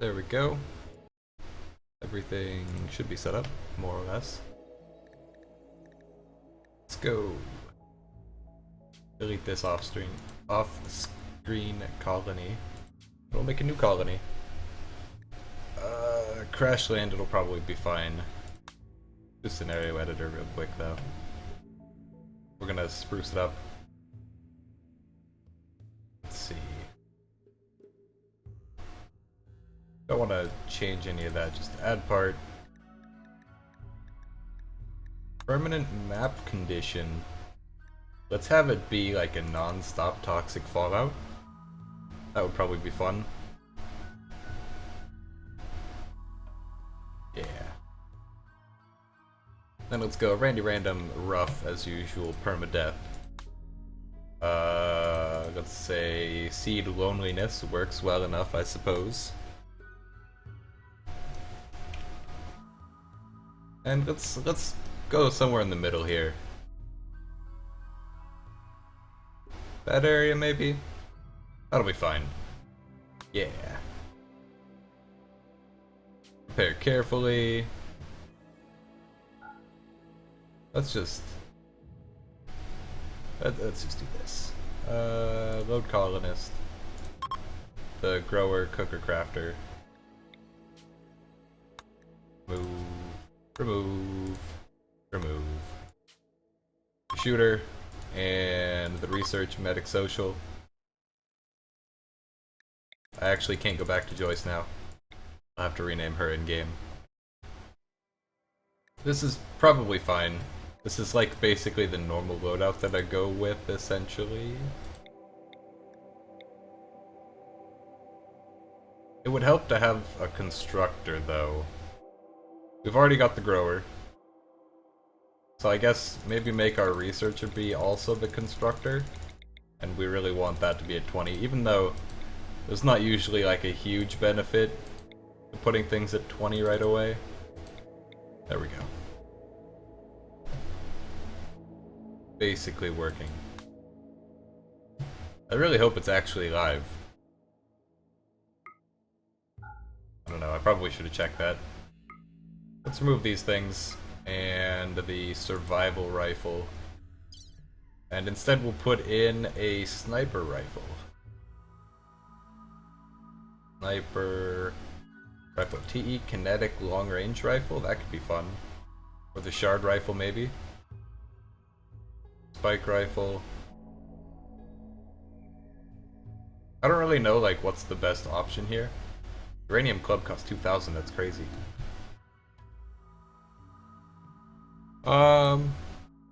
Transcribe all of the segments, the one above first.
There we go. Everything should be set up, more or less. Let's go. Delete this off-screen colony. We'll make a new colony. Crash land, it'll probably be fine. Do scenario editor real quick though. We're gonna spruce it up. Let's see. Don't want to change any of that, just add part. Permanent map condition. Let's have it be like a non-stop toxic fallout. That would probably be fun. Yeah. Then let's go Randy Random, rough as usual, permadeath. Let's say seed loneliness works well enough, I suppose. And let's go somewhere in the middle here. That area maybe? That'll be fine. Yeah. Prepare carefully. Let's just do this. Load colonist. The grower, cooker, crafter. Move. Remove. Remove. Shooter. And the research, medic, social. I actually can't go back to Joyce now. I'll have to rename her in-game. This is probably fine. This is like basically the normal loadout that I go with, essentially. It would help to have a constructor, though. We've already got the grower. So I guess maybe make our researcher be also the constructor. And we really want that to be at 20, even though there's not usually like a huge benefit to putting things at 20 right away. There we go. Basically working. I really hope it's actually live. I don't know, I probably should have checked that. Let's remove these things and the survival rifle. And instead we'll put in a sniper rifle. Sniper rifle. TE kinetic long range rifle, that could be fun. Or the shard rifle maybe. Spike rifle. I don't really know like what's the best option here. Uranium club costs 2,000, that's crazy.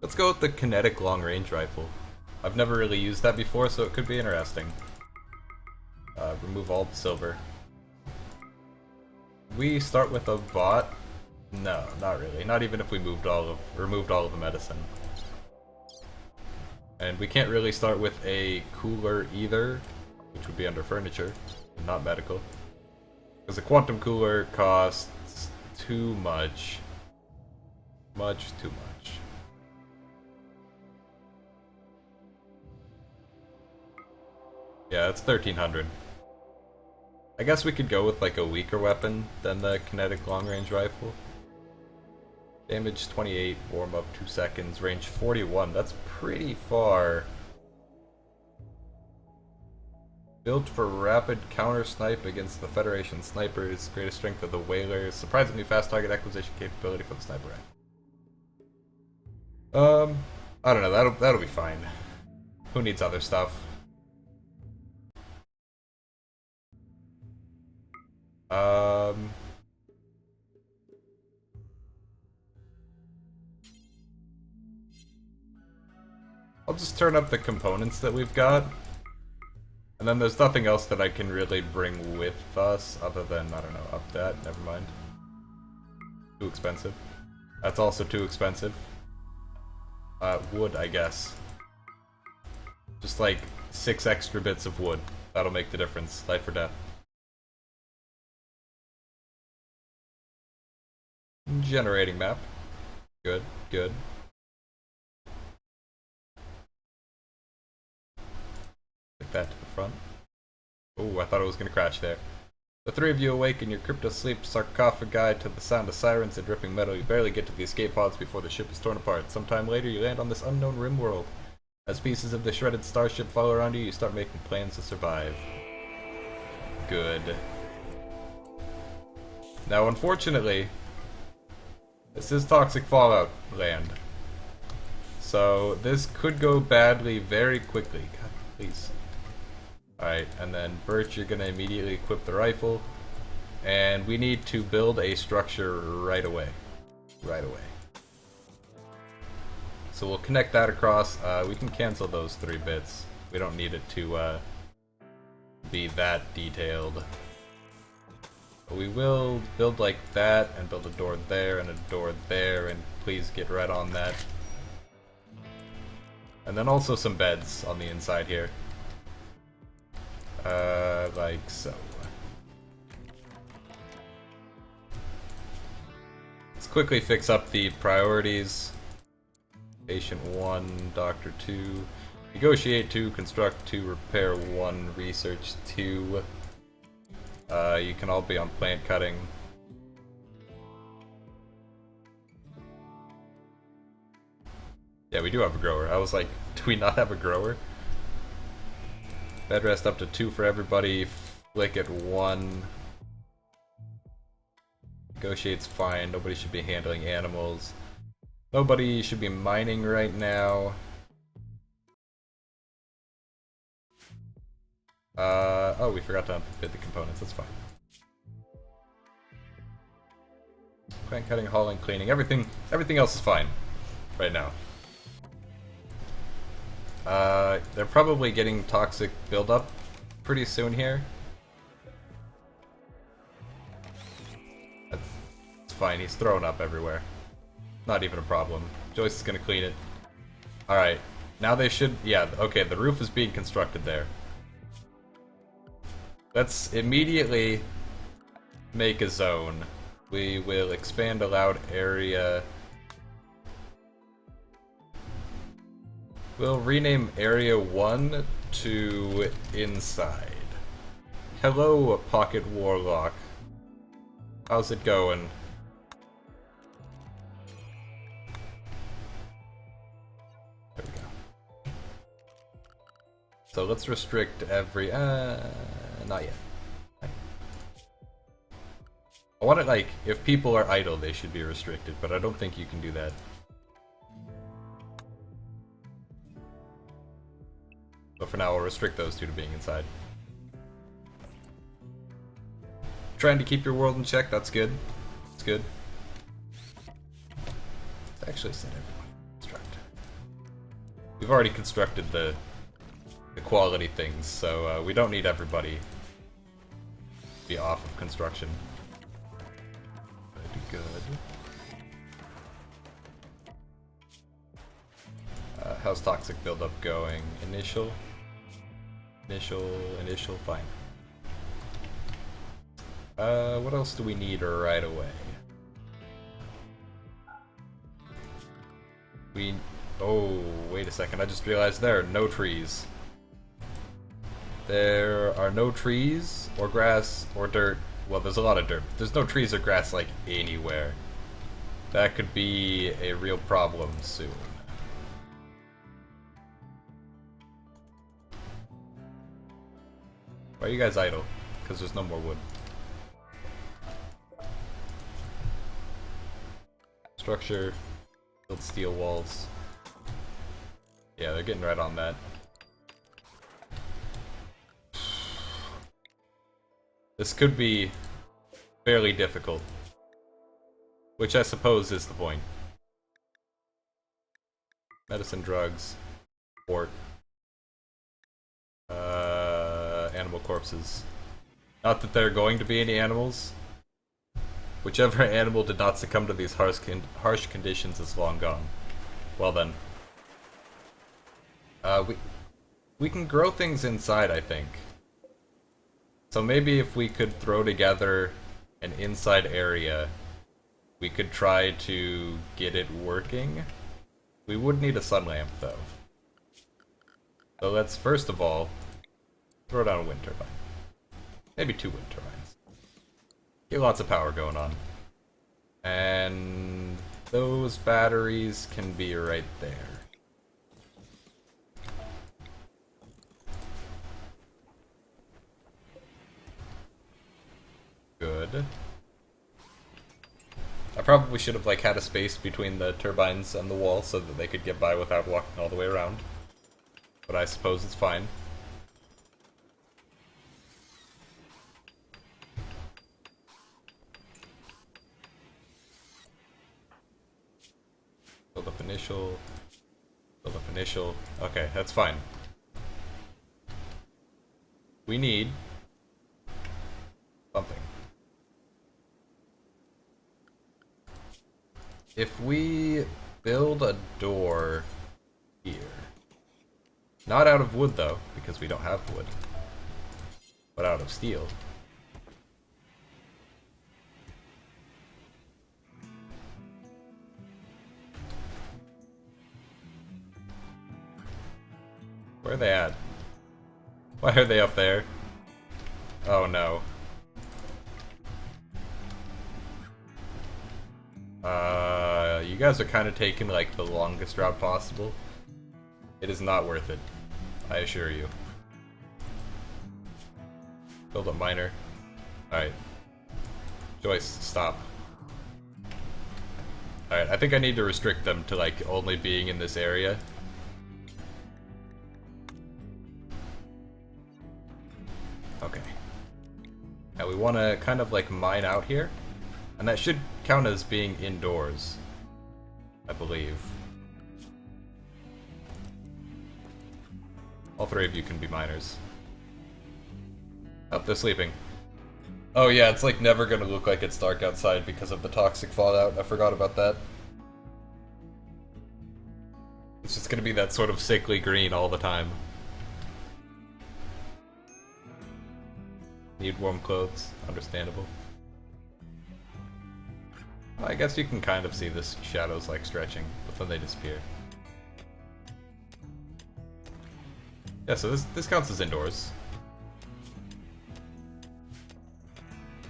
Let's go with the kinetic long range rifle. I've never really used that before, so it could be interesting. Remove all the silver. We start with a bot? No, not really. Not even if we removed all of the medicine. And we can't really start with a cooler either, which would be under furniture, not medical. Because a quantum cooler costs too much. Much too much. Yeah, it's 1,300. I guess we could go with like a weaker weapon than the kinetic long range rifle. Damage 28, warm up 2 seconds, range 41. That's pretty far. Built for rapid counter snipe against the Federation snipers. Greatest strength of the whalers. Surprisingly fast target acquisition capability for the sniper rifle. I don't know. That'll be fine. Who needs other stuff? I'll just turn up the components that we've got. And then there's nothing else that I can really bring with us other than, I don't know, up that. Never mind. Too expensive. That's also too expensive. Wood, I guess. Just like 6 extra bits of wood. That'll make the difference. Life or death. Generating map. Good, good. Take that to the front. Oh, I thought it was gonna crash there. The three of you awake in your crypto-sleep sarcophagi to the sound of sirens and dripping metal. You barely get to the escape pods before the ship is torn apart. Sometime later, you land on this unknown RimWorld. As pieces of the shredded starship fall around you, you start making plans to survive. Good. Now, unfortunately, this is toxic fallout land. So, this could go badly very quickly. God, please. Alright, and then Birch, you're gonna immediately equip the rifle. And we need to build a structure right away. Right away. So we'll connect that across. We can cancel those 3 bits. We don't need it to be that detailed. But we will build like that, and build a door there, and a door there, and please get right on that. And then also some beds on the inside here. Like so. Let's quickly fix up the priorities. Patient 1, Doctor 2, Negotiate 2, Construct 2, Repair 1, Research 2. You can all be on plant cutting. Yeah, we do have a grower. I was like, do we not have a grower? Bed rest up to 2 for everybody. Flick at 1. Negotiate's fine. Nobody should be handling animals. Nobody should be mining right now. Oh, we forgot to unfit the components. That's fine. Plant cutting, hauling, cleaning. Everything else is fine right now. They're probably getting toxic buildup pretty soon here. That's fine. He's throwing up everywhere. Not even a problem. Joyce is gonna clean it. Alright. Now they should... Yeah, okay, the roof is being constructed there. Let's immediately make a zone. We will expand allowed area. We'll rename Area 1 to Inside. Hello, Pocket Warlock. How's it going? There we go. So let's restrict every... not yet. I want it like, if people are idle, they should be restricted, but I don't think you can do that. But for now, we'll restrict those 2 to being inside. Trying to keep your world in check, that's good. That's good. Let's actually set everyone construct. We've already constructed the quality things, so we don't need everybody to be off of construction. That'd be good. How's toxic buildup going? Initial, fine. What else do we need right away? Oh, wait a second, I just realized there are no trees. There are no trees, or grass, or dirt. Well, there's a lot of dirt. There's no trees or grass, like, anywhere. That could be a real problem soon. Why are you guys idle? Because there's no more wood. Structure. Build steel walls. Yeah, they're getting right on that. This could be fairly difficult. Which I suppose is the point. Medicine, drugs, port. Animal corpses. Not that there are going to be any animals. Whichever animal did not succumb to these harsh conditions is long gone. Well then. We can grow things inside, I think. So maybe if we could throw together an inside area, we could try to get it working. We would need a sun lamp, though. So let's, first of all, throw down a wind turbine. Maybe 2 wind turbines. Get lots of power going on. And those batteries can be right there. Good. I probably should have like had a space between the turbines and the wall so that they could get by without walking all the way around. But I suppose it's fine. Build up initial. Build up initial. Okay, that's fine. We need something. If we build a door here, not out of wood though, because we don't have wood, but out of steel. Where are they at? Why are they up there? Oh no. You guys are kind of taking like the longest route possible. It is not worth it, I assure you. Build a miner. Alright. Joyce, stop. Alright, I think I need to restrict them to like only being in this area. Okay. Now we want to kind of like mine out here. And that should count as being indoors, I believe. All three of you can be miners. Oh, they're sleeping. Oh yeah, it's like never gonna look like it's dark outside because of the toxic fallout. I forgot about that. It's just gonna be that sort of sickly green all the time. Need warm clothes. Understandable. Well, I guess you can kind of see the shadows like stretching, but then they disappear. Yeah, so this counts as indoors.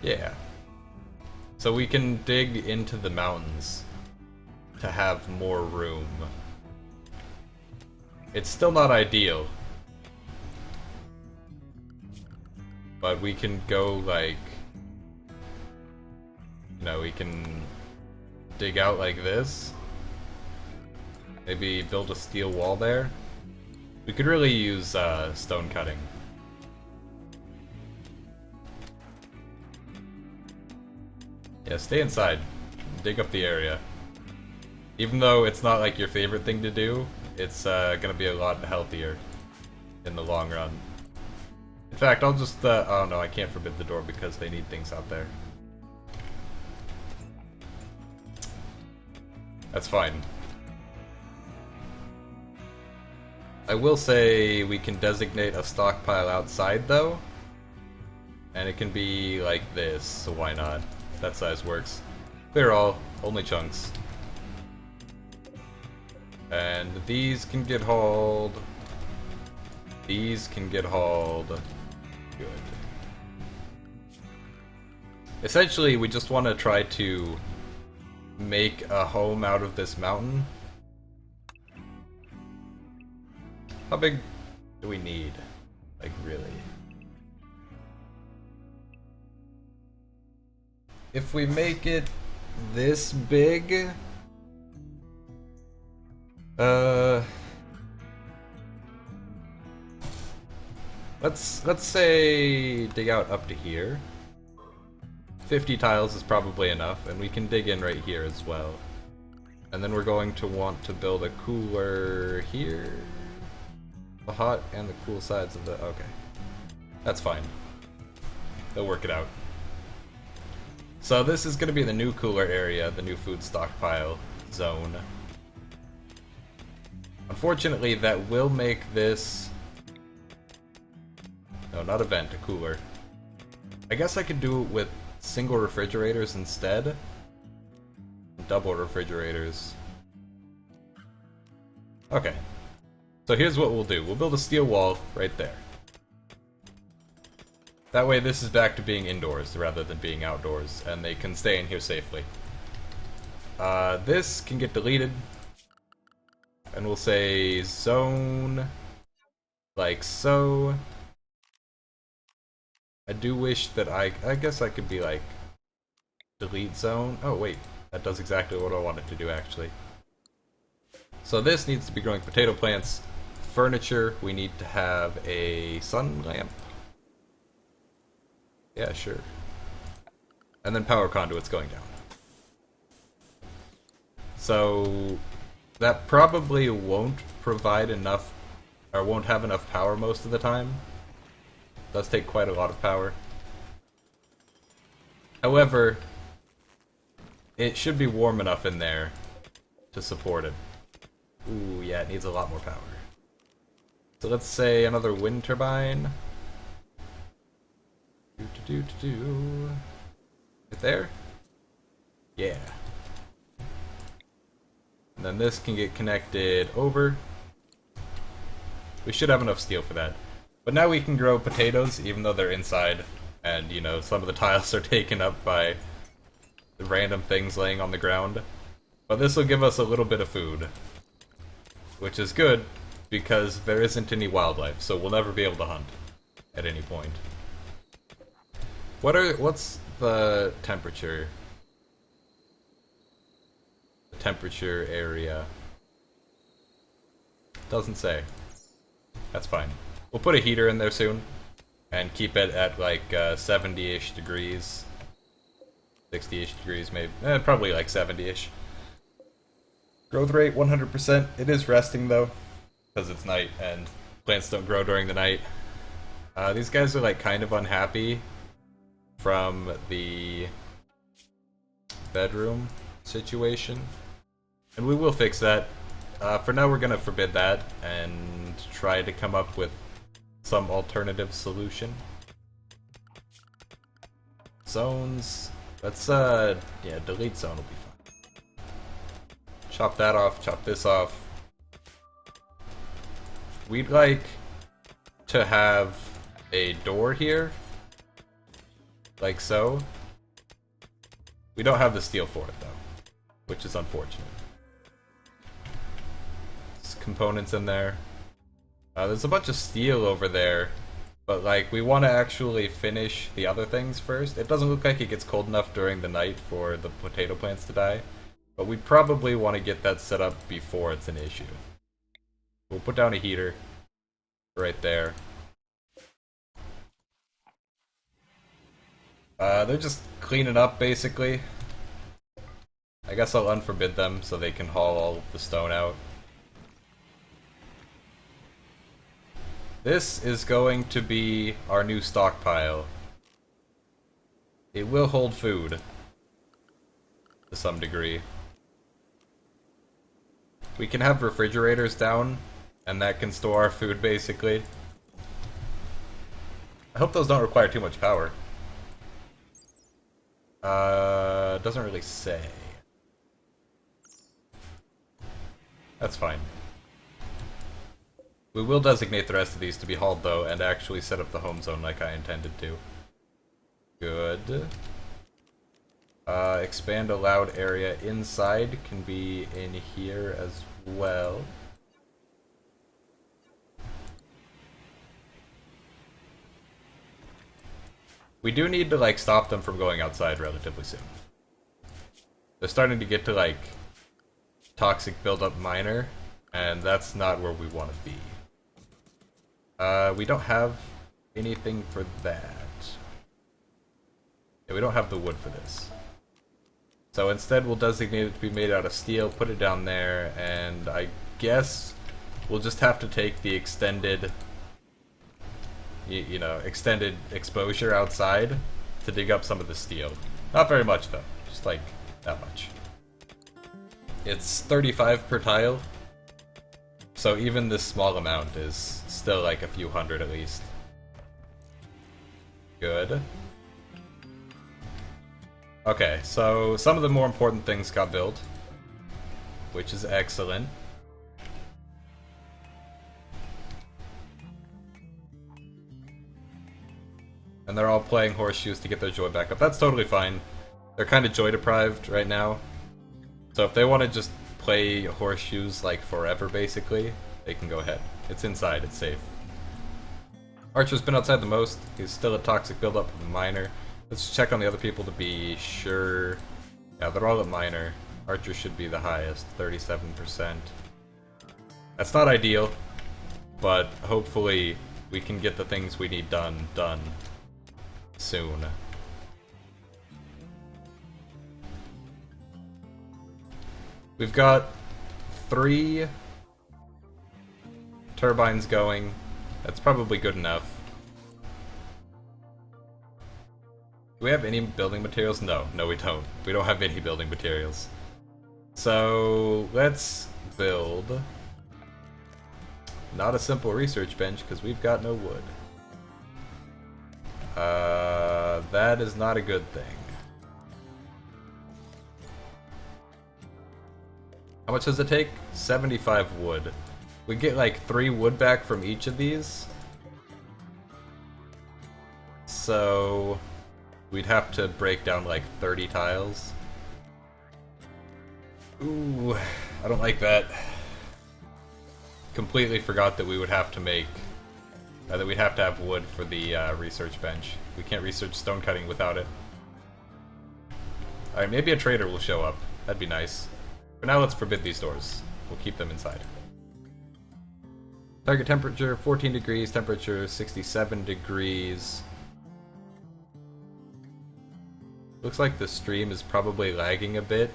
Yeah. So we can dig into the mountains to have more room. It's still not ideal. But we can go like... You know, we can dig out like this. Maybe build a steel wall there. We could really use stone cutting. Yeah, stay inside. Dig up the area. Even though it's not like your favorite thing to do, it's gonna be a lot healthier in the long run. In fact, I'll just, oh no, I can't forbid the door because they need things out there. That's fine. I will say we can designate a stockpile outside though. And it can be like this, so why not? That size works. Clear all, only chunks. And these can get hauled. These can get hauled. Good. Essentially, we just want to try to make a home out of this mountain. How big do we need? Like, really? If we make it this big... Let's say dig out up to here. 50 tiles is probably enough, and we can dig in right here as well. And then we're going to want to build a cooler here. The hot and the cool sides of the... okay. That's fine. They'll work it out. So this is going to be the new cooler area, the new food stockpile zone. Unfortunately, that will make this... no, not a vent, a cooler. I guess I could do it with single refrigerators instead. Double refrigerators. Okay. So here's what we'll do. We'll build a steel wall right there. That way this is back to being indoors rather than being outdoors, and they can stay in here safely. This can get deleted, and we'll say zone, like so. I do wish that I guess I could be like, delete zone. Oh wait, that does exactly what I wanted to do actually. So this needs to be growing potato plants. Furniture, we need to have a sun lamp. Yeah, sure. And then power conduits going down. So that probably won't provide enough, or won't have enough power most of the time. It does take quite a lot of power. However, it should be warm enough in there to support it. Ooh, yeah, it needs a lot more power. So let's say another wind turbine. Right there? Yeah. And then this can get connected over. We should have enough steel for that. But now we can grow potatoes, even though they're inside. And, you know, some of the tiles are taken up by the random things laying on the ground. But this will give us a little bit of food. Which is good, because there isn't any wildlife, so we'll never be able to hunt at any point. What's the temperature? The temperature area. Doesn't say. That's fine. We'll put a heater in there soon, and keep it at like 70-ish degrees. 60-ish degrees maybe. Probably like 70-ish. Growth rate 100%. It is resting though, because it's night and plants don't grow during the night. These guys are like kind of unhappy from the bedroom situation, and we will fix that. For now we're gonna forbid that and try to come up with some alternative solution. Zones. Let's yeah, delete zone will be fine. Chop that off, chop this off. We'd like to have a door here. Like so. We don't have the steel for it though, which is unfortunate. There's components in there. There's a bunch of steel over there, but like we want to actually finish the other things first. It doesn't look like it gets cold enough during the night for the potato plants to die, but we probably want to get that set up before it's an issue. We'll put down a heater right there. They're just cleaning up, basically. I guess I'll unforbid them so they can haul all the stone out. This is going to be our new stockpile. It will hold food. To some degree. We can have refrigerators down, and that can store our food, basically. I hope those don't require too much power. Doesn't really say. That's fine. We will designate the rest of these to be hauled, though, and actually set up the home zone like I intended to. Good. Expand allowed area inside can be in here as well. We do need to, like, stop them from going outside relatively soon. They're starting to get to, like, toxic buildup minor, and that's not where we want to be. We don't have anything for that. Yeah, we don't have the wood for this. So instead we'll designate it to be made out of steel, put it down there, and I guess we'll just have to take the extended, you know, extended exposure outside to dig up some of the steel. Not very much though, just like that much. It's 35 per tile, so even this small amount is still like a few hundred at least. Good. Okay, so some of the more important things got built, which is excellent. And they're all playing horseshoes to get their joy back up. That's totally fine. They're kind of joy deprived right now. So if they want to just play horseshoes like forever basically, they can go ahead. It's inside, it's safe. Archer's been outside the most. He's still a toxic buildup with minor. Let's check on the other people to be sure. Yeah, they're all at minor. Archer should be the highest, 37%. That's not ideal, but hopefully we can get the things we need done soon. We've got 3 turbines going. That's probably good enough. Do we have any building materials? No, we don't. We don't have any building materials. So let's build not a simple research bench because we've got no wood. That is not a good thing. How much does it take? 75 wood. We get like 3 wood back from each of these. So we'd have to break down like 30 tiles. Ooh, I don't like that. Completely forgot that we would have to make that we'd have to have wood for the research bench. We can't research stone cutting without it. Alright, maybe a trader will show up. That'd be nice. For now, let's forbid these doors. We'll keep them inside. Target temperature 14 degrees, temperature 67 degrees. Looks like the stream is probably lagging a bit.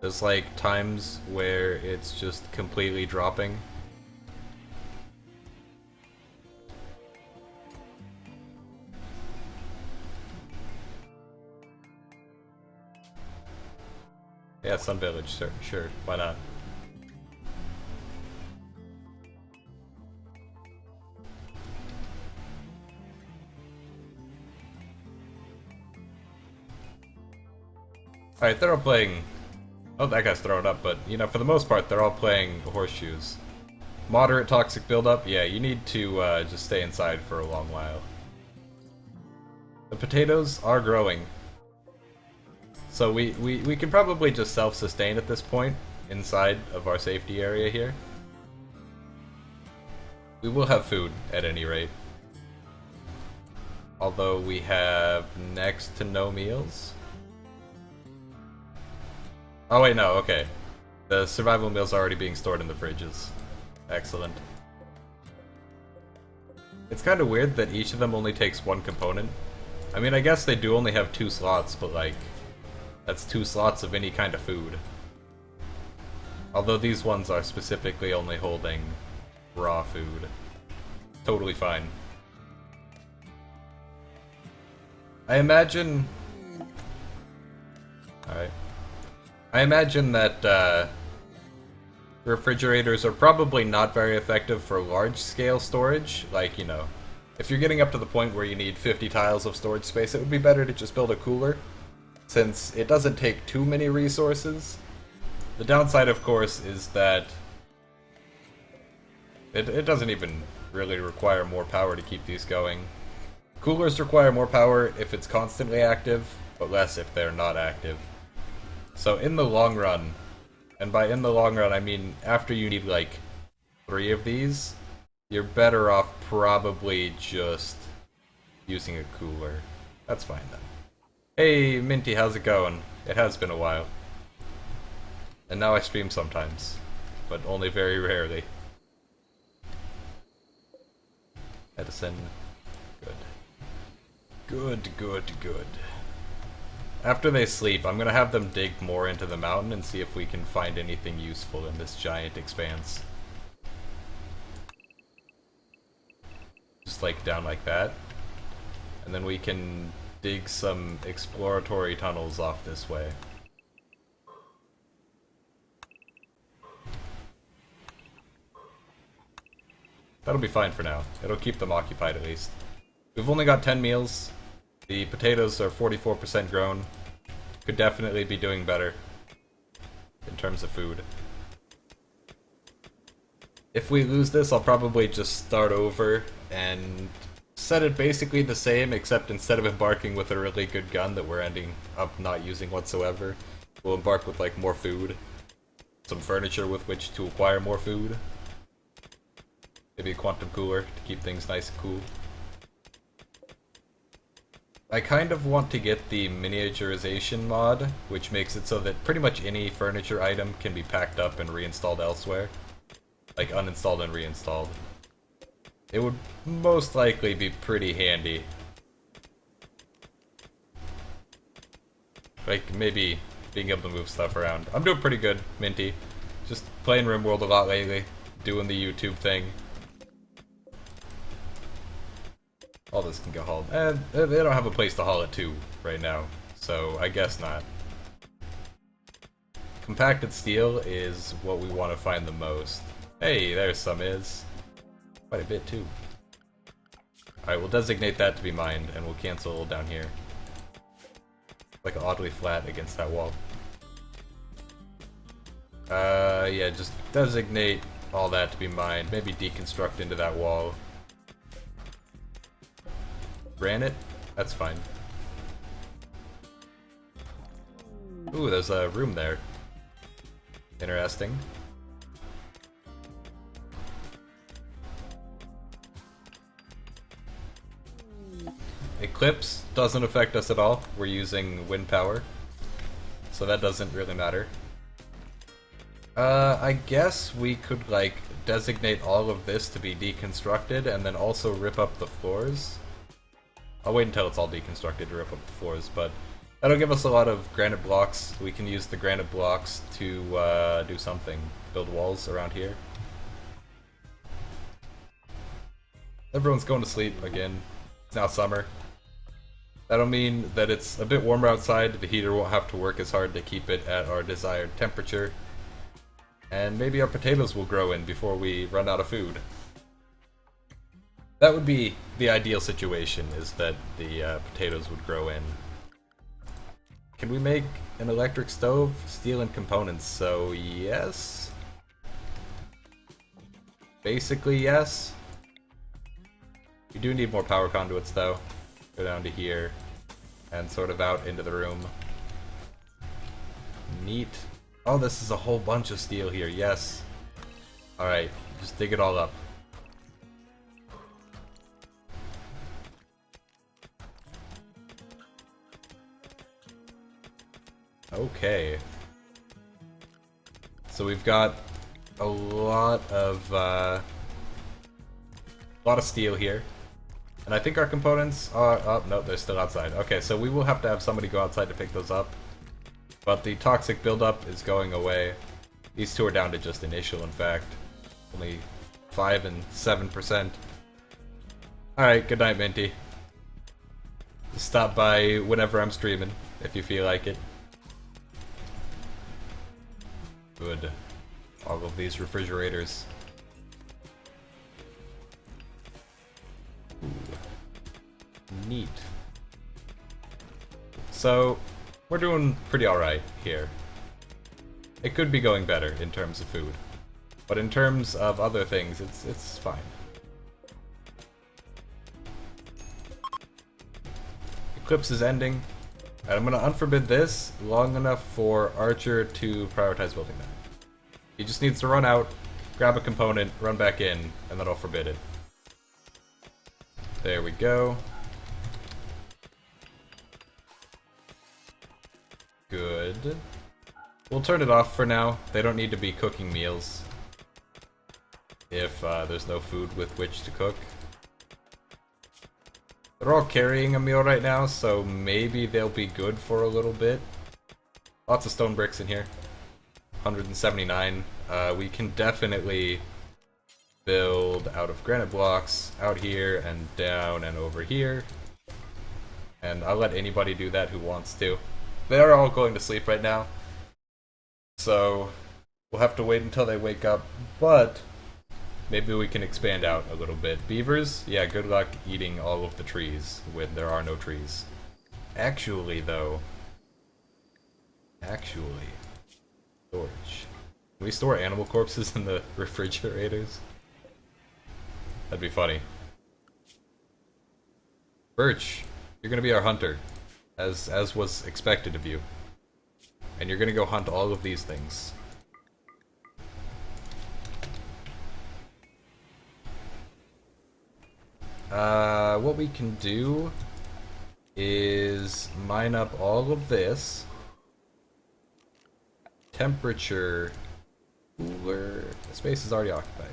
There's like times where it's just completely dropping. Yeah, Sun Village, sure, why not? Alright, they're all playing... Oh, that guy's throwing up, but, you know, for the most part, they're all playing horseshoes. Moderate toxic buildup? Yeah, you need to just stay inside for a long while. The potatoes are growing. So we can probably just self-sustain at this point, inside of our safety area here. We will have food, at any rate. Although we have next to no meals. Oh wait, no, okay. The survival meals are already being stored in the fridges. Excellent. It's kind of weird that each of them only takes 1 component. I mean, I guess they do only have 2 slots, but like... That's 2 slots of any kind of food. Although these ones are specifically only holding raw food. Totally fine. I imagine... Alright. I imagine that refrigerators are probably not very effective for large-scale storage. Like, you know, if you're getting up to the point where you need 50 tiles of storage space, it would be better to just build a cooler, since it doesn't take too many resources. The downside, of course, is that it doesn't even really require more power to keep these going. Coolers require more power if it's constantly active, but less if they're not active. So in the long run, and by in the long run I mean after you need like 3 of these, you're better off probably just using a cooler. That's fine then. Hey Minty, how's it going? It has been a while. And now I stream sometimes, but only very rarely. Edison. Good. Good. After they sleep, I'm gonna have them dig more into the mountain and see if we can find anything useful in this giant expanse. Just like down like that. And then we can dig some exploratory tunnels off this way. That'll be fine for now. It'll keep them occupied at least. We've only got 10 meals. The potatoes are 44% grown. Could definitely be doing better in terms of food. If we lose this, I'll probably just start over and set it basically the same, except instead of embarking with a really good gun that we're ending up not using whatsoever, we'll embark with like more food, some furniture with which to acquire more food, maybe a quantum cooler to keep things nice and cool. I kind of want to get the miniaturization mod, which makes it so that pretty much any furniture item can be packed up and reinstalled elsewhere. Like uninstalled and reinstalled. It would most likely be pretty handy. Like maybe being able to move stuff around. I'm doing pretty good, Minty. Just playing RimWorld a lot lately, doing the YouTube thing. All this can get hauled. And they don't have a place to haul it to right now, so I guess not. Compacted steel is what we want to find the most. Hey, there's some is. Quite a bit too. Alright, we'll designate that to be mined, and we'll cancel down here. Like oddly flat against that wall. Yeah, just designate all that to be mined. Maybe deconstruct into that wall. Granite? That's fine. Ooh, there's a room there. Interesting. Eclipse doesn't affect us at all. We're using wind power, so that doesn't really matter. I guess we could, like, designate all of this to be deconstructed and then also rip up the floors. I'll wait until it's all deconstructed to rip up the floors, but that'll give us a lot of granite blocks. We can use the granite blocks to do something. Build walls around here. Everyone's going to sleep again. It's now summer. That'll mean that it's a bit warmer outside. The heater won't have to work as hard to keep it at our desired temperature. And maybe our potatoes will grow in before we run out of food. That would be the ideal situation, is that the potatoes would grow in. Can we make an electric stove? Steel and components, so yes. Basically yes. We do need more power conduits though. Go down to here and sort of out into the room. Neat. Oh, this is a whole bunch of steel here, yes. Alright, just dig it all up. Okay. So we've got a lot of steel here. And I think our components are... Oh, no, they're still outside. Okay, so we will have to have somebody go outside to pick those up. But the toxic buildup is going away. These two are down to just initial, in fact. Only 5 and 7%. Alright, good night, Minty. Just stop by whenever I'm streaming, if you feel like it. Good. All of these refrigerators. Ooh. Neat. So, we're doing pretty alright here. It could be going better in terms of food. But in terms of other things, it's fine. Eclipse is ending. And I'm gonna unforbid this long enough for Archer to prioritize building that. He just needs to run out, grab a component, run back in, and then I'll forbid it. There we go. Good. We'll turn it off for now. They don't need to be cooking meals if there's no food with which to cook. They're all carrying a meal right now, so maybe they'll be good for a little bit. Lots of stone bricks in here. 179. We can definitely build out of granite blocks out here and down and over here. And I'll let anybody do that who wants to. They're all going to sleep right now. So we'll have to wait until they wake up, but maybe we can expand out a little bit. Beavers? Yeah, good luck eating all of the trees when there are no trees. Actually, though... Storage. Can we store animal corpses in the refrigerators? That'd be funny. Birch, you're gonna be our hunter, as was expected of you. And you're gonna go hunt all of these things. What we can do is mine up all of this. Temperature, cooler, the space is already occupied.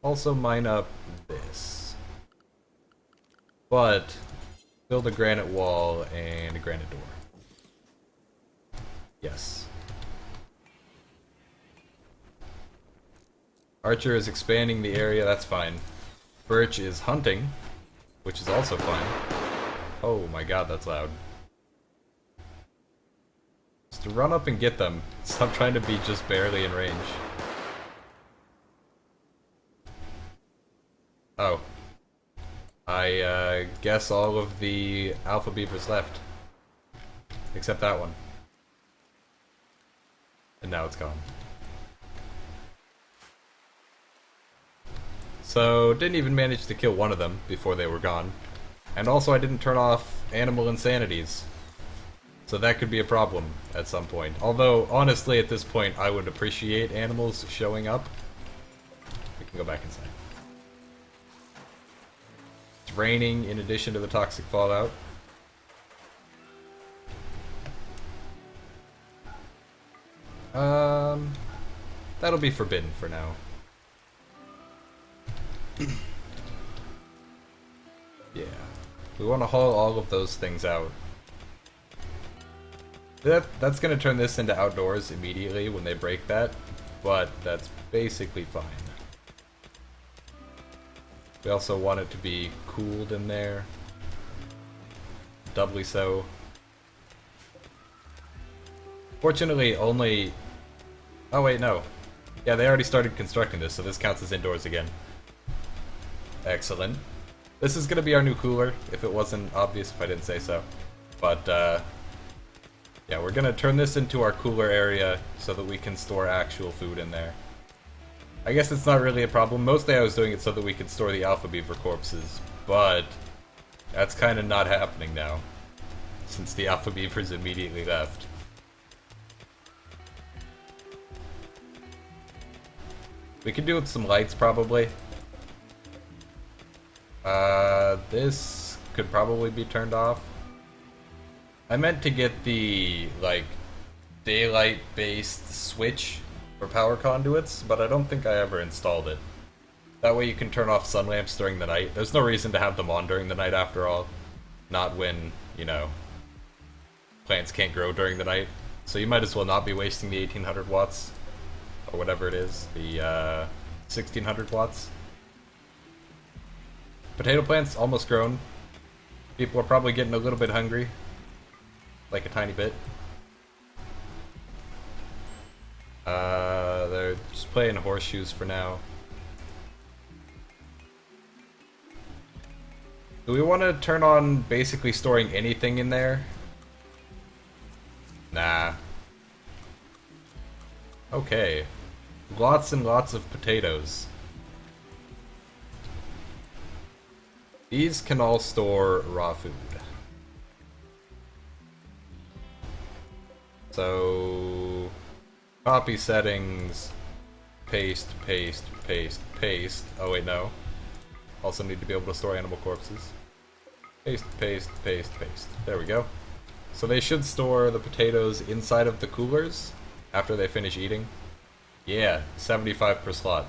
Also mine up this. But build a granite wall and a granite door. Yes. Archer is expanding the area, that's fine. Birch is hunting, which is also fine. Oh my god, that's loud. Just run up and get them. Stop trying to be just barely in range. Oh. I guess all of the alpha beavers left. Except that one. And now it's gone. So, didn't even manage to kill one of them before they were gone. And also I didn't turn off animal insanities. So that could be a problem at some point. Although, honestly, at this point, I would appreciate animals showing up. We can go back inside. It's raining in addition to the toxic fallout. That'll be forbidden for now. Yeah. We want to haul all of those things out. That's going to turn this into outdoors immediately when they break that, but that's basically fine. We also want it to be cooled in there. Doubly so. Fortunately, only... Oh wait, no. Yeah, they already started constructing this, so this counts as indoors again. Excellent. This is gonna be our new cooler, if it wasn't obvious if I didn't say so. But, yeah, we're gonna turn this into our cooler area so that we can store actual food in there. I guess it's not really a problem. Mostly I was doing it so that we could store the alpha beaver corpses, but that's kind of not happening now, since the alpha beavers immediately left. We could do with some lights, probably. This could probably be turned off. I meant to get the, like, daylight-based switch for power conduits, but I don't think I ever installed it. That way you can turn off sun lamps during the night. There's no reason to have them on during the night after all. Not when, you know, plants can't grow during the night. So you might as well not be wasting the 1800 watts. Or whatever it is. The 1600 watts. Potato plants almost grown. People are probably getting a little bit hungry. Like a tiny bit. They're just playing horseshoes for now. Do we want to turn on basically storing anything in there? Nah. Okay. Lots and lots of potatoes. These can all store raw food. So... copy settings... paste, paste, paste, paste. Oh wait, no. Also need to be able to store animal corpses. Paste, paste, paste, paste. There we go. So they should store the potatoes inside of the coolers after they finish eating. Yeah, 75 per slot.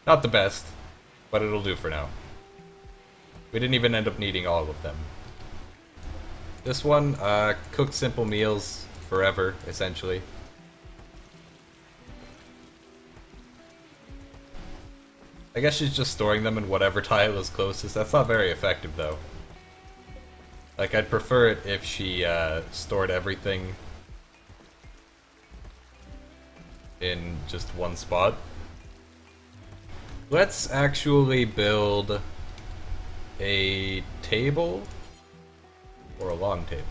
Not the best, but it'll do for now. We didn't even end up needing all of them. This one, cooked simple meals forever, essentially. I guess she's just storing them in whatever tile is closest. That's not very effective, though. Like, I'd prefer it if she stored everything in just one spot. Let's actually build a table or a long table.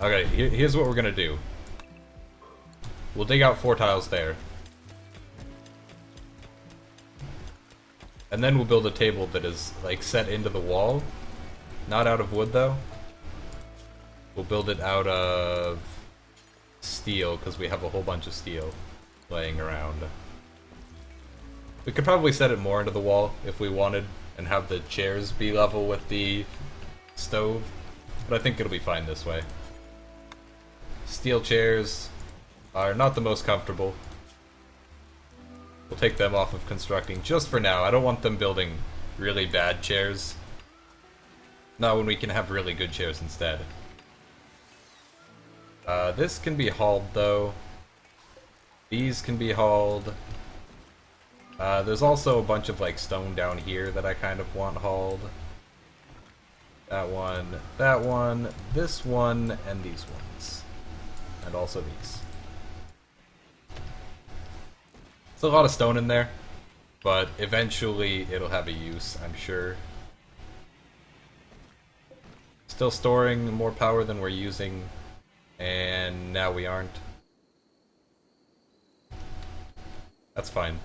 Okay, here's what we're gonna do. We'll dig out 4 tiles there. And then we'll build a table that is, like, set into the wall. Not out of wood, though. We'll build it out of steel, because we have a whole bunch of steel laying around. We could probably set it more into the wall if we wanted, and have the chairs be level with the stove. But I think it'll be fine this way. Steel chairs are not the most comfortable. We'll take them off of constructing just for now. I don't want them building really bad chairs. Not when we can have really good chairs instead. This can be hauled though. These can be hauled. There's also a bunch of like stone down here that I kind of want hauled. That one, this one, and these ones. And also these. It's a lot of stone in there, but eventually it'll have a use, I'm sure. Still storing more power than we're using, and now we aren't. That's fine.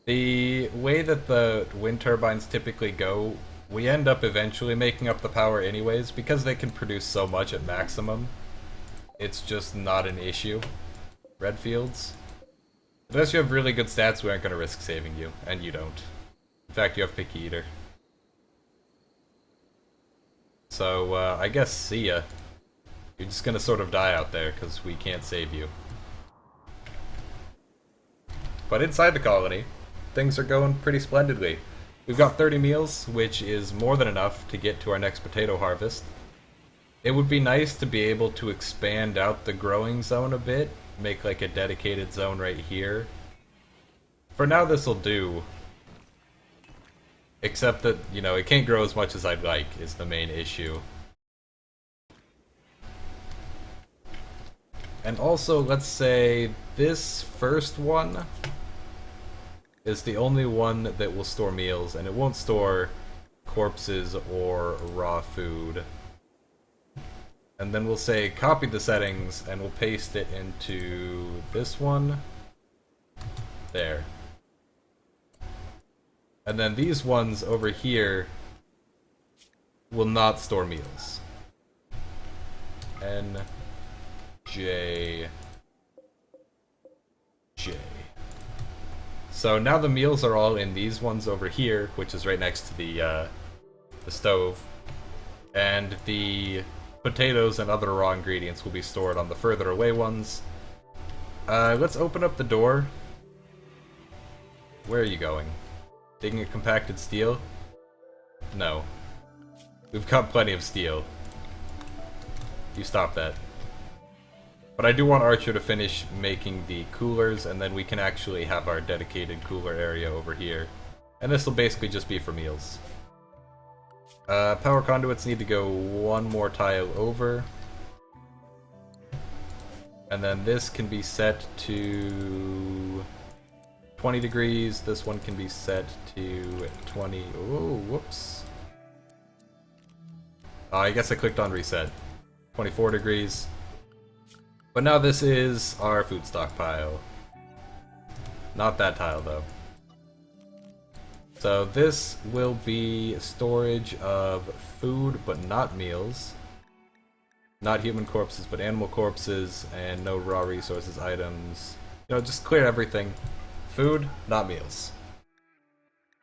The way that the wind turbines typically go, we end up eventually making up the power anyways, because they can produce so much at maximum. It's just not an issue. Red fields. Unless you have really good stats, we aren't going to risk saving you, and you don't. In fact, you have Picky Eater. So, I guess see ya. You're just going to sort of die out there, because we can't save you. But inside the colony, things are going pretty splendidly. We've got 30 meals, which is more than enough to get to our next potato harvest. It would be nice to be able to expand out the growing zone a bit, make like a dedicated zone right here. For now this'll do. Except that, you know, it can't grow as much as I'd like, is the main issue. And also, let's say this first one is the only one that will store meals, and it won't store corpses or raw food. And then we'll say copy the settings, and we'll paste it into this one. There. And then these ones over here will not store meals. N, J, J. So now the meals are all in these ones over here, which is right next to the stove. And the potatoes and other raw ingredients will be stored on the further away ones. Let's open up the door. Where are you going? Digging a compacted steel? No. We've got plenty of steel. You stop that. But I do want Archer to finish making the coolers, and then we can actually have our dedicated cooler area over here. And this will basically just be for meals. Power conduits need to go one more tile over. And then this can be set to 20 degrees. This one can be set to 20. Oh, whoops. I guess I clicked on reset. 24 degrees. But now this is our food stockpile. Not that tile, though. So this will be storage of food, but not meals. Not human corpses, but animal corpses, and no raw resources items. You know, just clear everything. Food, not meals.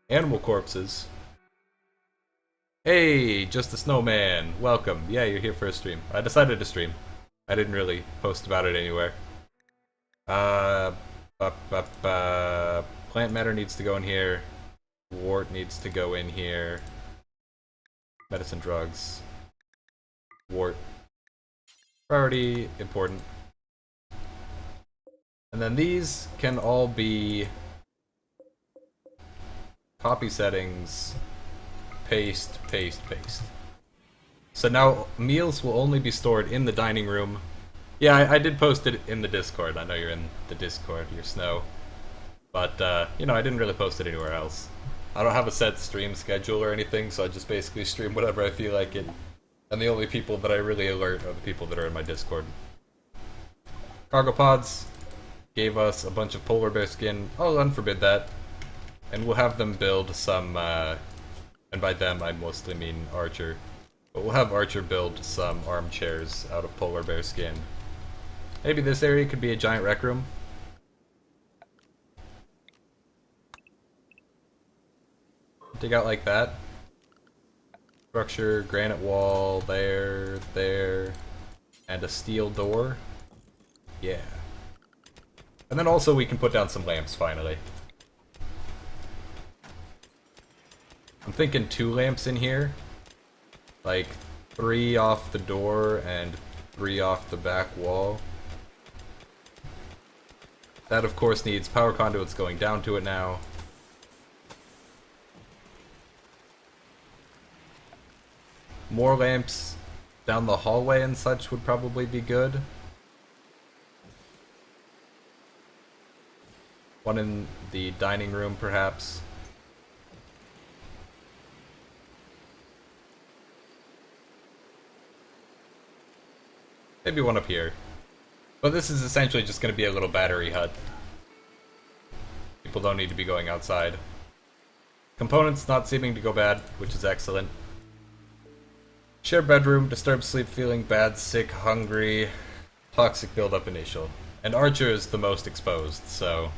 Animal corpses. Hey, just a snowman. Welcome. Yeah, you're here for a stream. I decided to stream. I didn't really post about it anywhere. Plant matter needs to go in here. Wart needs to go in here. Medicine, drugs. Wart. Priority, important. And then these can all be copy settings, paste, paste, paste. So now meals will only be stored in the dining room. Yeah, I did post it in the Discord. I know you're in the Discord, you're Snow. But, you know, I didn't really post it anywhere else. I don't have a set stream schedule or anything, so I just basically stream whatever I feel like it. And the only people that I really alert are the people that are in my Discord. Cargo pods gave us a bunch of polar bear skin. I'll unforbid that. And we'll have them build some, and by them I mostly mean Archer. But we'll have Archer build some armchairs out of polar bear skin. Maybe this area could be a giant rec room. Dig out like that. Structure, granite wall, there, and a steel door. Yeah. And then also we can put down some lamps, finally. I'm thinking 2 lamps in here. Like, 3 off the door and 3 off the back wall. That, of course, needs power conduits going down to it now. More lamps down the hallway and such would probably be good. One in the dining room, perhaps. Maybe one up here. But this is essentially just going to be a little battery hut. People don't need to be going outside. Components not seeming to go bad, which is excellent. Shared bedroom, disturbed sleep, feeling bad, sick, hungry, toxic buildup initial. And Archer is the most exposed, so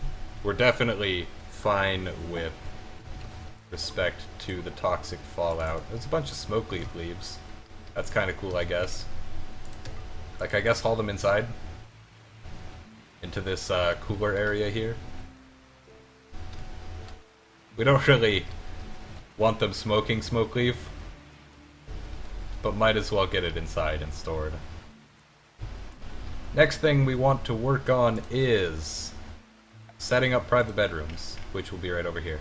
we're definitely fine with respect to the toxic fallout. There's a bunch of smoke leaf leaves. That's kind of cool, I guess. Like, I guess haul them inside. Into this cooler area here. We don't really want them smoking smoke leaf, but might as well get it inside and stored. Next thing we want to work on is setting up private bedrooms, which will be right over here.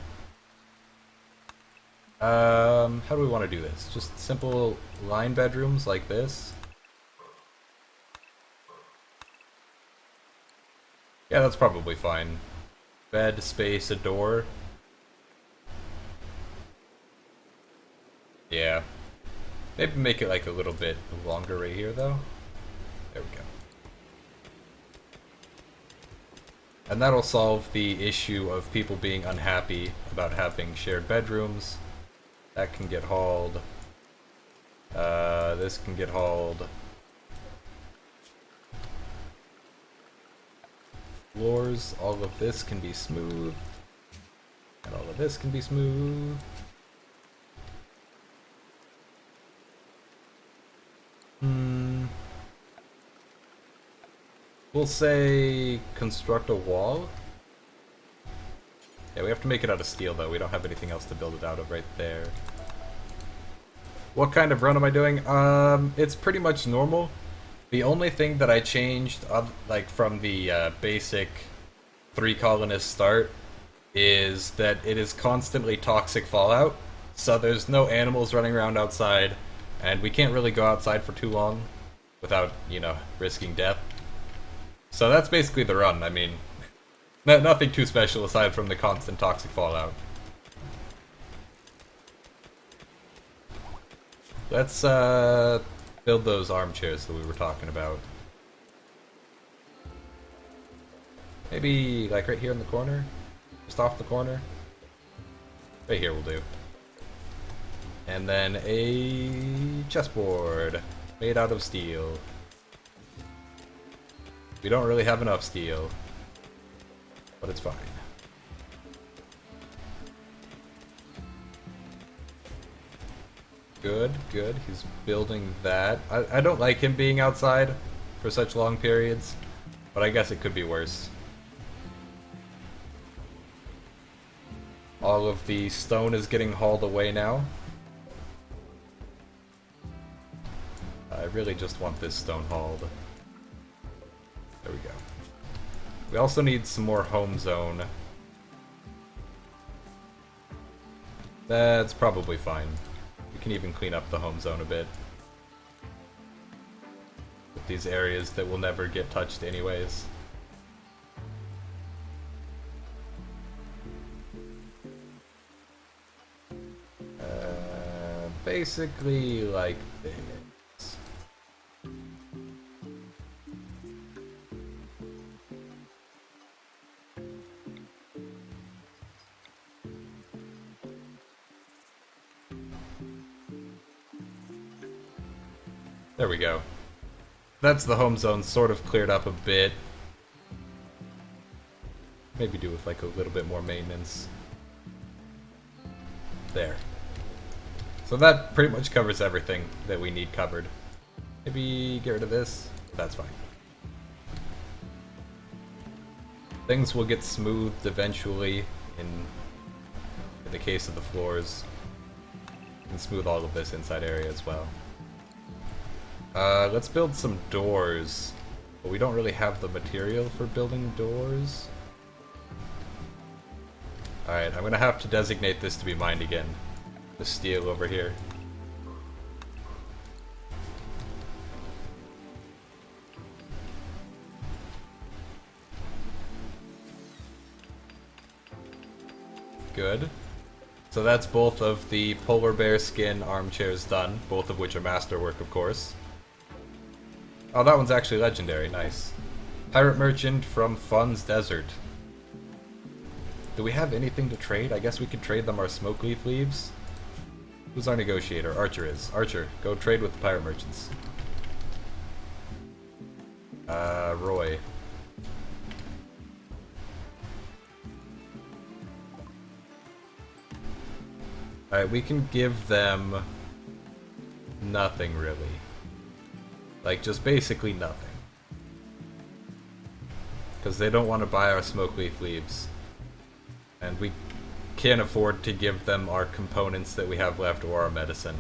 How do we want to do this? Just simple line bedrooms like this? Yeah, that's probably fine. Bed, space, a door. Yeah. Maybe make it like a little bit longer right here, though. There we go. And that'll solve the issue of people being unhappy about having shared bedrooms. That can get hauled. This can get hauled. Floors, all of this can be smooth. And all of this can be smooth. We'll say construct a wall. Yeah, we have to make it out of steel though. We don't have anything else to build it out of right there. What kind of run am I doing? It's pretty much normal. The only thing that I changed, like from the basic 3 colonist start, is that it is constantly toxic fallout. So there's no animals running around outside, and we can't really go outside for too long without, you know, risking death. So that's basically the run. I mean, nothing too special aside from the constant toxic fallout. Let's build those armchairs that we were talking about. Maybe like right here in the corner? Just off the corner? Right here will do. And then a chessboard made out of steel. We don't really have enough steel, but it's fine. Good, good. He's building that. I don't like him being outside for such long periods, but I guess it could be worse. All of the stone is getting hauled away now. I really just want this stone hauled. There we go. We also need some more home zone. That's probably fine. We can even clean up the home zone a bit. With these areas that will never get touched anyways. Basically like this. There we go. That's the home zone sort of cleared up a bit. Maybe do with like a little bit more maintenance. There. So that pretty much covers everything that we need covered. Maybe get rid of this. That's fine. Things will get smoothed eventually in the case of the floors. And smooth all of this inside area as well. Let's build some doors. But we don't really have the material for building doors. Alright, I'm gonna have to designate this to be mined again. The steel over here. Good. So that's both of the polar bear skin armchairs done, both of which are masterwork, of course. Oh, that one's actually legendary, nice. Pirate Merchant from Fun's Desert. Do we have anything to trade? I guess we could trade them our smoke leaf leaves. Who's our negotiator? Archer is. Archer, go trade with the pirate merchants. Roy. Alright, we can give them nothing really. Like, just basically nothing. Because they don't want to buy our smoke leaf leaves. And we can't afford to give them our components that we have left or our medicine.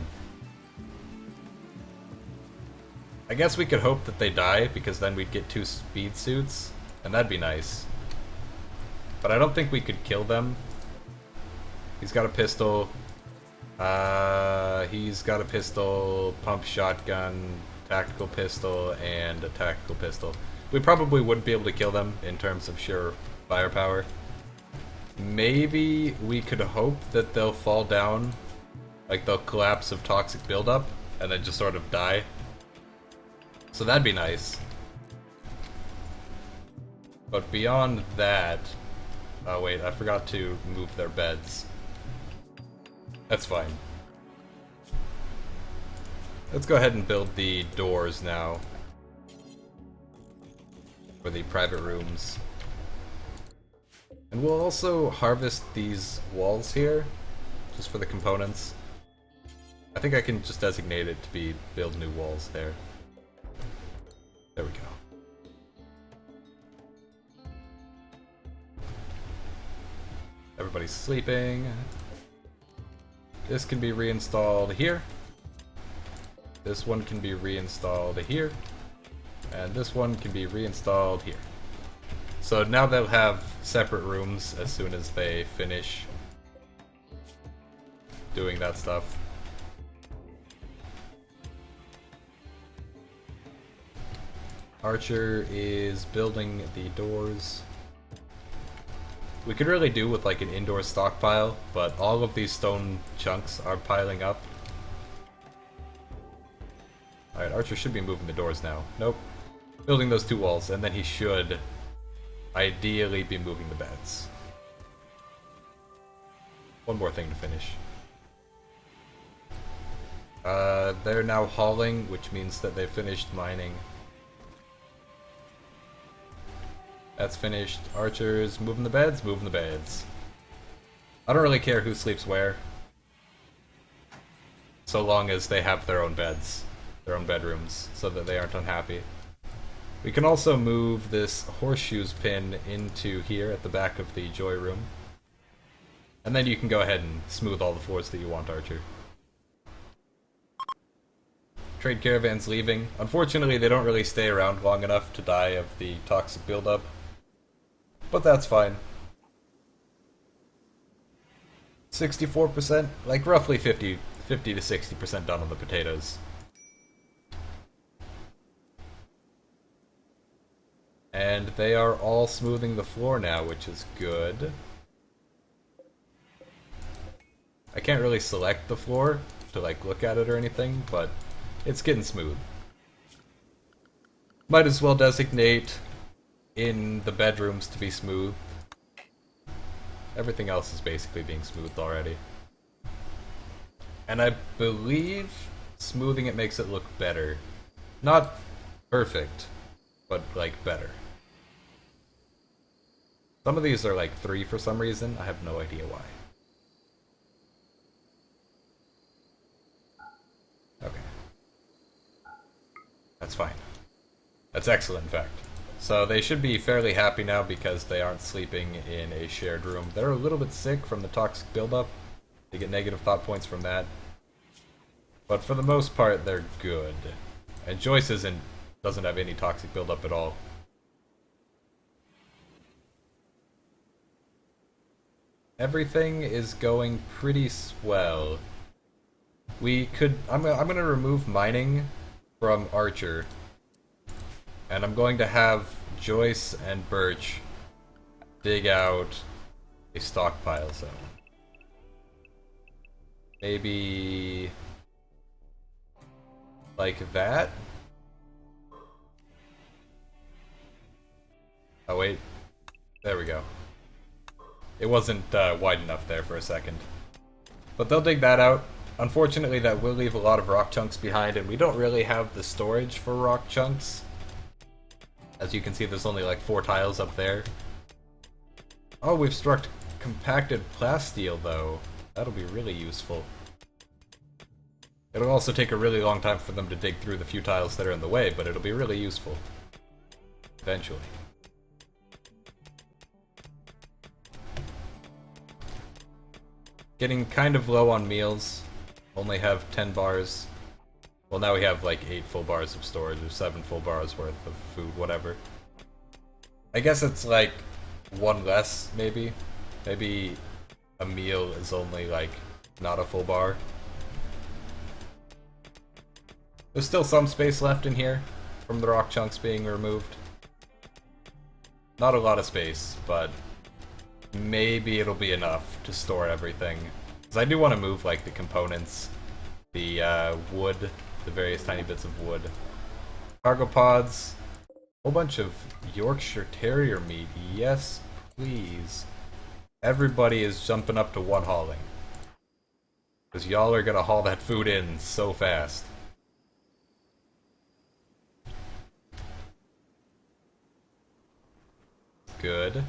I guess we could hope that they die, because then we'd get 2 speed suits, and that'd be nice. But I don't think we could kill them. He's got a pistol. He's got a pistol, pump shotgun, tactical pistol, and a tactical pistol. We probably wouldn't be able to kill them in terms of sheer firepower. Maybe we could hope that they'll fall down, like they'll collapse of toxic buildup, and then just sort of die. So that'd be nice. But beyond that... Oh wait, I forgot to move their beds. That's fine. Let's go ahead and build the doors now. For the private rooms. And we'll also harvest these walls here, just for the components. I think I can just designate it to be build new walls there. There we go. Everybody's sleeping. This can be reinstalled here. This one can be reinstalled here. And this one can be reinstalled here. So now they'll have separate rooms as soon as they finish doing that stuff. Archer is building the doors. We could really do with like an indoor stockpile, but all of these stone chunks are piling up. Alright, Archer should be moving the doors now. Nope. Building those 2 walls, and then he should ideally be moving the beds. One more thing to finish. They're now hauling, which means that they've finished mining. That's finished. Archers moving the beds, moving the beds. I don't really care who sleeps where, so long as they have their own beds, their own bedrooms, so that they aren't unhappy. We can also move this horseshoes pin into here at the back of the joy room. And then you can go ahead and smooth all the floors that you want, Archer. Trade caravan's leaving. Unfortunately, they don't really stay around long enough to die of the toxic buildup. But that's fine. 64%, like roughly 50 to 60% done on the potatoes. And they are all smoothing the floor now, which is good. I can't really select the floor to like look at it or anything, but it's getting smooth. Might as well designate in the bedrooms to be smooth. Everything else is basically being smoothed already. And I believe smoothing it makes it look better. Not perfect, but like better. Some of these are like 3 for some reason. I have no idea why. Okay. That's fine. That's excellent, in fact. So they should be fairly happy now because they aren't sleeping in a shared room. They're a little bit sick from the toxic buildup. They get negative thought points from that. But for the most part, they're good. And Joyce doesn't have any toxic buildup at all. Everything is going pretty swell. I'm gonna remove mining from Archer. And I'm going to have Joyce and Birch dig out a stockpile zone. Maybe like that? Oh wait, there we go. It wasn't wide enough there for a second. But they'll dig that out. Unfortunately, that will leave a lot of rock chunks behind, and we don't really have the storage for rock chunks. As you can see, there's only like 4 tiles up there. Oh, we've struck compacted plasteel, though. That'll be really useful. It'll also take a really long time for them to dig through the few tiles that are in the way, but it'll be really useful. Eventually. Getting kind of low on meals. Only have 10 bars. Well, now we have like 8 full bars of storage, or 7 full bars worth of food, whatever. I guess it's like 1 less, maybe. Maybe a meal is only like not a full bar. There's still some space left in here from the rock chunks being removed. Not a lot of space, but maybe it'll be enough to store everything. Because I do want to move like the components, the wood, the various tiny bits of wood. Cargo pods. Whole bunch of Yorkshire Terrier meat. Yes, please. Everybody is jumping up to 1 hauling. Because y'all are gonna haul that food in so fast. Good.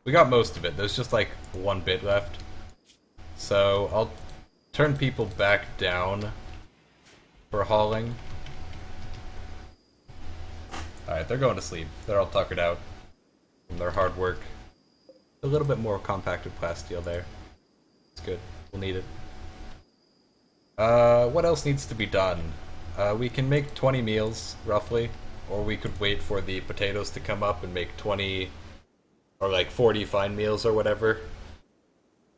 We got most of it. There's just like 1 bit left. So I'll turn people back down for hauling. Alright, they're going to sleep. They're all tuckered out from their hard work. A little bit more compacted plasteel there. It's good. We'll need it. What else needs to be done? We can make 20 meals, roughly. Or we could wait for the potatoes to come up and make 20 or like 40 fine meals or whatever.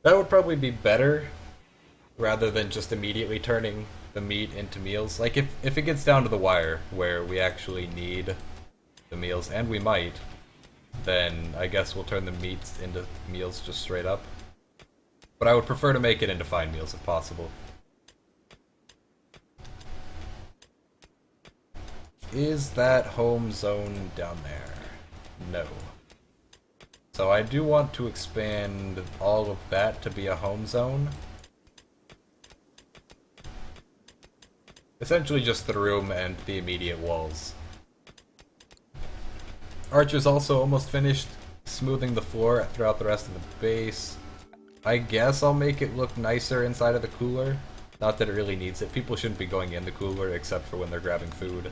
That would probably be better rather than just immediately turning the meat into meals. Like if it gets down to the wire where we actually need the meals, and we might, then I guess we'll turn the meats into meals just straight up. But I would prefer to make it into fine meals if possible. Is that home zone down there? No. So I do want to expand all of that to be a home zone. Essentially just the room and the immediate walls. Archer's also almost finished smoothing the floor throughout the rest of the base. I guess I'll make it look nicer inside of the cooler. Not that it really needs it. People shouldn't be going in the cooler except for when they're grabbing food.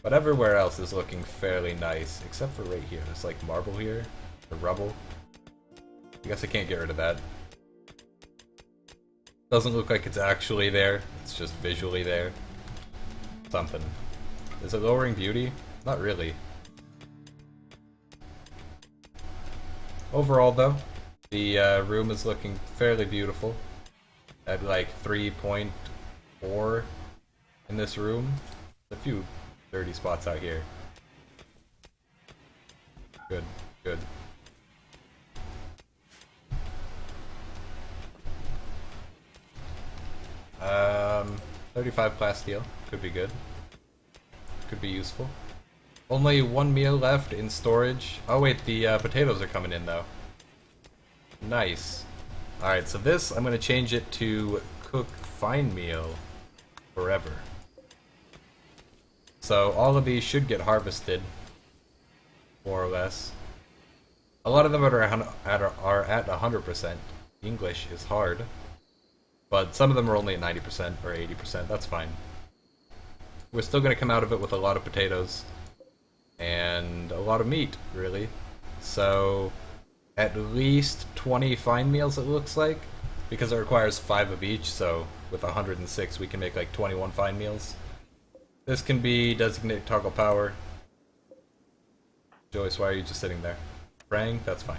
But everywhere else is looking fairly nice, except for right here. There's like marble here, or rubble. I guess I can't get rid of that. Doesn't look like it's actually there, it's just visually there. Something. Is it lowering beauty? Not really. Overall though, the room is looking fairly beautiful. At like 3.4 in this room. A few dirty spots out here. Good, good. 35 plasteel. Could be good. Could be useful. Only 1 meal left in storage. Oh wait, the potatoes are coming in though. Nice. Alright, so this, I'm going to change it to cook fine meal. forever. So all of these should get harvested, more or less. A lot of them are at 100%. English is hard. But some of them are only at 90% or 80%, that's fine. We're still going to come out of it with a lot of potatoes. And a lot of meat, really. So, at least 20 fine meals it looks like. Because it requires 5 of each, so with 106 we can make like 21 fine meals. This can be designate toggle power. Joyce, why are you just sitting there? Praying? That's fine.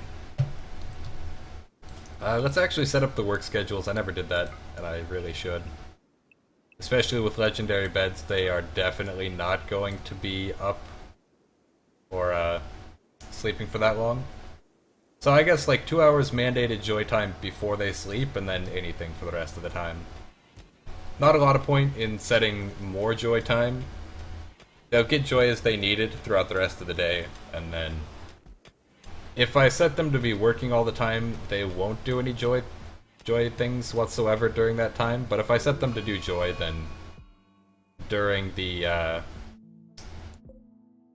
Let's actually set up the work schedules. I never did that, and I really should. Especially with legendary beds, they are definitely not going to be up or sleeping for that long. So I guess like 2 hours mandated joy time before they sleep, and then anything for the rest of the time. Not a lot of point in setting more joy time. They'll get joy as they need it throughout the rest of the day, and then if I set them to be working all the time, they won't do any joy things whatsoever during that time. But if I set them to do joy, then during the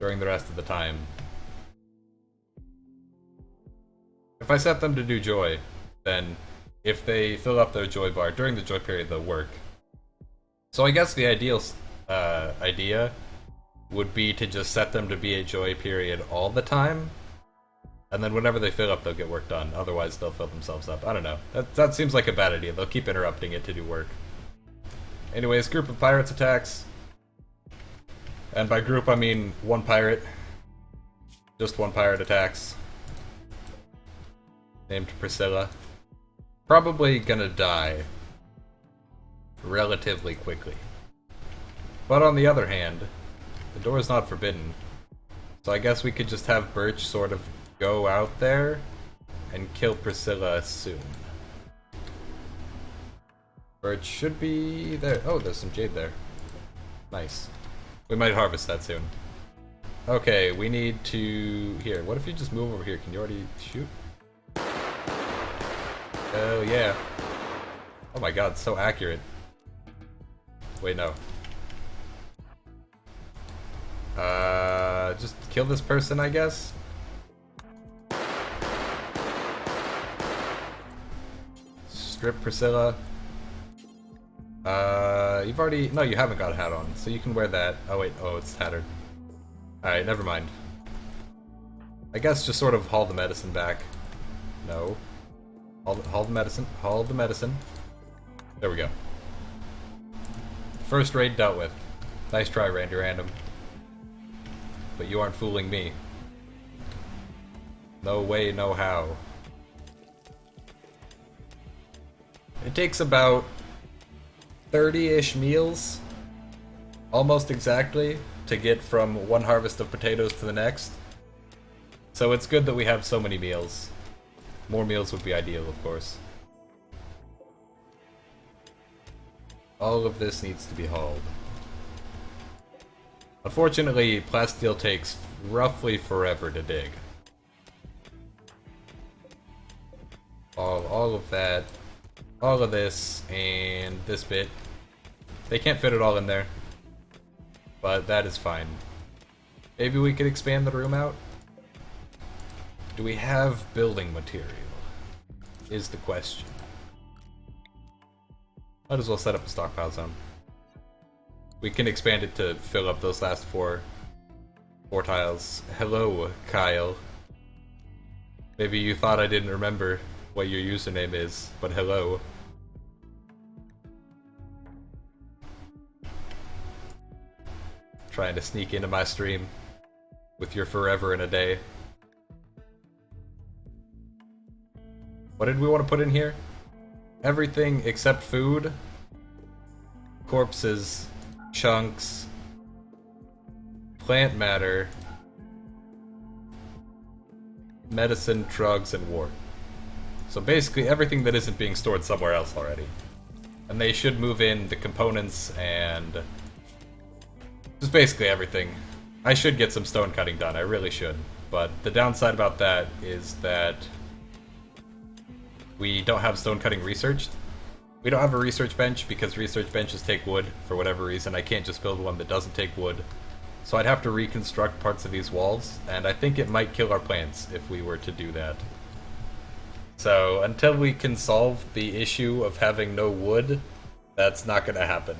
rest of the time, if I set them to do joy, then if they fill up their joy bar during the joy period, they'll work. So I guess the ideal idea would be to just set them to be a joy period all the time, and then whenever they fill up, they'll get work done. Otherwise, they'll fill themselves up. I don't know. That seems like a bad idea. They'll keep interrupting it to do work. Anyways, group of pirates attacks. And by group, I mean one pirate. Just one pirate attacks. Named Priscilla. Probably gonna die relatively quickly. But on the other hand, the door is not forbidden. So I guess we could just have Birch sort of go out there and kill Priscilla soon. Birch should be there. Oh, there's some jade there. Nice. We might harvest that soon. Okay, we need to... Here, what if you just move over here? Can you already shoot? Oh, yeah. Oh my god, so accurate. Wait, no. Just kill this person, I guess? Strip Priscilla. You've already... No, you haven't got a hat on, so you can wear that. Oh, wait. Oh, it's tattered. Alright, never mind. I guess just sort of haul the medicine back. No. Haul the medicine. Haul the medicine. There we go. First raid dealt with. Nice try, Randy Random. But you aren't fooling me. No way, no how. It takes about 30-ish meals, almost exactly, to get from one harvest of potatoes to the next. So it's good that we have so many meals. More meals would be ideal, of course. All of this needs to be hauled. Unfortunately, plasteel takes roughly forever to dig. All of that, all of this, and this bit. They can't fit it all in there, but that is fine. Maybe we could expand the room out? Do we have building material? Is the question. Might as well set up a stockpile zone. We can expand it to fill up those last four tiles. Hello, Kyle. Maybe you thought I didn't remember what your username is, but hello. Trying to sneak into my stream with your forever in a day. What did we want to put in here? Everything except food, corpses, chunks, plant matter, medicine, drugs, and wart. So basically everything that isn't being stored somewhere else already. And they should move in the components and just basically everything. I should get some stone cutting done, I really should. But the downside about that is that we don't have stone cutting researched. We don't have a research bench because research benches take wood. For whatever reason, I can't just build one that doesn't take wood. So I'd have to reconstruct parts of these walls, and I think it might kill our plants if we were to do that. So until we can solve the issue of having no wood, that's not going to happen.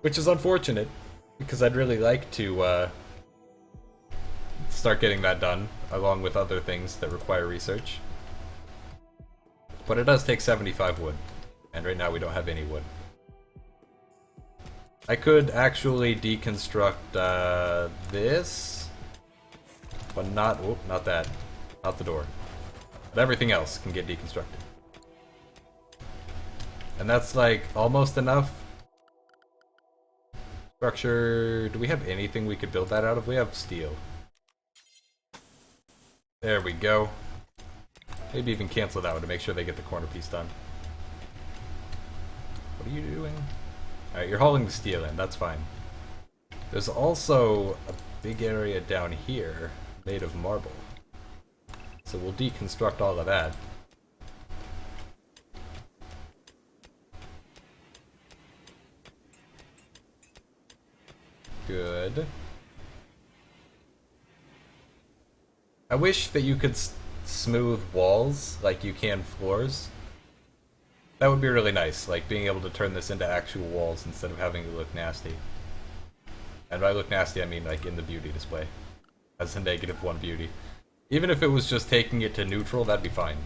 Which is unfortunate, because I'd really like to start getting that done, along with other things that require research. But it does take 75 wood, and right now we don't have any wood. I could actually deconstruct this, but not that. Not the door. But everything else can get deconstructed. And that's like almost enough. Structure, do we have anything we could build that out of? We have steel. There we go. Maybe even cancel that one to make sure they get the corner piece done. What are you doing? Alright, you're hauling the steel in, that's fine. There's also a big area down here made of marble. So we'll deconstruct all of that. Good. I wish that you could smooth walls like you can floors. That would be really nice, like being able to turn this into actual walls instead of having it look nasty. And by look nasty, I mean like in the beauty display. As a -1 beauty. Even if it was just taking it to neutral, that'd be fine.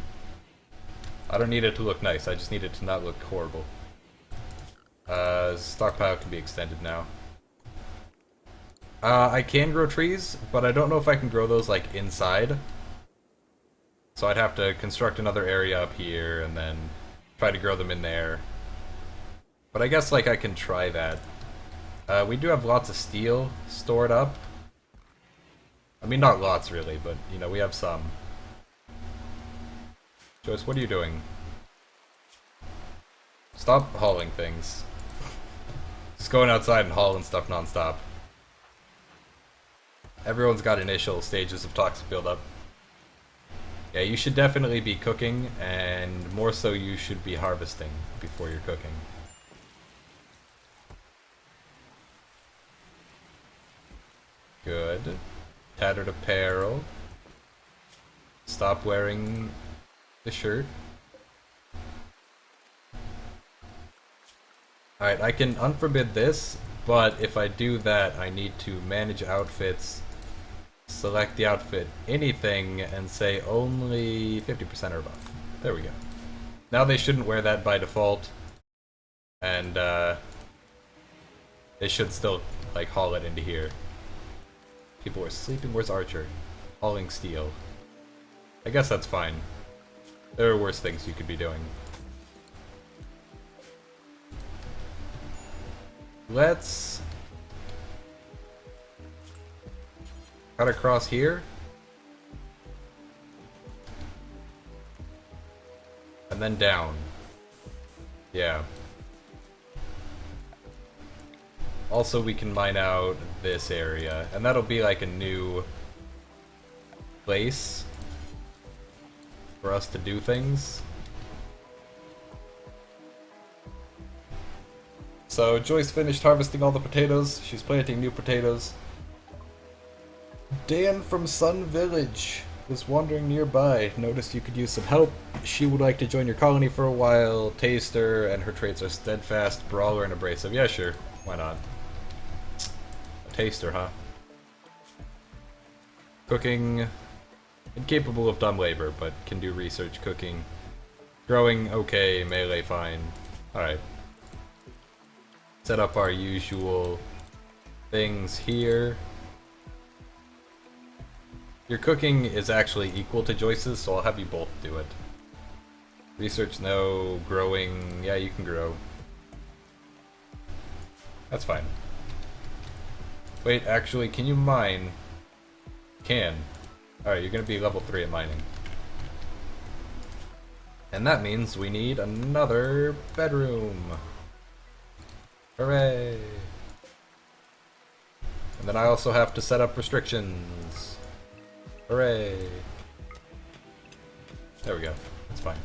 I don't need it to look nice, I just need it to not look horrible. Stockpile can be extended now. I can grow trees, but I don't know if I can grow those like inside. So I'd have to construct another area up here and then try to grow them in there. But I guess like I can try that. We do have lots of steel stored up. I mean, not lots really, but you know, we have some. Joyce, what are you doing? Stop hauling things. Just going outside and hauling stuff non-stop. Everyone's got initial stages of toxic buildup. Yeah, you should definitely be cooking, and more so you should be harvesting before you're cooking. Good. Tattered apparel. Stop wearing the shirt. Alright, I can unforbid this, but if I do that, I need to manage outfits, select the outfit, anything, and say only 50% or above. There we go. Now they shouldn't wear that by default, and they should still like haul it into here. People were sleeping. Where's Archer? Hauling steel. I guess that's fine. There are worse things you could be doing. Let's cut across here. And then down. Yeah. Also, we can mine out this area, and that'll be like a new place for us to do things. So Joyce finished harvesting all the potatoes. She's planting new potatoes. Dan from Sun Village was wandering nearby. Noticed you could use some help. She would like to join your colony for a while. Taster, and her traits are steadfast, brawler, and abrasive. Yeah, sure. Why not? A taster, huh? Cooking. Incapable of dumb labor, but can do research cooking. Growing, okay. Melee, fine. Alright. Set up our usual things here. Your cooking is actually equal to Joyce's, so I'll have you both do it. Research, no. Growing, yeah, you can grow. That's fine. Wait, actually, can you mine? Can. Alright, you're gonna be level 3 at mining. And that means we need another bedroom. Hooray! And then I also have to set up restrictions. Hooray! There we go. That's fine.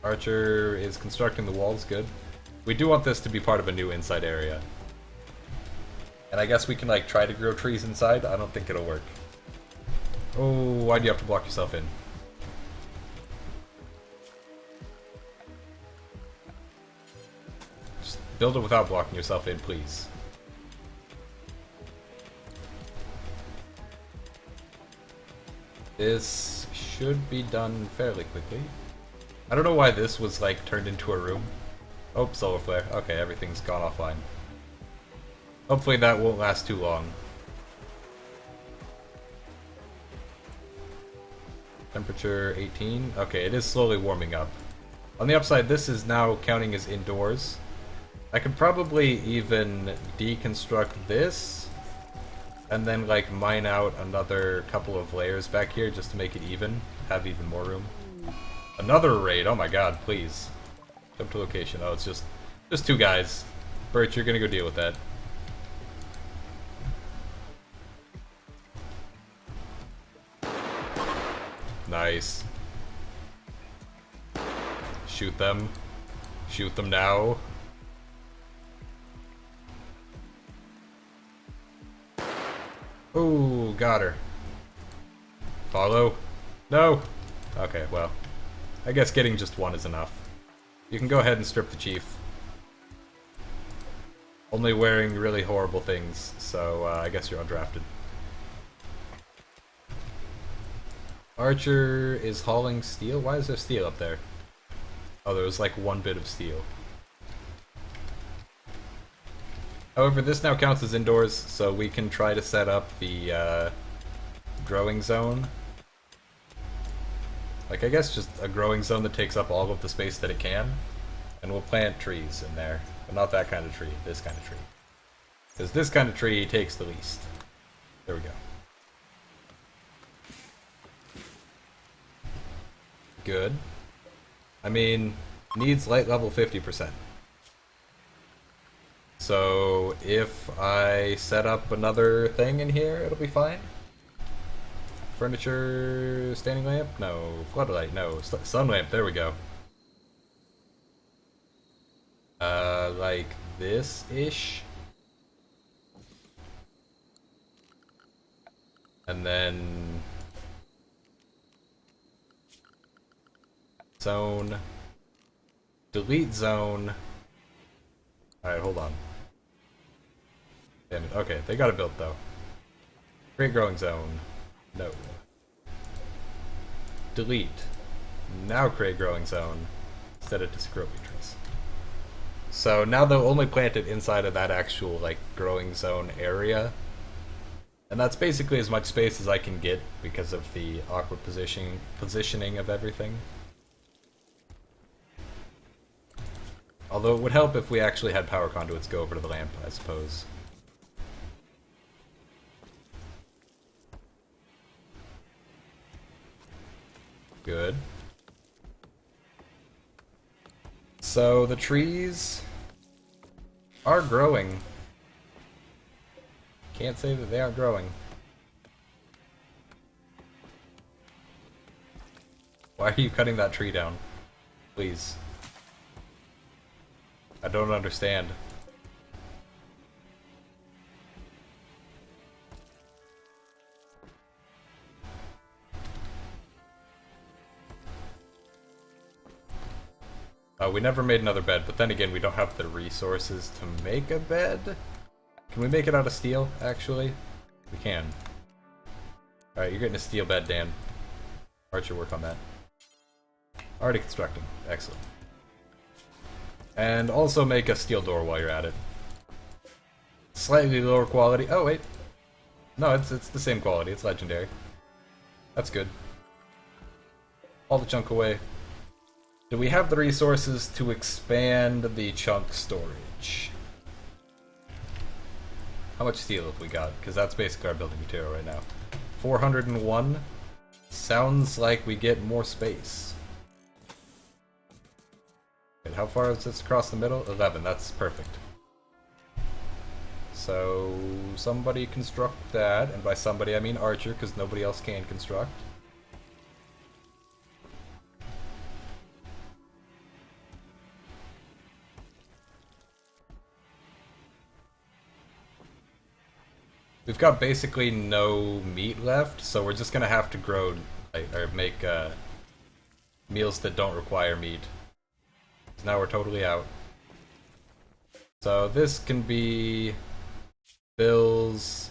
Archer is constructing the walls, good. We do want this to be part of a new inside area. And I guess we can like try to grow trees inside. I don't think it'll work. Oh, why do you have to block yourself in? Just build it without blocking yourself in, please. This should be done fairly quickly. I don't know why this was like turned into a room. Oh, solar flare. Okay, everything's gone offline. Hopefully that won't last too long. Temperature 18. Okay, it is slowly warming up. On the upside, this is now counting as indoors. I could probably even deconstruct this and then like mine out another couple of layers back here just to make it even, have even more room. Another raid, oh my god, please. Jump to location. Oh, it's just two guys. Bert, you're gonna go deal with that. Nice. Shoot them. Shoot them now. Ooh, got her. Follow. No! Okay, well. I guess getting just one is enough. You can go ahead and strip the chief. Only wearing really horrible things, so I guess you're undrafted. Archer is hauling steel? Why is there steel up there? Oh, there was like one bit of steel. However, this now counts as indoors, so we can try to set up the growing zone. Like, I guess just a growing zone that takes up all of the space that it can. And we'll plant trees in there. But not that kind of tree, this kind of tree. Because this kind of tree takes the least. There we go. Good. I mean, needs light level 50%. So if I set up another thing in here, it'll be fine. Furniture, standing lamp? No. Floodlight? No. Sun lamp, there we go. Like this-ish. And then zone. Delete zone. Alright, hold on. Damn it. Okay, they got it built though. Create growing zone. No. Delete. Now create growing zone. Set it to scroby trees. So now they'll only plant it inside of that actual like growing zone area. And that's basically as much space as I can get because of the awkward positioning of everything. Although it would help if we actually had power conduits go over to the lamp, I suppose. Good. So the trees are growing. Can't say that they aren't growing. Why are you cutting that tree down? Please. I don't understand. We never made another bed, but then again, we don't have the resources to make a bed. Can we make it out of steel, actually? We can. Alright, you're getting a steel bed, Dan. Archer, work on that. Already constructing. Excellent. And also make a steel door while you're at it. Slightly lower quality. Oh, wait. No, it's the same quality. It's legendary. That's good. All the chunk away. Do we have the resources to expand the chunk storage? How much steel have we got? Because that's basically our building material right now. 401. Sounds like we get more space. Wait, how far is this across the middle? 11. That's perfect. So somebody construct that, and by somebody I mean Archer, because nobody else can construct. we've got basically no meat left, so we're just gonna have to grow, or make meals that don't require meat. So now we're totally out. So this can be bills,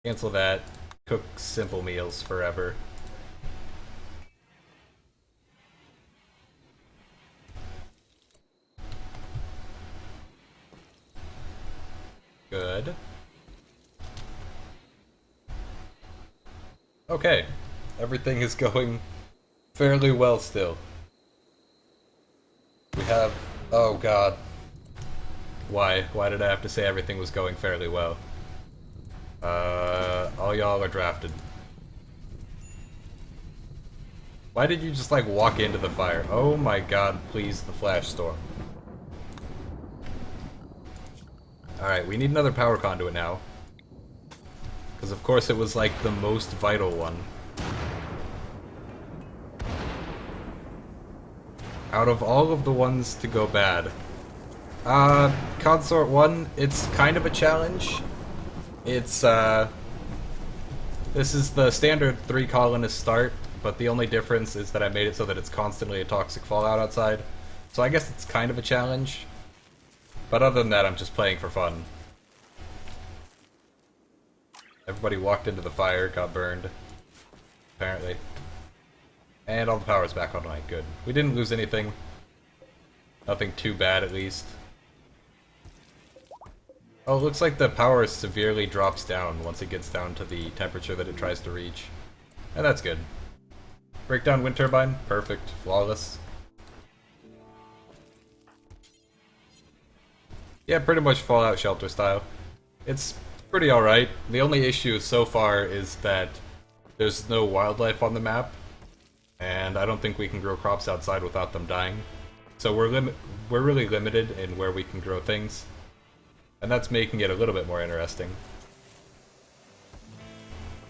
cancel that, cook simple meals forever. Good. Okay, everything is going fairly well still. We have... oh god. Why? Why did I have to say everything was going fairly well? All y'all are drafted. Why did you just, like, walk into the fire? Oh my god, please, the flash storm. Alright, we need another power conduit now. Because of course it was, like, the most vital one. Out of all of the ones to go bad. Consort 1, it's kind of a challenge. It's, this is the standard 3 colonist start, but the only difference is that I made it so that it's constantly a toxic fallout outside. So I guess it's kind of a challenge. But other than that, I'm just playing for fun. Everybody walked into the fire, got burned. Apparently. And all the power's back online, good. We didn't lose anything. Nothing too bad, at least. Oh, it looks like the power severely drops down once it gets down to the temperature that it tries to reach. And that's good. Breakdown wind turbine, perfect, flawless. Yeah, pretty much Fallout Shelter style. It's pretty alright. The only issue so far is that there's no wildlife on the map, and I don't think we can grow crops outside without them dying. So we're really limited in where we can grow things. And that's making it a little bit more interesting.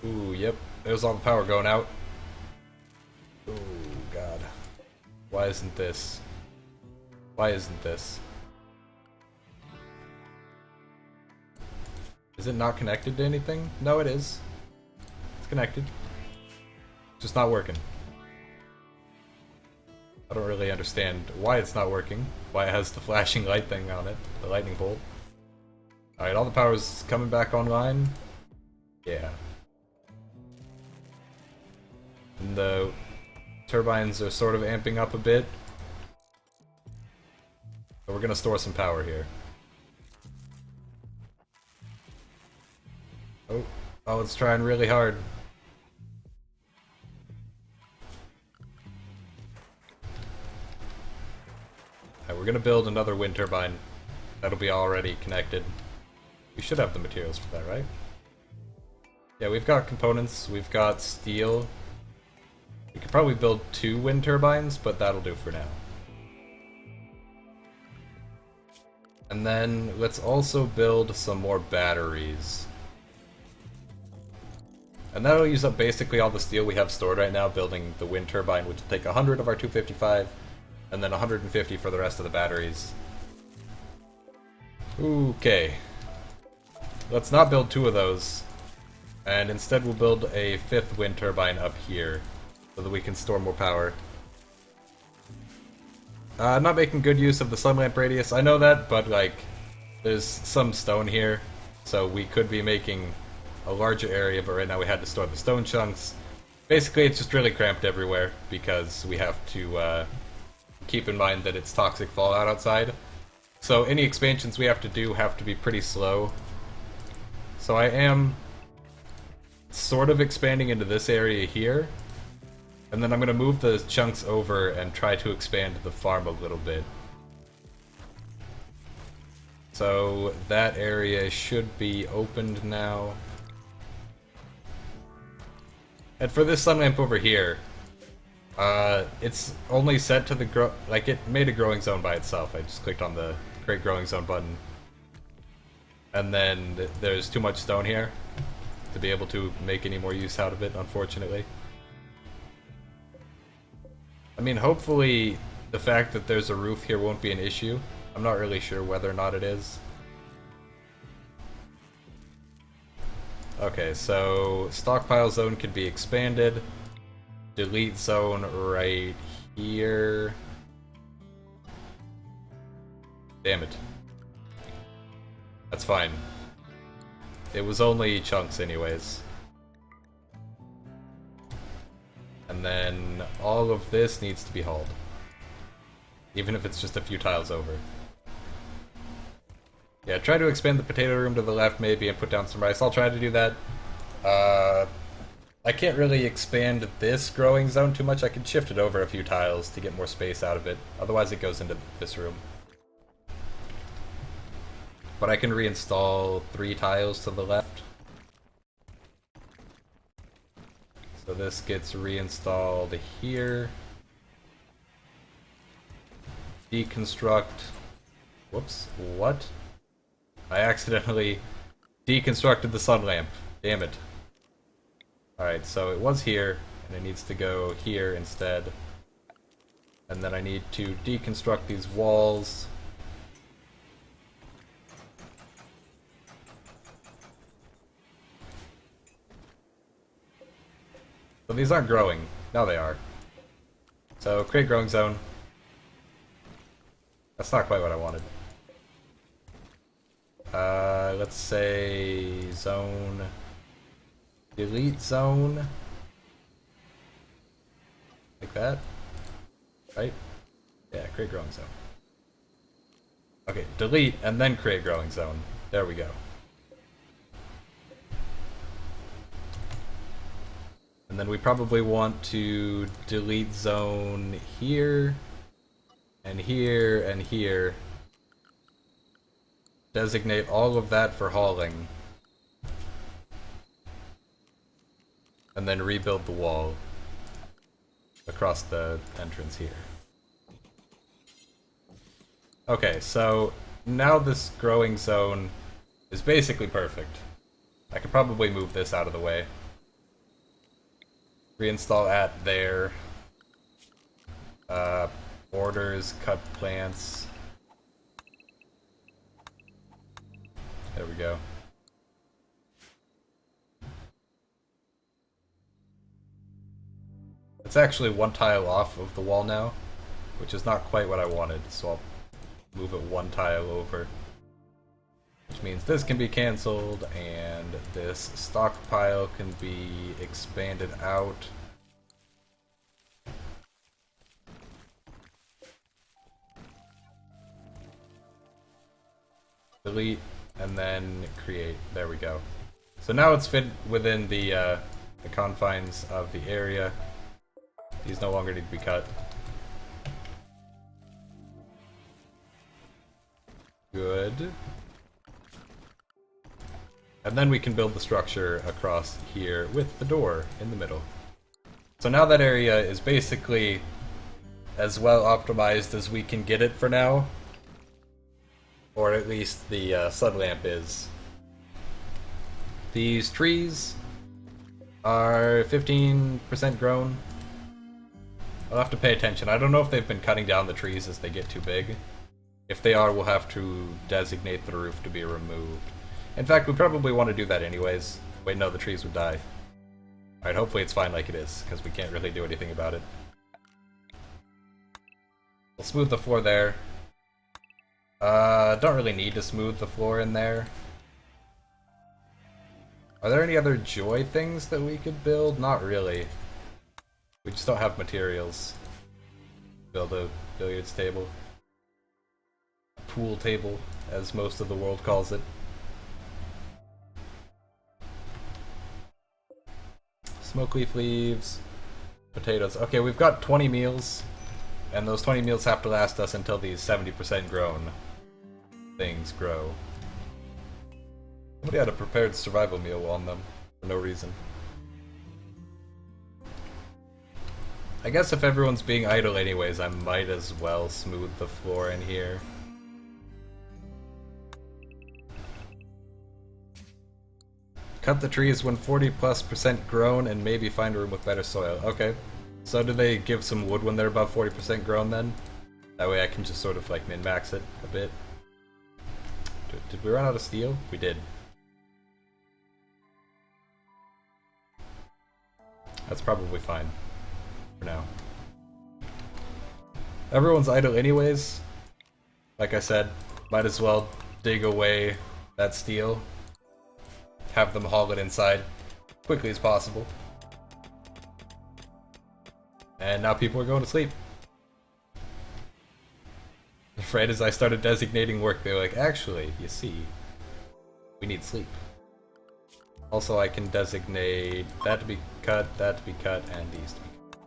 Ooh, yep. There's all the power going out. Ooh, god. Why isn't this? Why isn't this? Is it not connected to anything? No, it is. It's connected. Just not working. I don't really understand why it's not working. Why it has the flashing light thing on it. The lightning bolt. Alright, all the power's coming back online. Yeah. And the turbines are sort of amping up a bit. So we're gonna store some power here. Oh, it's trying really hard. Alright, we're gonna build another wind turbine. That'll be already connected. We should have the materials for that, right? Yeah, we've got components, we've got steel. We could probably build 2 wind turbines, but that'll do for now. And then let's also build some more batteries. And that'll use up basically all the steel we have stored right now building the wind turbine, which will take 100 of our 255, and then 150 for the rest of the batteries. Okay. Let's not build 2 of those, and instead we'll build a 5th wind turbine up here, so that we can store more power. I'm not making good use of the sun lamp radius, I know that, but like, there's some stone here, so we could be making a larger area, but right now we had to store the stone chunks. Basically, it's just really cramped everywhere, because we have to keep in mind that it's toxic fallout outside. So any expansions we have to do have to be pretty slow. So I am sort of expanding into this area here, and then I'm going to move the chunks over and try to expand the farm a little bit. So that area should be opened now. And for this sun lamp over here, it's only set to the like it made a growing zone by itself. I just clicked on the create growing zone button. And then there's too much stone here to be able to make any more use out of it, unfortunately. I mean, hopefully the fact that there's a roof here won't be an issue. I'm not really sure whether or not it is. Okay, so stockpile zone could be expanded. Delete zone right here. Damn it. That's fine. It was only chunks anyways. And then all of this needs to be hauled. Even if it's just a few tiles over. Yeah, try to expand the potato room to the left maybe and put down some rice. I'll try to do that. I can't really expand this growing zone too much. I can shift it over a few tiles to get more space out of it. Otherwise it goes into this room. But I can reinstall 3 tiles to the left. So this gets reinstalled here. Deconstruct. Whoops, what? I accidentally deconstructed the sun lamp. Damn it. Alright, so it was here, and it needs to go here instead. And then I need to deconstruct these walls. So these aren't growing. Now they are. So create growing zone. That's not quite what I wanted. Let's say zone. Delete zone. Like that. Right? Yeah, create growing zone. Okay, delete and then create growing zone. There we go. And then we probably want to delete zone here, and here, and here. Designate all of that for hauling. And then rebuild the wall across the entrance here. Okay, so now this growing zone is basically perfect. I could probably move this out of the way. Reinstall at there. Borders, cut plants. There we go. It's actually 1 tile off of the wall now, which is not quite what I wanted, so I'll move it 1 tile over. Which means this can be cancelled, and this stockpile can be expanded out. Delete, and then create. There we go. So now it's fit within the confines of the area. These no longer need to be cut. Good. And then we can build the structure across here with the door in the middle. So now that area is basically as well optimized as we can get it for now. Or at least the sun lamp is. These trees are 15% grown. I'll have to pay attention. I don't know if they've been cutting down the trees as they get too big. If they are, we'll have to designate the roof to be removed. In fact, we probably want to do that anyways. Wait, no, the trees would die. Alright, hopefully it's fine like it is, because we can't really do anything about it. We'll smooth the floor there. Don't really need to smooth the floor in there. Are there any other joy things that we could build? Not really. We just don't have materials. Build a billiards table. A pool table, as most of the world calls it. Smoke leaf leaves. Potatoes. Okay, we've got 20 meals. And those 20 meals have to last us until these 70% grown things grow. Somebody had a prepared survival meal on them, for no reason. I guess if everyone's being idle anyways, I might as well smooth the floor in here. Cut the trees when 40+% grown and maybe find a room with better soil. Okay. So do they give some wood when they're above 40% grown then? That way I can just sort of like min-max it a bit. Did we run out of steel? We did. That's probably fine for now. Everyone's idle anyways. Like I said, might as well dig away that steel. Have them haul it inside quickly as possible. And now people are going to sleep. Right as I started designating work, they were like, actually, you see, we need sleep. Also, I can designate that to be cut, that to be cut, and these to be cut.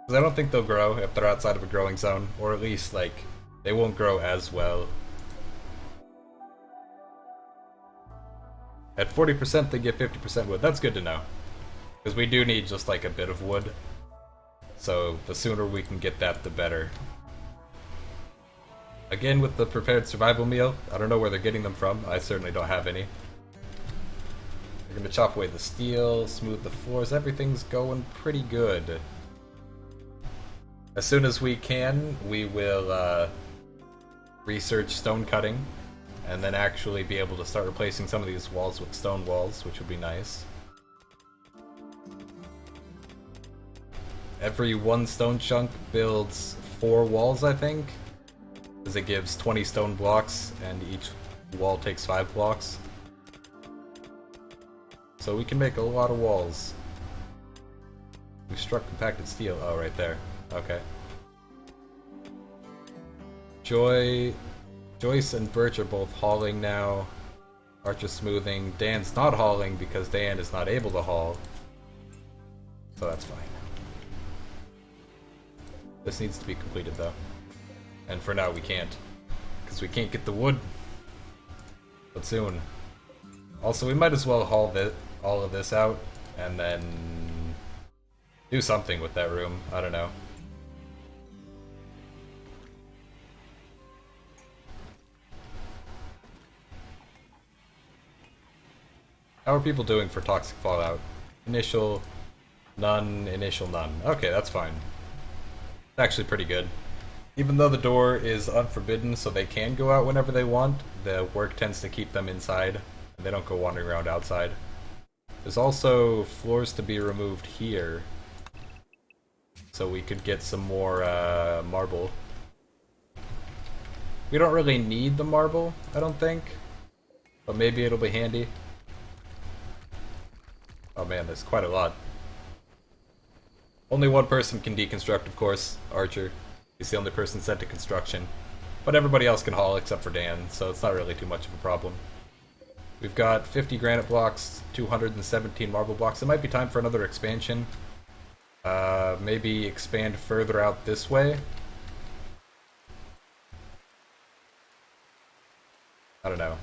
Because I don't think they'll grow if they're outside of a growing zone, or at least, like, they won't grow as well. At 40%, they get 50% wood. That's good to know. Because we do need just, like, a bit of wood. So, the sooner we can get that, the better. Again, with the prepared survival meal, I don't know where they're getting them from. I certainly don't have any. We're gonna chop away the steel, smooth the floors, everything's going pretty good. As soon as we can, we will research stone cutting, and then actually be able to start replacing some of these walls with stone walls, which would be nice. Every one stone chunk builds 4 walls, I think, because it gives 20 stone blocks, and each wall takes 5 blocks. So we can make a lot of walls. We struck compacted steel. Oh, right there. Okay. Joyce and Birch are both hauling now. Archer's smoothing. Dan's not hauling because Dan is not able to haul. So that's fine. This needs to be completed though. And for now we can't. Because we can't get the wood. But soon. Also, we might as well haul all of this out and then do something with that room. I don't know. How are people doing for toxic fallout? Initial, none, initial, none. Okay, that's fine. It's actually pretty good. Even though the door is unforbidden, so they can go out whenever they want, the work tends to keep them inside, and they don't go wandering around outside. There's also floors to be removed here, so we could get some more marble. We don't really need the marble, I don't think, but maybe it'll be handy. Oh man, there's quite a lot. Only one person can deconstruct, of course, Archer. He's the only person sent to construction. But everybody else can haul except for Dan, so it's not really too much of a problem. We've got 50 granite blocks, 217 marble blocks. It might be time for another expansion. Maybe expand further out this way. I don't know.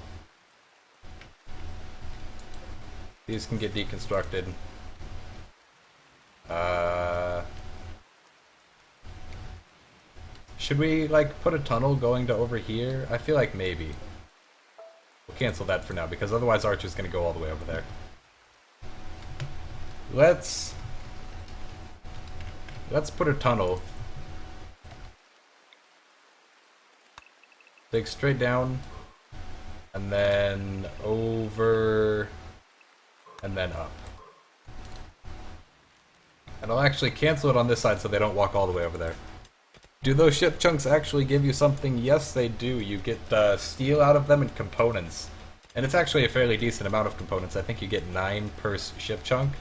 These can get deconstructed. Should we, like, put a tunnel going to over here? I feel like maybe. We'll cancel that for now, because otherwise Archer's gonna go all the way over there. Let's put a tunnel. Dig straight down, and then over, and then up. And I'll actually cancel it on this side so they don't walk all the way over there. Do those ship chunks actually give you something? Yes, they do. You get steel out of them and components. And it's actually a fairly decent amount of components. I think you get 9 per ship chunk.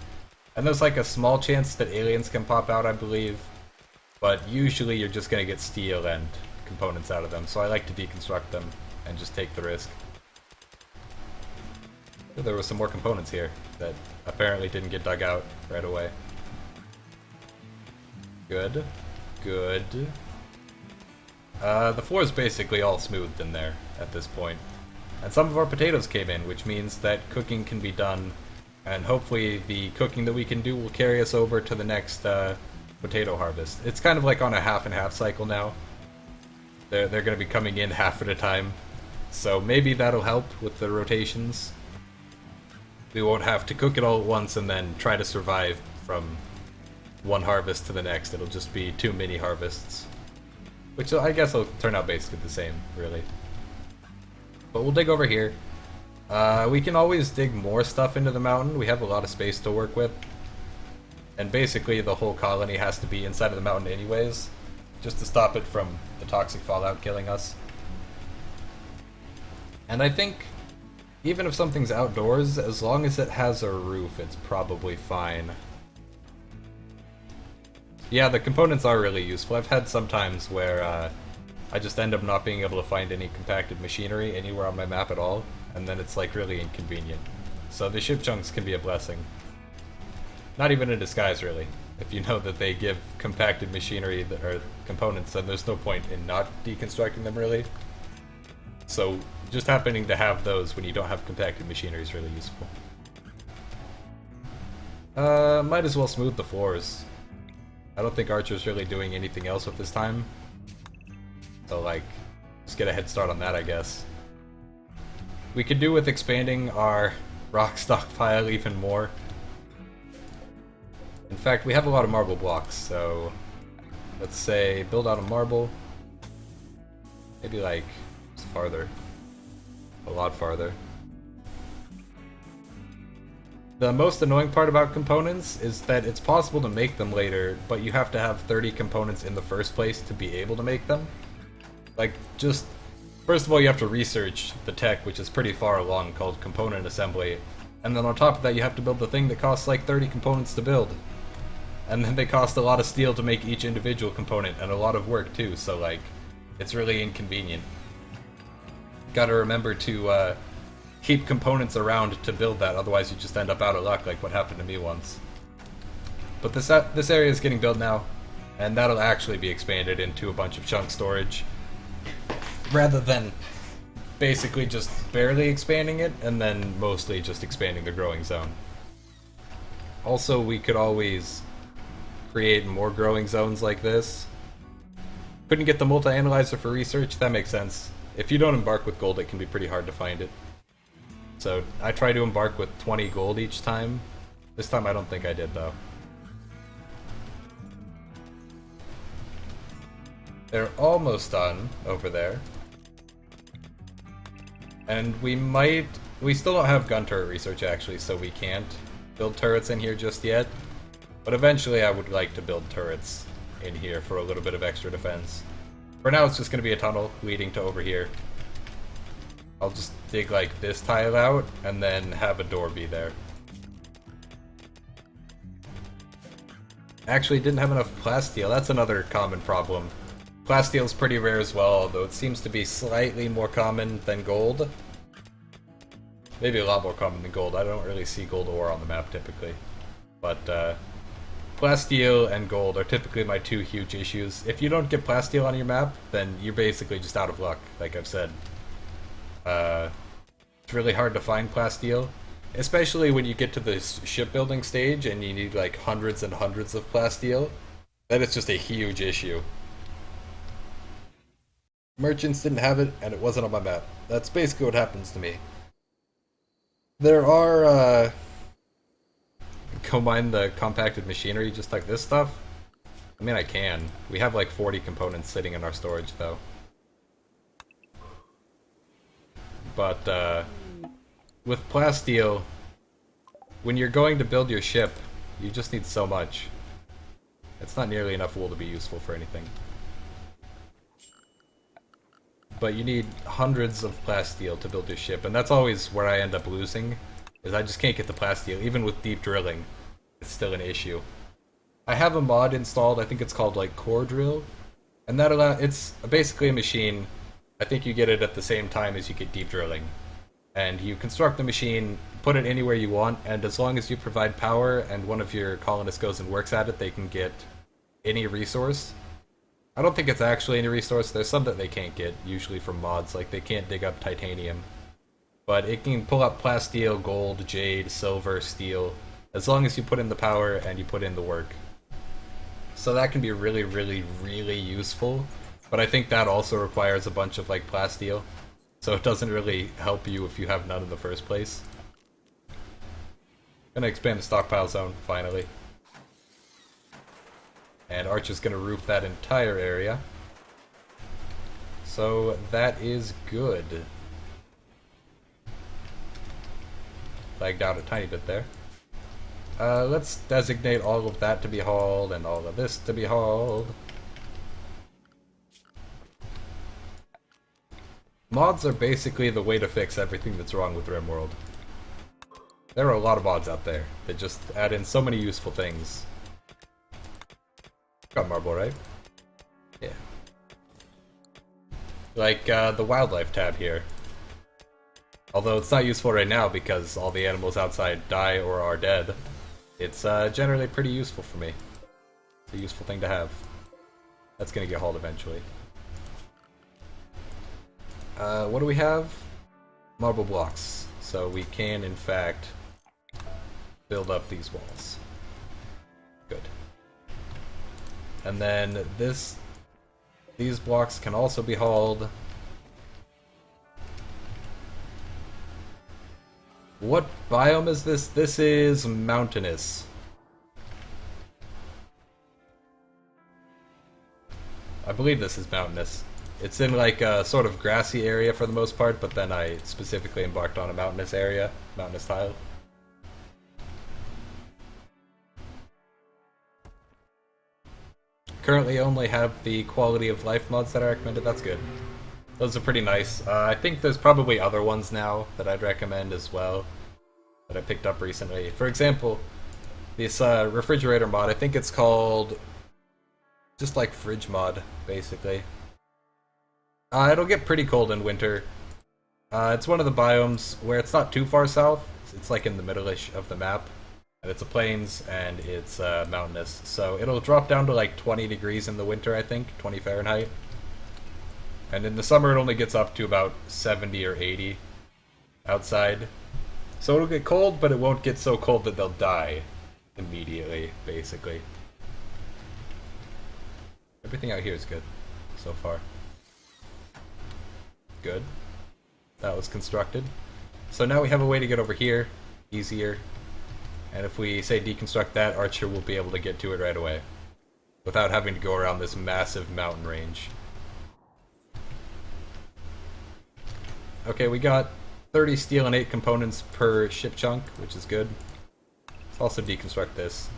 And there's like a small chance that aliens can pop out, I believe. But usually you're just going to get steel and components out of them. So I like to deconstruct them and just take the risk. Oh, there were some more components here that apparently didn't get dug out right away. Good. Good. The floor is basically all smoothed in there at this point. And some of our potatoes came in, which means that cooking can be done, and hopefully the cooking that we can do will carry us over to the next potato harvest. It's kind of like on a half and half cycle now. They're going to be coming in half at a time, so maybe that'll help with the rotations. We won't have to cook it all at once and then try to survive from one harvest to the next. It'll just be 2 mini harvests. Which I guess will turn out basically the same, really. But we'll dig over here. We can always dig more stuff into the mountain. We have a lot of space to work with. And basically the whole colony has to be inside of the mountain anyways, just to stop it from the toxic fallout killing us. And I think even if something's outdoors, as long as it has a roof, it's probably fine. Yeah, the components are really useful. I've had some times where I just end up not being able to find any compacted machinery anywhere on my map at all, and then it's like really inconvenient. So the ship chunks can be a blessing. Not even in disguise, really. If you know that they give compacted machinery that are components, then there's no point in not deconstructing them, really. So just happening to have those when you don't have compacted machinery is really useful. Might as well smooth the floors. I don't think Archer's really doing anything else with his time. So, like, just get a head start on that, I guess. We could do with expanding our rock stockpile even more. In fact, we have a lot of marble blocks, so let's say build out a marble. Maybe like just farther. A lot farther. The most annoying part about components is that it's possible to make them later, but you have to have 30 components in the first place to be able to make them. Like, just first of all, you have to research the tech, which is pretty far along, called component assembly. And then on top of that, you have to build the thing that costs like 30 components to build. And then they cost a lot of steel to make each individual component, and a lot of work too, so like, it's really inconvenient. Gotta remember to keep components around to build that, otherwise you just end up out of luck like what happened to me once. But this area is getting built now, and that'll actually be expanded into a bunch of chunk storage, rather than basically just barely expanding it, and then mostly just expanding the growing zone. Also, we could always create more growing zones like this. Couldn't get the multi-analyzer for research? That makes sense. If you don't embark with gold, it can be pretty hard to find it. So I try to embark with 20 gold each time. This time I don't think I did, though. They're almost done over there. And we still don't have gun turret research actually, so we can't build turrets in here just yet. But eventually I would like to build turrets in here for a little bit of extra defense. For now it's just going to be a tunnel leading to over here. I'll just dig like this tile out and then have a door be there. Actually didn't have enough plasteel, that's another common problem. Plasteel's pretty rare as well, although it seems to be slightly more common than gold. Maybe a lot more common than gold. I don't really see gold ore on the map typically. But plasteel and gold are typically my two huge issues. If you don't get plasteel on your map, then you're basically just out of luck, like I've said. It's really hard to find plasteel, especially when you get to the shipbuilding stage and you need like hundreds and hundreds of plasteel. That is just a huge issue. Merchants didn't have it, and it wasn't on my map. That's basically what happens to me. There are, go mine the compacted machinery just like this stuff? I mean, I can. We have like 40 components sitting in our storage, though. But, with plasteel, when you're going to build your ship, you just need so much. It's not nearly enough wool to be useful for anything. But you need hundreds of plasteel to build your ship, and that's always where I end up losing, is I just can't get the plasteel. Even with deep drilling, it's still an issue. I have a mod installed, I think it's called like Core Drill, and it's basically a machine. I think you get it at the same time as you get deep drilling. And you construct the machine, put it anywhere you want, and as long as you provide power and one of your colonists goes and works at it, they can get any resource. I don't think it's actually any resource. There's some that they can't get, usually from mods, like they can't dig up titanium. But it can pull up plasteel, gold, jade, silver, steel, as long as you put in the power and you put in the work. So that can be really, really, really useful. But I think that also requires a bunch of like plasteel. So it doesn't really help you if you have none in the first place. Gonna expand the stockpile zone, finally. And Archer's gonna roof that entire area. So that is good. Lagged out a tiny bit there. Let's designate all of that to be hauled and all of this to be hauled. Mods are basically the way to fix everything that's wrong with RimWorld. There are a lot of mods out there that just add in so many useful things. Got marble, right? Yeah. Like the wildlife tab here. Although it's not useful right now because all the animals outside die or are dead. It's generally pretty useful for me. It's a useful thing to have. That's gonna get hauled eventually. What do we have? Marble blocks. So we can, in fact, build up these walls. Good. And then these blocks can also be hauled. What biome is this? This is mountainous. I believe this is mountainous. It's in like a sort of grassy area for the most part, but then I specifically embarked on a mountainous area, mountainous tile. Currently only have the quality of life mods that I recommended, that's good. Those are pretty nice. I think there's probably other ones now that I'd recommend as well, that I picked up recently. For example, this refrigerator mod, I think it's called just like fridge mod, basically. It'll get pretty cold in winter. It's one of the biomes where it's not too far south. It's like in the middle-ish of the map. And it's a plains, and it's mountainous. So it'll drop down to like 20 degrees in the winter, I think, 20 Fahrenheit. And in the summer it only gets up to about 70 or 80 outside. So it'll get cold, but it won't get so cold that they'll die immediately, basically. Everything out here is good so far. Good. That was constructed. So now we have a way to get over here, easier. And if we say deconstruct that, Archer will be able to get to it right away, without having to go around this massive mountain range. Okay, we got 30 steel and 8 components per ship chunk, which is good. Let's also deconstruct this.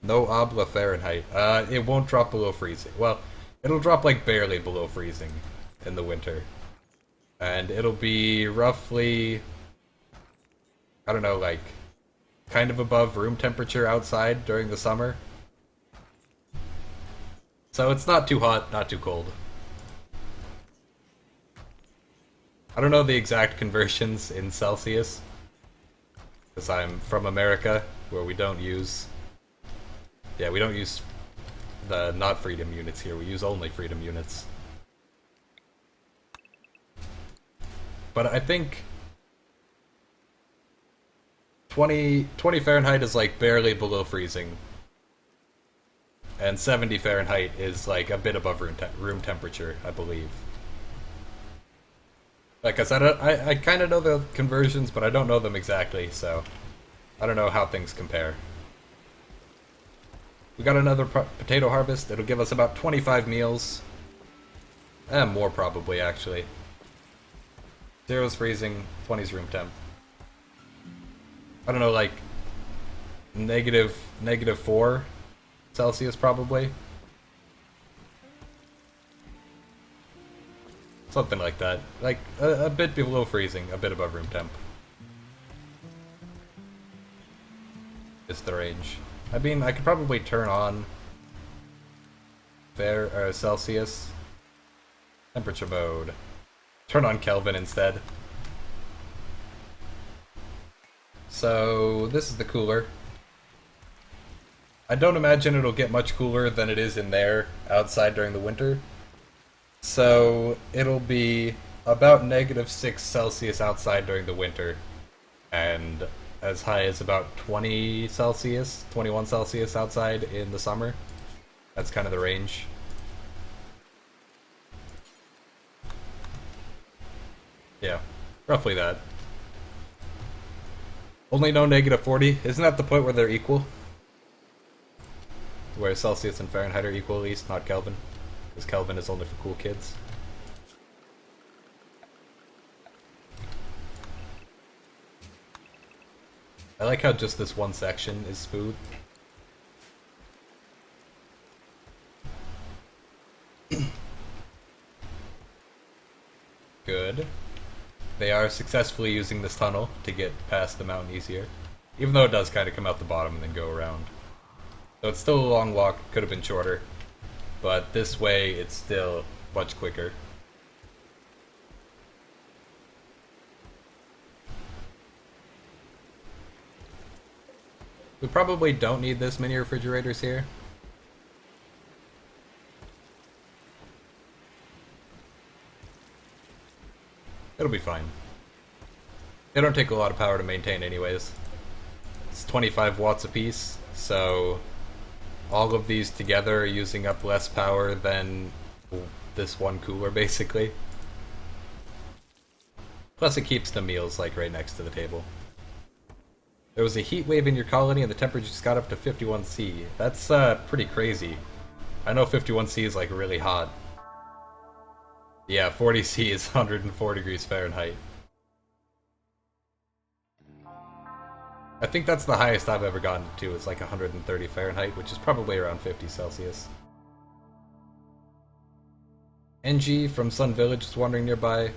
No obla Fahrenheit. It won't drop below freezing. Well, it'll drop like barely below freezing in the winter. And it'll be roughly, I don't know, like kind of above room temperature outside during the summer. So it's not too hot, not too cold. I don't know the exact conversions in Celsius, because I'm from America, where we don't use... Yeah, we don't use the not freedom units here, we use only freedom units. But I think 20 Fahrenheit is like barely below freezing. And 70 Fahrenheit is like a bit above room temperature, I believe. Like I said, I kind of know the conversions, but I don't know them exactly, so I don't know how things compare. We got another potato harvest. It'll give us about 25 meals. More probably, actually. 0's freezing, 20's room temp. I don't know, like negative 4 Celsius probably. Something like that. Like a bit below freezing, a bit above room temp. Is the range. I mean, I could probably turn on Celsius temperature mode. Turn on Kelvin instead. So this is the cooler. I don't imagine it'll get much cooler than it is in there outside during the winter. So it'll be about -6 Celsius outside during the winter, and as high as about 20 Celsius, 21 Celsius outside in the summer. That's kind of the range. Yeah, roughly that. Only no -40. Isn't that the point where they're equal? Where Celsius and Fahrenheit are equal at least, not Kelvin. Because Kelvin is only for cool kids. I like how just this one section is smooth. Good. They are successfully using this tunnel to get past the mountain easier. Even though it does kind of come out the bottom and then go around. So it's still a long walk, could have been shorter. But this way, it's still much quicker. We probably don't need this many refrigerators here. It'll be fine. They don't take a lot of power to maintain anyways. It's 25 watts apiece, so all of these together are using up less power than this one cooler, basically. Plus it keeps the meals, like, right next to the table. There was a heat wave in your colony and the temperature just got up to 51°C. That's, pretty crazy. I know 51°C is, like, really hot. Yeah, 40°C is 104 degrees Fahrenheit. I think that's the highest I've ever gotten to, is like 130 Fahrenheit, which is probably around 50 Celsius. NG from Sun Village is wandering nearby.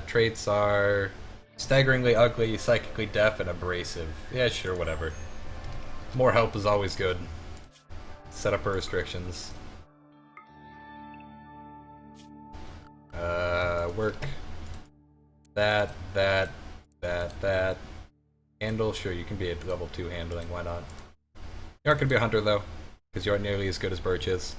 Traits are staggeringly ugly, psychically deaf, and abrasive. Yeah, sure, whatever. More help is always good. Set up her restrictions. Work. That. Handle, sure, you can be at level 2 handling, why not? You aren't gonna be a hunter, though, because you aren't nearly as good as Birch is.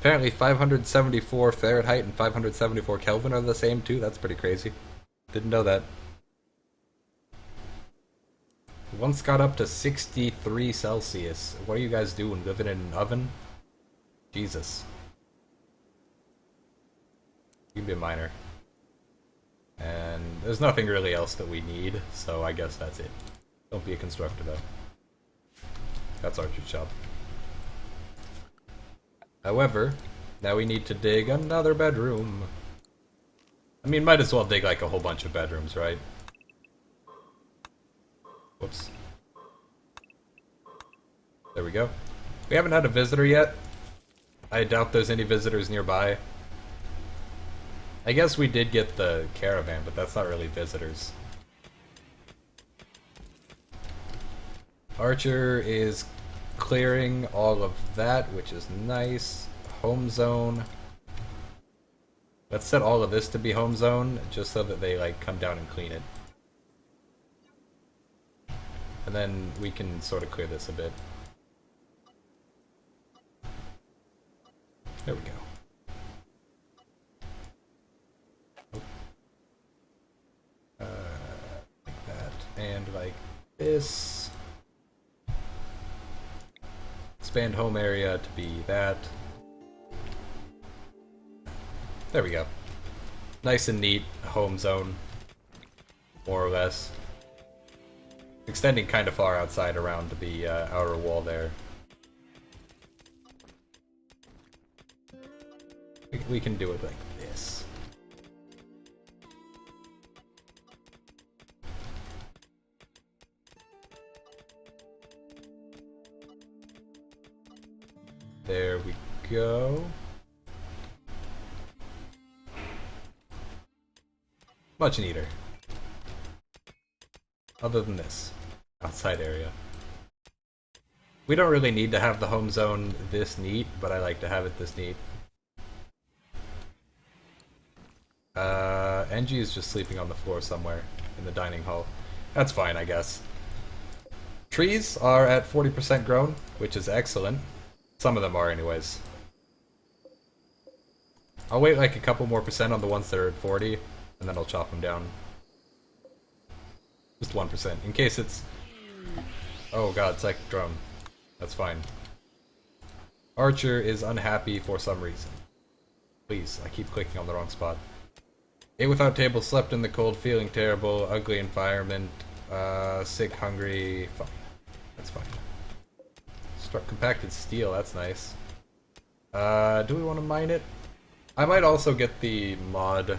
Apparently 574 Fahrenheit and 574 Kelvin are the same, too. That's pretty crazy. Didn't know that. Once got up to 63 Celsius. What are you guys doing? Living in an oven? Jesus. You can be a miner. And there's nothing really else that we need, so I guess that's it. Don't be a constructor, though. That's Archer's job. However, now we need to dig another bedroom. I mean, might as well dig like a whole bunch of bedrooms, right? Whoops. There we go. We haven't had a visitor yet. I doubt there's any visitors nearby. I guess we did get the caravan, but that's not really visitors. Archer is clearing all of that, which is nice. Home zone. Let's set all of this to be home zone, just so that they like come down and clean it. And then we can sort of clear this a bit. There we go. Like that, and like this. Expand home area to be that. There we go. Nice and neat home zone, more or less. Extending kind of far outside around the outer wall there. We can do it like this. There we go. Much neater. Other than this outside area. We don't really need to have the home zone this neat, but I like to have it this neat. NG is just sleeping on the floor somewhere in the dining hall. That's fine, I guess. Trees are at 40% grown, which is excellent. Some of them are anyways. I'll wait like a couple more percent on the ones that are at 40, and then I'll chop them down. Just 1%, in case it's... Oh god, psychic drone. That's fine. Archer is unhappy for some reason. Please, I keep clicking on the wrong spot. Ate without table, slept in the cold, feeling terrible, ugly environment, sick, hungry, fine. That's fine. Struck compacted steel, that's nice. Do we want to mine it? I might also get the mod.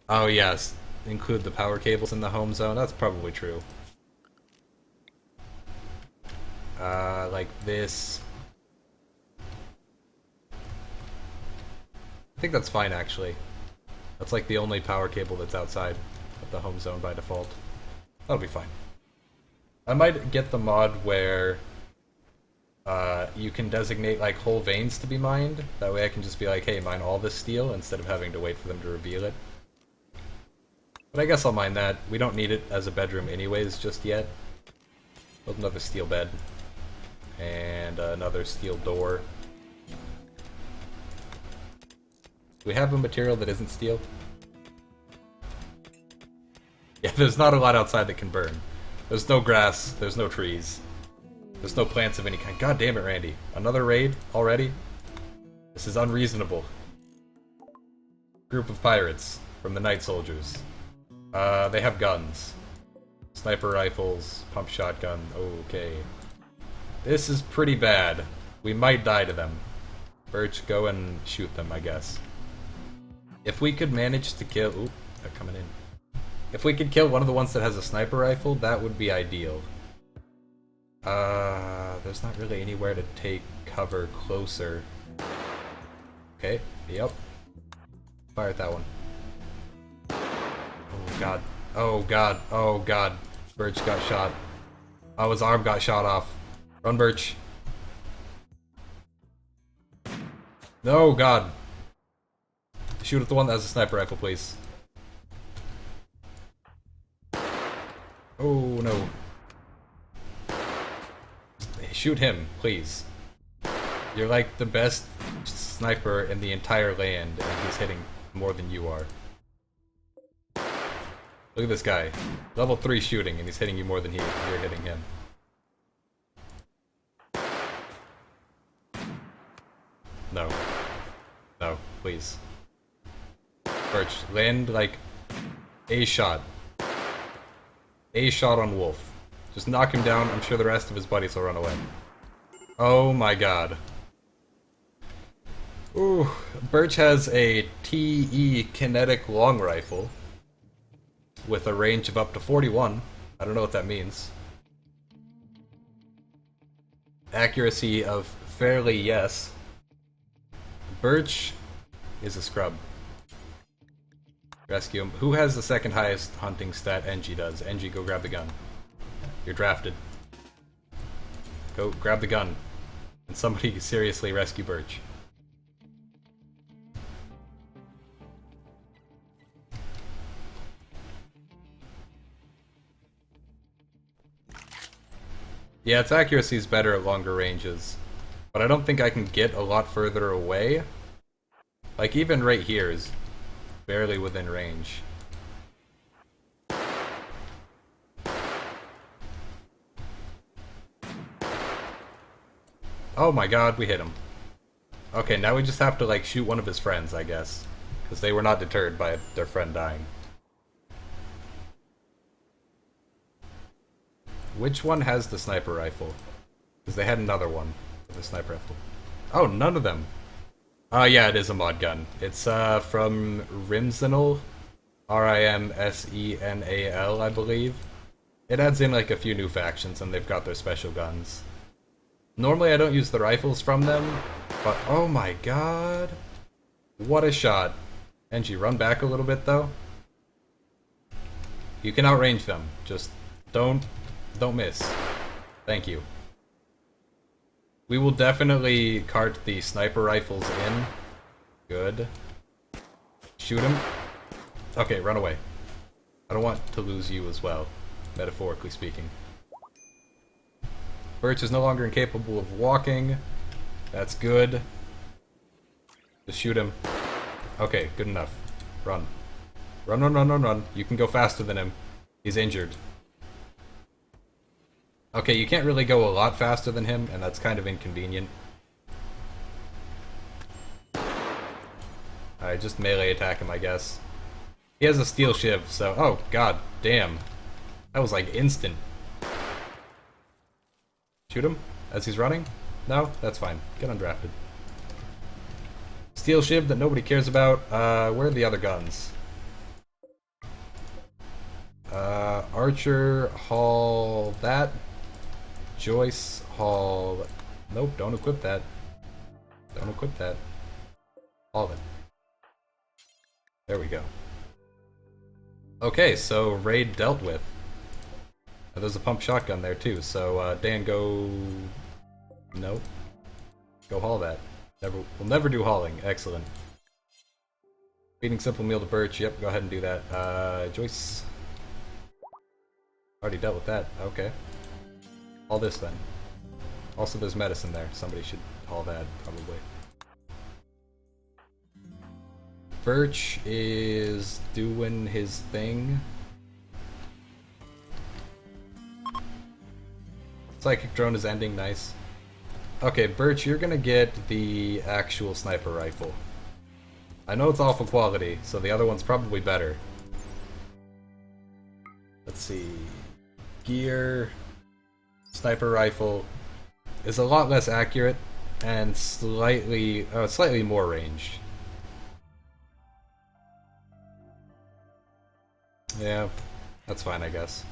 Oh yes, include the power cables in the home zone. That's probably true. Like this. I think that's fine, actually. That's like the only power cable that's outside of the home zone by default. That'll be fine. I might get the mod where you can designate like whole veins to be mined. That way I can just be like, hey, mine all this steel instead of having to wait for them to reveal it. But I guess I'll mine that. We don't need it as a bedroom anyways just yet. Build another steel bed. And another steel door. Do we have a material that isn't steel? Yeah, there's not a lot outside that can burn. There's no grass, there's no trees. There's no plants of any kind. God damn it, Randy. Another raid already? This is unreasonable. Group of pirates from the Night Soldiers. They have guns. Sniper rifles, pump shotgun. Okay. This is pretty bad. We might die to them. Birch, go and shoot them, I guess. If we could manage to kill... Oop, they're coming in. If we could kill one of the ones that has a sniper rifle, that would be ideal. There's not really anywhere to take cover closer. Okay, yep. Fire at that one. Oh god. Oh god. Oh god. Birch got shot. Oh, his arm got shot off. Run, Birch. No, god. Shoot at the one that has a sniper rifle, please. Oh, no. Shoot him, please. You're like the best sniper in the entire land, and he's hitting more than you are. Look at this guy. Level 3 shooting, and he's hitting you more than you're hitting him. No. No, please. Birch, land like a shot. A shot on Wolf. Just knock him down, I'm sure the rest of his buddies will run away. Oh my god. Ooh, Birch has a TE kinetic long rifle with a range of up to 41. I don't know what that means. Accuracy of fairly yes. Birch is a scrub. Rescue him. Who has the second highest hunting stat? NG does. NG, go grab the gun. You're drafted. Go grab the gun. And somebody seriously rescue Birch. Yeah, its accuracy is better at longer ranges. But I don't think I can get a lot further away. Like, even right here is barely within range. Oh my god, we hit him. Okay, now we just have to, like, shoot one of his friends, I guess. Because they were not deterred by their friend dying. Which one has the sniper rifle? Because they had another one with a sniper rifle. Oh, none of them. Yeah, it is a mod gun. It's from RimSenal. RimSenal, I believe. It adds in like a few new factions and they've got their special guns. Normally I don't use the rifles from them, but oh my god. What a shot. NG, run back a little bit though. You can outrange them. Just don't miss. Thank you. We will definitely cart the sniper rifles in. Good. Shoot him. Okay, run away. I don't want to lose you as well, metaphorically speaking. Birch is no longer incapable of walking. That's good. Just shoot him. Okay, good enough. Run. Run, run, run, run, run. You can go faster than him. He's injured. Okay, you can't really go a lot faster than him, and that's kind of inconvenient. Alright, just melee attack him, I guess. He has a steel shiv, so... Oh, god damn. That was like instant. Shoot him as he's running? No? That's fine. Get undrafted. Steel shiv that nobody cares about. Where are the other guns? Archer, haul that. Joyce, haul... Nope, don't equip that. Don't equip that. All of it. There we go. Okay, so raid dealt with. There's a pump shotgun there too, so Dan, go... Nope. Go haul that. We'll never do hauling. Excellent. Feeding simple meal to Birch. Yep, go ahead and do that. Joyce. Already dealt with that. Okay. Haul this then. Also, there's medicine there. Somebody should haul that, probably. Birch is doing his thing. Psychic drone is ending. Nice. Okay, Birch, you're gonna get the actual sniper rifle. I know it's awful quality, so the other one's probably better. Let's see. Gear. Sniper rifle is a lot less accurate and slightly more ranged. Yeah, that's fine, I guess.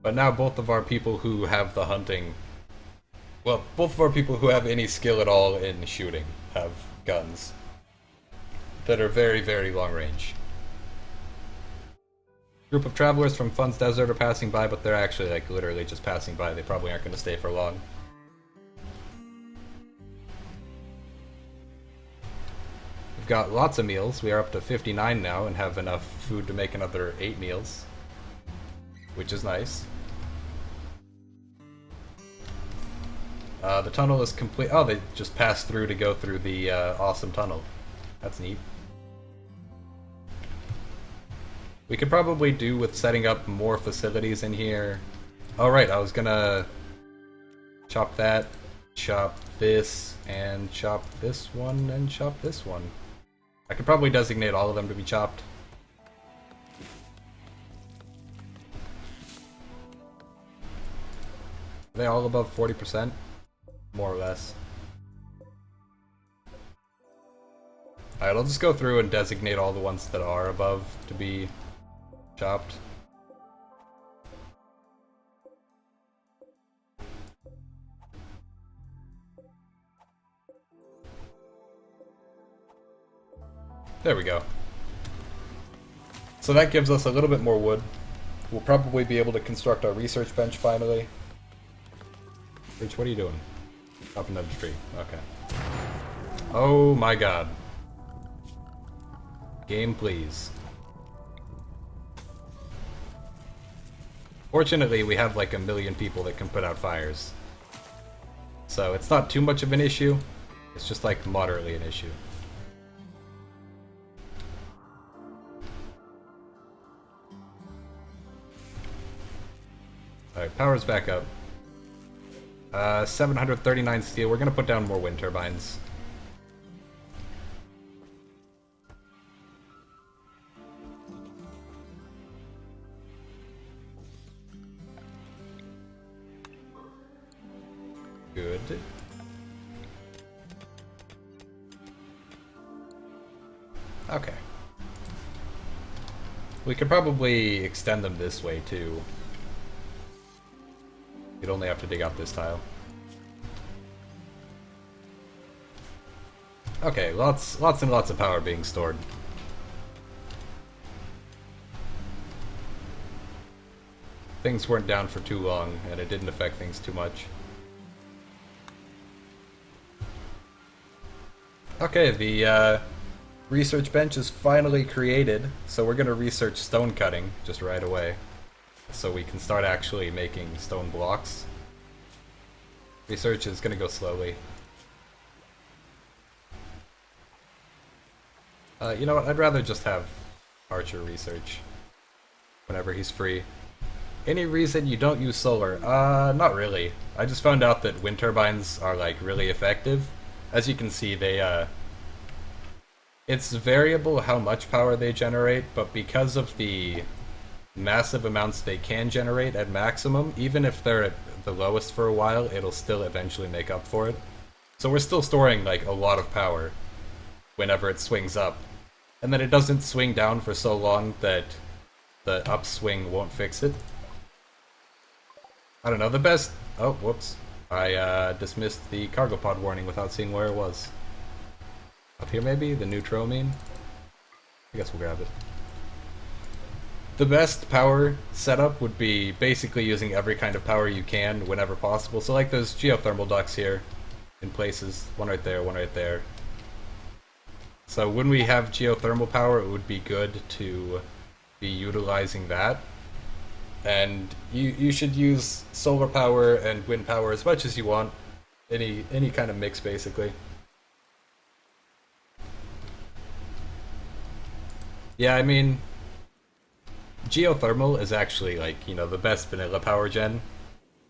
But now both of our people who have the hunting... Well, both of our people who have any skill at all in shooting have guns that are very, very long range. Group of travelers from Fun's Desert are passing by, but they're actually like literally just passing by. They probably aren't going to stay for long. We've got lots of meals. We are up to 59 now and have enough food to make another 8 meals, which is nice. The tunnel is complete. Oh, they just passed through to go through the awesome tunnel. That's neat. We could probably do with setting up more facilities in here. Oh right, I was gonna chop that, chop this, and chop this one, and chop this one. I could probably designate all of them to be chopped. Are they all above 40%? More or less. Alright, I'll just go through and designate all the ones that are above to be chopped. There we go. So that gives us a little bit more wood. We'll probably be able to construct our research bench finally. Rich, what are you doing? Up another tree. Okay. Oh my god. Game, please. Fortunately, we have like 1 million people that can put out fires. So it's not too much of an issue. It's just like moderately an issue. Alright, power's back up. 739 steel. We're gonna put down more wind turbines. Good. Okay. We could probably extend them this way too. You'd only have to dig out this tile. Okay, lots and lots of power being stored. Things weren't down for too long, and it didn't affect things too much. Okay, the research bench is finally created, so we're gonna research stone cutting just right away. So we can start actually making stone blocks. Research is gonna go slowly. You know what, I'd rather just have Archer research whenever he's free. Any reason you don't use solar? Not really. I just found out that wind turbines are like really effective. As you can see, they it's variable how much power they generate, but because of the massive amounts they can generate at maximum, even if they're at the lowest for a while, it'll still eventually make up for it. So we're still storing like a lot of power whenever it swings up. and then it doesn't swing down for so long that the upswing won't fix it. I don't know, the best... Oh, whoops. I dismissed the cargo pod warning without seeing where it was. Up here maybe? The neutroamine? I guess we'll grab it. The best power setup would be basically using every kind of power you can whenever possible. So like those geothermal ducts here in places. One right there, one right there. So when we have geothermal power, it would be good to be utilizing that. And you should use solar power and wind power as much as you want. Any kind of mix, basically. Yeah, I mean, geothermal is actually, like, you know, the best vanilla power gen.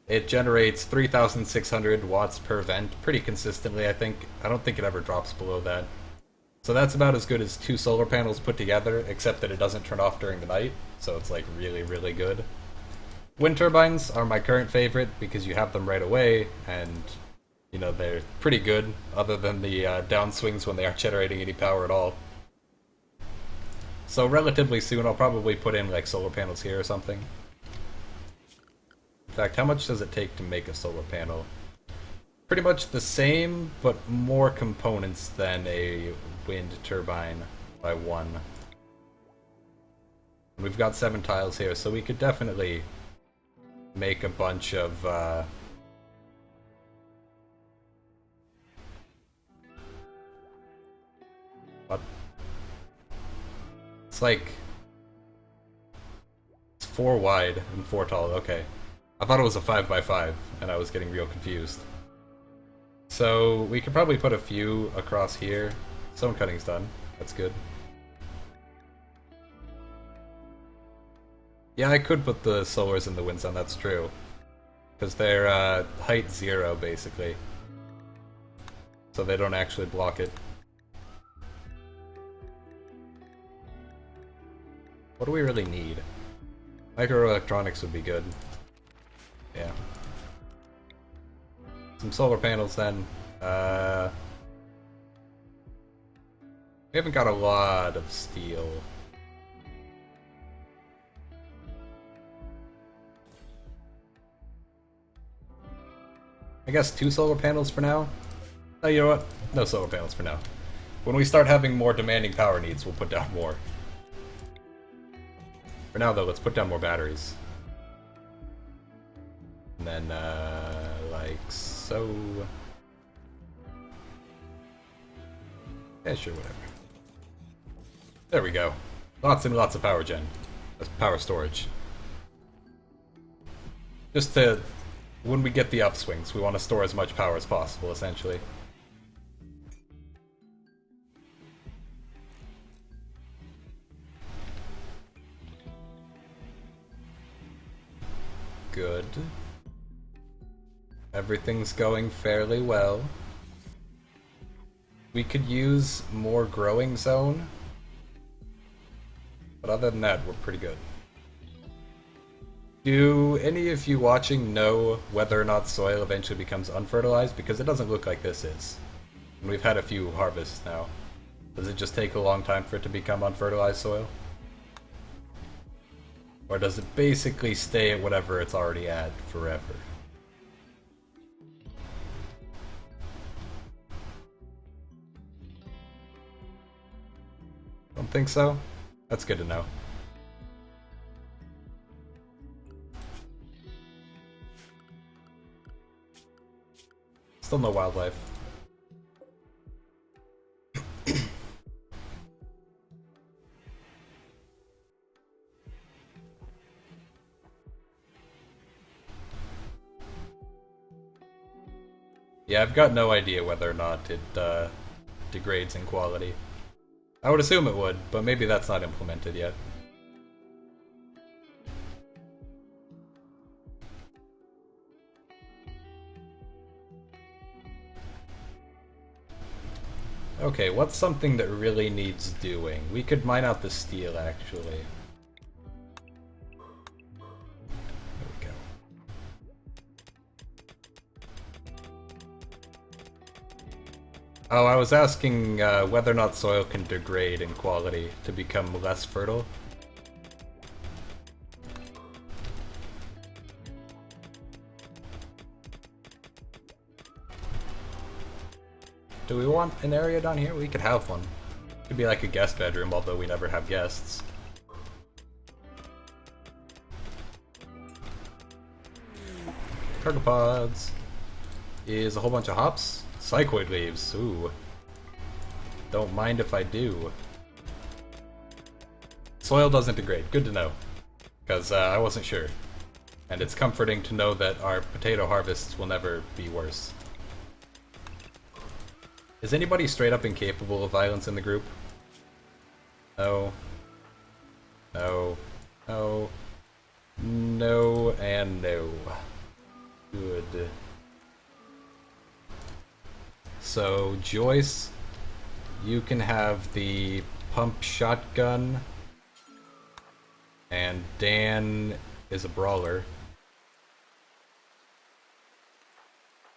It generates 3,600 watts per vent pretty consistently, I think. I don't think it ever drops below that. So that's about as good as 2 solar panels put together, except that it doesn't turn off during the night, so it's like really, really good. Wind turbines are my current favorite because you have them right away, and you know, they're pretty good, other than the downswings when they aren't generating any power at all. So relatively soon I'll probably put in like solar panels here or something. In fact, how much does it take to make a solar panel? Pretty much the same, but more components than a wind turbine by 1. We've got 7 tiles here, so we could definitely make a bunch of what? It's like it's 4 wide and 4 tall. Okay, I thought it was a 5x5, and I was getting real confused. So we could probably put a few across here. Stone cutting's done. That's good. Yeah, I could put the solars in the wind zone, that's true. Because they're height 0, basically. So they don't actually block it. What do we really need? Microelectronics would be good. Yeah. Some solar panels then. We haven't got a lot of steel. I guess 2 solar panels for now? Oh, you know what? No solar panels for now. When we start having more demanding power needs, we'll put down more. For now, though, let's put down more batteries. And then, like so... Yeah, sure, whatever. There we go. Lots and lots of power gen. That's power storage. Just to... When we get the upswings, we want to store as much power as possible, essentially. Good. Everything's going fairly well. We could use more growing zone. But other than that, we're pretty good. Do any of you watching know whether or not soil eventually becomes unfertilized? Because it doesn't look like this is. And we've had a few harvests now. Does it just take a long time for it to become unfertilized soil? Or does it basically stay at whatever it's already at forever? Don't think so? That's good to know. Still no wildlife. Yeah, I've got no idea whether or not it degrades in quality. I would assume it would, but maybe that's not implemented yet. Okay, what's something that really needs doing? We could mine out the steel, actually. There we go. Oh, I was asking whether or not soil can degrade in quality to become less fertile. Do we want an area down here? We could have one. Could be like a guest bedroom, although we never have guests. Cargo pods is a whole bunch of hops. Psychoid leaves. Ooh. Don't mind if I do. Soil doesn't degrade. Good to know. Because I wasn't sure. And it's comforting to know that our potato harvests will never be worse. Is anybody straight up incapable of violence in the group? No. No. No. No and no. Good. So, Joyce, you can have the pump shotgun, and Dan is a brawler.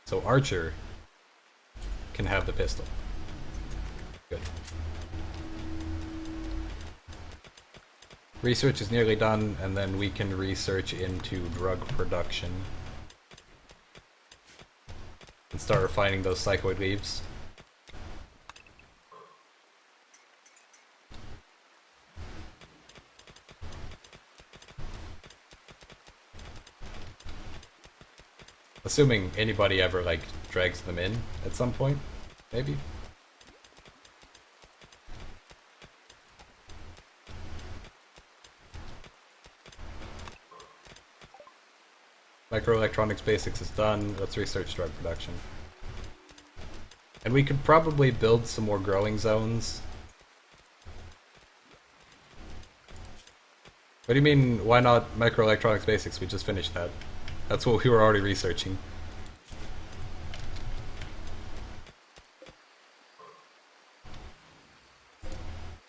So Archer can have the pistol. Good. Research is nearly done, and then we can research into drug production. And start refining those psychoid leaves. Assuming anybody ever, like, drags them in at some point, maybe? Microelectronics basics is done. Let's research drug production. And we could probably build some more growing zones. What do you mean, why not microelectronics basics? We just finished that. That's what we were already researching.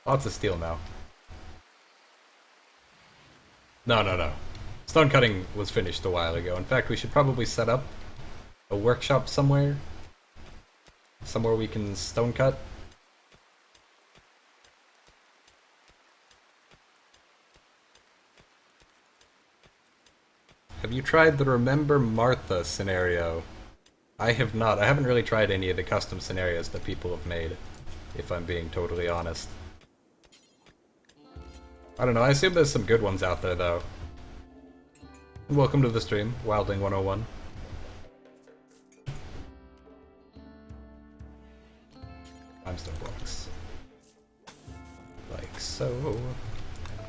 Lots of steel now. No. Stone cutting was finished a while ago. In fact, we should probably set up a workshop somewhere. Somewhere we can stone cut. Have you tried the Remember Martha scenario? I have not. I haven't really tried any of the custom scenarios that people have made, if I'm being totally honest. I don't know, I assume there's some good ones out there, though. Welcome to the stream, Wildling 101. Limestone blocks. Like so.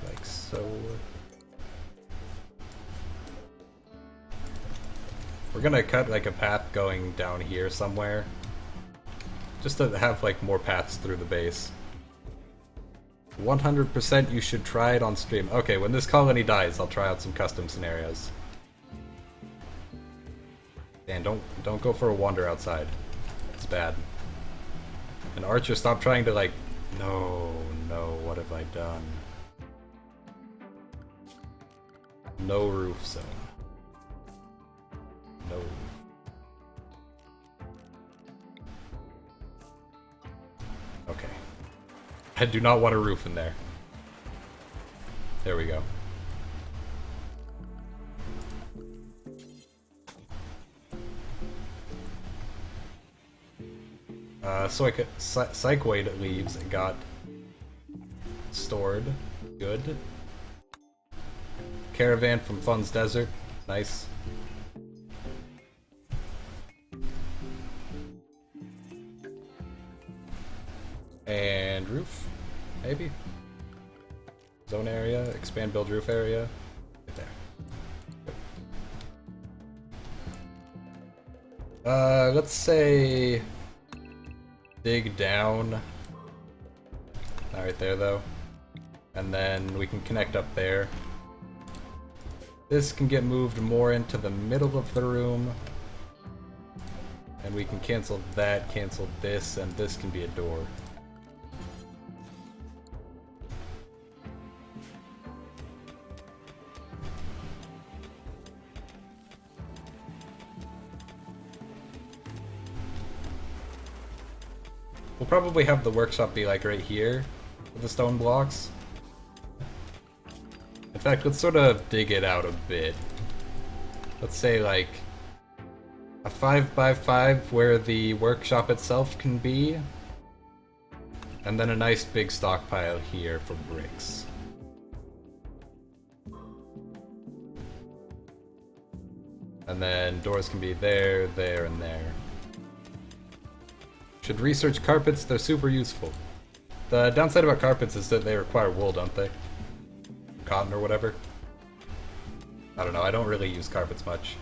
Like so. We're gonna cut like a path going down here somewhere. Just to have like more paths through the base. 100% you should try it on stream. Okay, when this colony dies, I'll try out some custom scenarios. Dan, don't go for a wander outside. It's bad. And Archer, stop trying to like... No, what have I done? No roof zone. No. Okay. I do not want a roof in there. There we go. Psychoid leaves got stored. Good. Caravan from Fun's Desert. Nice. And roof, maybe? Zone area, expand build roof area. Right there. Let's say dig down. Not right there though. And then we can connect up there. This can get moved more into the middle of the room. And we can cancel that, cancel this, and this can be a door. We'll probably have the workshop be like right here with the stone blocks. In fact, let's sort of dig it out a bit. Let's say like a 5x5 where the workshop itself can be. And then a nice big stockpile here for bricks. And then doors can be there, there, and there. Should research carpets, they're super useful. The downside about carpets is that they require wool, don't they? Cotton or whatever. I don't know, I don't really use carpets much.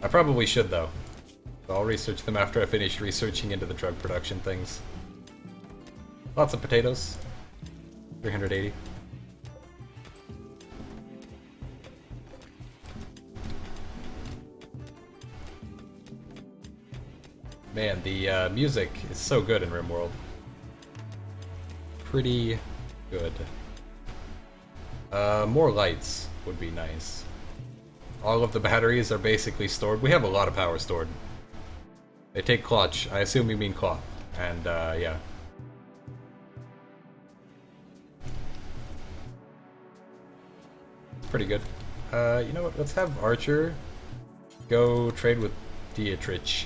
I probably should though. So I'll research them after I finish researching into the drug production things. Lots of potatoes. 380. Man, the music is so good in RimWorld. Pretty good. More lights would be nice. All of the batteries are basically stored. We have a lot of power stored. They take clutch. I assume you mean cloth. And, yeah. It's pretty good. You know what? Let's have Archer go trade with Dietrich.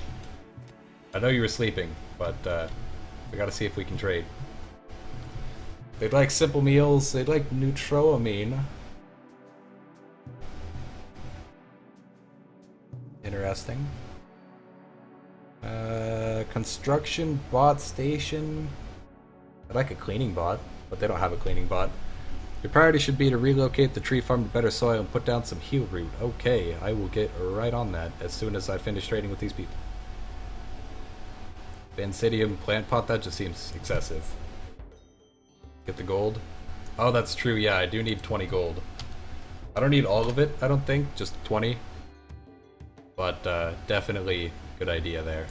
I know you were sleeping, but we gotta see if we can trade. They'd like simple meals, they'd like neutroamine. Interesting. Construction bot station. I'd like a cleaning bot, but they don't have a cleaning bot. Your priority should be to relocate the tree farm to better soil and put down some heel root. Okay, I will get right on that as soon as I finish trading with these people. Vansidium plant pot, that just seems excessive. Get the gold. Oh, that's true, yeah, I do need 20 gold. I don't need all of it, I don't think, just 20. But definitely good idea there.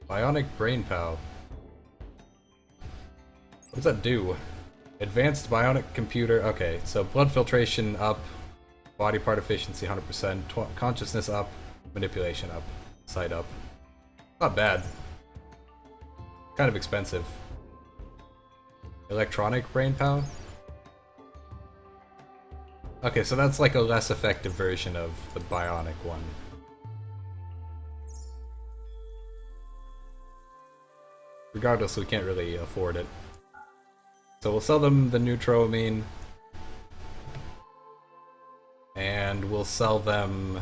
Bionic Brain Pow. What does that do? Advanced bionic computer. Okay, so blood filtration up, body part efficiency 100%, consciousness up, manipulation up, sight up. Not bad. Kind of expensive. Electronic brain power? Okay, so that's like a less effective version of the bionic one. Regardless, we can't really afford it. So we'll sell them the neutroamine. And we'll sell them...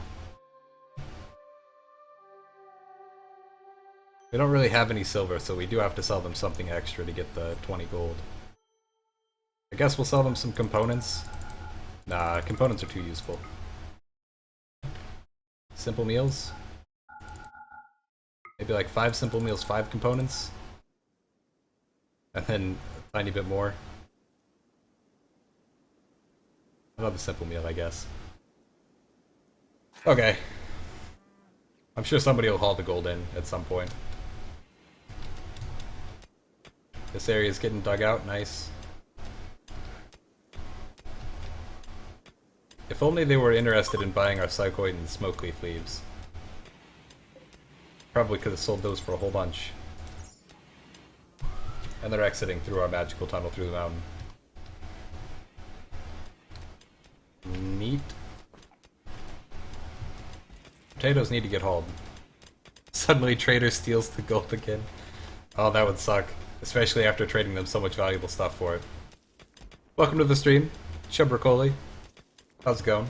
We don't really have any silver, so we do have to sell them something extra to get the 20 gold. I guess we'll sell them some components. Nah, components are too useful. Simple meals? Maybe like 5 simple meals, 5 components? And then a tiny bit more. Another simple meal, I guess. Okay. I'm sure somebody will haul the gold in at some point. This area is getting dug out, nice. If only they were interested in buying our psychoid and smoke leaf leaves. Probably could have sold those for a whole bunch. And they're exiting through our magical tunnel through the mountain. Neat. Potatoes need to get hauled. Suddenly Trader steals the gold again. Oh, that would suck. Especially after trading them so much valuable stuff for it. Welcome to the stream, Chubracoli. How's it going?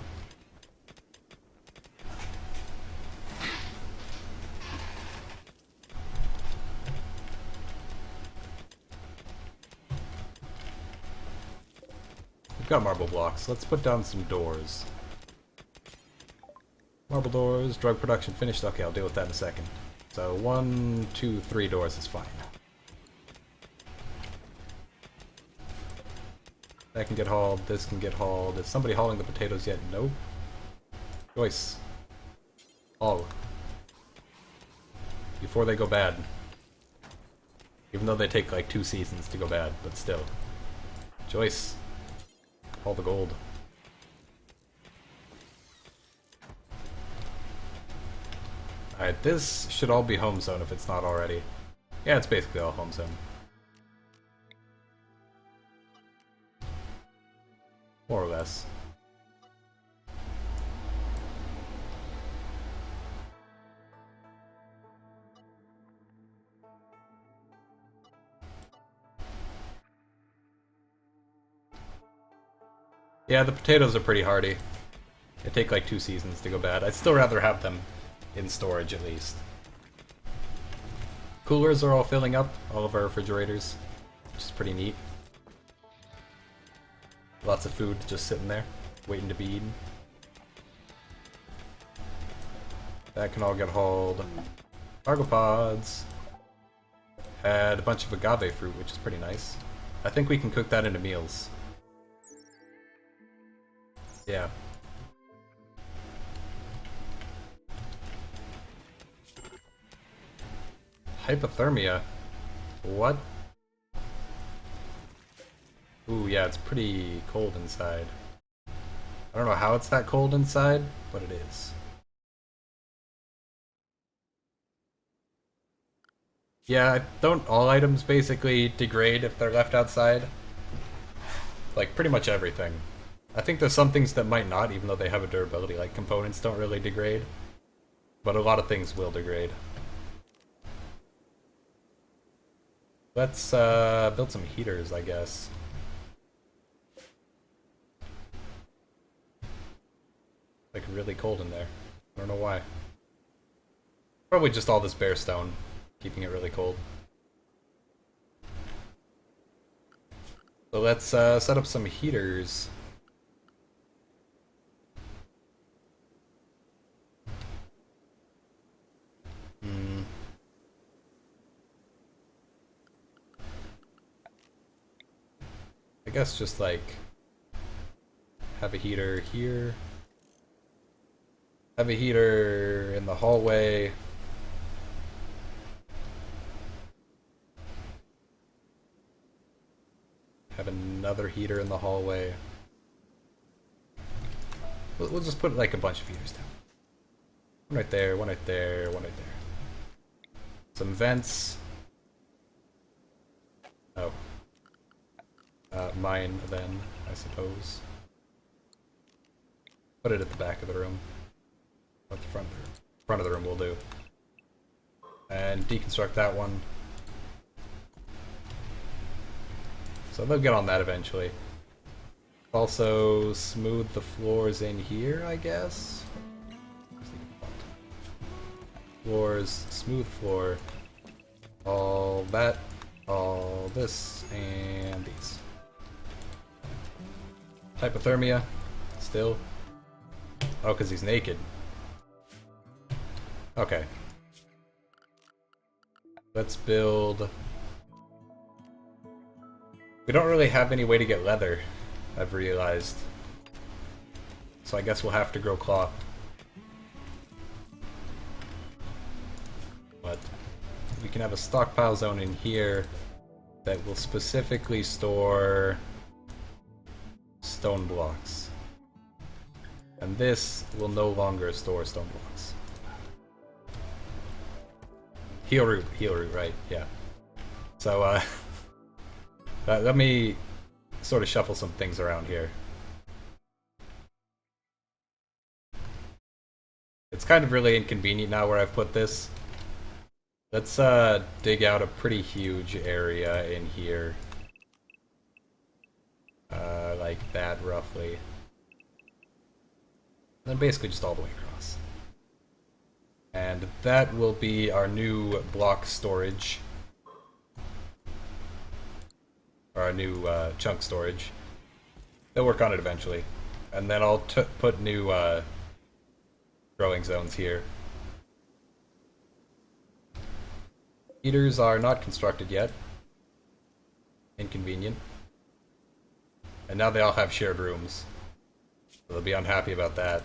We've got marble blocks. Let's put down some doors. Marble doors, drug production finished. Okay, I'll deal with that in a second. So 1, 2, 3 doors is fine. That can get hauled, this can get hauled. Is somebody hauling the potatoes yet? Nope. Joyce. Haul. Before they go bad. Even though they take like 2 seasons to go bad, but still. Joyce. Haul the gold. Alright, this should all be home zone if it's not already. Yeah, it's basically all home zone. More or less. Yeah, the potatoes are pretty hardy. They take like 2 seasons to go bad. I'd still rather have them in storage at least. Coolers are all filling up, all of our refrigerators, which is pretty neat. Lots of food just sitting there, waiting to be eaten. That can all get hauled. Cargo pods. Had a bunch of agave fruit, which is pretty nice. I think we can cook that into meals. Yeah. Hypothermia. What? Ooh, yeah, it's pretty cold inside. I don't know how it's that cold inside, but it is. Yeah, don't all items basically degrade if they're left outside? Like, pretty much everything. I think there's some things that might not, even though they have a durability, like components don't really degrade. But a lot of things will degrade. Let's build some heaters, I guess. Like really cold in there. I don't know why. Probably just all this bare stone, keeping it really cold. So let's set up some heaters. I guess just like have a heater here. Have a heater in the hallway. Have another heater in the hallway. We'll just put like a bunch of heaters down. One right there, one right there, one right there. Some vents. Oh. Mine then, I suppose. Put it at the back of the room. At the front of the room will do. And deconstruct that one. So they'll get on that eventually. Also smooth the floors in here, I guess. Floors, smooth floor. All that, all this, and these. Hypothermia, still. Oh, because he's naked. Okay. Let's build... We don't really have any way to get leather, I've realized. So I guess we'll have to grow cloth. But we can have a stockpile zone in here that will specifically store stone blocks. And this will no longer store stone blocks. Heal root, right, yeah. So, let me sort of shuffle some things around here. It's kind of really inconvenient now where I've put this. Let's dig out a pretty huge area in here. Like that, roughly. And then basically just all the way across. And that will be our new block storage. Or our new chunk storage. They'll work on it eventually. And then I'll put new growing zones here. Heaters are not constructed yet. Inconvenient. And now they all have shared rooms. So they'll be unhappy about that.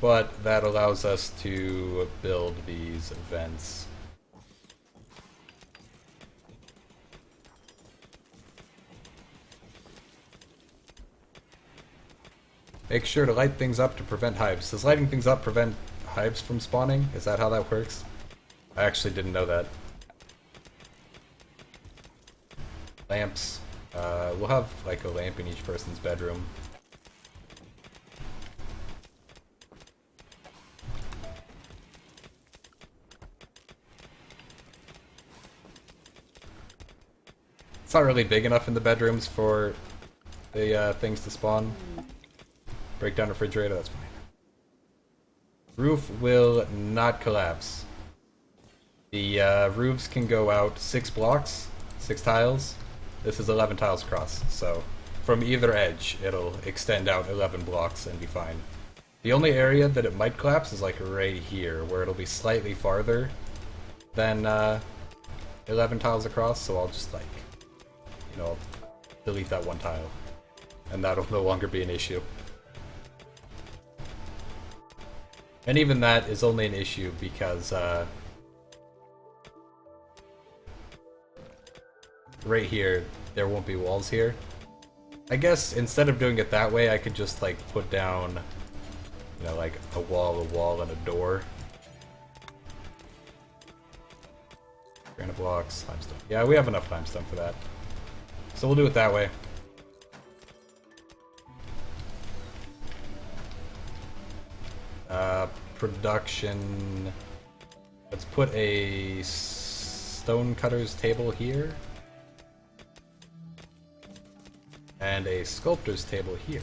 But that allows us to build these vents. Make sure to light things up to prevent hives. Does lighting things up prevent hives from spawning? Is that how that works? I actually didn't know that. Lamps. We'll have like a lamp in each person's bedroom. It's not really big enough in the bedrooms for the things to spawn. Break down refrigerator, that's fine. Roof will not collapse. The roofs can go out 6 blocks, 6 tiles. This is 11 tiles across, so from either edge it'll extend out 11 blocks and be fine. The only area that it might collapse is like right here, where it'll be slightly farther than 11 tiles across, so I'll just like, you know, delete that one tile. And that'll no longer be an issue. And even that is only an issue because right here, there won't be walls here. I guess instead of doing it that way, I could just like put down, you know, like a wall, and a door. Granite blocks, limestone. Yeah, we have enough limestone for that. So we'll do it that way. Production. Let's put a stone cutter's table here. And a sculptor's table here.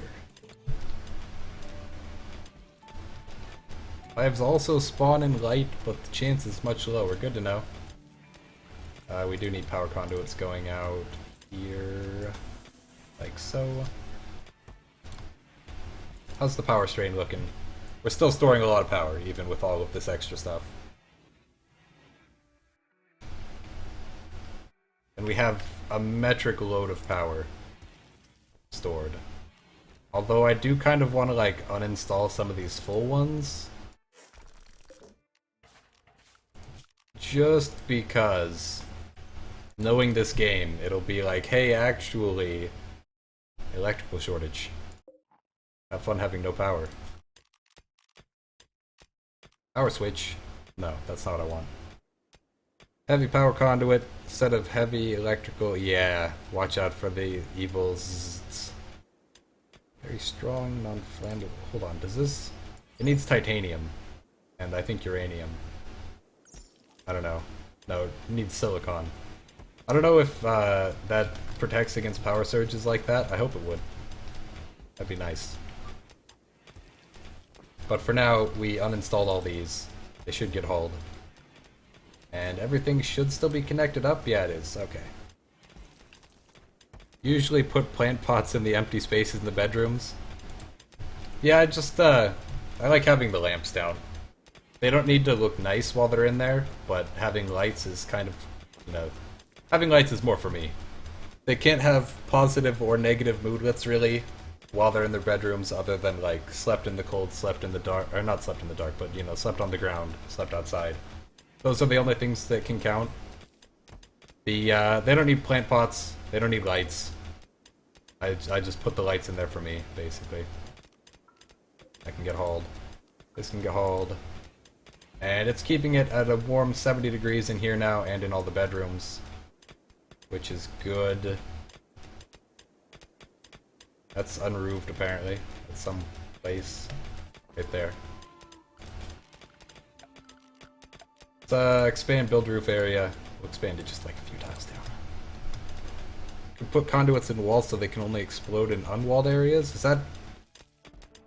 Hives also spawn in light, but the chance is much lower. Good to know. We do need power conduits going out here, like so. How's the power strain looking? We're still storing a lot of power, even with all of this extra stuff. And we have a metric load of power stored. Although I do kind of want to like uninstall some of these full ones. Just because, knowing this game, it'll be like, hey, actually, electrical shortage. Have fun having no power. Power switch. No, that's not what I want. Heavy power conduit instead of heavy electrical. Yeah, watch out for the evils. Very strong, non-flammable. Hold on, does this... It needs titanium. And I think uranium. I don't know. No, it needs silicon. I don't know if that protects against power surges like that. I hope it would. That'd be nice. But for now, we uninstalled all these. They should get hauled. And everything should still be connected up? Yeah, it is. Okay. Usually put plant pots in the empty spaces in the bedrooms. Yeah, I like having the lamps down. They don't need to look nice while they're in there, but having lights is kind of, you know... Having lights is more for me. They can't have positive or negative moodlets, really, while they're in their bedrooms, other than, like, slept in the cold, slept in the dark... Or not slept in the dark, but, you know, slept on the ground, slept outside. Those are the only things that can count. They don't need plant pots, they don't need lights. I just put the lights in there for me, basically. That can get hauled. This can get hauled. And it's keeping it at a warm 70 degrees in here now, and in all the bedrooms. Which is good. That's unroofed, apparently. At some place. Right there. Let's expand build roof area. We'll expand it just like a few tiles down. You can put conduits in walls so they can only explode in unwalled areas. Is that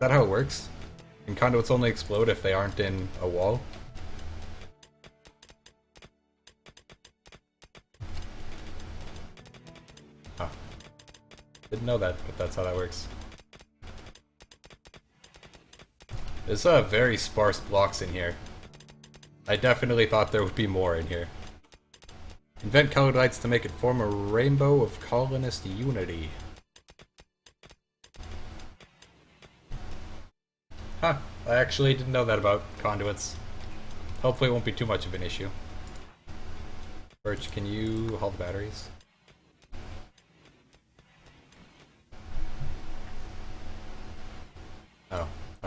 how it works? Can conduits only explode if they aren't in a wall? Huh. Didn't know that, but that's how that works. There's very sparse blocks in here. I definitely thought there would be more in here. Invent colored lights to make it form a rainbow of colonist unity. Huh, I actually didn't know that about conduits. Hopefully it won't be too much of an issue. Birch, can you haul the batteries?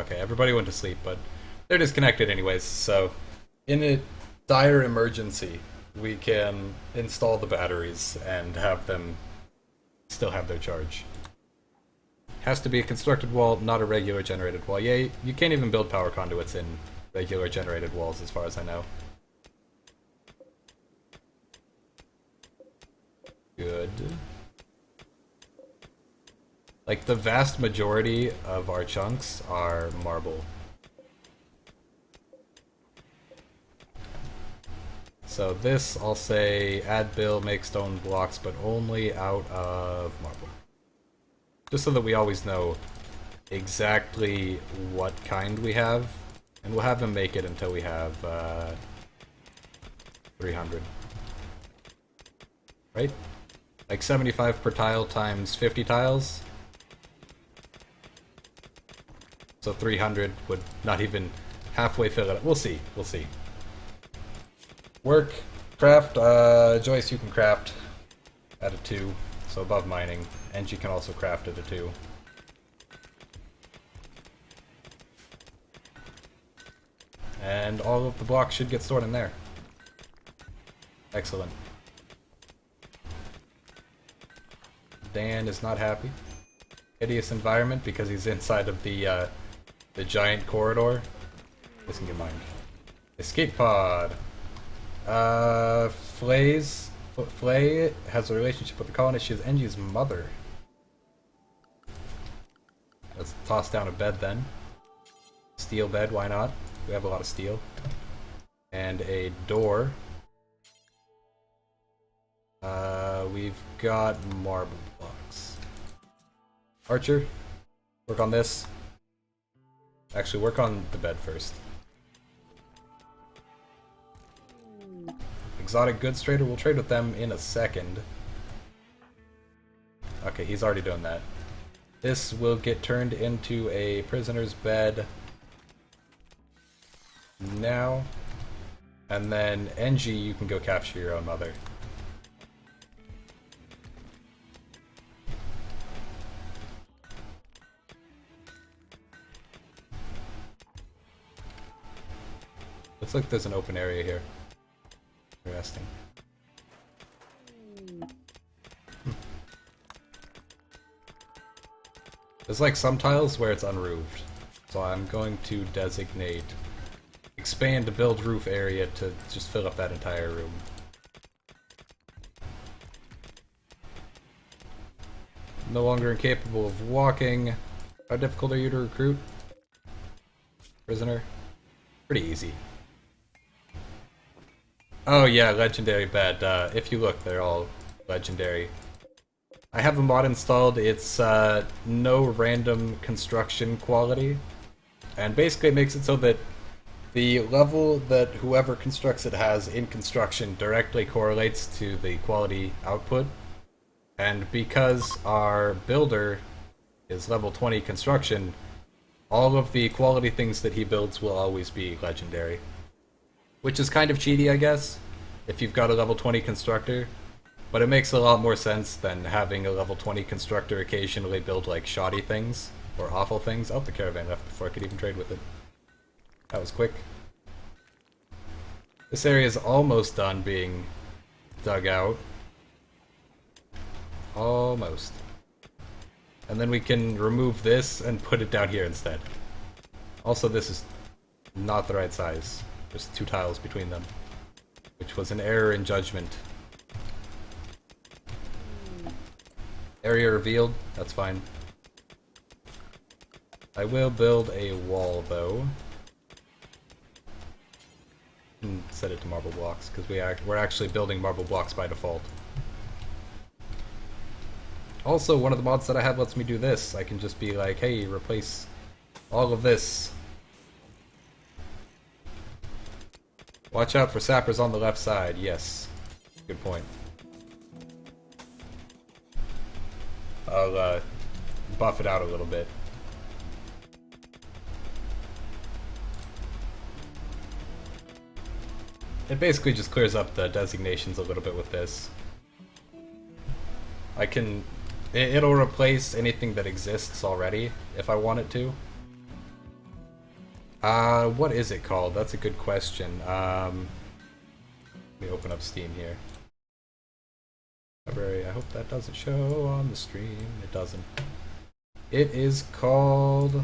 Okay, everybody went to sleep, but they're disconnected anyways, so in a dire emergency, we can install the batteries and have them still have their charge. Has to be a constructed wall, not a regular generated wall. Yeah, you can't even build power conduits in regular generated walls as far as I know. Good. Like, the vast majority of our chunks are marble. So this, I'll say, add bill, make stone blocks, but only out of marble. Just so that we always know exactly what kind we have, and we'll have them make it until we have 300. Right? Like 75 per tile times 50 tiles. So 300 would not even halfway fill it up. We'll see. We'll see. Work. Craft. Joyce, you can craft at a 2. So above mining. And you can also craft at a 2. And all of the blocks should get stored in there. Excellent. Dan is not happy. Hideous environment because he's inside of the giant corridor. This can get mined. Escape pod. Flay has a relationship with the colonist. She is Enji's mother. Let's toss down a bed then. Steel bed, why not? We have a lot of steel. And a door. We've got marble blocks. Archer, work on this. Actually, work on the bed first. Exotic goods trader, we'll trade with them in a second. Okay, he's already done that. This will get turned into a prisoner's bed now. And then Enji, you can go capture your own mother. Looks like there's an open area here. Interesting. There's like some tiles where it's unroofed. So I'm going to designate expand to build roof area to just fill up that entire room. No longer incapable of walking. How difficult are you to recruit? Prisoner? Pretty easy. Oh yeah, legendary bed. If you look, they're all legendary. I have a mod installed. It's no random construction quality. And basically it makes it so that the level that whoever constructs it has in construction directly correlates to the quality output. And because our builder is level 20 construction, all of the quality things that he builds will always be legendary. Which is kind of cheaty, I guess, if you've got a level 20 constructor. But it makes a lot more sense than having a level 20 constructor occasionally build like shoddy things or awful things. Oh, the caravan left before I could even trade with it. That was quick. This area is almost done being dug out. Almost. And then we can remove this and put it down here instead. Also, this is not the right size. There's 2 tiles between them, which was an error in judgment. Area revealed, that's fine. I will build a wall though. And set it to marble blocks, because we're actually building marble blocks by default. Also, one of the mods that I have lets me do this. I can just be like, hey, replace all of this. Watch out for sappers on the left side. Yes. Good point. I'll buff it out a little bit. It basically just clears up the designations a little bit with this. I can... It'll replace anything that exists already, if I want it to. What is it called? That's a good question. Let me open up Steam here. Library, I hope that doesn't show on the stream. It doesn't. It is called...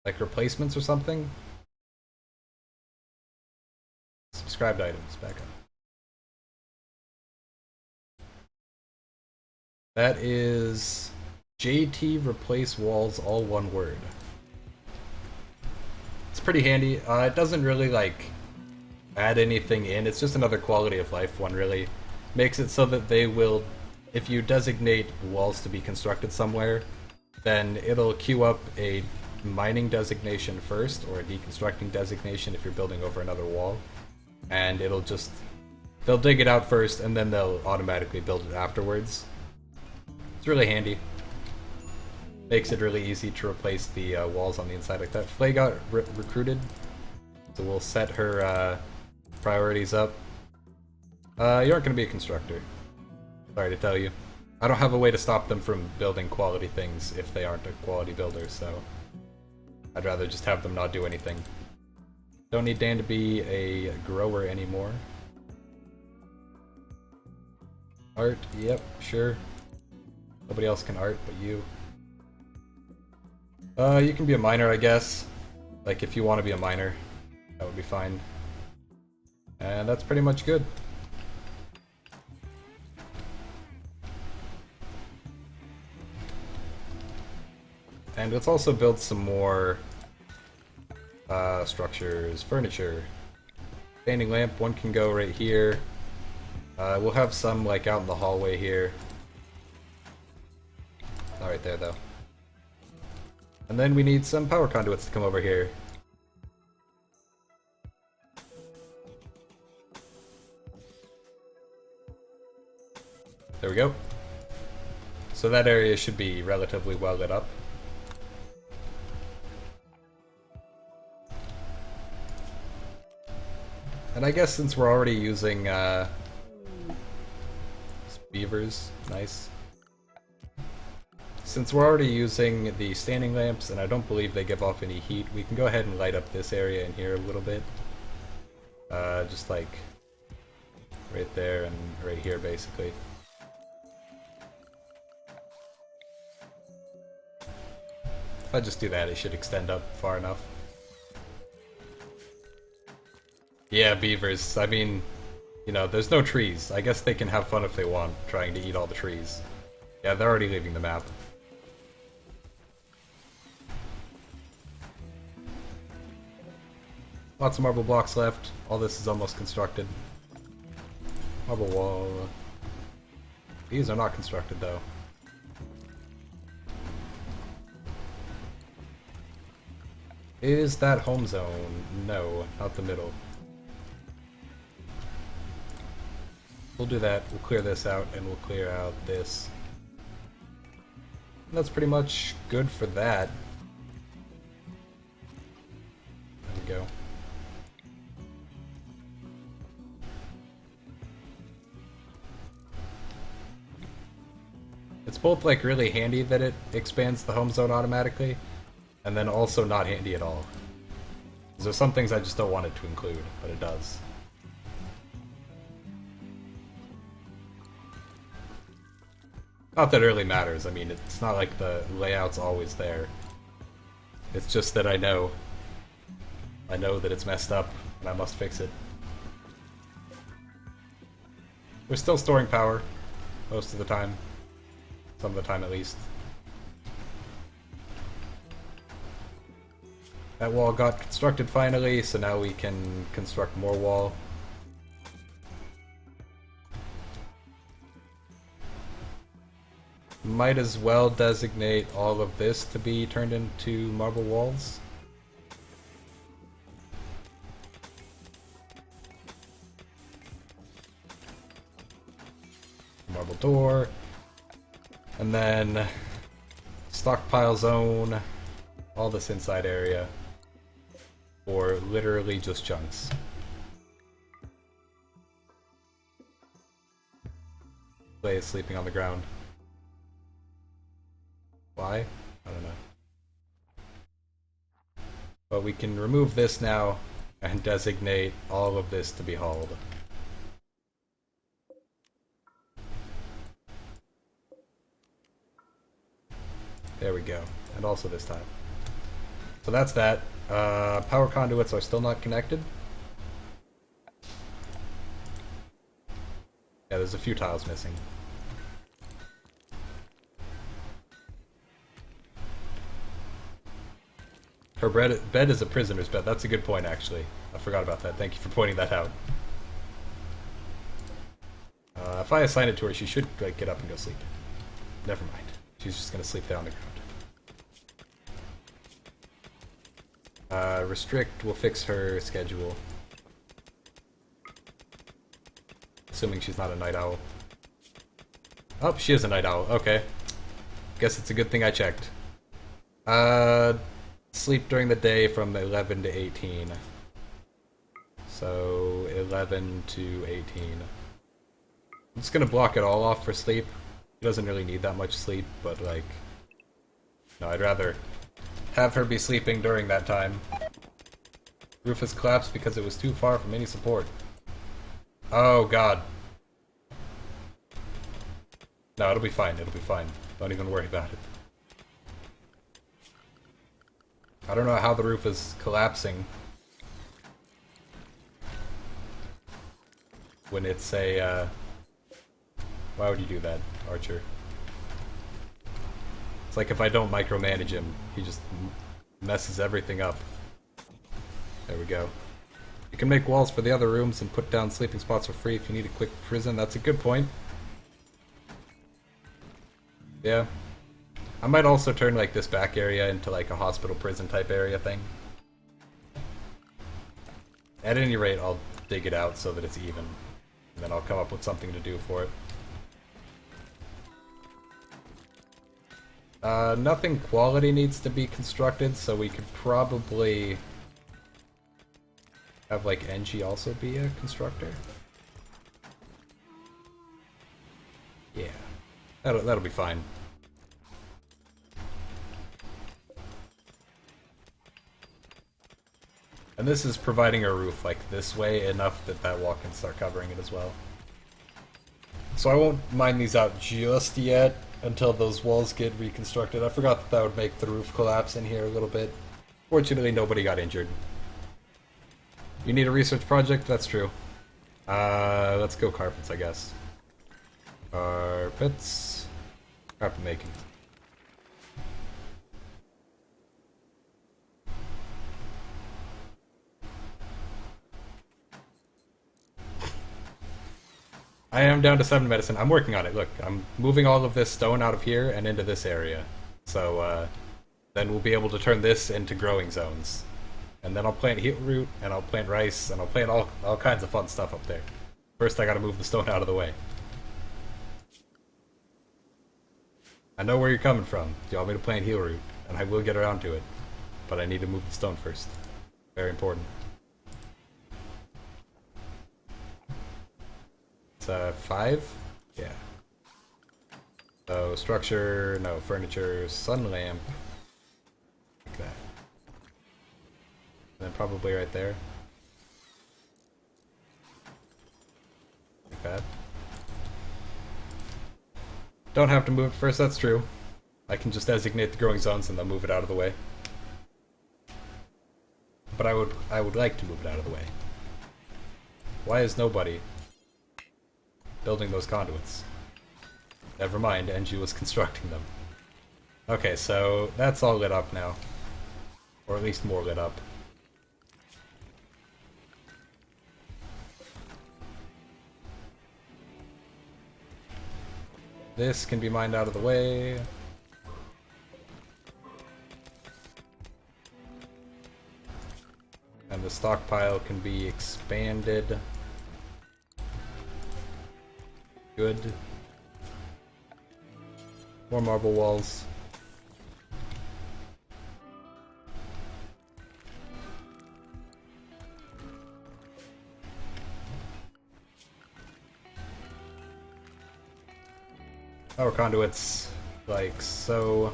like replacements or something? Subscribed items, back up. That is JT replace walls, all one word. It's pretty handy. It doesn't really like add anything in. It's just another quality of life one, really. Makes it so that they will, if you designate walls to be constructed somewhere, then it'll queue up a mining designation first, or a deconstructing designation if you're building over another wall. And it'll just, they'll dig it out first, and then they'll automatically build it afterwards. It's really handy. Makes it really easy to replace the walls on the inside like that. Flay got recruited, so we'll set her priorities up. You aren't going to be a constructor. Sorry to tell you. I don't have a way to stop them from building quality things if they aren't a quality builder, so I'd rather just have them not do anything. Don't need Dan to be a grower anymore. Art, yep, sure. Nobody else can art but you. You can be a miner, I guess. Like, if you want to be a miner, that would be fine. And that's pretty much good. And let's also build some more structures, furniture. Standing lamp, one can go right here. We'll have some like out in the hallway here. Not right there though. And then we need some power conduits to come over here. There we go. So that area should be relatively well lit up. And I guess since we're already using beavers, nice. Since we're already using the standing lamps, and I don't believe they give off any heat, we can go ahead and light up this area in here a little bit. Just like right there and right here, basically. If I just do that, it should extend up far enough. Yeah, beavers. I mean, you know, there's no trees. I guess they can have fun if they want, trying to eat all the trees. Yeah, they're already leaving the map. Lots of marble blocks left. All this is almost constructed. Marble wall. These are not constructed, though. Is that home zone? No, not the middle. We'll do that. We'll clear this out, and we'll clear out this. And that's pretty much good for that. There we go. It's both like really handy that it expands the home zone automatically, and then also not handy at all. There's some things I just don't want it to include, but it does. Not that it really matters. I mean, it's not like the layout's always there. It's just that I know that it's messed up, and I must fix it. We're still storing power, most of the time. Some of the time, at least. That wall got constructed finally, so now we can construct more wall. Might as well designate all of this to be turned into marble walls. Marble door. And then stockpile zone. All this inside area. Or literally just chunks. Clay is sleeping on the ground. Why? I don't know. But we can remove this now and designate all of this to be hauled. There we go. And also this time. So that's that. Power conduits are still not connected. Yeah, there's a few tiles missing. Her bed is a prisoner's bed. That's a good point, actually. I forgot about that. Thank you for pointing that out. If I assign it to her, she should like, get up and go sleep. Never mind. She's just gonna sleep there on the ground. Restrict will fix her schedule. Assuming she's not a night owl. Oh, she is a night owl. Okay. Guess it's a good thing I checked. Sleep during the day from 11 to 18. So 11 to 18. I'm just gonna block it all off for sleep. She doesn't really need that much sleep, but like... No, I'd rather have her be sleeping during that time. Roof has collapsed because it was too far from any support. Oh god. No, it'll be fine, it'll be fine. Don't even worry about it. I don't know how the roof is collapsing when it's a, why would you do that, Archer? It's like if I don't micromanage him, he just messes everything up. There we go. You can make walls for the other rooms and put down sleeping spots for free if you need a quick prison. That's a good point. Yeah. I might also turn like this back area into like a hospital prison type area thing. At any rate, I'll dig it out so that it's even. And then I'll come up with something to do for it. Nothing quality needs to be constructed, so we could probably have like NG also be a constructor. Yeah. That'll be fine. And this is providing a roof like this way enough that that wall can start covering it as well. So I won't mine these out just yet until those walls get reconstructed. I forgot that that would make the roof collapse in here a little bit. Fortunately, nobody got injured. You need a research project? That's true. Let's go carpets, I guess. Carpets. Carpet making. I am down to 7 medicine. I'm working on it. Look, I'm moving all of this stone out of here and into this area. So, then we'll be able to turn this into growing zones. And then I'll plant heatroot, and I'll plant rice, and I'll plant all kinds of fun stuff up there. First, I gotta move the stone out of the way. I know where you're coming from. Do you want me to plant healroot? And I will get around to it. But I need to move the stone first. Very important. It's 5? Yeah. So structure, no, furniture, sun lamp. Like that. And then probably right there. Like that. Don't have to move it first, that's true. I can just designate the growing zones and then move it out of the way. But I would like to move it out of the way. Why is nobody building those conduits? Never mind, NG was constructing them. Okay, so that's all lit up now. Or at least more lit up. This can be mined out of the way. And the stockpile can be expanded. Good. More marble walls. Power conduits, like so.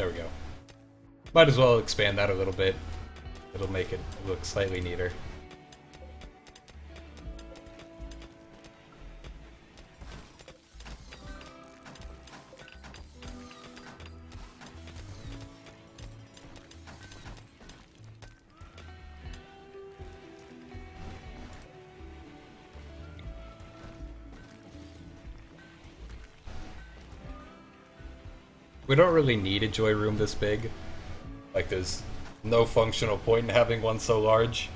There we go. Might as well expand that a little bit. It'll make it look slightly neater. We don't really need a joy room this big. Like, there's no functional point in having one so large.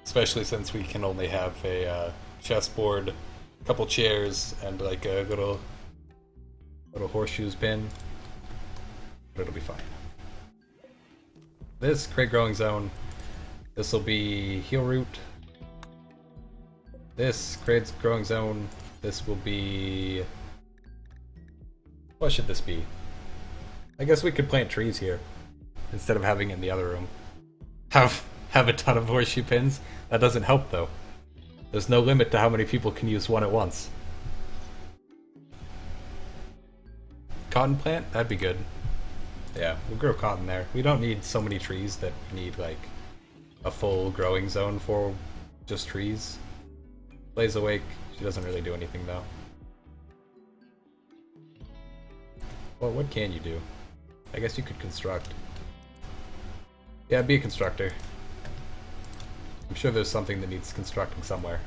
Especially since we can only have a chessboard, a couple chairs, and like a little horseshoes pin. But it'll be fine. This crate growing zone, this will be heal root. This crate growing zone, this will be... what should this be? I guess we could plant trees here instead of having it in the other room. Have a ton of horseshoe pins? That doesn't help though. There's no limit to how many people can use one at once. Cotton plant? That'd be good. Yeah, we'll grow cotton there. We don't need so many trees that we need like a full growing zone for just trees. Blaze Awake, she doesn't really do anything though. Well, what can you do? I guess you could construct. Yeah, be a constructor. I'm sure there's something that needs constructing somewhere.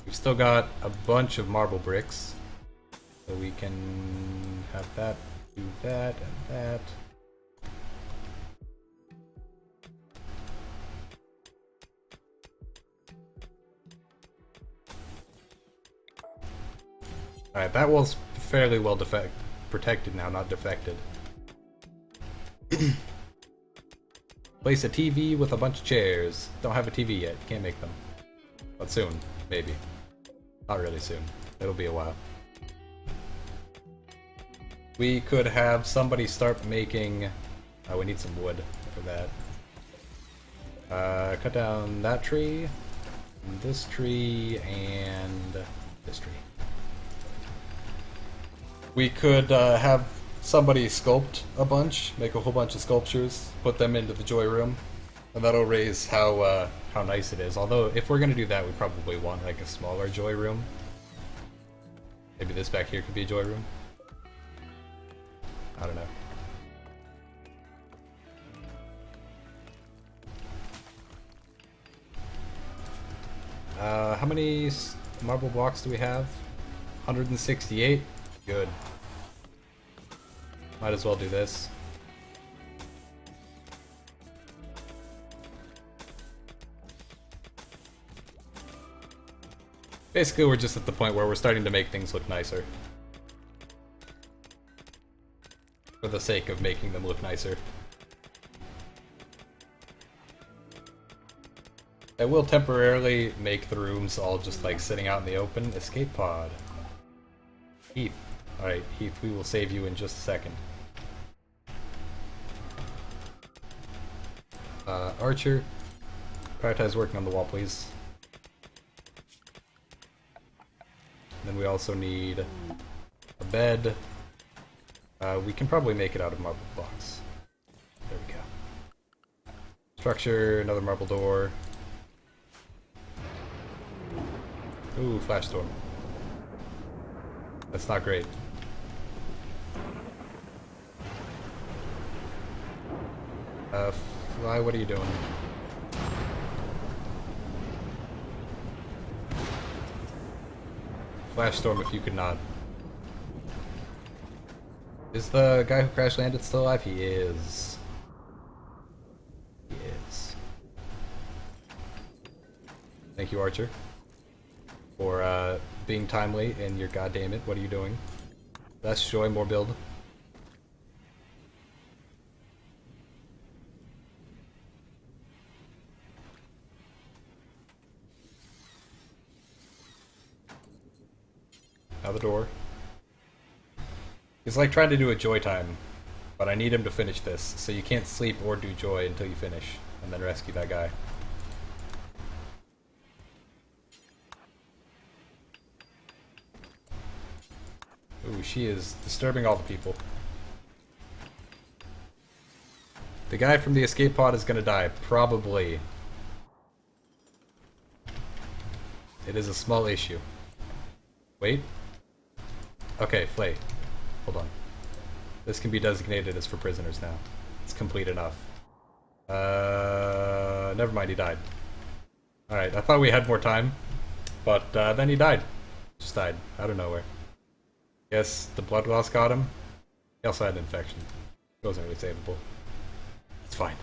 We've still got a bunch of marble bricks. So we can have that, do that, and that. Alright, that wall's fairly well protected now, not defected. Place a TV with a bunch of chairs. Don't have a TV yet, can't make them. But soon, maybe. Not really soon. It'll be a while. We could have somebody start making... oh, we need some wood for that. Cut down that tree, this tree, and this tree. We could have somebody sculpt a bunch, make a whole bunch of sculptures, put them into the joy room, and that'll raise how nice it is. Although, if we're gonna do that, we probably want like a smaller joy room. Maybe this back here could be a joy room. I don't know. How many marble blocks do we have? 168? Good. Might as well do this. Basically, we're just at the point where we're starting to make things look nicer. For the sake of making them look nicer. I will temporarily make the rooms all just like sitting out in the open. Escape pod. Heath. Alright, Heath, we will save you in just a second. Archer, prioritize working on the wall, please. Then we also need a bed. We can probably make it out of marble blocks. There we go. Structure, another marble door. Ooh, flash storm. That's not great. Fly, what are you doing? Flash storm if you could not. Is the guy who crash landed still alive? He is. He is. Thank you, Archer, for being timely in your goddammit. What are you doing? That's joy, more build. Out the door. He's like trying to do a joy time, but I need him to finish this, so you can't sleep or do joy until you finish, and then rescue that guy. Ooh, she is disturbing all the people. The guy from the escape pod is gonna die. Probably. It is a small issue. Wait. Okay, Flay. Hold on. This can be designated as for prisoners now. It's complete enough. Never mind, he died. Alright, I thought we had more time. But then he died. Just died. Out of nowhere. Guess the blood loss got him. He also had an infection. It wasn't really savable. It's fine.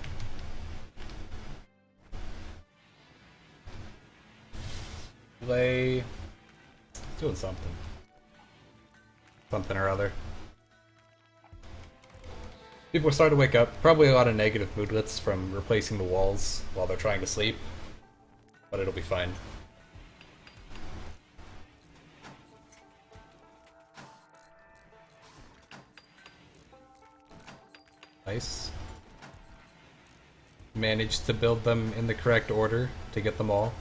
Play. Doing something. Something or other. People are starting to wake up. Probably a lot of negative moodlets from replacing the walls while they're trying to sleep. But it'll be fine. Nice. Managed to build them in the correct order to get them all.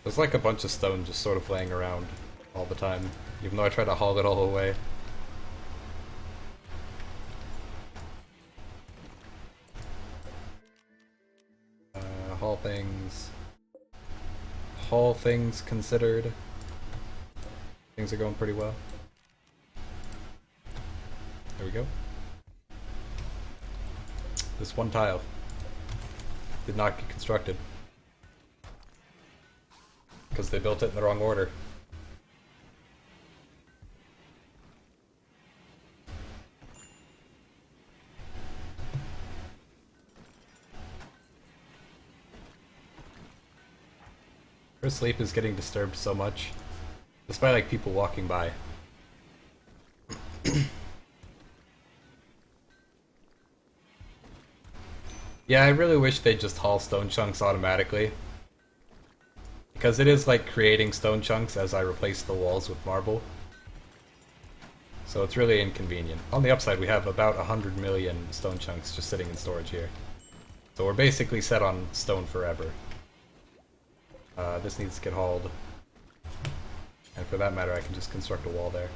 There's like a bunch of stone just sort of laying around all the time, even though I try to haul it all away. All things considered, things are going pretty well. There we go. This one tile did not get constructed because they built it in the wrong order. Her sleep is getting disturbed so much, despite like people walking by. Yeah, I really wish they'd just haul stone chunks automatically. Because it is like creating stone chunks as I replace the walls with marble. So it's really inconvenient. On the upside, we have about 100 million stone chunks just sitting in storage here. So we're basically set on stone forever. This needs to get hauled. And for that matter, I can just construct a wall there.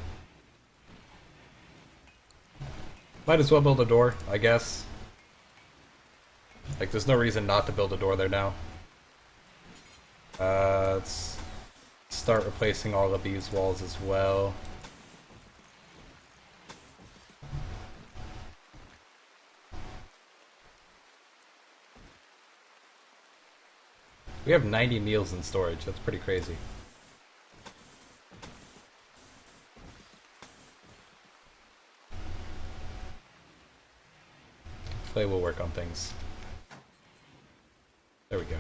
Might as well build a door, I guess. Like, there's no reason not to build a door there now. Let's start replacing all of these walls as well. We have 90 meals in storage. That's pretty crazy. Clay will work on things. There we go.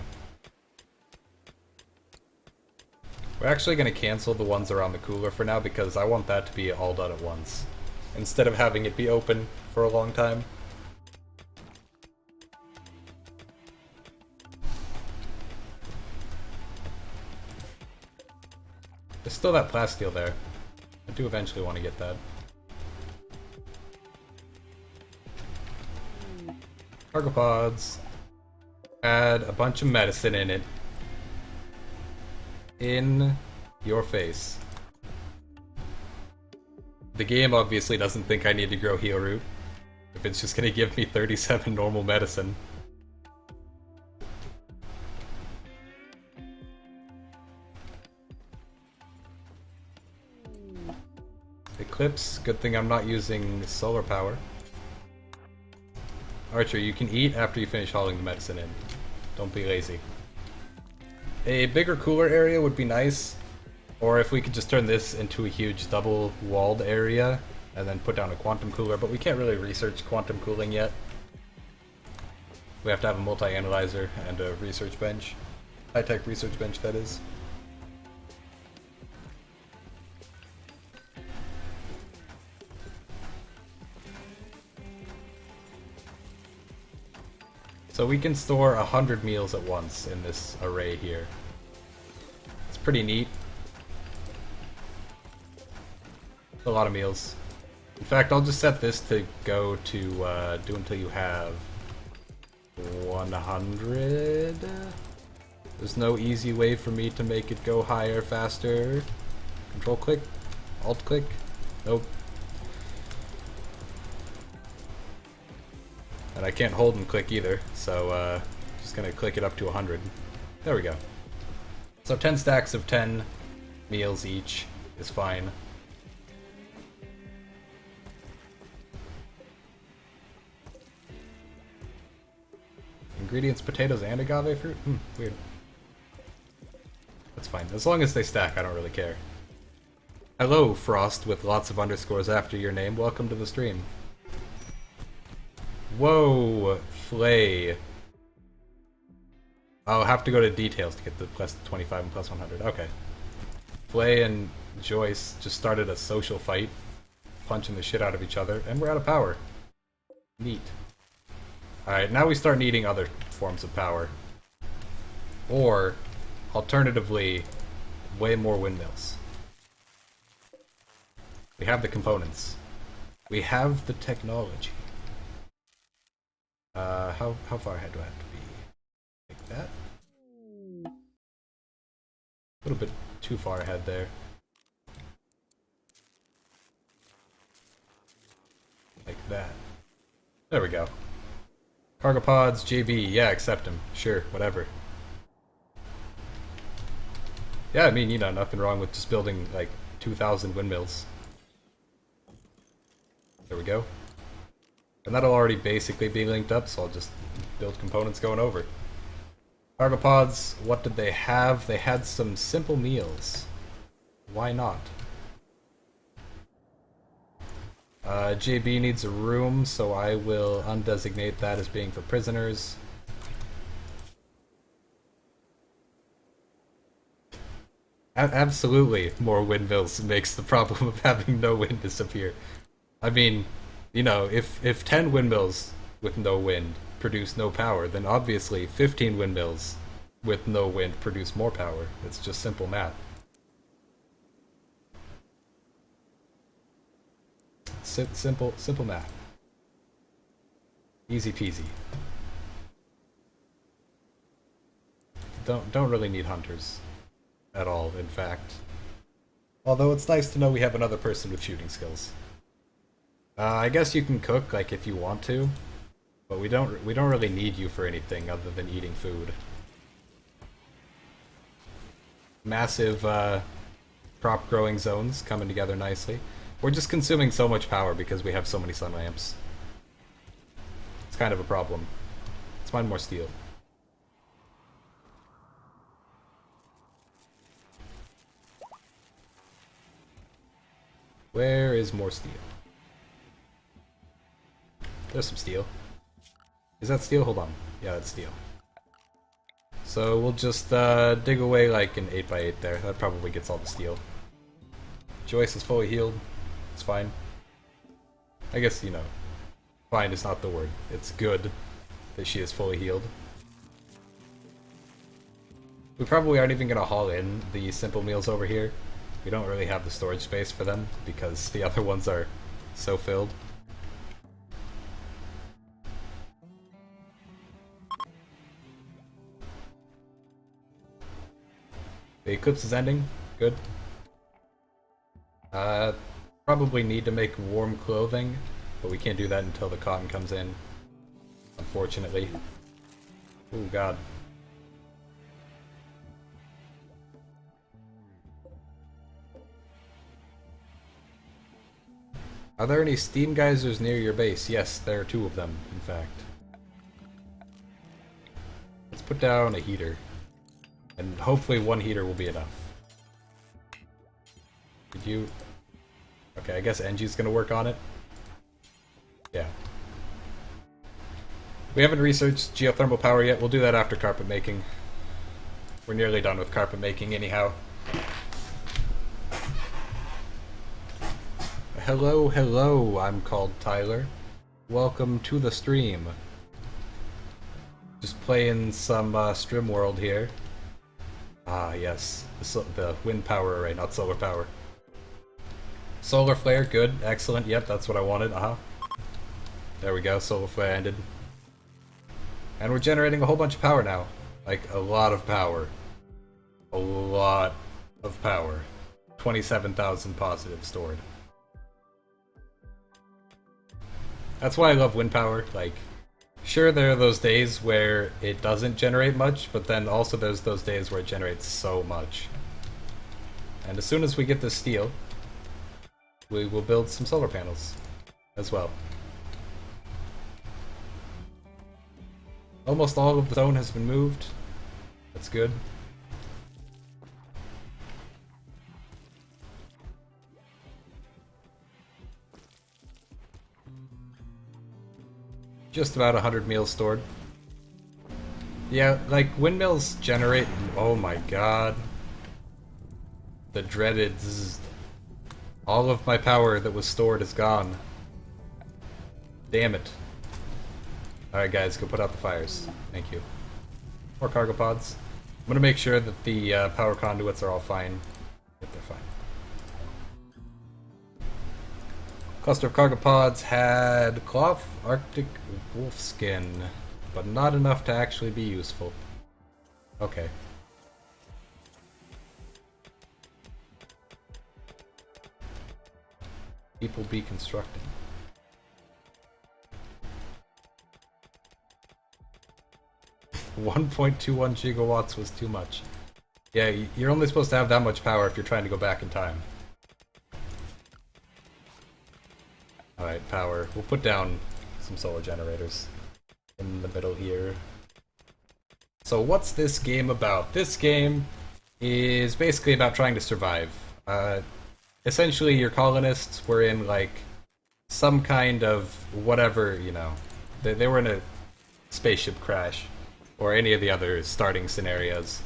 We're actually going to cancel the ones around the cooler for now because I want that to be all done at once, instead of having it be open for a long time. There's still that plasteel there. I do eventually want to get that. Cargo pods. Add a bunch of medicine in it. In your face. The game obviously doesn't think I need to grow heal root, if it's just gonna give me 37 normal medicine. Eclipse, good thing I'm not using solar power. Archer, you can eat after you finish hauling the medicine in. Don't be lazy. A bigger cooler area would be nice, or if we could just turn this into a huge double-walled area and then put down a quantum cooler, but we can't really research quantum cooling yet. We have to have a multi-analyzer and a research bench. High-tech research bench, that is. So we can store 100 meals at once in this array here. It's pretty neat. A lot of meals. In fact, I'll just set this to go to do until you have 100. There's no easy way for me to make it go higher, faster. Control click, alt click. Nope. And I can't hold and click either, so just gonna click it up to 100. There we go. So 10 stacks of 10 meals each is fine. Ingredients, potatoes, and agave fruit? Weird. That's fine. As long as they stack, I don't really care. Hello, Frost, with lots of underscores after your name. Welcome to the stream. Whoa, Flay. I'll have to go to details to get the plus 25 and plus 100. Okay. Flay and Joyce just started a social fight, punching the shit out of each other, and we're out of power. Neat. Alright, now we start needing other forms of power. Or, alternatively, way more windmills. We have the components. We have the technology. How far ahead do I have to be? Like that? A little bit too far ahead there. Like that. There we go. Cargo pods, JB, yeah, accept him. Sure, whatever. Yeah, I mean, you know, nothing wrong with just building, like, 2,000 windmills. There we go. And that'll already basically be linked up, so I'll just build components going over. Cargo pods, what did they have? They had some simple meals. Why not? JB needs a room, so I will undesignate that as being for prisoners. Absolutely, more windmills makes the problem of having no wind disappear. I mean, you know, if 10 windmills with no wind produce no power, then obviously 15 windmills with no wind produce more power. It's just simple math. Simple math. Easy peasy. Don't really need hunters at all, in fact. Although it's nice to know we have another person with shooting skills. I guess you can cook, like, if you want to, but we don't really need you for anything other than eating food. Massive crop growing zones coming together nicely. We're just consuming so much power because we have so many sun lamps. It's kind of a problem. Let's mine more steel. Where is more steel? There's some steel. Is that steel? Hold on. Yeah, that's steel. So we'll just dig away like an 8x8 there. That probably gets all the steel. Joyce is fully healed. It's fine. I guess, you know, fine is not the word. It's good that she is fully healed. We probably aren't even going to haul in the simple meals over here. We don't really have the storage space for them because the other ones are so filled. The eclipse is ending. Good. Probably need to make warm clothing, but we can't do that until the cotton comes in, unfortunately. Oh god. Are there any steam geysers near your base? Yes, there are 2 of them, in fact. Let's put down a heater. And hopefully 1 heater will be enough. Could you... Okay, I guess Engie's gonna work on it. Yeah. We haven't researched geothermal power yet. We'll do that after carpet making. We're nearly done with carpet making anyhow. Hello, hello, I'm called Tyler. Welcome to the stream. Just playing some StrimWorld here. Ah, yes. The wind power array, not solar power. Solar flare, good, excellent, yep, that's what I wanted, There we go, solar flare ended. And we're generating a whole bunch of power now. Like, a lot of power. A lot of power. 27,000 positive stored. That's why I love wind power. Like, sure, there are those days where it doesn't generate much, but then also there's those days where it generates so much. And as soon as we get this steel, we will build some solar panels as well. Almost all of the stone has been moved. That's good. Just about 100 meals stored. Yeah, like, windmills generate... Oh my god. The dreaded... Zzz. All of my power that was stored is gone. Damn it. Alright guys, go put out the fires. Thank you. More cargo pods. I'm gonna make sure that the power conduits are all fine. If they're fine. Cluster of cargo pods had cloth, Arctic wolf skin, but not enough to actually be useful. Okay. People be constructing. $1.21 gigawatts was too much. Yeah, you're only supposed to have that much power if you're trying to go back in time. Alright, power. We'll put down some solar generators in the middle here. So what's this game about? This game is basically about trying to survive. Essentially, your colonists were in, like, some kind of whatever, you know. They were in a spaceship crash, or any of the other starting scenarios.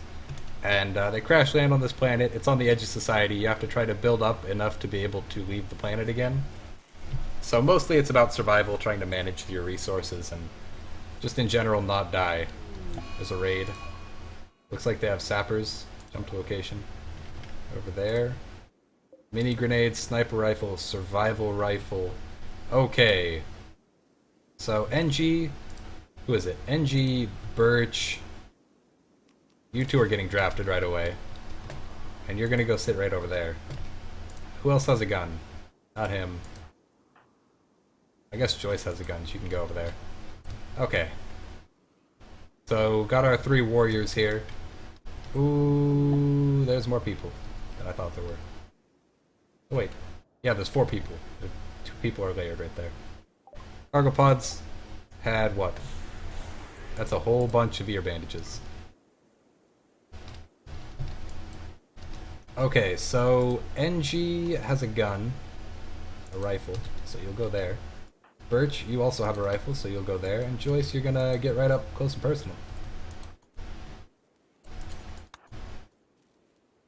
And they crash land on this planet. It's on the edge of society. You have to try to build up enough to be able to leave the planet again. So mostly it's about survival, trying to manage your resources, and just in general not die. There's a raid. Looks like they have sappers. Jump to location. Over there. Mini grenade, sniper rifle, survival rifle. Okay. So NG... Who is it? NG, Birch. You two are getting drafted right away. And you're gonna go sit right over there. Who else has a gun? Not him. I guess Joyce has a gun. She can go over there. Okay. So, got our 3 warriors here. Ooh, there's more people than I thought there were. Oh, wait. Yeah, there's 4 people. 2 people are layered right there. Cargo pods had what? That's a whole bunch of ear bandages. Okay, so NG has a gun. A rifle, so you'll go there. Birch, you also have a rifle, so you'll go there. And Joyce, you're gonna get right up close and personal.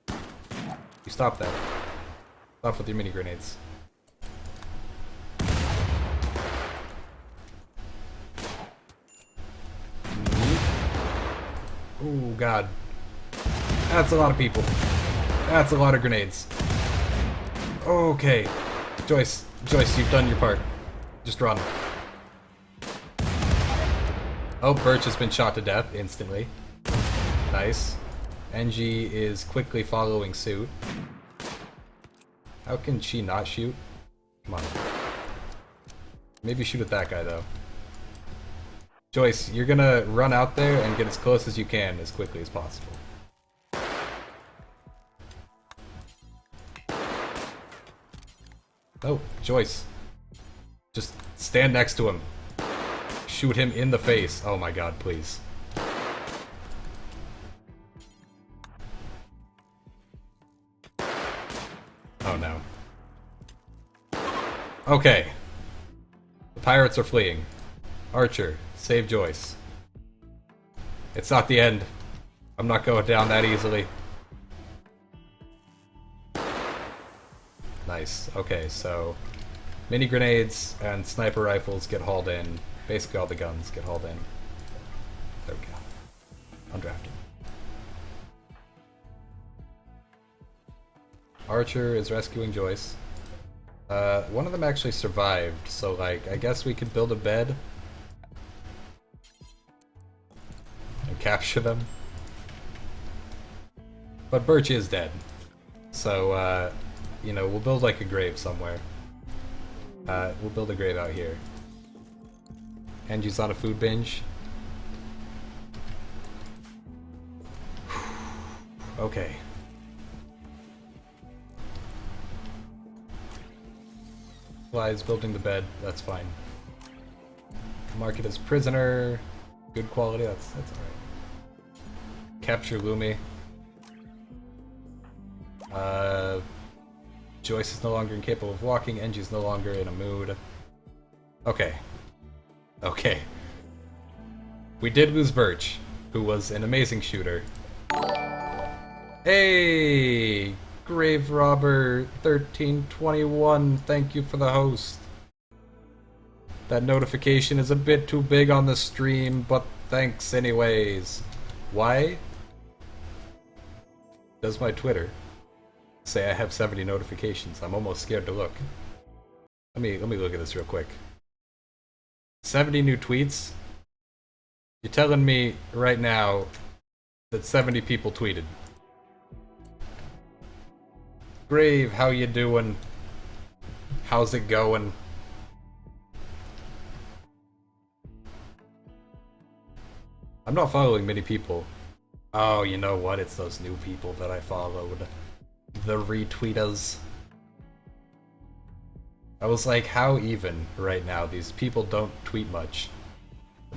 You stop that. Stop with your mini grenades. Ooh, God. That's a lot of people. That's a lot of grenades. Okay. Joyce, you've done your part. Just run. Oh, Birch has been shot to death instantly. Nice. NG is quickly following suit. How can she not shoot? Come on. Maybe shoot at that guy, though. Joyce, you're gonna run out there and get as close as you can as quickly as possible. Oh, Joyce. Just stand next to him. Shoot him in the face. Oh my god, please. Oh no. Okay. The pirates are fleeing. Archer, save Joyce. It's not the end. I'm not going down that easily. Nice. Okay, so mini grenades and sniper rifles get hauled in. Basically all the guns get hauled in. There we go. Undrafted. Archer is rescuing Joyce. One of them actually survived, so like, I guess we could build a bed. capture them. But Birch is dead. So, you know, we'll build like a grave somewhere. We'll build a grave out here. Angie's on a food binge. Okay. Flies building the bed, that's fine. Mark it as prisoner. Good quality, that's alright. Capture Lumi. Joyce is no longer incapable of walking, Engie's no longer in a mood. Okay. Okay. We did lose Birch, who was an amazing shooter. Hey! Grave Robber 1321, thank you for the host. That notification is a bit too big on the stream, but thanks anyways. Why does my Twitter say I have 70 notifications? I'm almost scared to look. Let me look at this real quick. 70 new tweets? You're telling me right now that 70 people tweeted. Grave, how you doing? How's it going? I'm not following many people. Oh, you know what? It's those new people that I followed. The retweeters. I was like, how even right now? These people don't tweet much.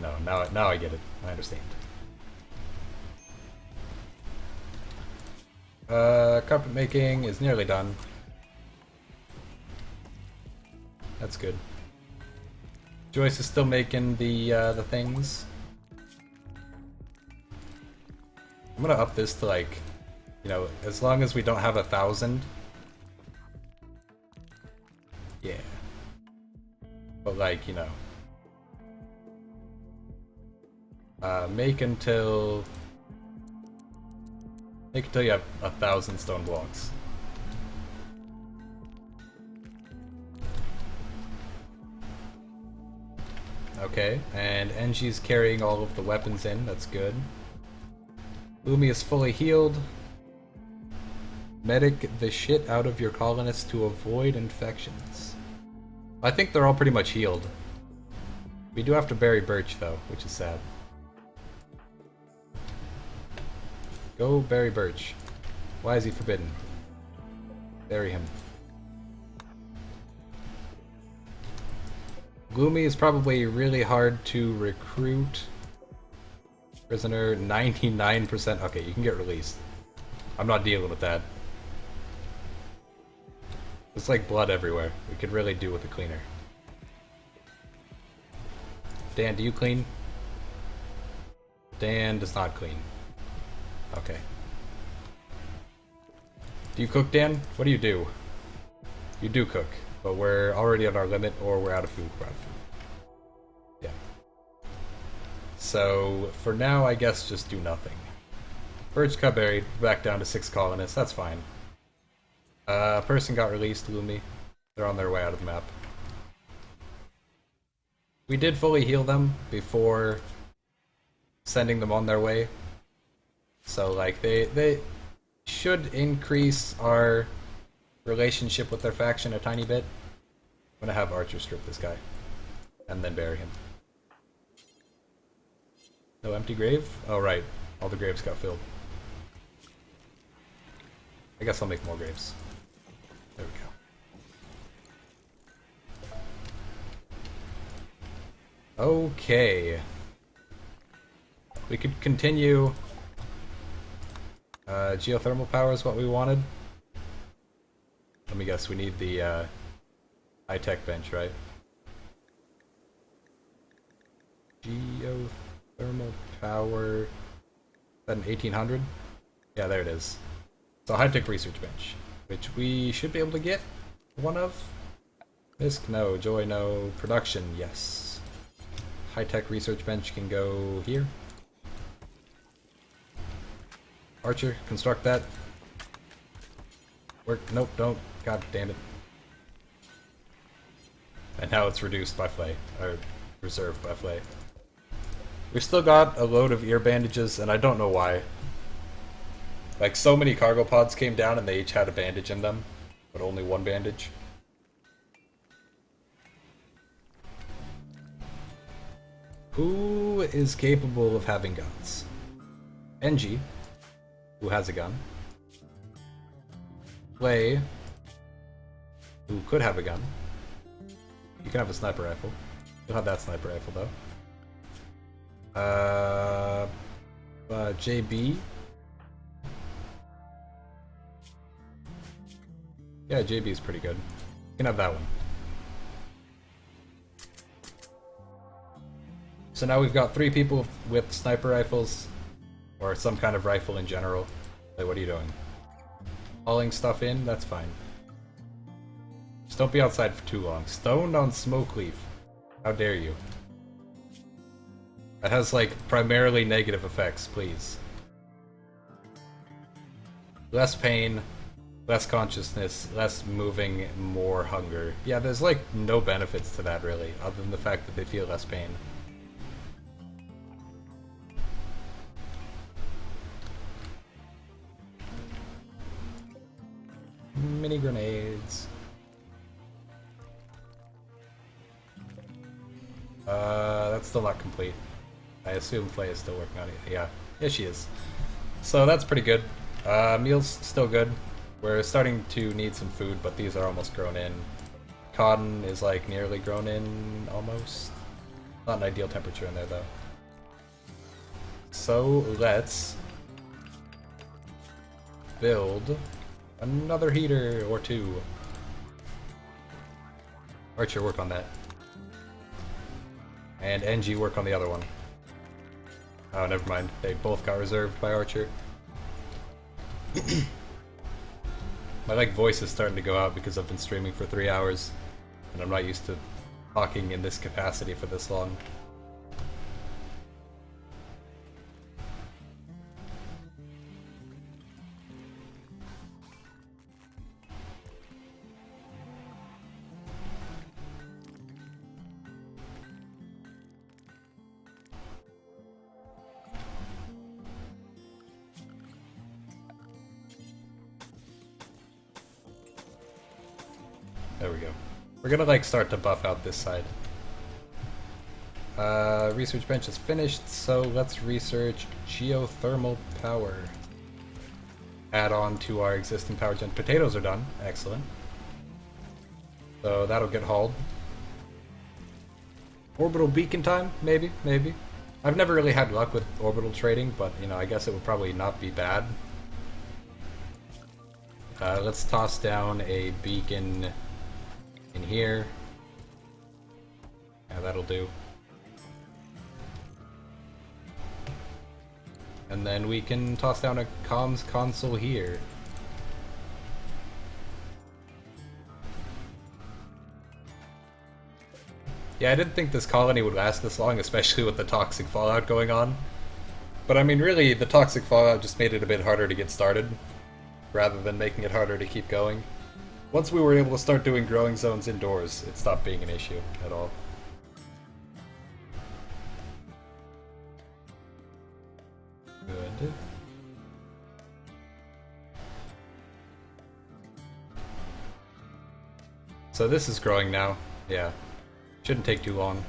No, now I get it. I understand. Carpet making is nearly done. That's good. Joyce is still making the things. I'm gonna up this to like, you know, as long as we don't have 1,000. Yeah. But like, you know. Make until you have 1,000 stone blocks. Okay, and Engie's carrying all of the weapons in, that's good. Lumi is fully healed. Medic the shit out of your colonists to avoid infections. I think they're all pretty much healed. We do have to bury Birch though, which is sad. Go bury Birch. Why is he forbidden? Bury him. Gloomy is probably really hard to recruit. Prisoner, 99%. Okay, you can get released. I'm not dealing with that. There's like blood everywhere. We could really do with a cleaner. Dan, do you clean? Dan does not clean. Okay. Do you cook, Dan? What do you do? You do cook, but we're already at our limit, or we're out of food. We're out of food. Yeah. So, for now, I guess just do nothing. Birch got buried, back down to 6 colonists, that's fine. A person got released, Lumi. They're on their way out of the map. We did fully heal them before sending them on their way. So, like, they should increase our relationship with their faction a tiny bit. I'm gonna have Archer strip this guy. And then bury him. No empty grave? Oh, right. All the graves got filled. I guess I'll make more graves. There we go. Okay. We could continue. Geothermal power is what we wanted. Let me guess, we need the high-tech bench, right? Geothermal power. Is that an 1800? Yeah, there it is. So high-tech research bench, which we should be able to get one of. Misc, no. Joy, no. Production, yes. High-tech research bench can go here. Archer, construct that. Work. Nope, don't. God damn it. And now it's reduced by Flay. Or reserved by Flay. We've still got a load of ear bandages, and I don't know why. Like, so many cargo pods came down and they each had a bandage in them, but only one bandage. Who is capable of having guns? NG, who has a gun. Play, who could have a gun. You can have a sniper rifle. You'll have that sniper rifle, though. JB. Yeah, JB is pretty good. You can have that one. So now we've got 3 people with sniper rifles, or some kind of rifle in general. Like, what are you doing? Hauling stuff in? That's fine. Just don't be outside for too long. Stoned on smoke leaf. How dare you? That has, like, primarily negative effects, please. Less pain, less consciousness, less moving, more hunger. Yeah, there's, like, no benefits to that, really, other than the fact that they feel less pain. Mini grenades. That's still not complete. I assume Flay is still working on it. Yeah, she is. So that's pretty good. Meal's still good. We're starting to need some food, but these are almost grown in. Cotton is like nearly grown in, almost. Not an ideal temperature in there though. So let's build another heater or 2. Archer, work on that. And NG, work on the other one. Oh, never mind. They both got reserved by Archer. My like voice is starting to go out because I've been streaming for 3 hours, and I'm not used to talking in this capacity for this long. There we go. We're gonna like start to buff out this side. Research bench is finished, so let's research geothermal power. Add on to our existing power gen. Potatoes are done. Excellent. So that'll get hauled. Orbital beacon time? Maybe, maybe. I've never really had luck with orbital trading, but you know, I guess it would probably not be bad. Let's toss down a beacon in here. Yeah, that'll do. And then we can toss down a comms console here. Yeah, I didn't think this colony would last this long, especially with the toxic fallout going on. But I mean, really, the toxic fallout just made it a bit harder to get started, rather than making it harder to keep going. Once we were able to start doing growing zones indoors, it stopped being an issue at all. Good. So this is growing now. Yeah. Shouldn't take too long.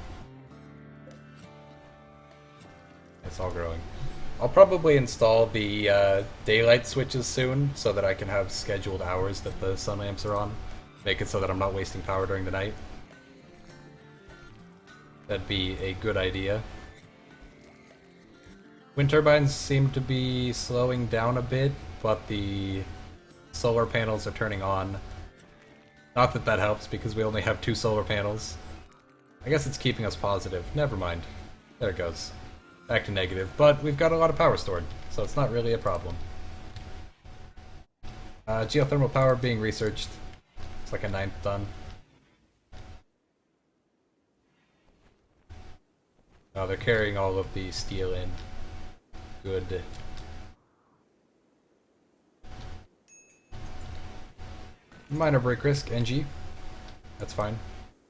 It's all growing. I'll probably install the daylight switches soon, so that I can have scheduled hours that the sun lamps are on. Make it so that I'm not wasting power during the night. That'd be a good idea. Wind turbines seem to be slowing down a bit, but the solar panels are turning on. Not that that helps, because we only have 2 solar panels. I guess it's keeping us positive. Never mind. There it goes. Back to negative, but we've got a lot of power stored, so it's not really a problem. Geothermal power being researched. It's like a 9th done. Oh, they're carrying all of the steel in. Good. Minor break risk, NG. That's fine.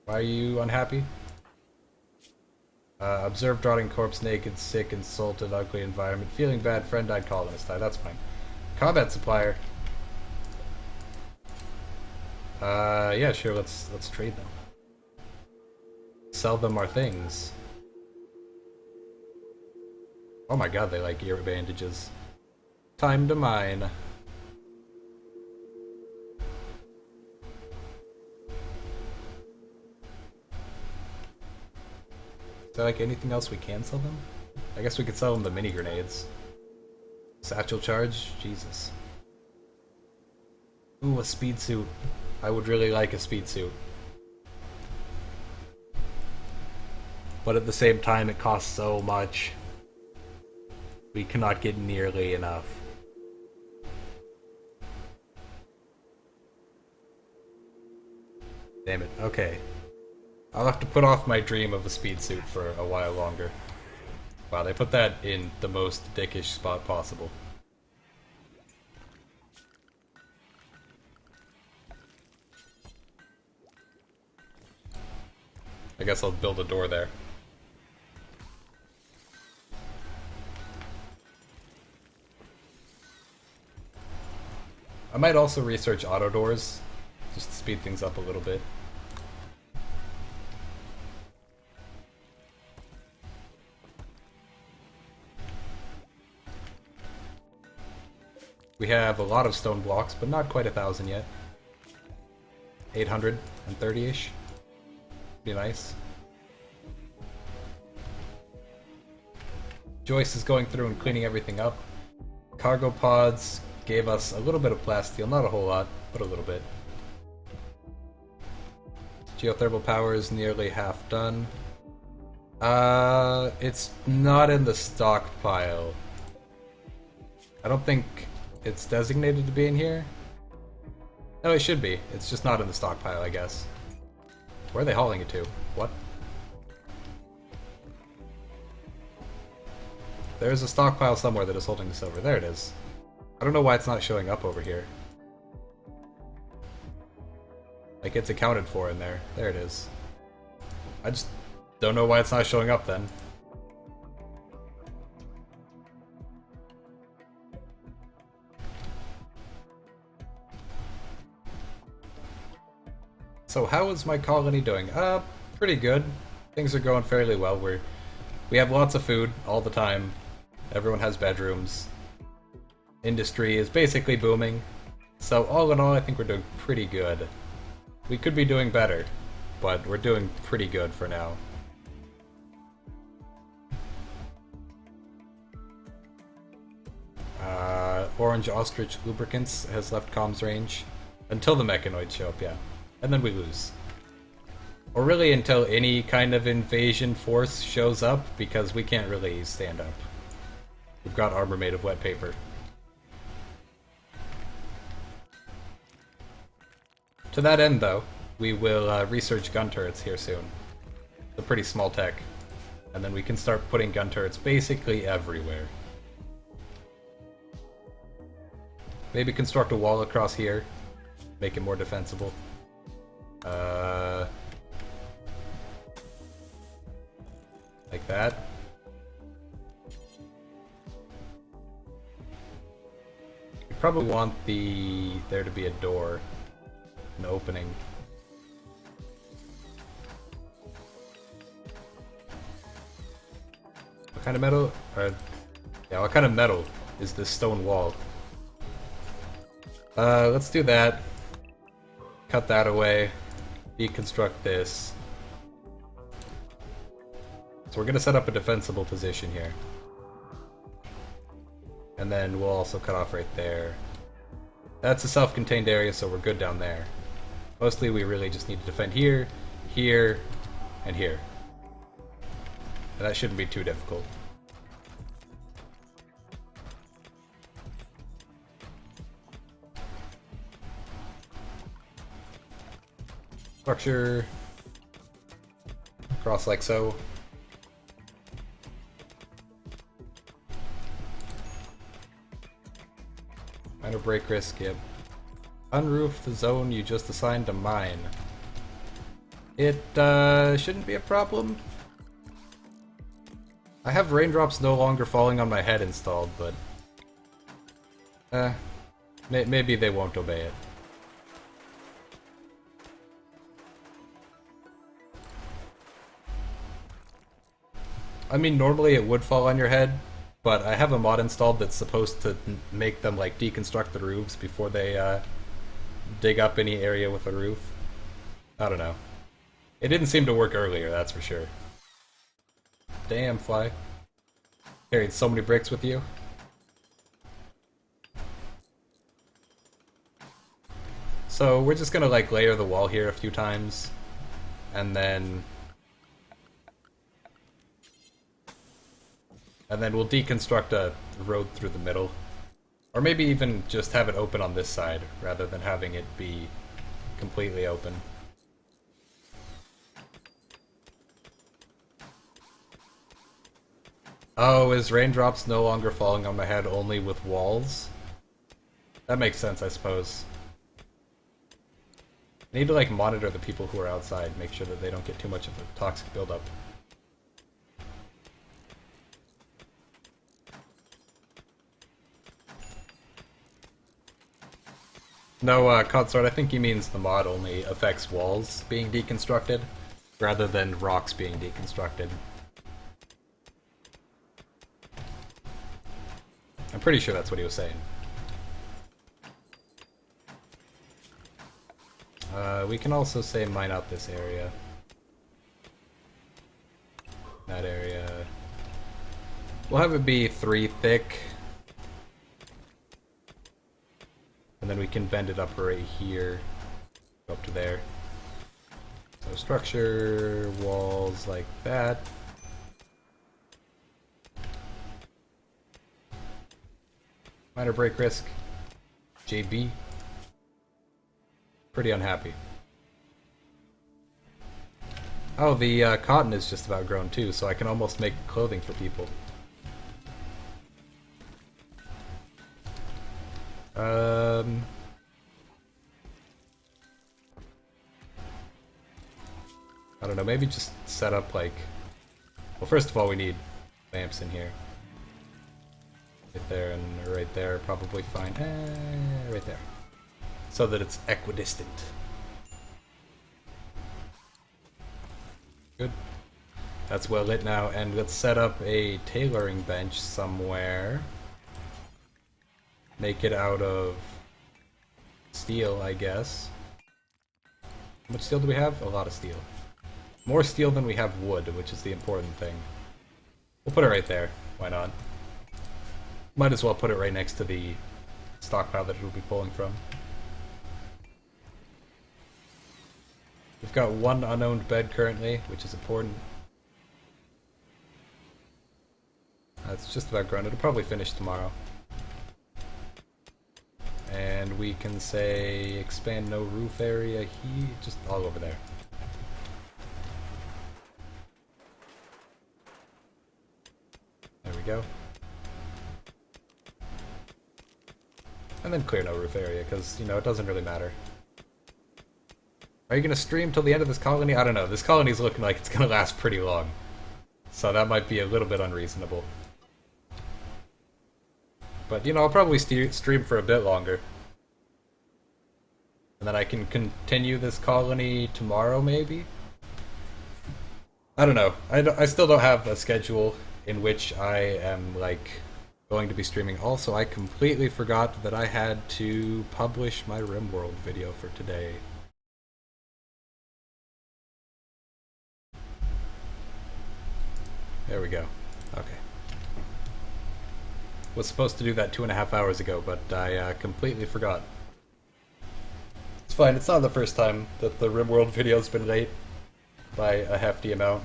Why are you unhappy? Observed rotting corpse, naked, sick, insulted, ugly environment. Feeling bad, friend died, colonist died. That's fine. Combat supplier. Yeah, sure. Let's trade them. Sell them our things. Oh my god, they like ear bandages. Time to mine. Is there like anything else we can sell them? I guess we could sell them the mini grenades. Satchel charge? Jesus. Ooh, a speed suit. I would really like a speed suit. But at the same time, it costs so much. We cannot get nearly enough. Damn it. Okay. I'll have to put off my dream of a speed suit for a while longer. Wow, they put that in the most dickish spot possible. I guess I'll build a door there. I might also research auto doors, just to speed things up a little bit. We have a lot of stone blocks, but not quite 1,000 yet. 830-ish. Be nice. Joyce is going through and cleaning everything up. Cargo pods gave us a little bit of plasteel, not a whole lot, but a little bit. Geothermal power is nearly half done. It's not in the stockpile. I don't think it's designated to be in here. No, it should be. It's just not in the stockpile, I guess. Where are they hauling it to? What? There's a stockpile somewhere that is holding the silver. There it is. I don't know why it's not showing up over here. Like, it's accounted for in there. There it is. I just don't know why it's not showing up then. So how is my colony doing? Pretty good. Things are going fairly well. We have lots of food all the time. Everyone has bedrooms. Industry is basically booming. So all in all, I think we're doing pretty good. We could be doing better, but we're doing pretty good for now. Orange Ostrich Lubricants has left comms range. Until the mechanoids show up, yeah. And then we lose. Or really until any kind of invasion force shows up, because we can't really stand up. We've got armor made of wet paper. To that end, though, we will research gun turrets here soon. It's a pretty small tech. And then we can start putting gun turrets basically everywhere. Maybe construct a wall across here. Make it more defensible. Like that. We probably want there to be a door. An opening. What kind of metal? Yeah, what kind of metal is this stone wall? Let's do that. Cut that away. Deconstruct this. So we're gonna set up a defensible position here. And then we'll also cut off right there. That's a self-contained area, so we're good down there. Mostly we really just need to defend here, here, and here. And that shouldn't be too difficult. Structure. Cross like so. Minor break risk, yep. Unroof the zone you just assigned to mine. It shouldn't be a problem. I have raindrops no longer falling on my head installed, but... maybe they won't obey it. I mean, normally it would fall on your head, but I have a mod installed that's supposed to make them, like, deconstruct the roofs before they, dig up any area with a roof. I don't know. It didn't seem to work earlier, that's for sure. Damn, fly. Carried so many bricks with you. So we're just gonna like layer the wall here a few times, and then we'll deconstruct a road through the middle. Or maybe even just have it open on this side, rather than having it be completely open. Oh, is raindrops no longer falling on my head only with walls? That makes sense, I suppose. I need to like monitor the people who are outside, make sure that they don't get too much of a toxic buildup. No, Consort, I think he means the mod only affects walls being deconstructed, rather than rocks being deconstructed. I'm pretty sure that's what he was saying. We can also say mine out this area. That area. We'll have it be 3 thick. And then we can bend it up right here. Go up to there. So structure, walls like that. Minor break risk. JB. Pretty unhappy. Oh, the cotton is just about grown too, so I can almost make clothing for people. I don't know, maybe just set up like... Well, first of all, we need lamps in here. Right there and right there, probably fine. Right there. So that it's equidistant. Good. That's well lit now, and let's set up a tailoring bench somewhere. Make it out of steel, I guess. How much steel do we have? A lot of steel. More steel than we have wood, which is the important thing. We'll put it right there. Why not? Might as well put it right next to the stockpile that it'll be pulling from. We've got 1 unowned bed currently, which is important. It's just about grown. It'll probably finish tomorrow. And we can say expand no roof area here, just all over there. There we go. And then clear no roof area, because, you know, it doesn't really matter. Are you going to stream till the end of this colony? I don't know. This colony's looking like it's going to last pretty long. So that might be a little bit unreasonable. But, you know, I'll probably stream for a bit longer. And then I can continue this colony tomorrow, maybe? I don't know. I still don't have a schedule in which I am, like, going to be streaming. Also, I completely forgot that I had to publish my RimWorld video for today. There we go. Okay. Was supposed to do that 2.5 hours ago, but I completely forgot. It's fine, it's not the first time that the RimWorld video's been late by a hefty amount.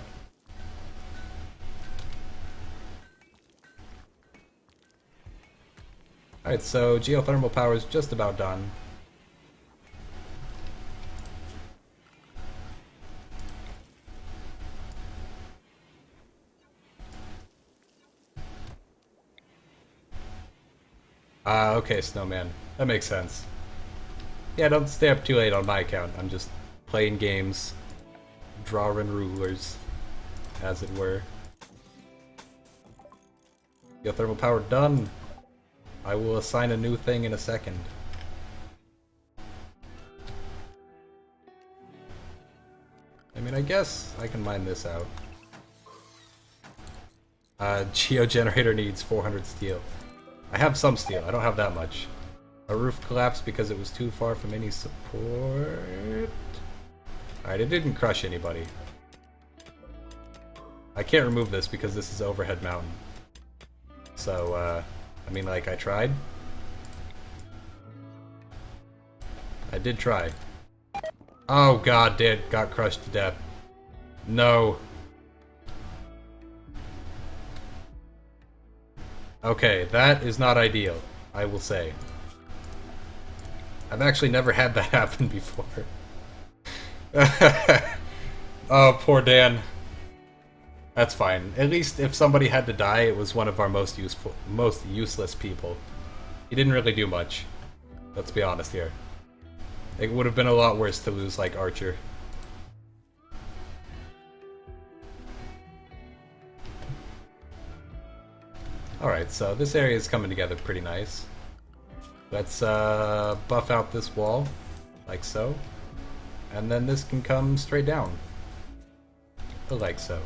Alright, so geothermal power is just about done. Okay, Snowman. That makes sense. Yeah, don't stay up too late on my account. I'm just playing games, drawing rulers, as it were. Geothermal power done. I will assign a new thing in a second. I mean, I guess I can mine this out. Geogenerator needs 400 steel. I have some steel, I don't have that much. A roof collapsed because it was too far from any support. Alright, it didn't crush anybody. I can't remove this because this is overhead mountain. So, I mean, like, I tried. I did try. Oh god, got crushed to death. No. Okay, that is not ideal, I will say. I've actually never had that happen before. Oh, poor Dan. That's fine. At least if somebody had to die, it was one of our most useless people. He didn't really do much. Let's be honest here. It would have been a lot worse to lose, like, Archer. Alright, so this area is coming together pretty nice. Let's buff out this wall, like so. And then this can come straight down. Like so.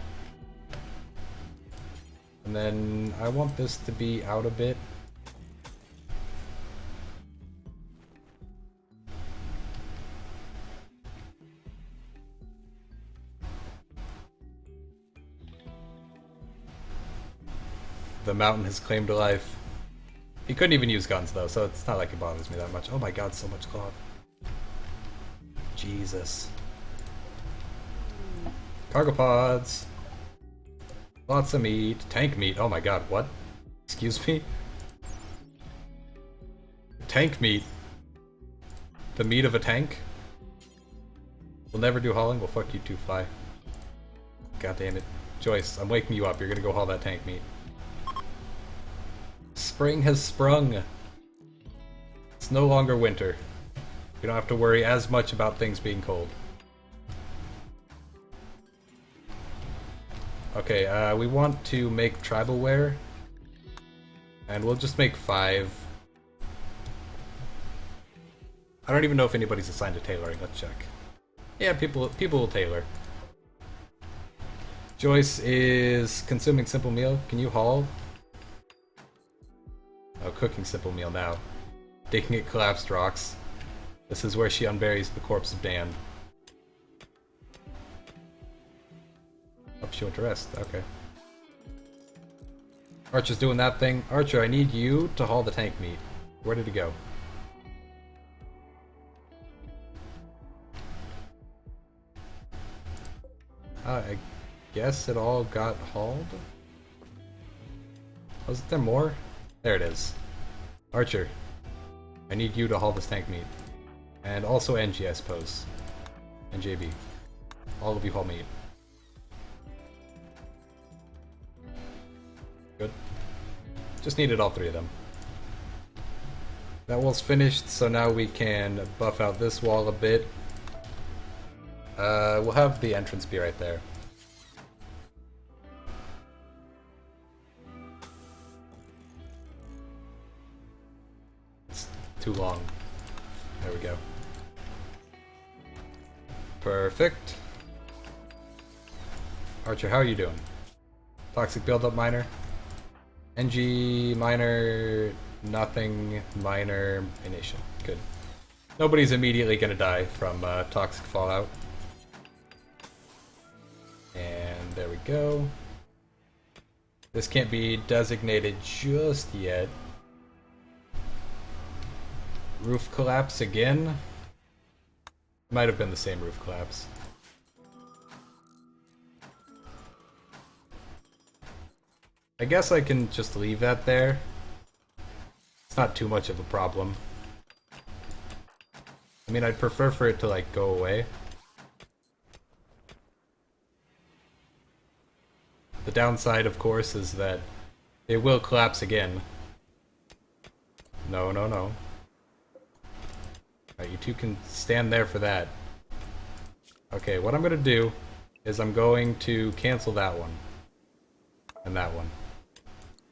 And then I want this to be out a bit. The mountain has claimed a life. He couldn't even use guns though, so it's not like it bothers me that much. Oh my god, so much cloth. Jesus. Cargo pods. Lots of meat. Tank meat. Oh my god, what? Excuse me? Tank meat. The meat of a tank? We'll never do hauling? Well, fuck you too, Fly. God damn it. Joyce, I'm waking you up. You're gonna go haul that tank meat. Spring has sprung. It's no longer winter. We don't have to worry as much about things being cold. Okay, we want to make tribal wear. And we'll just make 5. I don't even know if anybody's assigned to tailoring. Let's check. Yeah, people will tailor. Joyce is consuming simple meal. Can you haul? Oh, cooking simple meal now. Digging at collapsed rocks. This is where she unburies the corpse of Dan. Oh, she went to rest. Okay. Archer's doing that thing. Archer, I need you to haul the tank meat. Where did he go? I guess it all got hauled? Wasn't there more? There it is. Archer, I need you to haul this tank meat. And also NG, I suppose. And JB. All of you haul meat. Good. Just needed all 3 of them. That wall's finished, so now we can buff out this wall a bit. We'll have the entrance be right there. It's too long. There we go. Perfect. Archer, how are you doing? Toxic buildup miner? NG miner, nothing miner initial. Good. Nobody's immediately gonna die from toxic fallout. And there we go. This can't be designated just yet. Roof collapse again? Might have been the same roof collapse. I guess I can just leave that there. It's not too much of a problem. I mean, I'd prefer for it to, like, go away. The downside, of course, is that it will collapse again. No, no, no. Alright, you two can stand there for that. Okay, what I'm gonna do is I'm going to cancel that one. And that one.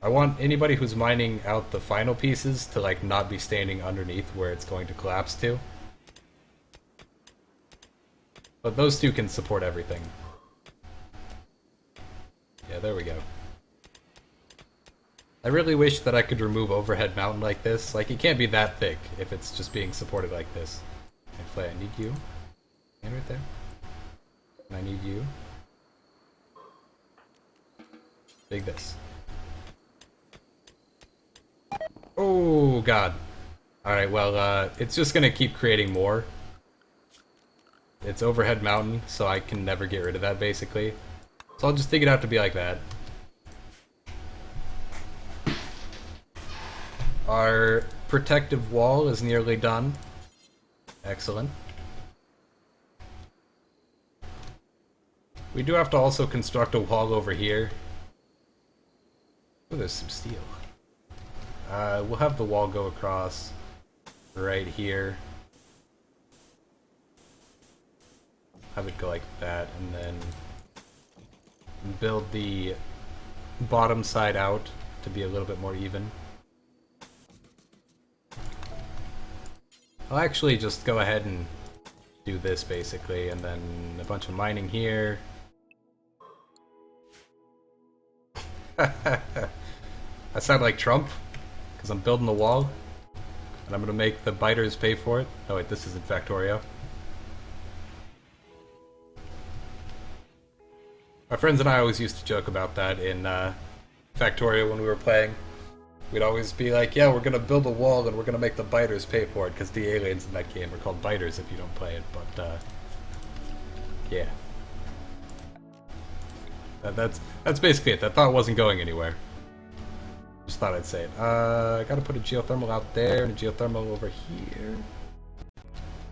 I want anybody who's mining out the final pieces to like not be standing underneath where it's going to collapse to. But those two can support everything. Yeah, there we go. I really wish that I could remove overhead mountain like this. Like, it can't be that thick if it's just being supported like this. Actually, I need you. And right there. And I need you. Dig this. Oh, God. Alright, well, it's just gonna keep creating more. It's overhead mountain, so I can never get rid of that, basically. So I'll just dig it out to be like that. Our protective wall is nearly done. Excellent. We do have to also construct a wall over here. Oh, there's some steel. We'll have the wall go across right here. Have it go like that, and then build the bottom side out to be a little bit more even. I'll actually just go ahead and do this basically, and then a bunch of mining here. I sound like Trump, because I'm building the wall, and I'm going to make the biters pay for it. Oh wait, this isn't Factorio. My friends and I always used to joke about that in Factorio when we were playing. We'd always be like, yeah, we're going to build a wall and we're going to make the biters pay for it, because the aliens in that game are called biters if you don't play it, but yeah. That's basically it. That thought wasn't going anywhere. Just thought I'd say it. I gotta put a geothermal out there and a geothermal over here.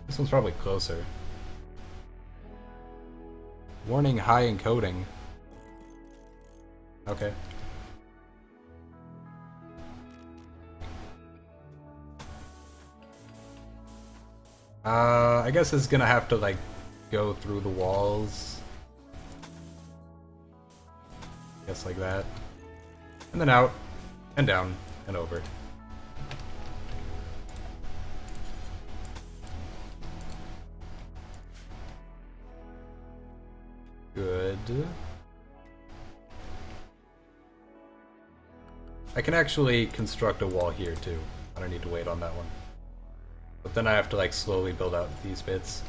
This one's probably closer. Warning, high encoding. Okay. I guess it's gonna have to, like, go through the walls. I guess like that. And then out, and down, and over. Good. I can actually construct a wall here, too. I don't need to wait on that one. But then I have to, like, slowly build out these bits.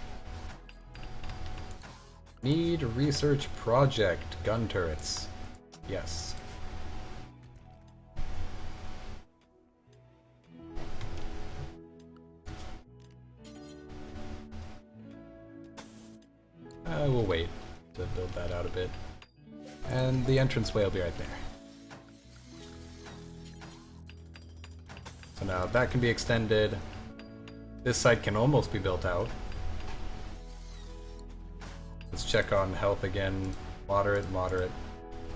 Need research project. Gun turrets. Yes. We'll wait to build that out a bit. And the entranceway will be right there. So now that can be extended. This side can almost be built out. Let's check on health again. Moderate, moderate.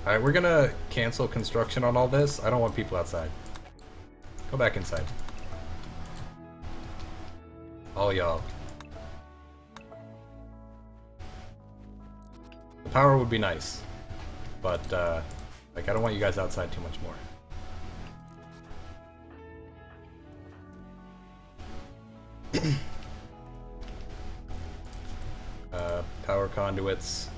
Alright, we're gonna cancel construction on all this. I don't want people outside. Go back inside. All y'all. The power would be nice. But, like, I don't want you guys outside too much more. Power conduits.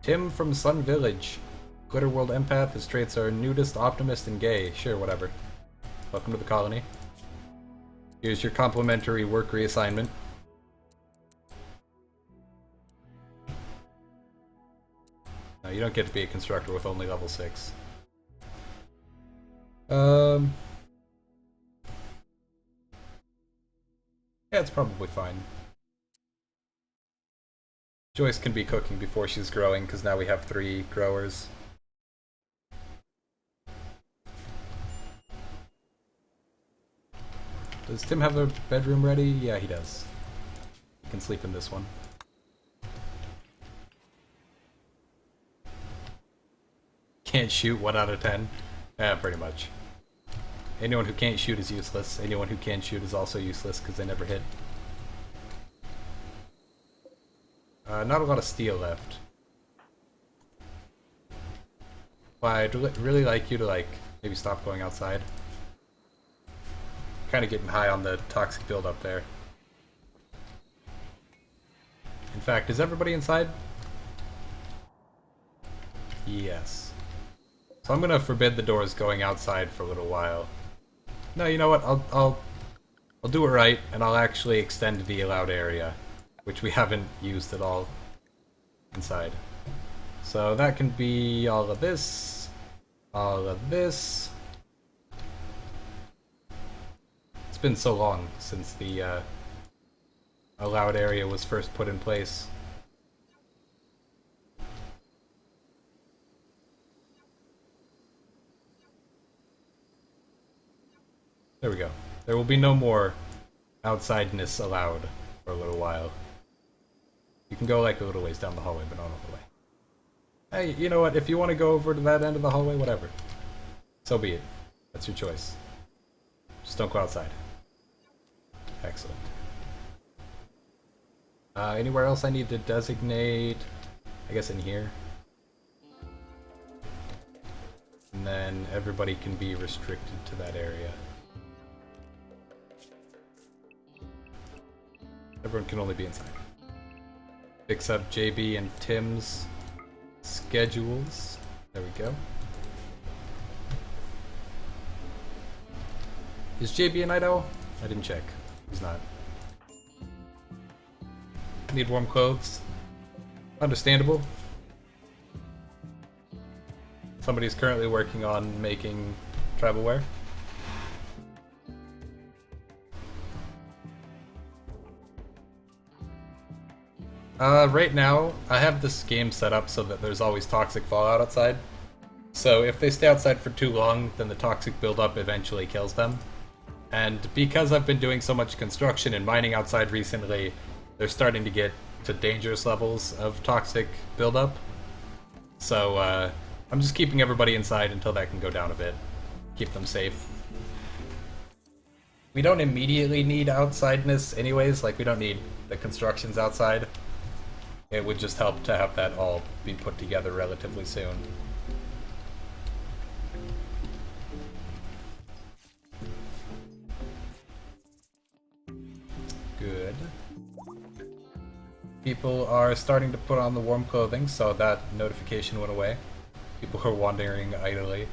Tim from Sun Village. Glitterworld Empath. His traits are nudist, optimist, and gay. Sure, whatever. Welcome to the colony. Here's your complimentary work reassignment. No, you don't get to be a constructor with only level 6. Yeah, it's probably fine. Joyce can be cooking before she's growing, because now we have 3 growers. Does Tim have a bedroom ready? Yeah, he does. He can sleep in this one. Can't shoot 1 out of 10? Yeah, pretty much. Anyone who can't shoot is useless. Anyone who can shoot is also useless because they never hit. Not a lot of steel left. Well, I'd really like you to, like, maybe stop going outside. Kind of getting high on the toxic buildup there. In fact, is everybody inside? Yes. So I'm gonna forbid the doors going outside for a little while. No, you know what? I'll do it right, and I'll actually extend the allowed area, which we haven't used at all inside. So that can be all of this, all of this. It's been so long since the allowed area was first put in place. There we go. There will be no more outsideness allowed for a little while. You can go like a little ways down the hallway, but not all the way. Hey, you know what? If you want to go over to that end of the hallway, whatever. So be it. That's your choice. Just don't go outside. Excellent. Anywhere else I need to designate? I guess in here. And then everybody can be restricted to that area. Everyone can only be inside. Except JB and Tim's schedules. There we go. Is JB a night owl? I didn't check. He's not. Need warm clothes. Understandable. Somebody's currently working on making tribal wear. Right now, I have this game set up so that there's always toxic fallout outside. So if they stay outside for too long, then the toxic buildup eventually kills them. And because I've been doing so much construction and mining outside recently, they're starting to get to dangerous levels of toxic buildup. So I'm just keeping everybody inside until that can go down a bit. Keep them safe. We don't immediately need outsideness anyways, like we don't need the constructions outside. It would just help to have that all be put together relatively soon. Good. People are starting to put on the warm clothing, so that notification went away. People are wandering idly.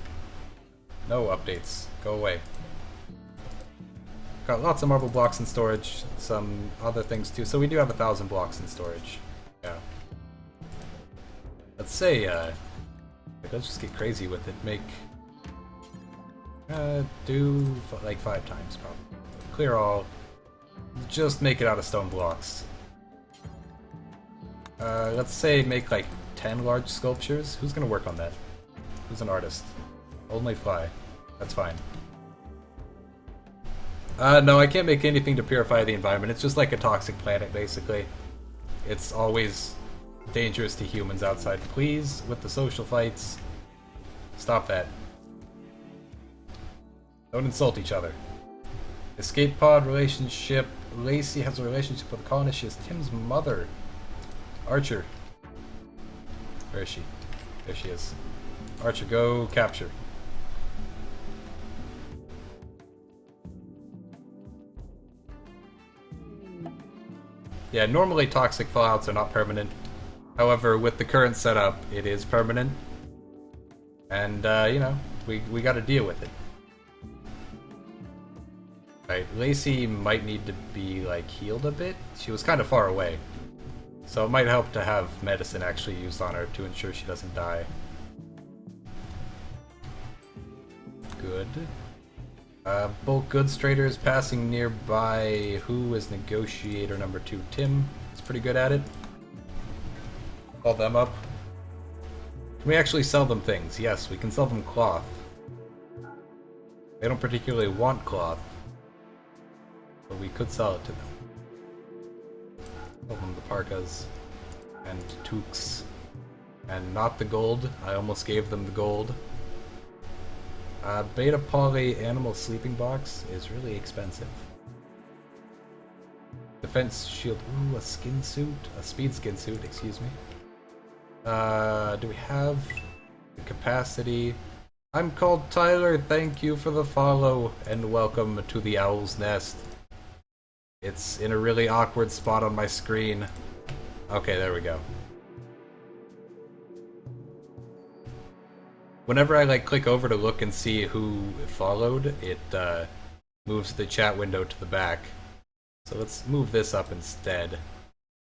No updates. Go away. Got lots of marble blocks in storage, some other things too. So we do have 1,000 blocks in storage. Yeah. Let's say, let's just get crazy with it. Make, do like 5 times probably. Clear all. Just make it out of stone blocks. Let's say make like 10 large sculptures. Who's gonna work on that? Who's an artist? Only fly. That's fine. No, I can't make anything to purify the environment. It's just like a toxic planet, basically. It's always dangerous to humans outside. Please, with the social fights, stop that. Don't insult each other. Escape pod relationship. Lacey has a relationship with a colonist. She is Tim's mother. Archer. Where is she? There she is. Archer, go capture. Yeah, normally toxic fallouts are not permanent. However, with the current setup, it is permanent. And, you know, we gotta deal with it. Right, Lacey might need to be, like, healed a bit. She was kind of far away. So it might help to have medicine actually used on her to ensure she doesn't die. Good. Bulk goods traders passing nearby. Who is negotiator number 2? Tim is pretty good at it. Call them up. Can we actually sell them things? Yes, we can sell them cloth. They don't particularly want cloth, but we could sell it to them. Sell them the parkas and toques. And not the gold. I almost gave them the gold. Beta Poly Animal Sleeping Box is really expensive. Defense Shield. Ooh, a skin suit? A speed skin suit, excuse me. Do we have the capacity? I'm called Tyler, thank you for the follow, and welcome to the Owl's Nest. It's in a really awkward spot on my screen. Okay, there we go. Whenever I click over to look and see who followed, it moves the chat window to the back. So let's move this up instead.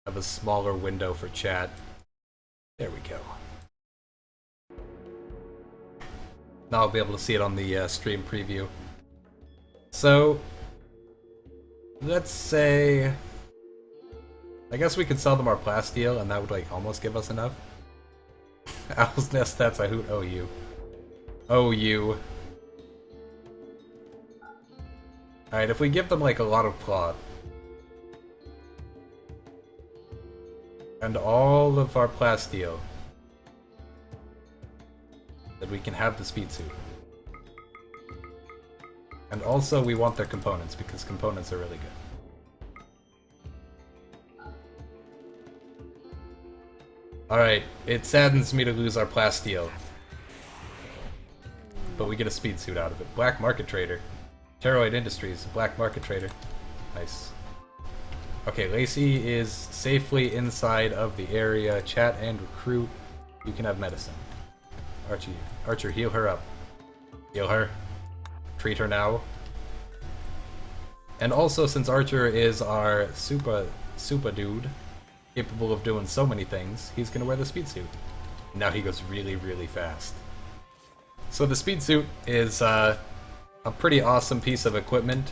Have a smaller window for chat. There we go. Now I'll be able to see it on the stream preview. So, let's say... I guess we could sell them our plasteel, and that would almost give us enough. Owl's Nest stats, I hoot OU. OU. Alright, if we give them a lot of cloth, and all of our plasteel, that we can have the speed suit. And also we want their components, because components are really good. Alright, it saddens me to lose our plasteel. But we get a speed suit out of it. Black market trader. Pteroid Industries, black market trader. Nice. Okay, Lacey is safely inside of the area. Chat and recruit. You can have medicine. Archer, heal her up. Heal her. Treat her now. And also, since Archer is our super dude, capable of doing so many things, he's gonna wear the speed suit. Now he goes really, really fast. So the speed suit is a pretty awesome piece of equipment.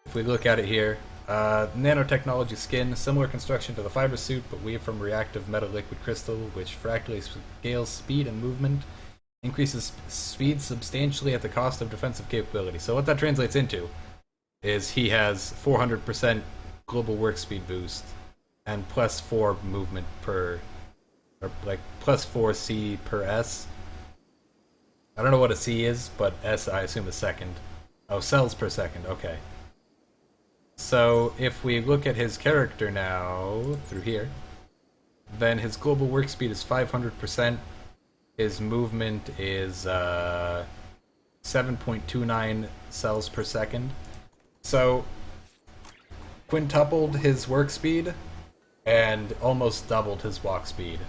If we look at it here, nanotechnology skin, similar construction to the fiber suit, but weaved from reactive metal liquid crystal, which fractally scales speed and movement, increases speed substantially at the cost of defensive capability. So what that translates into is he has 400% global work speed boost and +4 movement per, or +4 C per S. I don't know what a C is, but S I assume is second. Oh, cells per second, okay. So, if we look at his character now, through here, then his global work speed is 500%, his movement is 7.29 cells per second. So, quintupled his work speed, and almost doubled his walk speed,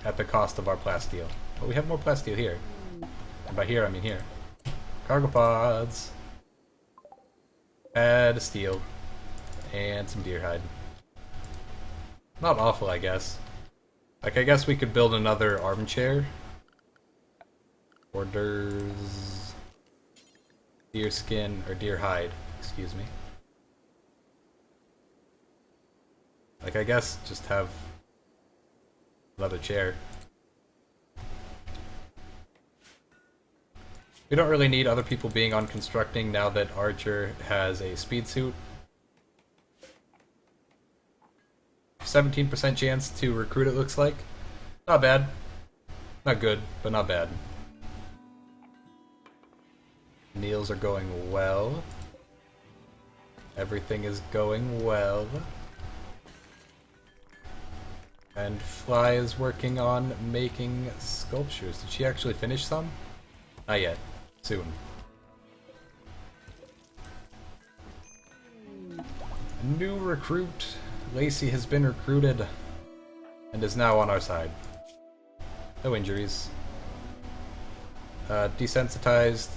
at the cost of our plasteel. But we have more plasteel here. And by here, I mean here. Cargo pods. Add steel. And some deer hide. Not awful, I guess. I guess we could build another armchair. Orders... Deer skin, or deer hide, excuse me. I guess just have another chair. We don't really need other people being on constructing now that Archer has a speed suit. 17% chance to recruit, it looks like. Not bad. Not good, but not bad. Meals are going well. Everything is going well. And Fly is working on making sculptures. Did she actually finish some? Not yet. Soon. New recruit. Lacey has been recruited and is now on our side. No injuries. Desensitized.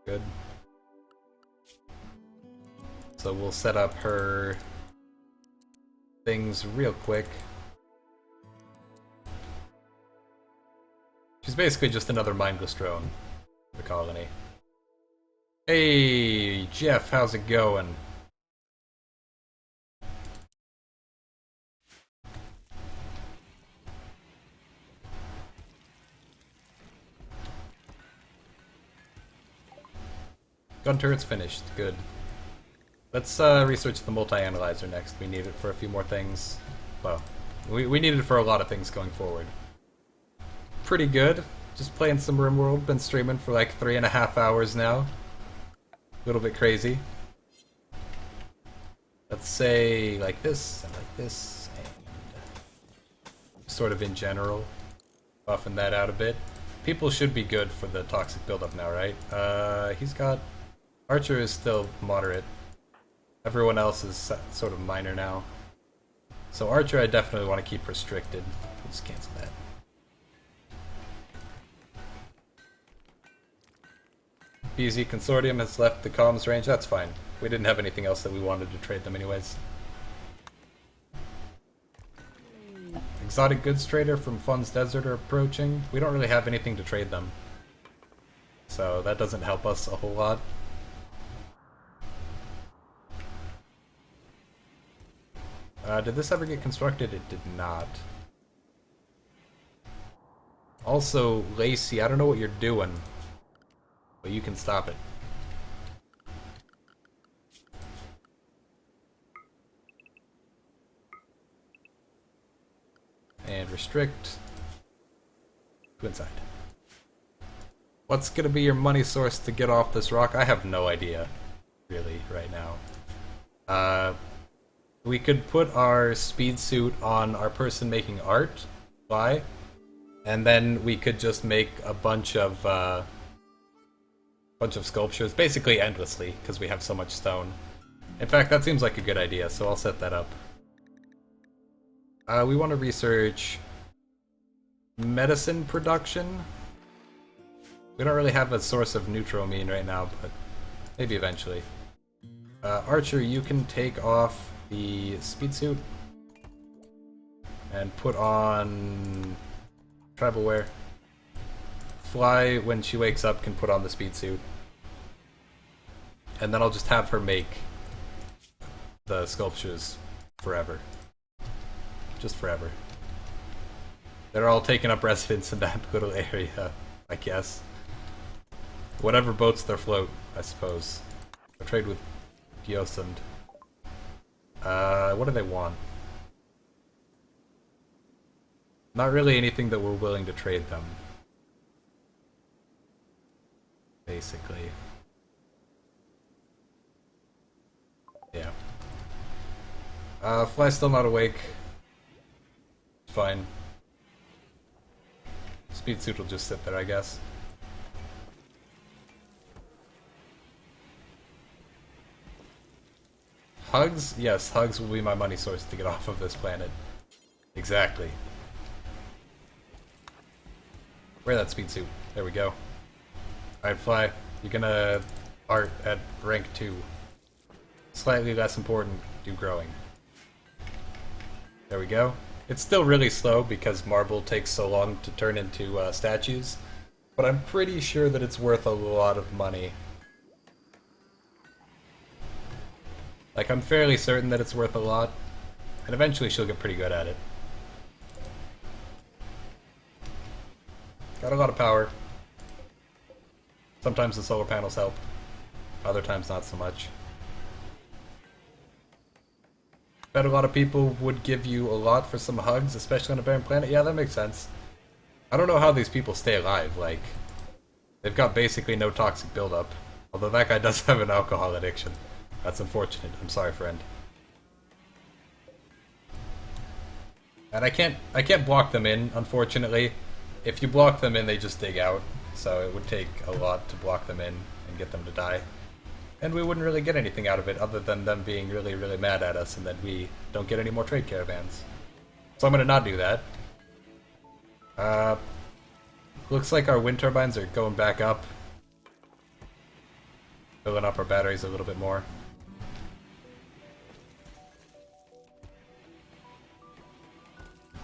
Good. So we'll set up her things real quick. She's basically just another mindless drone in the colony. Hey, Jeff, how's it going? Gun turret's finished. Good. Let's research the multi-analyzer next. We need it for a few more things. Well, we need it for a lot of things going forward. Pretty good. Just playing some RimWorld. Been streaming for like 3.5 hours now. A little bit crazy. Let's say like this and like this, and sort of in general, buffing that out a bit. People should be good for the toxic buildup now, right? He's got... Archer is still moderate. Everyone else is sort of minor now. So Archer I definitely want to keep restricted. We'll just cancel that. BZ Consortium has left the comms range, that's fine. We didn't have anything else that we wanted to trade them anyways. Exotic goods trader from Fun's Desert are approaching. We don't really have anything to trade them. So that doesn't help us a whole lot. Did this ever get constructed? It did not. Also, Lacey, I don't know what you're doing, but you can stop it. And restrict. Go inside. What's gonna be your money source to get off this rock? I have no idea, really, right now. We could put our speed suit on our person making art, fly, and then we could just make a bunch of sculptures, basically endlessly, because we have so much stone. In fact, that seems like a good idea, so I'll set that up. We want to research medicine production. We don't really have a source of neutramine right now, but maybe eventually. Archer, you can take off the speed suit and put on tribal wear. Fly, when she wakes up, can put on the speed suit. And then I'll just have her make the sculptures forever. Just forever. They're all taking up residence in that little area, I guess. Whatever boats their float, I suppose. I'll trade with Gyosund. What do they want? Not really anything that we're willing to trade them. Basically. Yeah. Fly's still not awake. Fine. Speed suit will just sit there, I guess. Hugs? Yes, hugs will be my money source to get off of this planet. Exactly. Wear that speed suit. There we go. Alright, Fly. You're gonna art at rank 2. Slightly less important, do growing. There we go. It's still really slow because marble takes so long to turn into statues, but I'm pretty sure that it's worth a lot of money. Like, I'm fairly certain that it's worth a lot, and eventually she'll get pretty good at it. Got a lot of power. Sometimes the solar panels help, other times not so much. Bet a lot of people would give you a lot for some hugs, especially on a barren planet. Yeah, that makes sense. I don't know how these people stay alive, like, they've got basically no toxic buildup. Although that guy does have an alcohol addiction. That's unfortunate. I'm sorry, friend. And I can't block them in, unfortunately. If you block them in, they just dig out. So it would take a lot to block them in and get them to die. And we wouldn't really get anything out of it other than them being really, really mad at us and that we don't get any more trade caravans. So I'm gonna not do that. Looks like our wind turbines are going back up. Filling up our batteries a little bit more.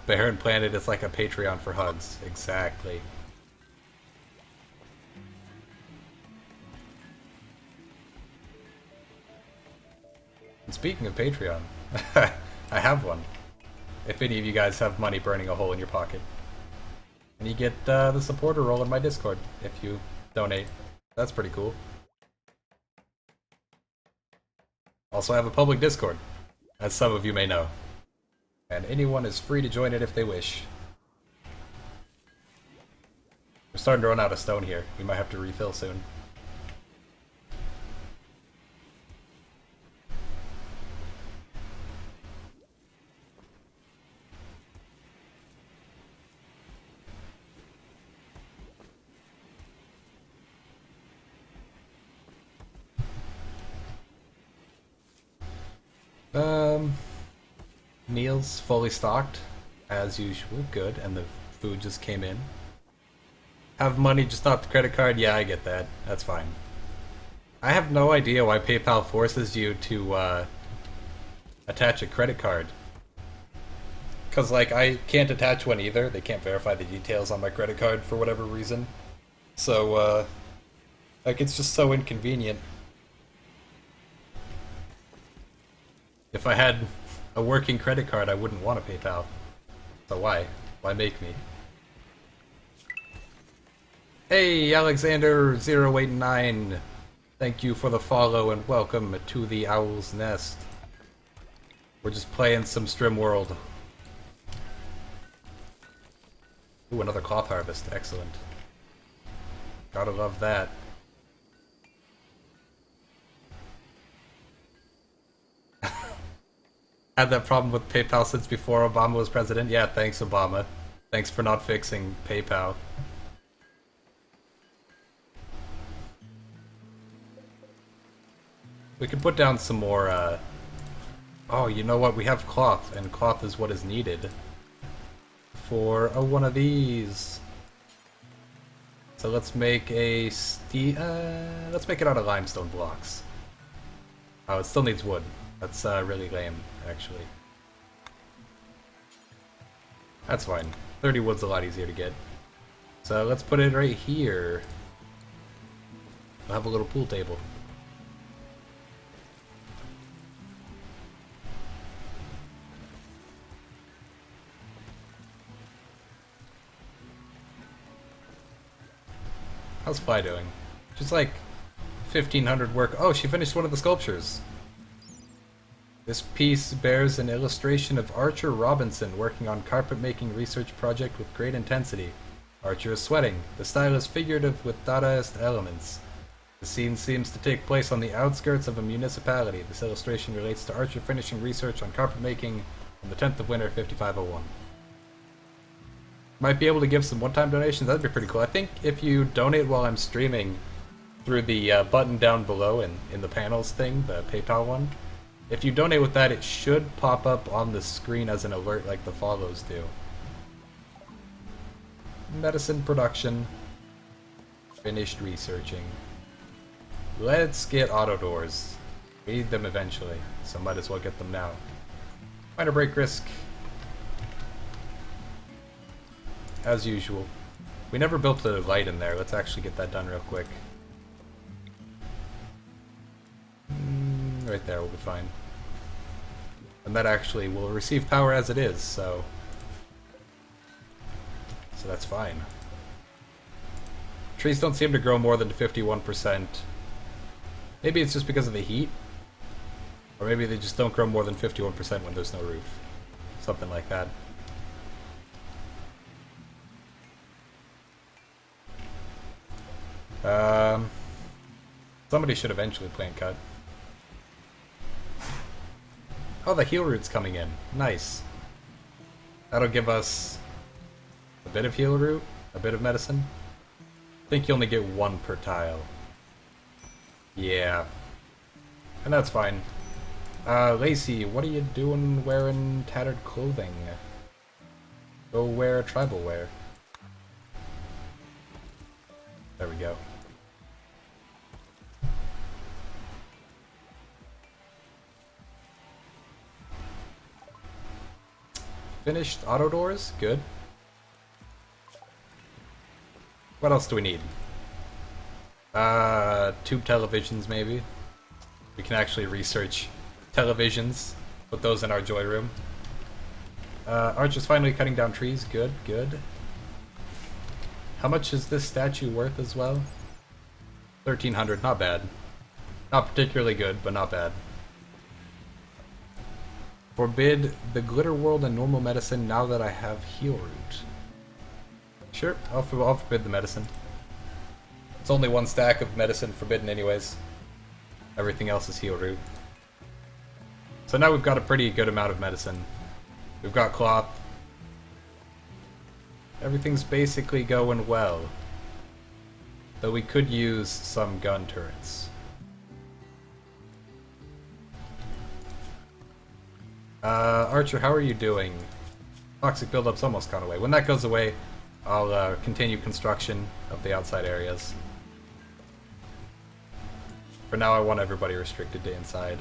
Barren Planet is like a Patreon for hugs. Exactly. And speaking of Patreon, I have one. If any of you guys have money burning a hole in your pocket. And you get the supporter role in my Discord if you donate. That's pretty cool. Also, I have a public Discord, as some of you may know. And anyone is free to join it if they wish. For starting to run out of stone here. We might have to refill soon. Meals fully stocked, as usual. Good, and the food just came in. Have money, just not the credit card? Yeah, I get that. That's fine. I have no idea why PayPal forces you to attach a credit card. Because, like, I can't attach one either. They can't verify the details on my credit card for whatever reason. So, like, it's just so inconvenient. If I had a working credit card, I wouldn't want a PayPal. So why? Why make me? Hey, Alexander089! Thank you for the follow and welcome to the Owl's Nest. We're just playing some StrimWorld. Ooh, another cloth harvest. Excellent. Gotta love that. Had that problem with PayPal since before Obama was president. Yeah, thanks, Obama. Thanks for not fixing PayPal. We could put down some more, Oh, you know what? We have cloth, and cloth is what is needed for one of these. So let's make a let's make it out of limestone blocks. Oh, it still needs wood. That's really lame, actually. That's fine. 30 wood's a lot easier to get. So let's put it right here. We'll have a little pool table. How's Fly doing? She's like 1,500 work. Oh, she finished one of the sculptures. This piece bears an illustration of Archer Robinson working on carpet-making research project with great intensity. Archer is sweating. The style is figurative with Dadaist elements. The scene seems to take place on the outskirts of a municipality. This illustration relates to Archer finishing research on carpet-making on the 10th of winter, 5501. Might be able to give some one-time donations. That'd be pretty cool. I think if you donate while I'm streaming through the button down below in the panels thing, the PayPal one, if you donate with that, it should pop up on the screen as an alert like the follows do. Medicine production. Finished researching. Let's get auto doors. We need them eventually, so might as well get them now. Minor break risk. As usual. We never built a light in there. Let's actually get that done real quick. Right there will be fine. And that actually will receive power as it is, so that's fine. Trees don't seem to grow more than 51%. Maybe it's just because of the heat. Or maybe they just don't grow more than 51% when there's no roof. Something like that. Somebody should eventually plant cut. Oh, the heal root's coming in. Nice. That'll give us a bit of heal root, a bit of medicine. I think you only get one per tile. Yeah. And that's fine. Lacey, what are you doing wearing tattered clothing? Go wear tribal wear. There we go. Finished auto doors? Good. What else do we need? Tube televisions, maybe. We can actually research televisions. Put those in our joy room. Archer's finally cutting down trees. Good, good. How much is this statue worth as well? 1,300. Not bad. Not particularly good, but not bad. Forbid the glitter world and normal medicine now that I have heal root. Sure, I'll forbid the medicine. It's only one stack of medicine forbidden anyways. Everything else is heal root. So now we've got a pretty good amount of medicine. We've got cloth. Everything's basically going well. Though we could use some gun turrets. Archer, how are you doing? Toxic buildup's almost gone away. When that goes away, I'll continue construction of the outside areas. For now, I want everybody restricted to inside.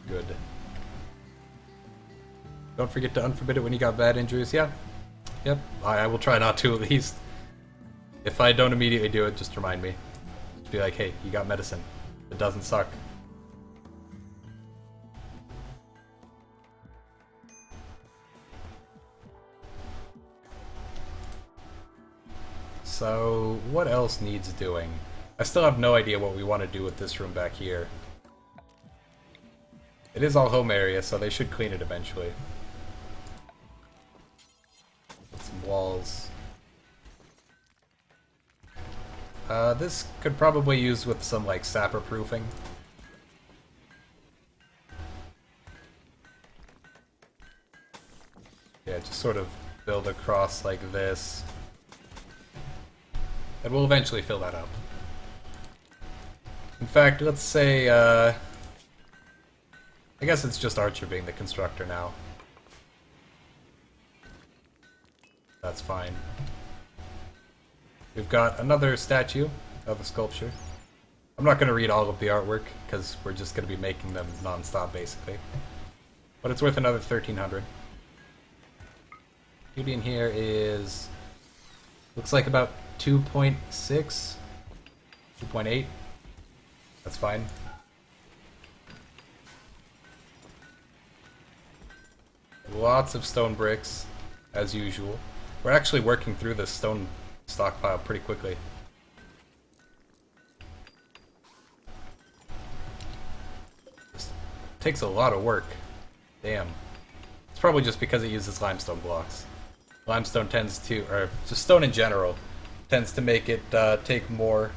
Good. Don't forget to unforbid it when you got bad injuries. Yeah. Yep. I will try not to, at least. If I don't immediately do it, just remind me. Just be like, hey, you got medicine. It doesn't suck. So, what else needs doing? I still have no idea what we want to do with this room back here. It is all home area, so they should clean it eventually. Put some walls. This could probably use with some, like, sapper proofing. Yeah, just sort of build across like this. And we'll eventually fill that up. In fact, let's say, I guess it's just Archer being the constructor now. That's fine. We've got another statue of a sculpture. I'm not going to read all of the artwork, because we're just going to be making them non-stop, basically. But it's worth another 1,300. Beauty in here is... looks like about 2.6? 2.8? That's fine. Lots of stone bricks, as usual. We're actually working through this stone stockpile pretty quickly. This takes a lot of work. Damn. It's probably just because it uses limestone blocks. Limestone tends to, or just stone in general, tends to make it take more.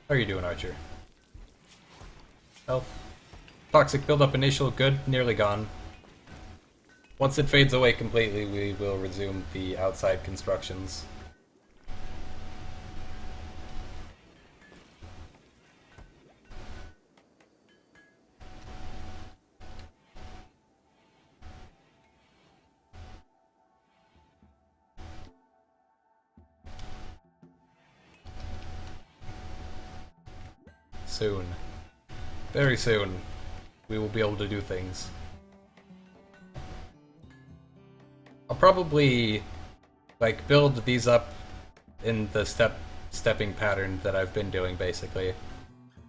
How are you doing, Archer? Health. Toxic buildup initial, good, nearly gone. Once it fades away completely, we will resume the outside constructions. Soon. Very soon. We will be able to do things. I'll probably like build these up in the stepping pattern that I've been doing basically.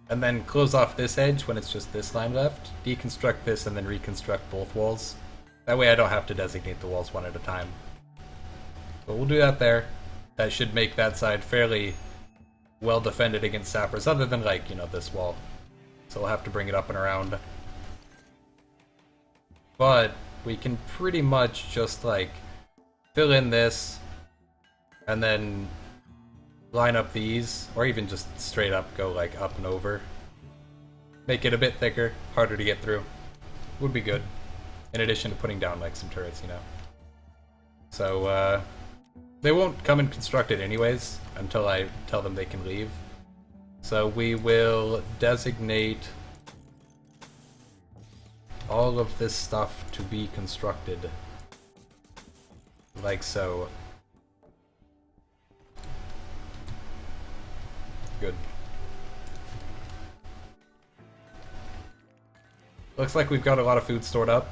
And then close off this edge when it's just this line left, deconstruct this and then reconstruct both walls. That way I don't have to designate the walls one at a time. But we'll do that there. That should make that side fairly well defended against sappers, other than like, you know, this wall. So we'll have to bring it up and around. But we can pretty much just like fill in this and then line up these, or even just straight up go like up and over. Make it a bit thicker, harder to get through. Would be good. In addition to putting down like some turrets, you know. So they won't come and construct it anyways until I tell them they can leave. So we will designate all of this stuff to be constructed. Like so. Good. Looks like we've got a lot of food stored up.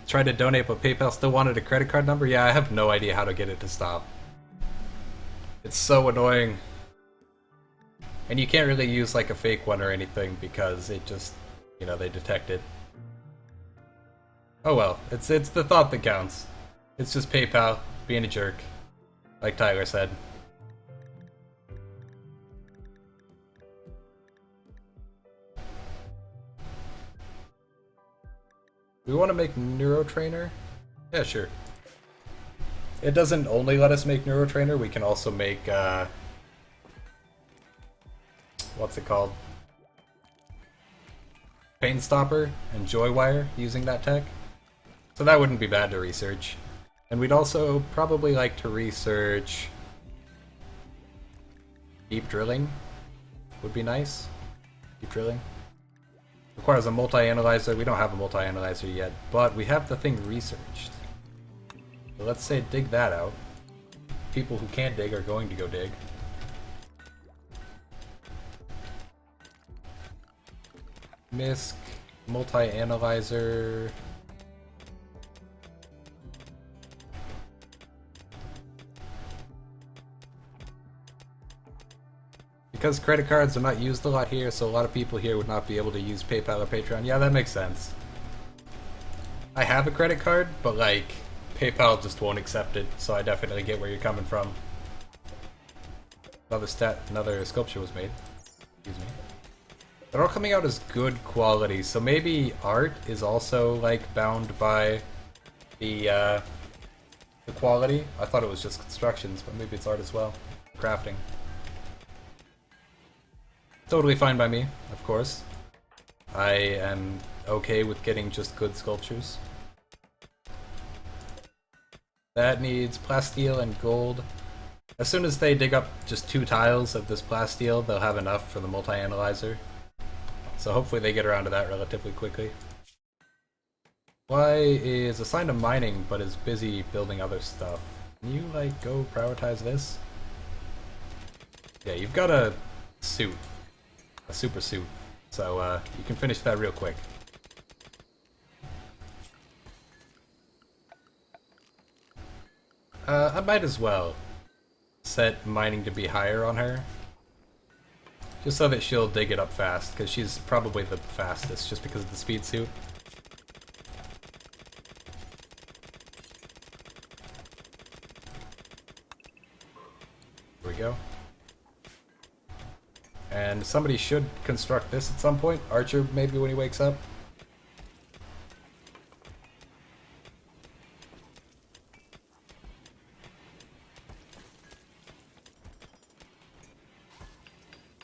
Tried to donate, but PayPal still wanted a credit card number? Yeah, I have no idea how to get it to stop. It's so annoying. And you can't really use like a fake one or anything because it just, you know, they detect it. Oh well, it's the thought that counts. It's just PayPal being a jerk, like Tyler said. We want to make Neurotrainer? Yeah, sure. It doesn't only let us make Neurotrainer, we can also make, what's it called? Pain Stopper and Joywire using that tech. So that wouldn't be bad to research. And we'd also probably like to research deep drilling. Would be nice. Deep drilling. Requires a multi-analyzer. We don't have a multi-analyzer yet, but we have the thing researched. So let's say dig that out. People who can't dig are going to go dig. MISC, multi-analyzer. Because credit cards are not used a lot here, so a lot of people here would not be able to use PayPal or Patreon. Yeah, that makes sense. I have a credit card, but like, PayPal just won't accept it, so I definitely get where you're coming from. Another sculpture was made. Excuse me. They're all coming out as good quality, so maybe art is also like bound by the quality. I thought it was just constructions, but maybe it's art as well. Crafting. Totally fine by me, of course. I am okay with getting just good sculptures. That needs plasteel and gold. As soon as they dig up just 2 tiles of this plasteel, they'll have enough for the multi-analyzer. So hopefully they get around to that relatively quickly. Y is assigned to mining, but is busy building other stuff. Can you, like, go prioritize this? Yeah, you've got a suit. A super suit. So, you can finish that real quick. I might as well set mining to be higher on her. Just so that she'll dig it up fast, because she's probably the fastest, just because of the speed suit. Here we go. And somebody should construct this at some point. Archer, maybe when he wakes up.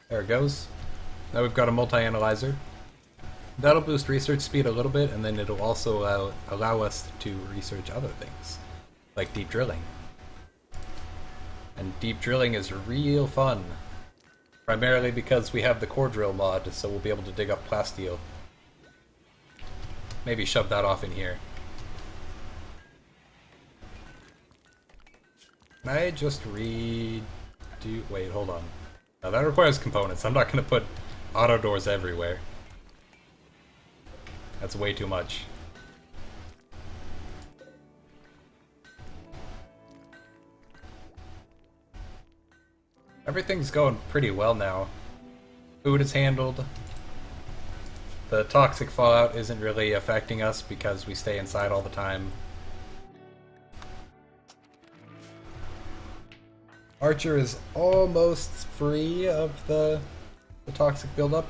There it goes. Now we've got a multi-analyzer. That'll boost research speed a little bit, and then it'll also allow us to research other things, like deep drilling. And deep drilling is real fun. Primarily because we have the core drill mod, so we'll be able to dig up plasteel. Maybe shove that off in here. Can I just wait, hold on. Now that requires components. I'm not going to put auto doors everywhere. That's way too much. Everything's going pretty well now. Food is handled. The toxic fallout isn't really affecting us because we stay inside all the time. Archer is almost free of the toxic buildup.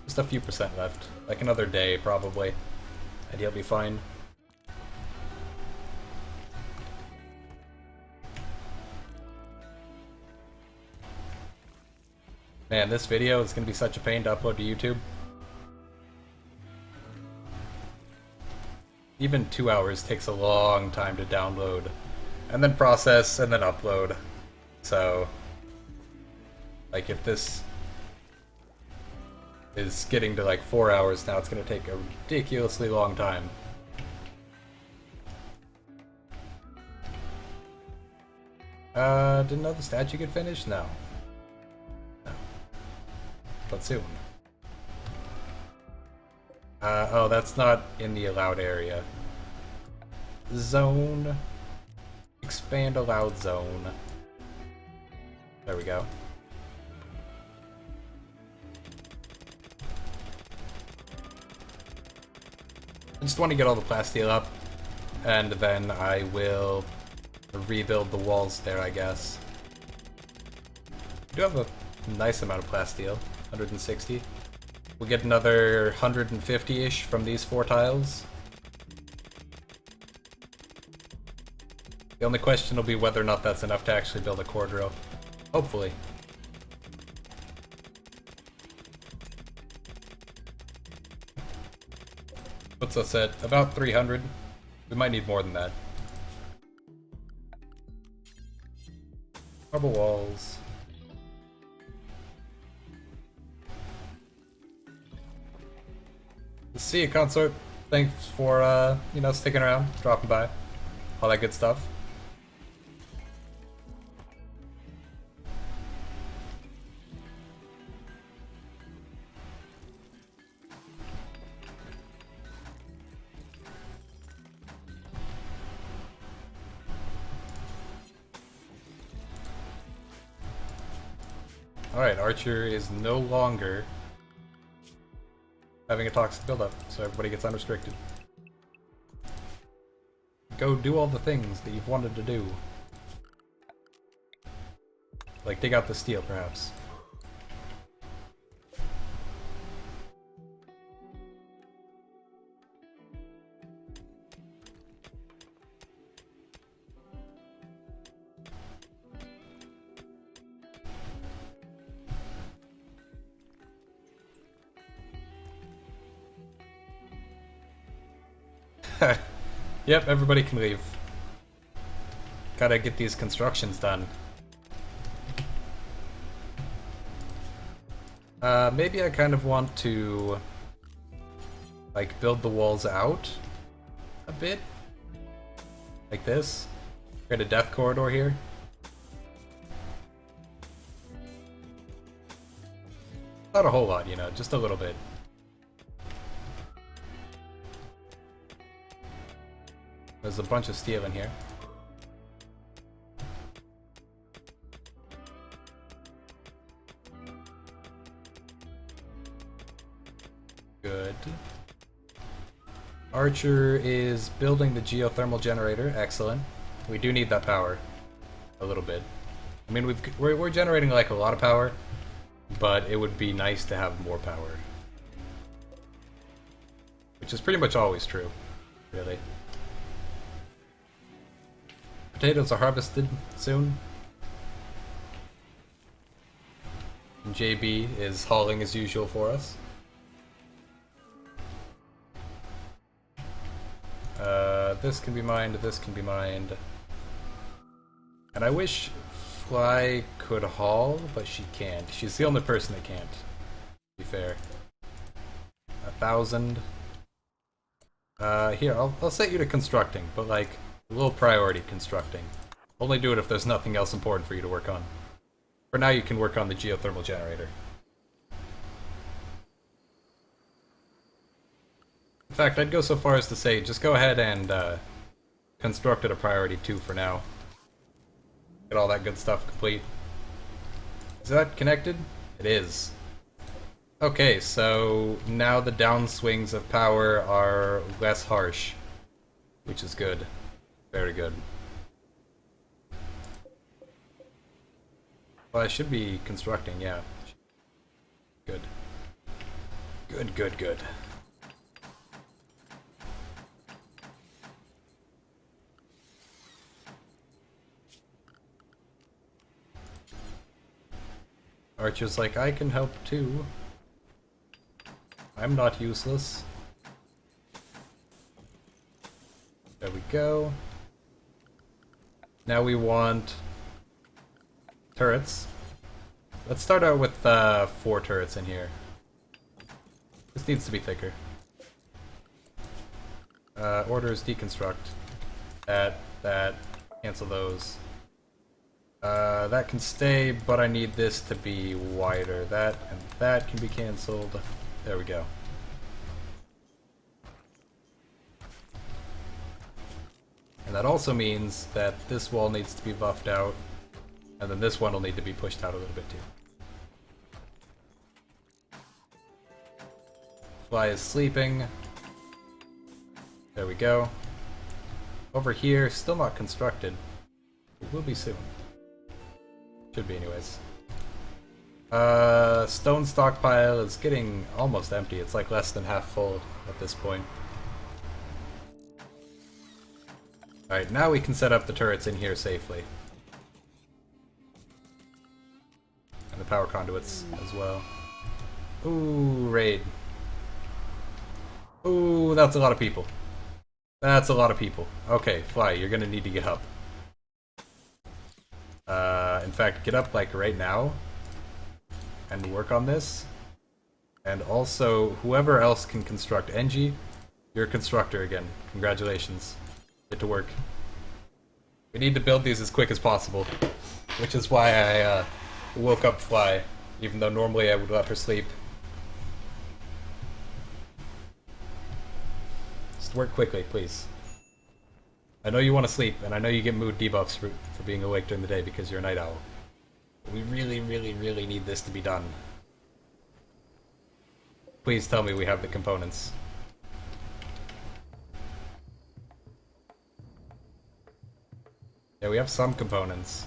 Just a few % left. Like another day, probably. And he'll be fine. Man, this video is going to be such a pain to upload to YouTube. Even 2 hours takes a long time to download, and then process, and then upload. So, like, if this is getting to like 4 hours now, it's going to take a ridiculously long time. Didn't know the statue get finished? No. But soon. Oh, that's not in the allowed area. Zone. Expand allowed zone. There we go. I just want to get all the plasteel up, and then I will rebuild the walls there, I guess. I do have a nice amount of plasteel. 160. We'll get another 150-ish from these 4 tiles. The only question will be whether or not that's enough to actually build a core drill. Hopefully. Puts us at about 300. We might need more than that. Marble walls. See you, consort. Thanks for, you know, sticking around, dropping by. All that good stuff. Alright, Archer is no longer having a toxic buildup, so everybody gets unrestricted. Go do all the things that you've wanted to do. Like dig out the steel, perhaps. Yep, everybody can leave. Gotta get these constructions done. Maybe I kind of want to like build the walls out a bit. Like this. Create a death corridor here. Not a whole lot, you know, just a little bit. There's a bunch of steel in here. Good. Archer is building the geothermal generator. Excellent. We do need that power. A little bit. I mean, we're generating like a lot of power, but it would be nice to have more power. Which is pretty much always true, really. Potatoes are harvested soon. And JB is hauling as usual for us. This can be mined, this can be mined. And I wish Fly could haul, but she can't. She's the only person that can't, to be fair. 1,000. Here, I'll set you to constructing, but like, low priority constructing. Only do it if there's nothing else important for you to work on. For now, you can work on the geothermal generator. In fact, I'd go so far as to say, just go ahead and construct at a priority 2 for now. Get all that good stuff complete. Is that connected? It is. Okay, so now the downswings of power are less harsh, which is good. Very good. Well, I should be constructing, yeah. Good. Good, good, good. Archer's like, I can help too. I'm not useless. There we go. Now we want turrets. Let's start out with 4 turrets in here. This needs to be thicker. Orders, deconstruct. That, cancel those. That can stay, but I need this to be wider. That and that can be cancelled. There we go. And that also means that this wall needs to be buffed out, and then this one will need to be pushed out a little bit too. Fly is sleeping. There we go. Over here, still not constructed. It will be soon. Should be anyways. Stone stockpile is getting almost empty. It's like less than half full at this point. Alright, now we can set up the turrets in here safely. And the power conduits as well. Ooh, raid. Ooh, that's a lot of people. That's a lot of people. Okay, Fly, you're gonna need to get up. In fact, get up like right now and work on this. And also, whoever else can construct Engie, you're a constructor again. Congratulations. Get to work. We need to build these as quick as possible, which is why I woke up Fly, even though normally I would let her sleep. Just work quickly, please. I know you want to sleep, and I know you get mood debuffs for being awake during the day because you're a night owl. But we really, really, really need this to be done. Please tell me we have the components. Yeah, we have some components.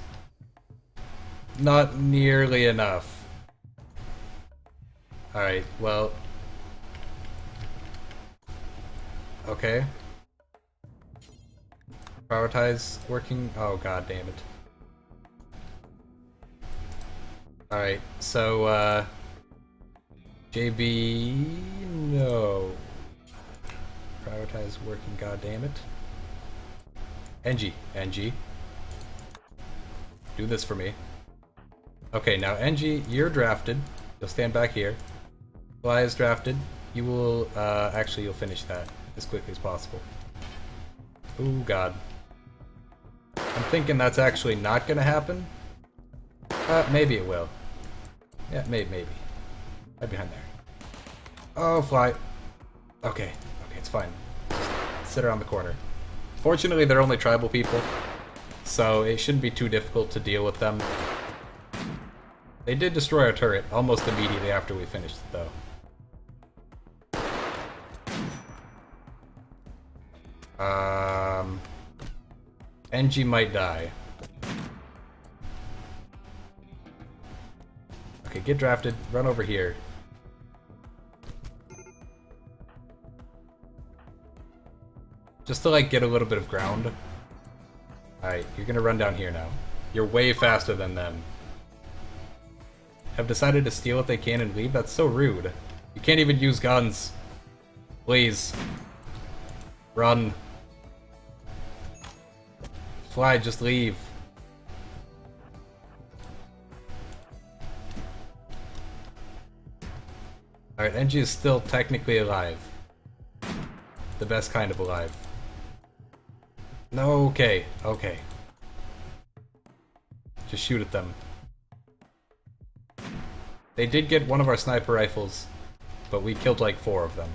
Not nearly enough. Alright, well... Okay. Prioritize working... Oh, god damn it. Alright, so, JB... No. Prioritize working, god damn it. Engie. Do this for me. Okay, now Engie, you're drafted. You'll stand back here. Fly is drafted. You will, actually you'll finish that as quickly as possible. Ooh, god. I'm thinking that's actually not gonna happen. Maybe it will. Yeah, maybe. Right behind there. Oh, Fly. Okay, it's fine. Just sit around the corner. Fortunately, they're only tribal people, so it shouldn't be too difficult to deal with them. They did destroy our turret almost immediately after we finished it, though. Engie might die. Okay, get drafted. Run over here. Just to, like, get a little bit of ground. Alright, you're gonna run down here now. You're way faster than them. Have decided to steal what they can and leave? That's so rude. You can't even use guns. Please. Run. Fly, just leave. Alright, Engie is still technically alive. The best kind of alive. No, okay. Just shoot at them. They did get one of our sniper rifles, but we killed like 4 of them.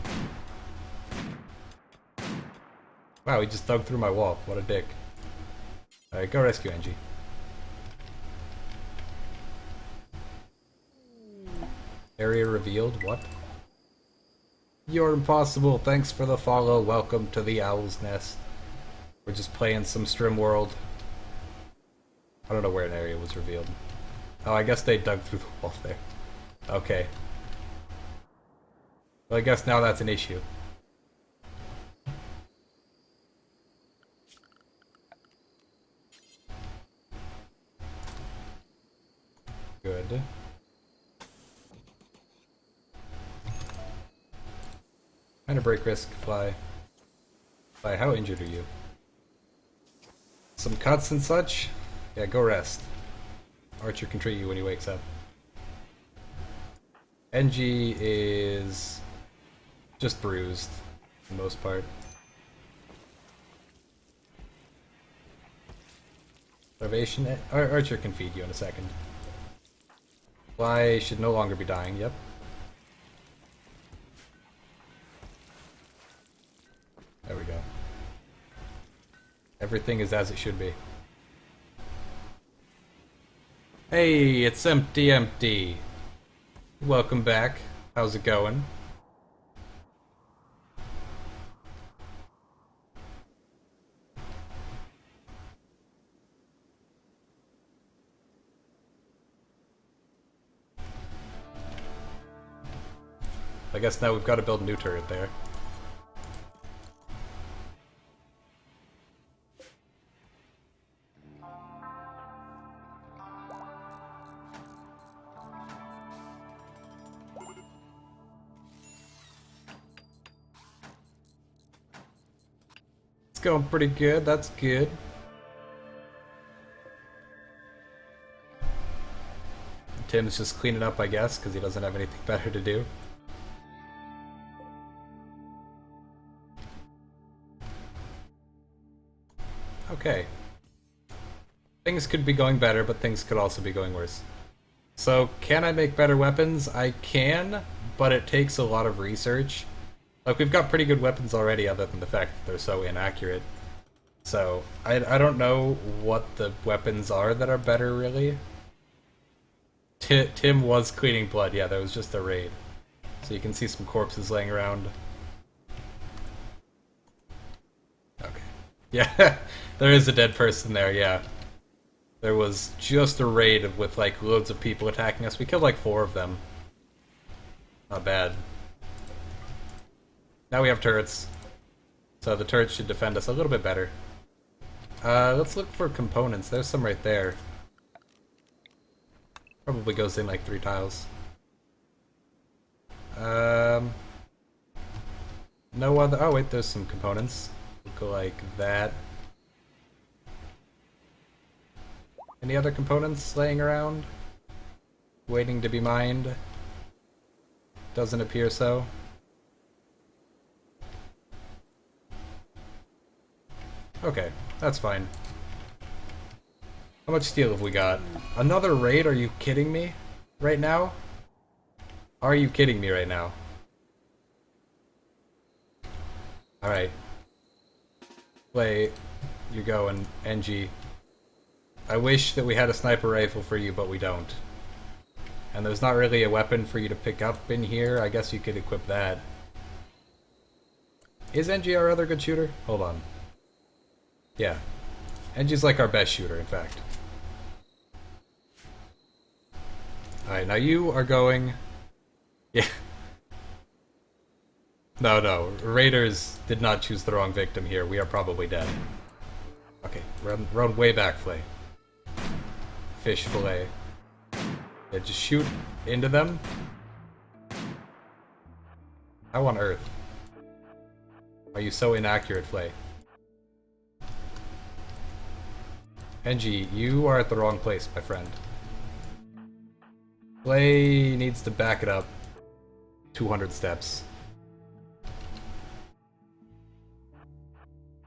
Wow, he just dug through my wall. What a dick. Alright, go rescue Engie. Area revealed? What? You're impossible. Thanks for the follow. Welcome to the Owl's Nest. We're just playing some StrimWorld. I don't know where an area was revealed. Oh, I guess they dug through the wall there. Okay. Well, I guess now that's an issue. Good. Minor break risk, Fly. Fly, how injured are you? Some cuts and such? Yeah, go rest. Archer can treat you when he wakes up. Engie is just bruised, for the most part. Starvation? Archer can feed you in a second. Fly should no longer be dying, yep. There we go. Everything is as it should be. Hey, it's empty. Welcome back. How's it going? I guess now we've got to build a new turret there. going pretty good, that's good. Tim's just cleaning up, I guess, because he doesn't have anything better to do. Okay. Things could be going better, but things could also be going worse. So, can I make better weapons? I can, but it takes a lot of research. Like, we've got pretty good weapons already, other than the fact that they're so inaccurate. So, I don't know what the weapons are that are better, really. Tim was cleaning blood, yeah, that was just a raid. So you can see some corpses laying around. Okay. Yeah, there is a dead person there, yeah. There was just a raid with, like, loads of people attacking us. We killed, like, 4 of them. Not bad. Now we have turrets. So the turrets should defend us a little bit better. Let's look for components. There's some right there. Probably goes in, like, 3 tiles. No other... Oh, wait, there's some components. Look like that. Any other components laying around? Waiting to be mined? Doesn't appear so. Okay, that's fine. How much steel have we got? Another raid? Are you kidding me? Right now? Are you kidding me right now? Alright. Play. You're going. NG. I wish that we had a sniper rifle for you, but we don't. And there's not really a weapon for you to pick up in here. I guess you could equip that. Is NG our other good shooter? Hold on. Yeah. NG's like our best shooter, in fact. Alright, now you are going... Yeah. No. Raiders did not choose the wrong victim here. We are probably dead. Okay, run way back, Flay. Fish fillet. Yeah, just shoot into them. How on earth are you so inaccurate, Flay? NG, you are at the wrong place, my friend. Flay needs to back it up 200 steps.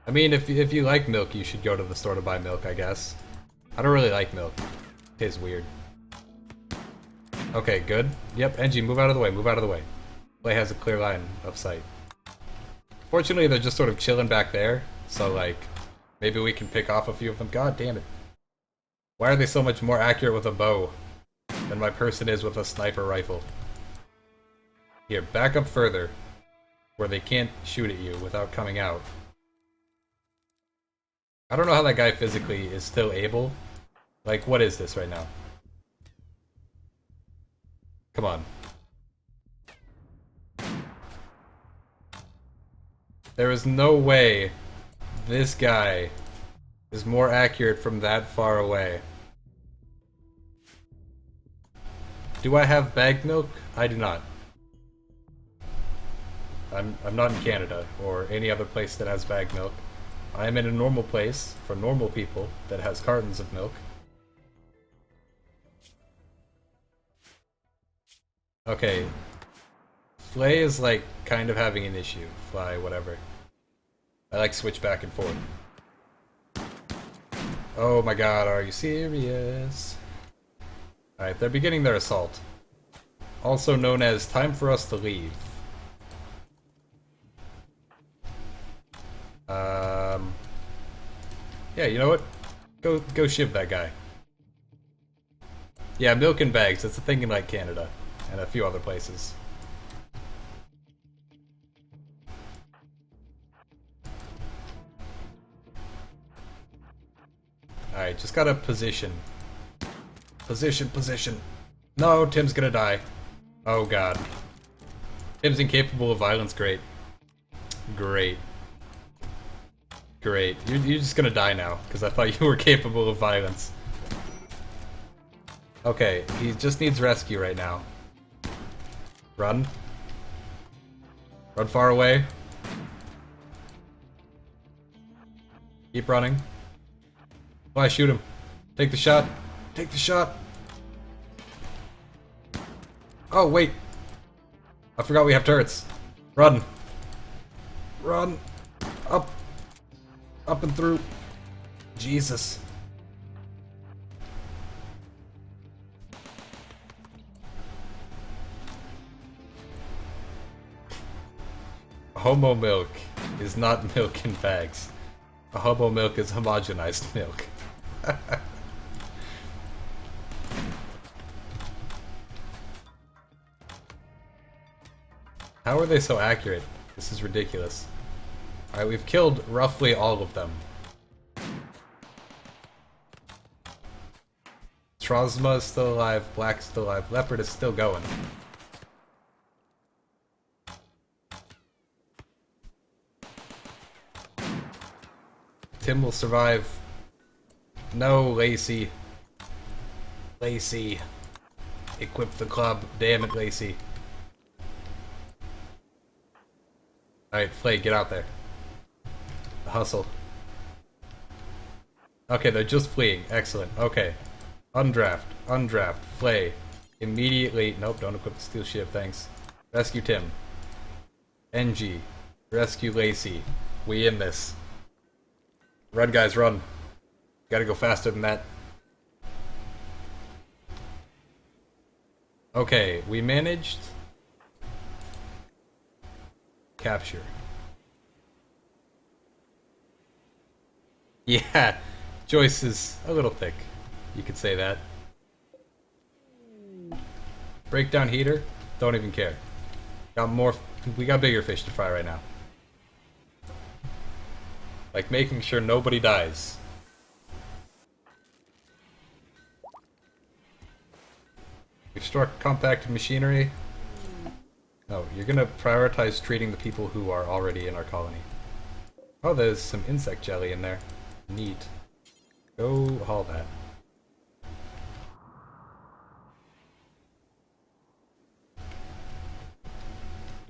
I mean, if you like milk, you should go to the store to buy milk, I guess. I don't really like milk. It tastes weird. Okay, good. Yep, NG, move out of the way, move out of the way. Flay has a clear line of sight. Fortunately, they're just sort of chilling back there, so, like, maybe we can pick off a few of them. God damn it. Why are they so much more accurate with a bow than my person is with a sniper rifle? Here, back up further, where they can't shoot at you without coming out. I don't know how that guy physically is still able. Like, what is this right now? Come on. There is no way this guy is more accurate from that far away. Do I have bagged milk? I do not. I'm not in Canada or any other place that has bagged milk. I am in a normal place for normal people that has cartons of milk. Okay. Flay is like kind of having an issue. Fly, whatever. I like switch back and forth. Oh my god, are you serious? Alright, they're beginning their assault. Also known as time for us to leave. Yeah, you know what? Go shiv that guy. Yeah, milk in bags. That's a thing in, like, Canada. And a few other places. Alright, just gotta position. Position. No, Tim's gonna die. Oh god. Tim's incapable of violence, great. Great. You're just gonna die now, because I thought you were capable of violence. Okay, he just needs rescue right now. Run. Run far away. Keep running. Why shoot him? Take the shot. Take the shot. Oh, wait. I forgot we have turrets. Run. Run. Up. Up and through. Jesus. Homo milk is not milk in bags. A homo milk is homogenized milk. How are they so accurate? This is ridiculous. Alright, we've killed roughly all of them. Trosma is still alive, Black's still alive, Leopard is still going. Tim will survive. No, Lacey. Lacey. Equip the club. Damn it, Lacey. Alright, Flay, get out there. Hustle. Okay, they're just fleeing. Excellent. Okay. Undraft. Undraft. Flay. Immediately. Nope, don't equip the steel ship, thanks. Rescue Tim. NG. Rescue Lacey. We in this. Red guys, run. Gotta go faster than that. Okay, we managed... capture. Yeah, Joyce is a little thick. You could say that. Breakdown heater? Don't even care. We got bigger fish to fry right now. Like making sure nobody dies. We've struck compacted machinery. No, you're gonna prioritize treating the people who are already in our colony. Oh, there's some insect jelly in there. Neat. Go haul that.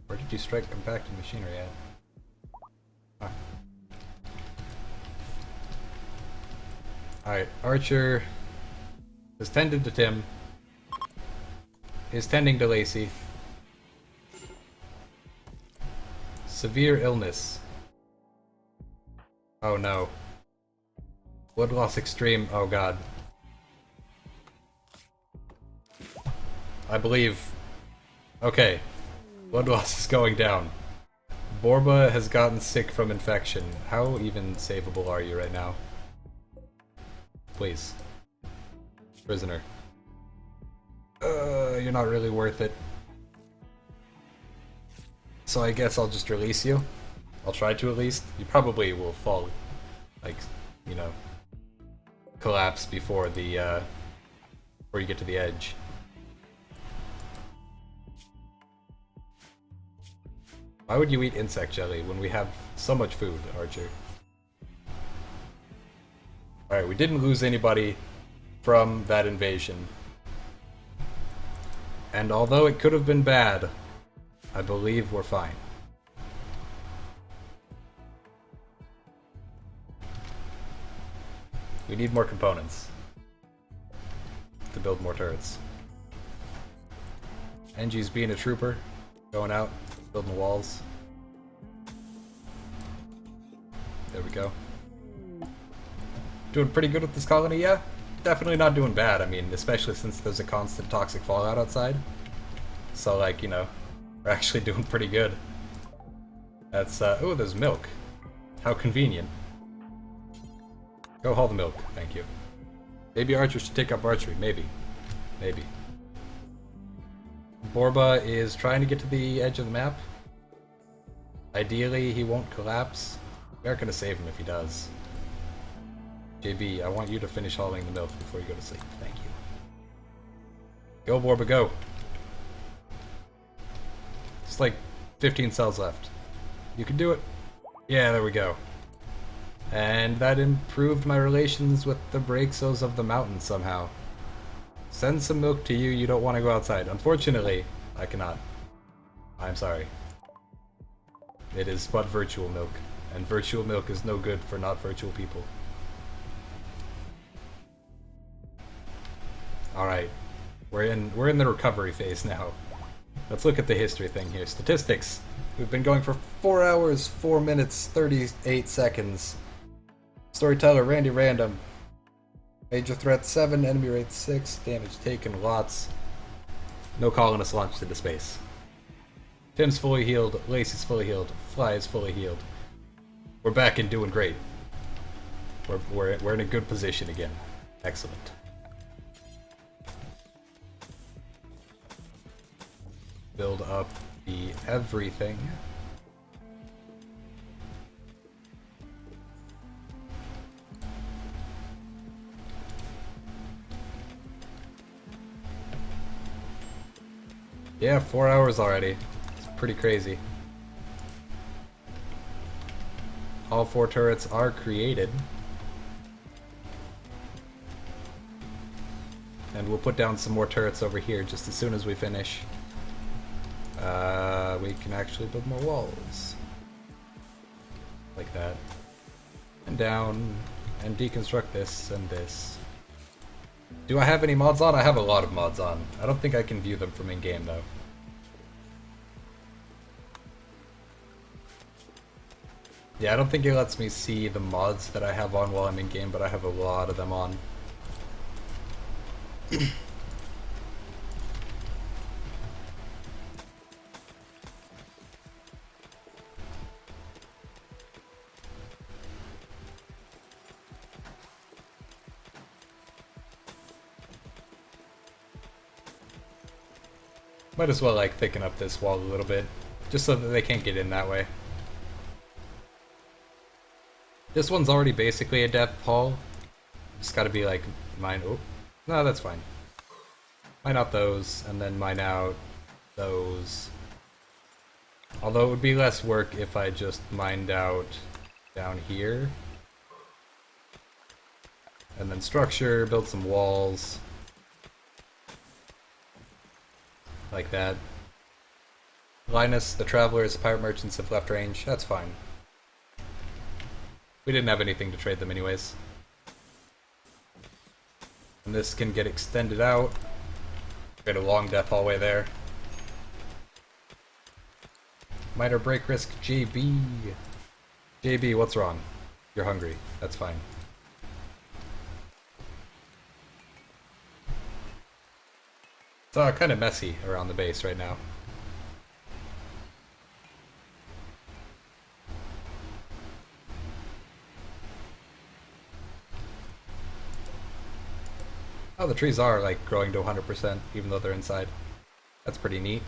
Where did you strike compacted machinery at? Ah. Alright, Archer has tended to Tim. Is tending to Lacey. Severe illness. Oh no. Blood loss extreme. Oh god. I believe. Okay. Blood loss is going down. Borba has gotten sick from infection. How even savable are you right now? Please. Prisoner. You're not really worth it. So I guess I'll just release you. I'll try to at least. You probably will fall, like, you know, collapse before the, before you get to the edge. Why would you eat insect jelly when we have so much food, Archer? Alright, we didn't lose anybody from that invasion. And although it could have been bad, I believe we're fine. We need more components to build more turrets. NG's being a trooper, going out, building the walls. There we go. Doing pretty good with this colony, yeah? Definitely not doing bad, I mean, especially since there's a constant toxic fallout outside. So, like, you know, we're actually doing pretty good. That's, oh, there's milk. How convenient. Go haul the milk, thank you. Maybe Archer should take up archery, maybe. Maybe. Borba is trying to get to the edge of the map. Ideally, he won't collapse. We aren't gonna save him if he does. JB, I want you to finish hauling the milk before you go to sleep. Thank you. Go, Borba, go. Just like 15 cells left. You can do it. Yeah, there we go. And that improved my relations with the Braxos of the mountain somehow. Send some milk to you, you don't want to go outside. Unfortunately, I cannot. I'm sorry. It is but virtual milk, and virtual milk is no good for not virtual people. Alright, we're in the recovery phase now. Let's look at the history thing here. Statistics. We've been going for 4 hours, 4 minutes, 38 seconds. Storyteller, Randy Random. Major threat 7, enemy rate 6, damage taken lots. No colonists launched into space. Tim's fully healed, Lacey's fully healed, Fly is fully healed. We're back and doing great. We're in a good position again. Excellent. Build up the everything. Yeah, 4 hours already. It's pretty crazy. All 4 turrets are created. And we'll put down some more turrets over here just as soon as we finish. We can actually build more walls. Like that. And down. And deconstruct this and this. Do I have any mods on? I have a lot of mods on. I don't think I can view them from in-game though. Yeah, I don't think it lets me see the mods that I have on while I'm in-game, but I have a lot of them on. Might as well like thicken up this wall a little bit, just so that they can't get in that way. This one's already basically a death hall. Just gotta be like mine. Oh, no, that's fine. Mine out those, and then mine out those. Although it would be less work if I just mined out down here. And then structure, build some walls. Like that. Linus, the travelers, pirate merchants have left range. That's fine. We didn't have anything to trade them anyways. And this can get extended out. Get a long death hallway there. Miter break risk JB. JB, what's wrong? You're hungry. That's fine. It's kind of messy around the base right now. Oh, the trees are like growing to 100% even though they're inside. That's pretty neat.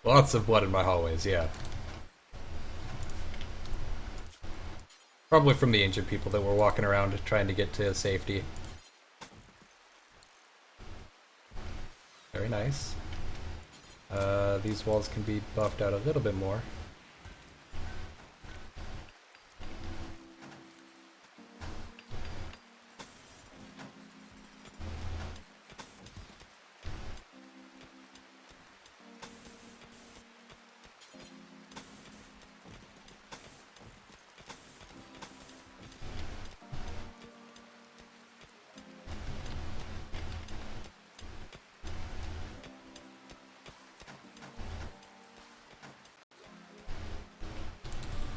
Lots of blood in my hallways, yeah. Probably from the injured people that were walking around trying to get to safety. Very nice. These walls can be buffed out a little bit more.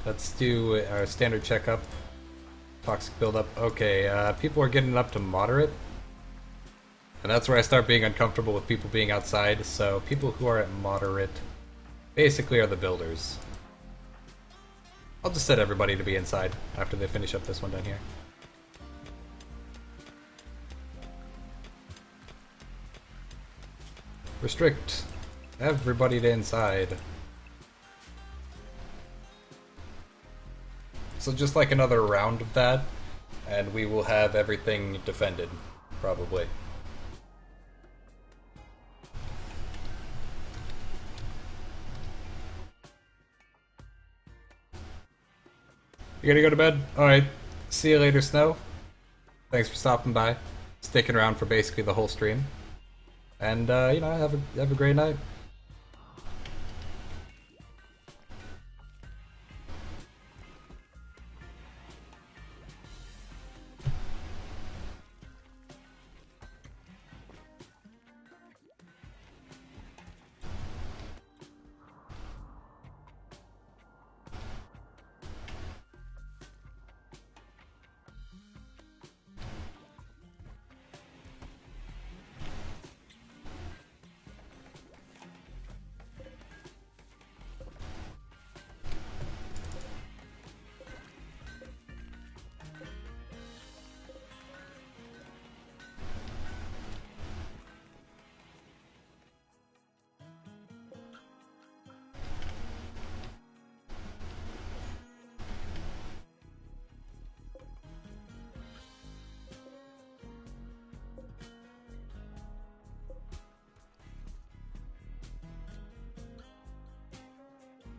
Let's do our standard checkup. Toxic buildup. Okay, people are getting up to moderate. And that's where I start being uncomfortable with people being outside. So people who are at moderate basically are the builders. I'll just set everybody to be inside after they finish up this one down here. Restrict everybody to inside. So just like another round of that, and we will have everything defended, probably. You gotta go to bed? Alright. See you later, Snow. Thanks for stopping by. Sticking around for basically the whole stream. And, you know, have a great night.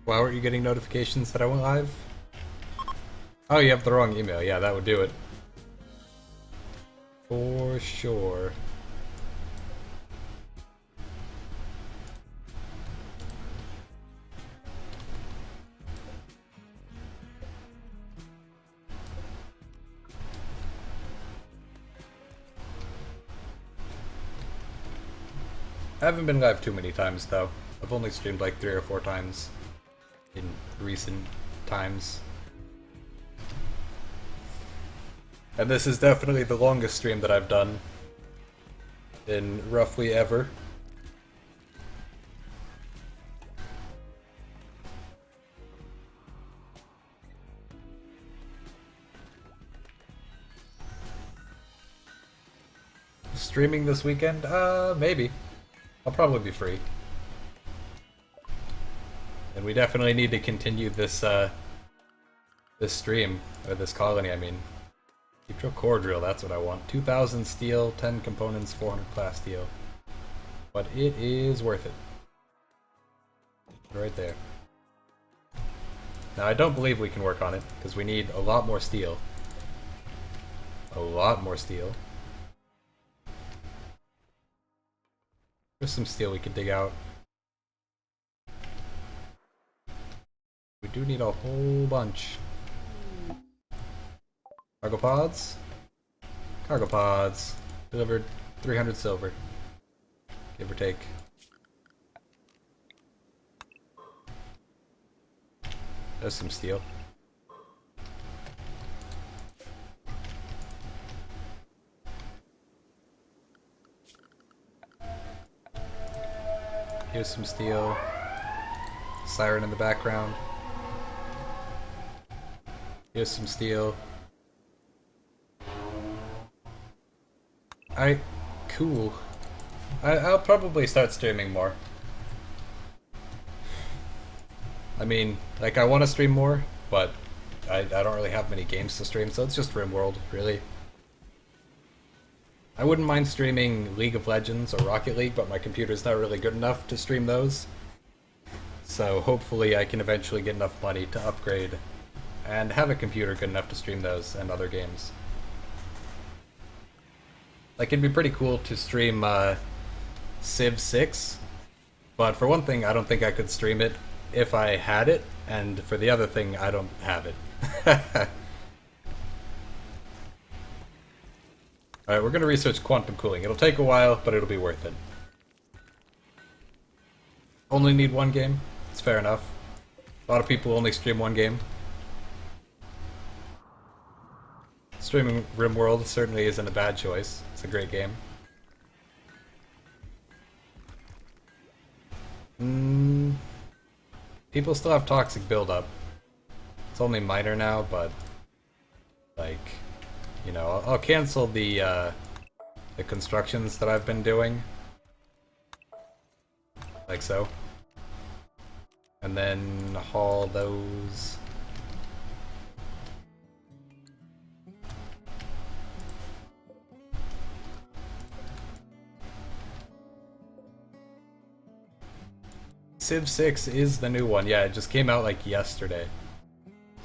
Why weren't you getting notifications that I went live? Oh, you have the wrong email. Yeah, that would do it. For sure. I haven't been live too many times, though. I've only streamed like 3 or 4 times in recent times. And this is definitely the longest stream that I've done in roughly ever. Streaming this weekend? Maybe. I'll probably be free. And we definitely need to continue this, this stream, or this colony, I mean. Deep drill, core drill, that's what I want. 2,000 steel, 10 components, 400 class steel. But it is worth it. Right there. Now, I don't believe we can work on it, because we need a lot more steel. A lot more steel. There's some steel we could dig out. We do need a whole bunch. Cargo pods? Cargo pods. Delivered 300 silver. Give or take. There's some steel. Here's some steel. Siren in the background. Here's some steel. Cool. I'll probably start streaming more. I mean, like, I want to stream more, but I don't really have many games to stream, so it's just RimWorld, really. I wouldn't mind streaming League of Legends or Rocket League, but my computer's not really good enough to stream those. So hopefully I can eventually get enough money to upgrade and have a computer good enough to stream those and other games. Like, it'd be pretty cool to stream Civ 6, but for one thing, I don't think I could stream it if I had it, and for the other thing, I don't have it. Alright, we're gonna research quantum cooling. It'll take a while, but it'll be worth it. Only need one game? It's fair enough. A lot of people only stream one game. Streaming RimWorld certainly isn't a bad choice. It's a great game. People still have toxic buildup. It's only minor now, but like, you know, I'll cancel the constructions that I've been doing, like so, and then haul those. Civ 6 is the new one. Yeah, it just came out like yesterday.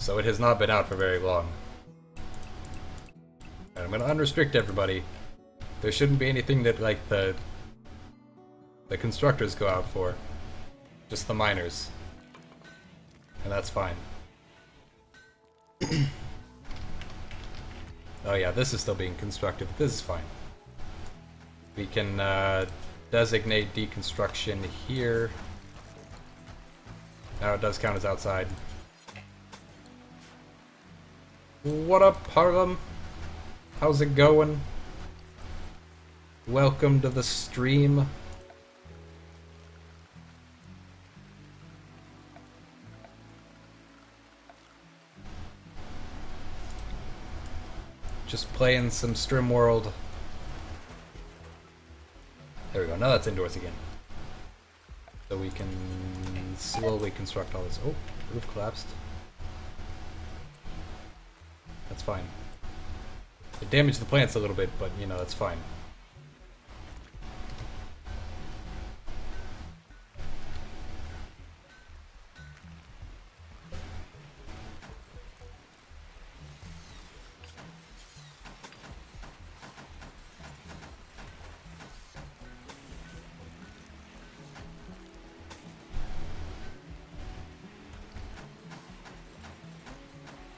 so it has not been out for very long. And I'm gonna unrestrict everybody. There shouldn't be anything that, like, the constructors go out for. Just the miners. And that's fine. Oh yeah, this is still being constructed. This is fine. We can designate deconstruction here. Now it does count as outside. What up, Harlem? How's it going? Welcome to the stream. Just playing some StrimWorld. There we go. Now that's indoors again. So we can slowly construct all this. Oh, roof collapsed. That's fine. It damaged the plants a little bit, but you know, that's fine.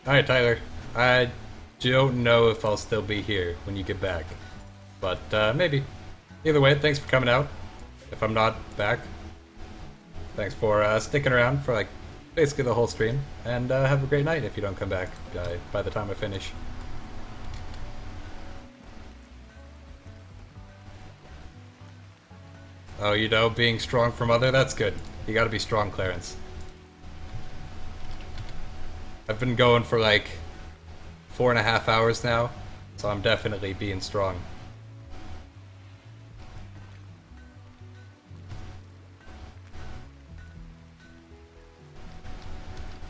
Alright, Tyler. I don't know if I'll still be here when you get back. But, maybe. Either way, thanks for coming out. If I'm not back. Thanks for sticking around for, like, basically the whole stream. And have a great night if you don't come back by the time I finish. Oh, you know, being strong for mother, that's good. You gotta be strong, Clarence. I've been going for like 4.5 hours now, so I'm definitely being strong.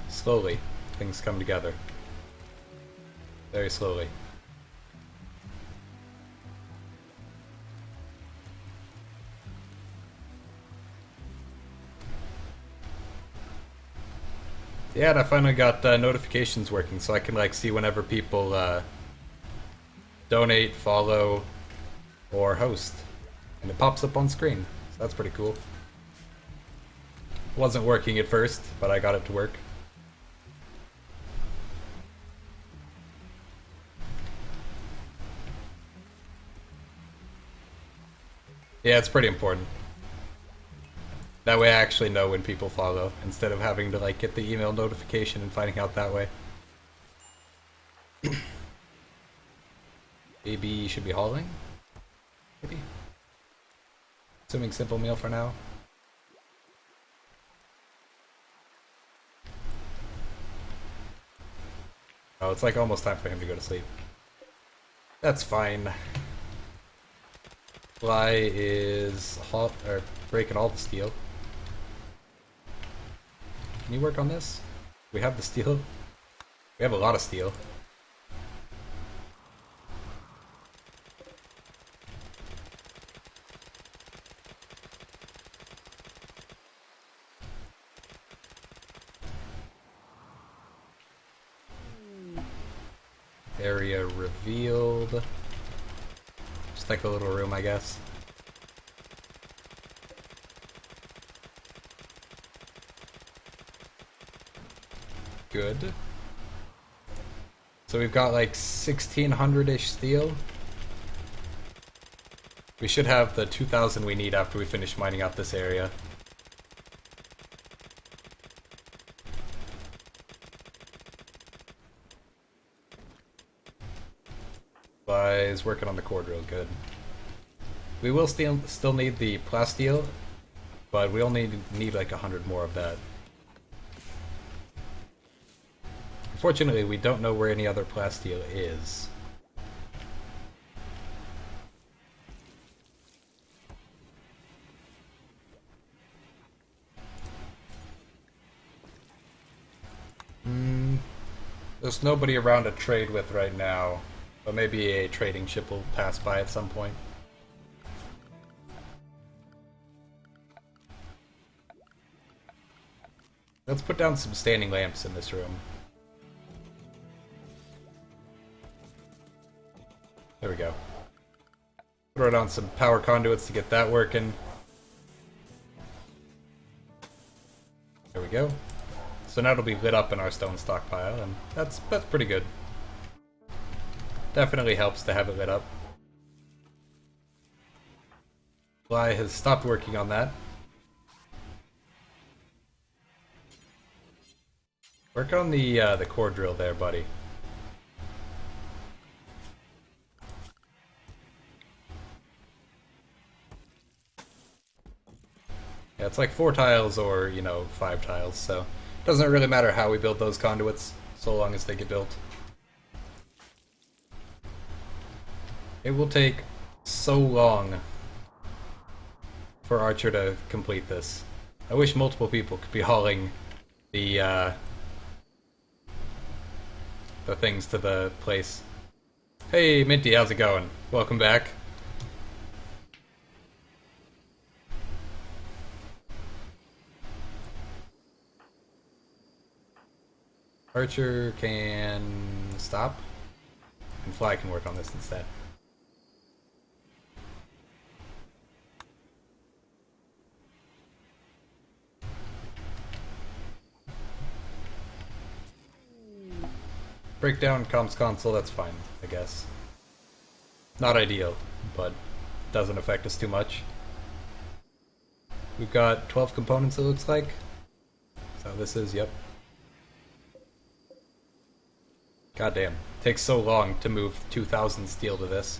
Slowly, things come together. Very slowly. Yeah, and I finally got notifications working, so I can like see whenever people donate, follow, or host, and it pops up on screen. So that's pretty cool. Wasn't working at first, but I got it to work. Yeah, it's pretty important. That way I actually know when people follow, instead of having to like get the email notification and finding out that way. Maybe should be hauling? Maybe. Assuming simple meal for now. Oh, it's like almost time for him to go to sleep. That's fine. Fly is breaking all the steel. Can you work on this? We have the steel. We have a lot of steel. Area revealed. Just like a little room, I guess. Good. So we've got like 1600-ish steel. We should have the 2000 we need after we finish mining out this area. Is working on the core drill, good. We will still need the plasteel, but we only need like 100 more of that. Unfortunately, we don't know where any other plasteel is. There's nobody around to trade with right now. But maybe a trading ship will pass by at some point. Let's put down some standing lamps in this room. There we go. Throw down some power conduits to get that working. There we go. So now it'll be lit up in our stone stockpile, and that's pretty good. Definitely helps to have it lit up. Fly has stopped working on that. Work on the core drill there, buddy. Yeah, it's like 4 tiles or, 5 tiles, so it doesn't really matter how we build those conduits, so long as they get built. It will take so long for Archer to complete this. I wish multiple people could be hauling the things to the place. Hey, Minty, how's it going? Welcome back. Archer can stop, and Fly can work on this instead. Break down comms console, that's fine, I guess. Not ideal, but doesn't affect us too much. We've got 12 components, it looks like. So this is, yep. Goddamn. Takes so long to move 2,000 steel to this.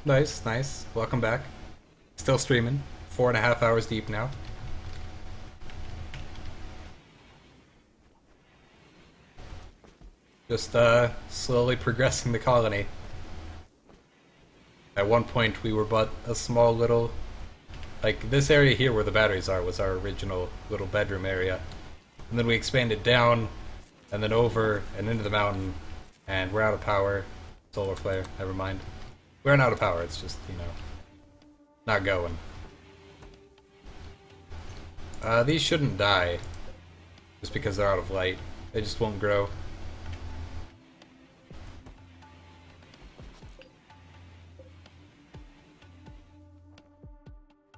Nice, nice. Welcome back. Still streaming. 4.5 hours deep now. Just slowly progressing the colony. At one point we were but a small little... Like, this area here where the batteries are was our original little bedroom area. And then we expanded down, and then over, and into the mountain, and we're out of power. Solar flare, never mind. We aren't out of power, it's just, not going. These shouldn't die, just because they're out of light. They just won't grow.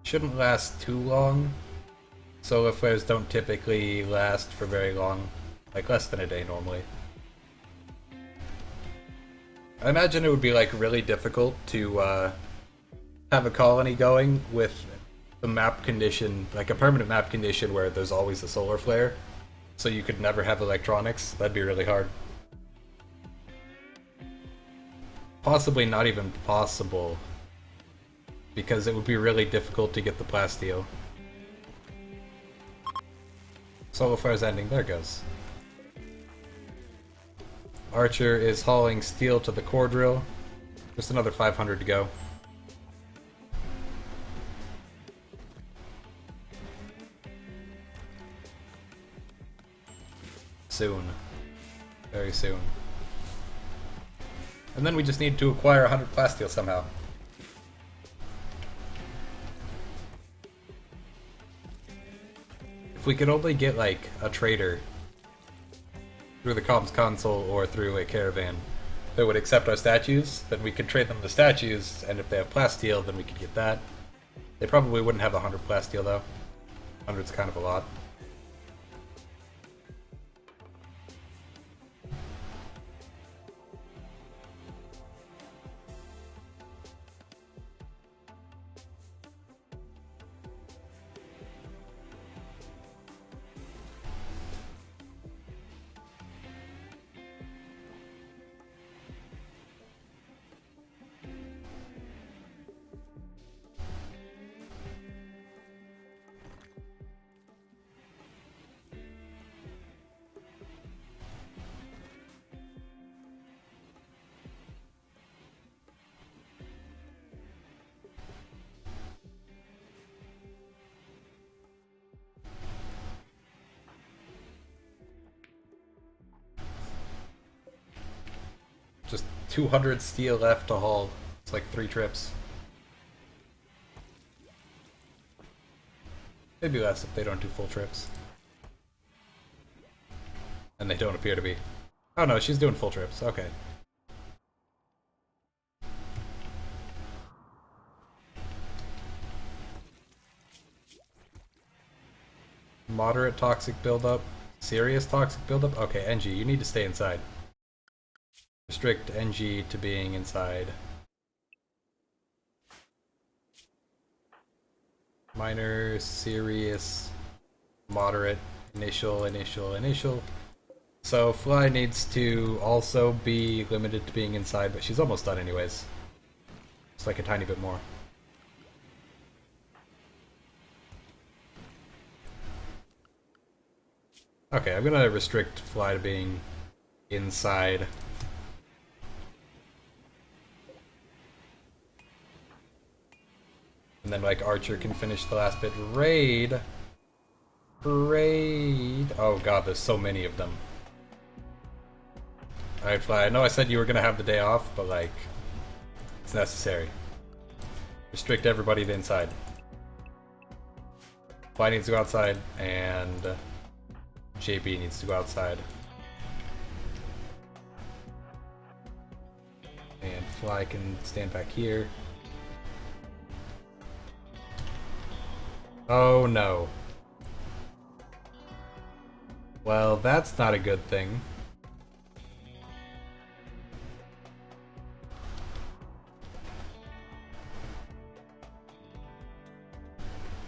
Shouldn't last too long. Solar flares don't typically last for very long, like less than a day normally. I imagine it would be like really difficult to have a colony going with the map condition, like a permanent map condition where there's always a solar flare, so you could never have electronics. That'd be really hard. Possibly not even possible, because it would be really difficult to get the plasteel. Solar flare's ending, there it goes. Archer is hauling steel to the core drill. Just another 500 to go. Soon. Very soon. And then we just need to acquire 100 plasteel somehow. If we could only get, like, a trader through the comms console or through a caravan that would accept our statues, then we could trade them the statues, and if they have plasteel, then we could get that. They probably wouldn't have 100 plasteel, though. 100's kind of a lot. Just 200 steel left to haul. It's like 3 trips. Maybe less if they don't do full trips. And they don't appear to be. Oh no, she's doing full trips. Okay. Moderate toxic buildup. Serious toxic buildup? Okay, NG, you need to stay inside. Restrict NG to being inside. Minor, serious, moderate, initial. So Fly needs to also be limited to being inside, but she's almost done anyways. Just like a tiny bit more. Okay, I'm gonna restrict Fly to being inside. And then, like, Archer can finish the last bit. Raid! Oh god, there's so many of them. Alright, Fly, I know I said you were gonna have the day off, but, like, it's necessary. Restrict everybody to inside. Fly needs to go outside, and JB needs to go outside. And Fly can stand back here. Oh no. Well, that's not a good thing.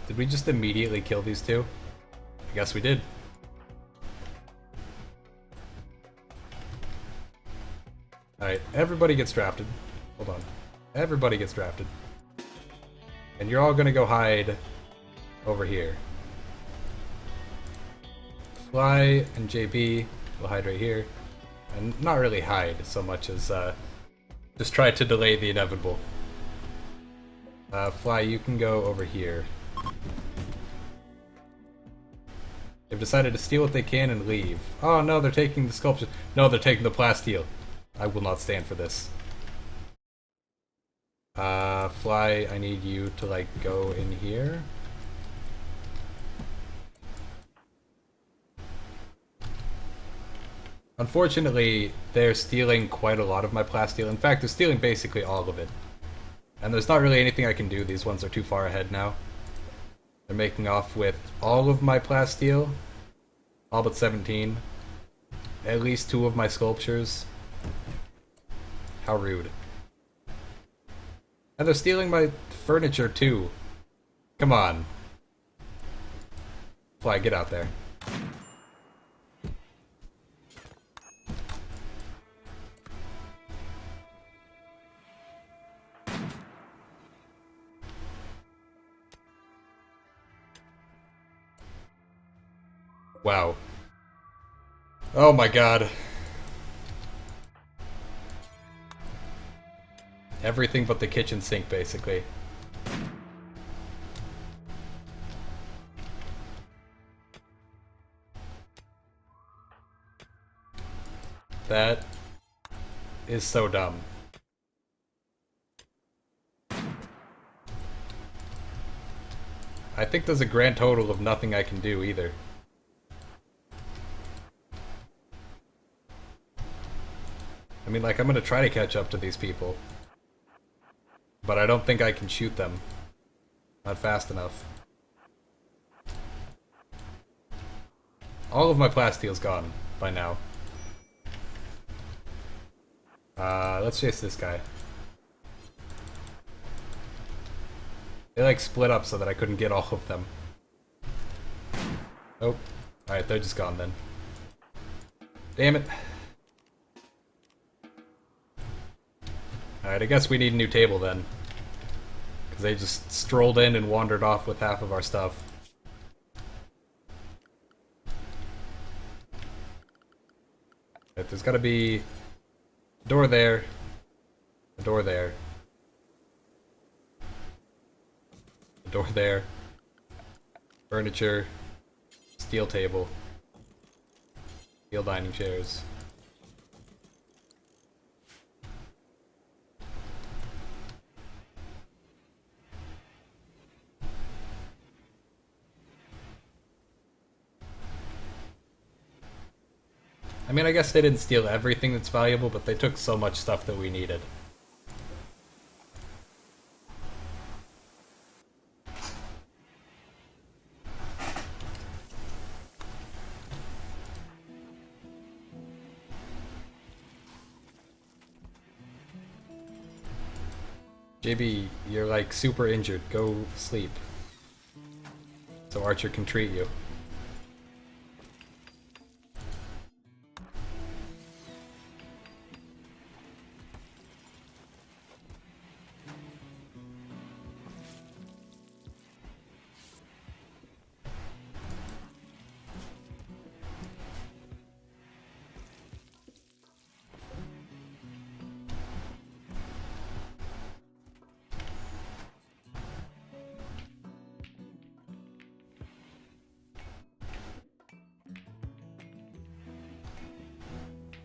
Did we just immediately kill these two? I guess we did. Alright, everybody gets drafted. Hold on. Everybody gets drafted. And you're all gonna go hide over here. Fly and JB will hide right here. And not really hide so much as just try to delay the inevitable. Fly, you can go over here. They've decided to steal what they can and leave. Oh no, they're taking the sculpture. No, they're taking the plasteel. I will not stand for this. Fly, I need you to, like, go in here. Unfortunately, they're stealing quite a lot of my plasteel. In fact, they're stealing basically all of it. And there's not really anything I can do. These ones are too far ahead now. They're making off with all of my plasteel. All but 17. At least 2 of my sculptures. How rude. And they're stealing my furniture too. Come on. Fly, get out there. Wow. Oh my god. Everything but the kitchen sink, basically. That is so dumb. I think there's a grand total of nothing I can do either. I mean, like, I'm gonna try to catch up to these people. But I don't think I can shoot them. Not fast enough. All of my plasteel's gone by now. Let's chase this guy. They, like, split up so that I couldn't get all of them. Oh. Alright, they're just gone then. Damn it. Alright, I guess we need a new table then. Because they just strolled in and wandered off with half of our stuff. Right, there's gotta be a door there. A door there. A door there. Furniture. Steel table. Steel dining chairs. I mean, I guess they didn't steal everything that's valuable, but they took so much stuff that we needed. JB, you're like super injured. Go sleep. So Archer can treat you.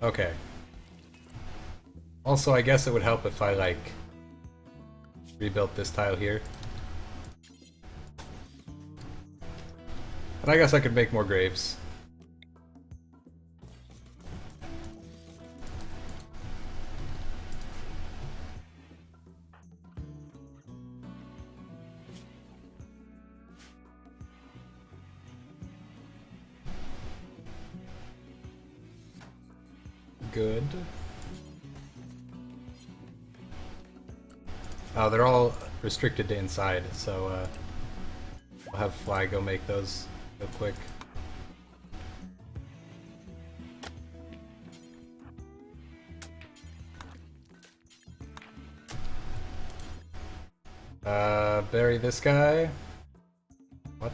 Okay. Also, I guess it would help if I, like, rebuilt this tile here. And I guess I could make more graves. Good. Oh, they're all restricted to inside, so I'll have Fly go make those real quick. Bury this guy. What?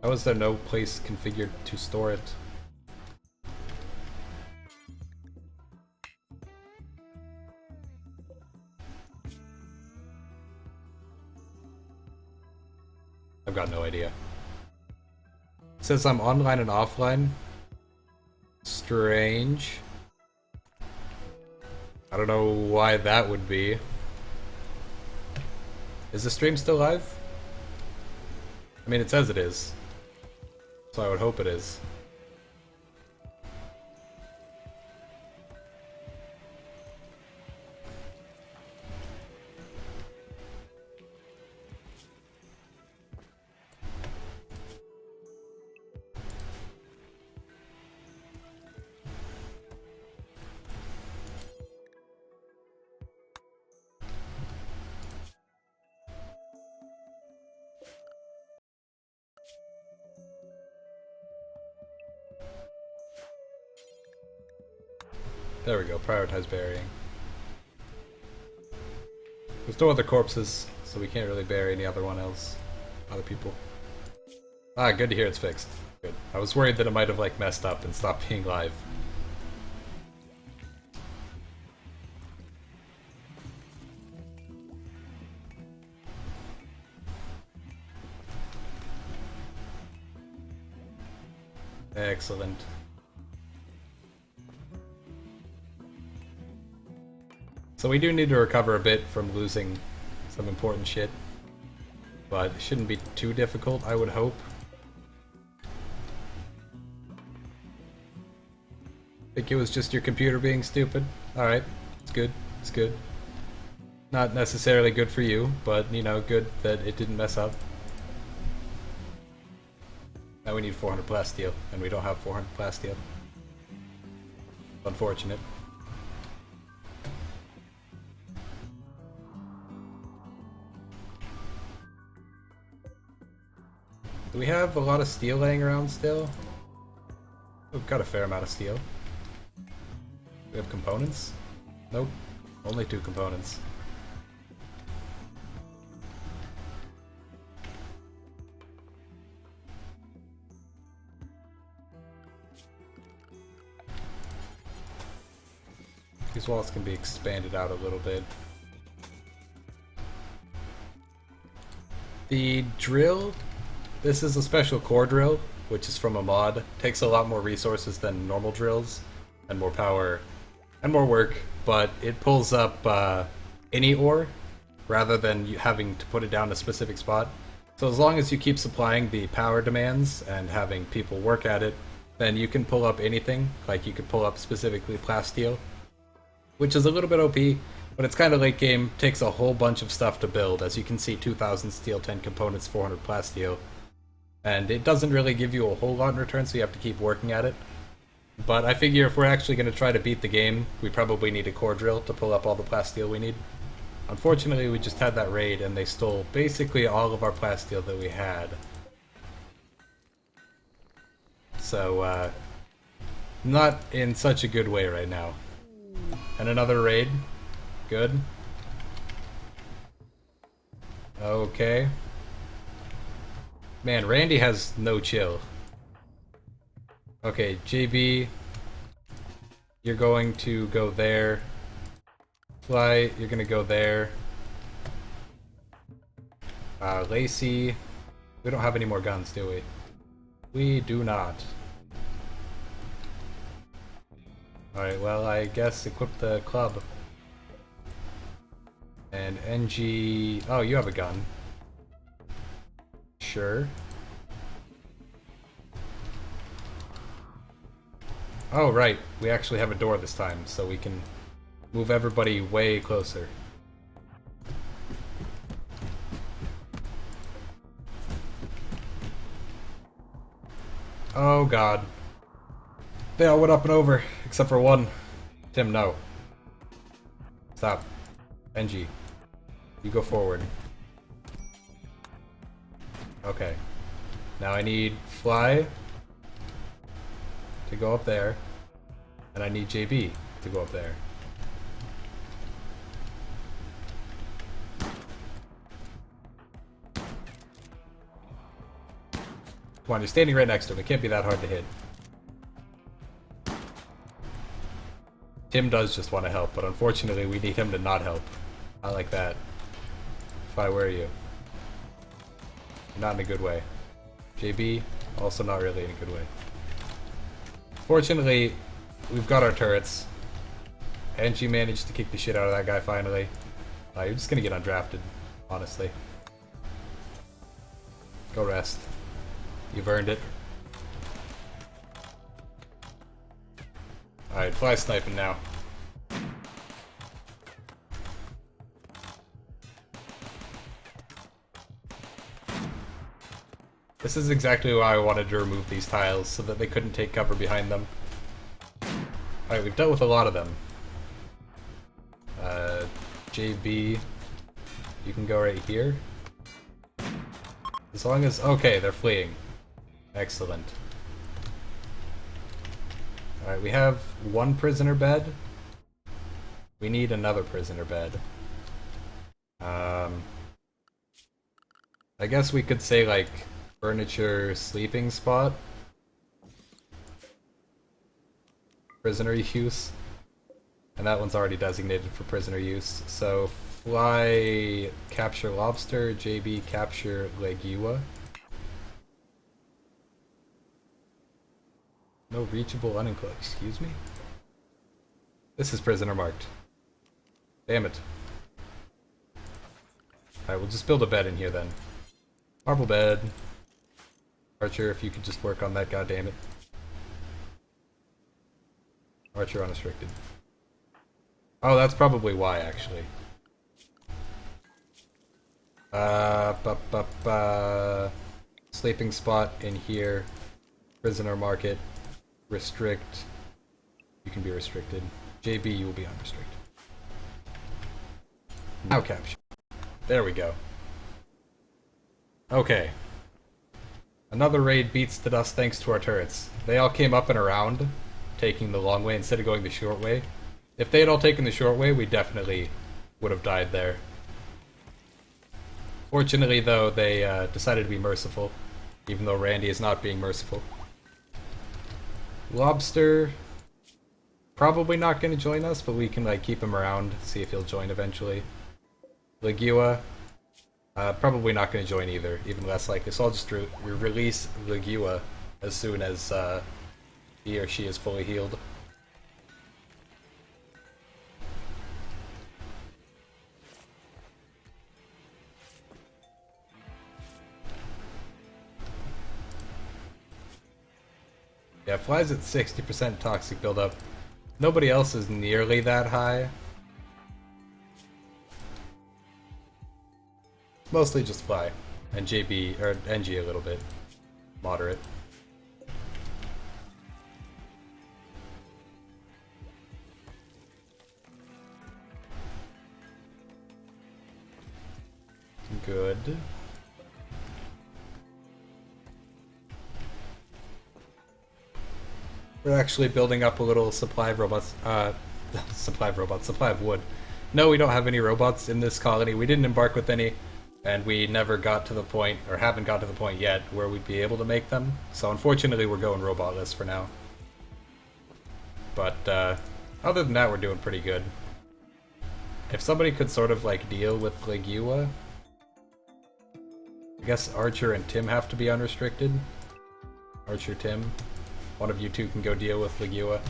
How is there no place configured to store it? I've got no idea. It says I'm online and offline. Strange. I don't know why that would be. Is the stream still live? I mean, it says it is. So I would hope it is. There we go, prioritize burying. There's no other corpses, so we can't really bury any other people. Ah, good to hear it's fixed. Good. I was worried that it might have like messed up and stopped being live. Excellent. So we do need to recover a bit from losing some important shit, but it shouldn't be too difficult, I would hope. Think it was just your computer being stupid? Alright, it's good, it's good. Not necessarily good for you, but, you know, good that it didn't mess up. Now we need 400 plasteel, and we don't have 400 plasteel. Unfortunate. Do we have a lot of steel laying around still? We've got a fair amount of steel. Do we have components? Nope. Only 2 components. These walls can be expanded out a little bit. The drill, this is a special core drill, which is from a mod. Takes a lot more resources than normal drills, and more power, and more work, but it pulls up any ore, rather than you having to put it down a specific spot. So as long as you keep supplying the power demands and having people work at it, then you can pull up anything. Like you could pull up specifically plasteel, which is a little bit OP, but it's kind of late game. Takes a whole bunch of stuff to build. As you can see, 2,000 steel, 10 components, 400 plasteel, and it doesn't really give you a whole lot in return, so you have to keep working at it. But I figure if we're actually going to try to beat the game, we probably need a core drill to pull up all the plasteel we need. Unfortunately, we just had that raid, and they stole basically all of our plasteel that we had. So, not in such a good way right now. And another raid. Good. Okay. Man, Randy has no chill. Okay, JB, you're going to go there. Fly, you're gonna go there. Lacey, we don't have any more guns, do we? We do not. Alright, well, I guess equip the club. And NG... Oh, you have a gun. Sure. Oh, right. We actually have a door this time, so we can move everybody way closer. Oh, God. They all went up and over, except for one. Tim, no. Stop. NG. You go forward. Okay. Now I need Fly to go up there, and I need JB to go up there. Come on, you're standing right next to him. It can't be that hard to hit. Tim does just want to help, but unfortunately we need him to not help. Not like that. Fi, where are you? Not in a good way. JB, also not really in a good way. Fortunately, we've got our turrets. Angie managed to kick the shit out of that guy finally. You're just gonna get undrafted, honestly. Go rest. You've earned it. Alright, Fly sniping now. This is exactly why I wanted to remove these tiles, so that they couldn't take cover behind them. Alright, we've dealt with a lot of them. JB, you can go right here. As long as... Okay, they're fleeing. Excellent. Alright, we have one prisoner bed. We need another prisoner bed. I guess we could say, like, furniture sleeping spot. Prisoner use. And that one's already designated for prisoner use. So, Fly capture lobster, JB capture legua. No reachable unenclosed. Excuse me? This is prisoner marked. Damn it. Alright, we'll just build a bed in here then. Marble bed. Archer, if you could just work on that, goddammit. Archer unrestricted. Oh, that's probably why, actually. Sleeping spot in here. Prisoner market. Restrict. You can be restricted. JB, you will be unrestricted. Now capture. There we go. Okay. Another raid beats the dust thanks to our turrets. They all came up and around, taking the long way instead of going the short way. If they had all taken the short way, we definitely would have died there. Fortunately, though, they decided to be merciful, even though Randy is not being merciful. Lobster, probably not going to join us, but we can like keep him around, see if he'll join eventually. Legua, probably not going to join either, even less likely. So I'll just release Legua as soon as he or she is fully healed. Yeah, fly's at 60% toxic buildup. Nobody else is nearly that high. Mostly just fly. And JB, or NG a little bit. Moderate. Good. We're actually building up a little supply of robots. Supply of wood. No, we don't have any robots in this colony. We didn't embark with any, and we never got to the point, or haven't got to the point yet, where we'd be able to make them. So unfortunately, we're going robotless for now. But other than that, we're doing pretty good. If somebody could sort of like deal with Legua, I guess Archer and Tim have to be unrestricted. Archer, Tim. One of you two can go deal with Legua.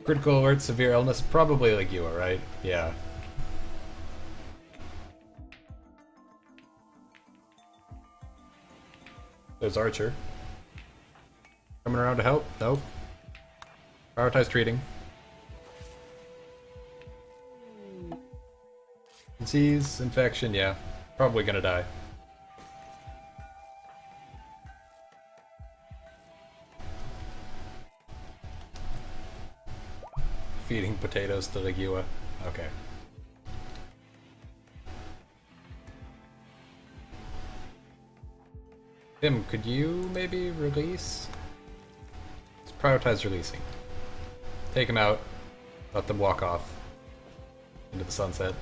Critical alert, severe illness, probably Legua, right? Yeah. There's Archer. Coming around to help? Nope. Prioritize treating. Disease, infection, yeah. Probably gonna die. Feeding potatoes to Legua. Okay. Tim, could you maybe release? Let's prioritize releasing. Take them out. Let them walk off into the sunset.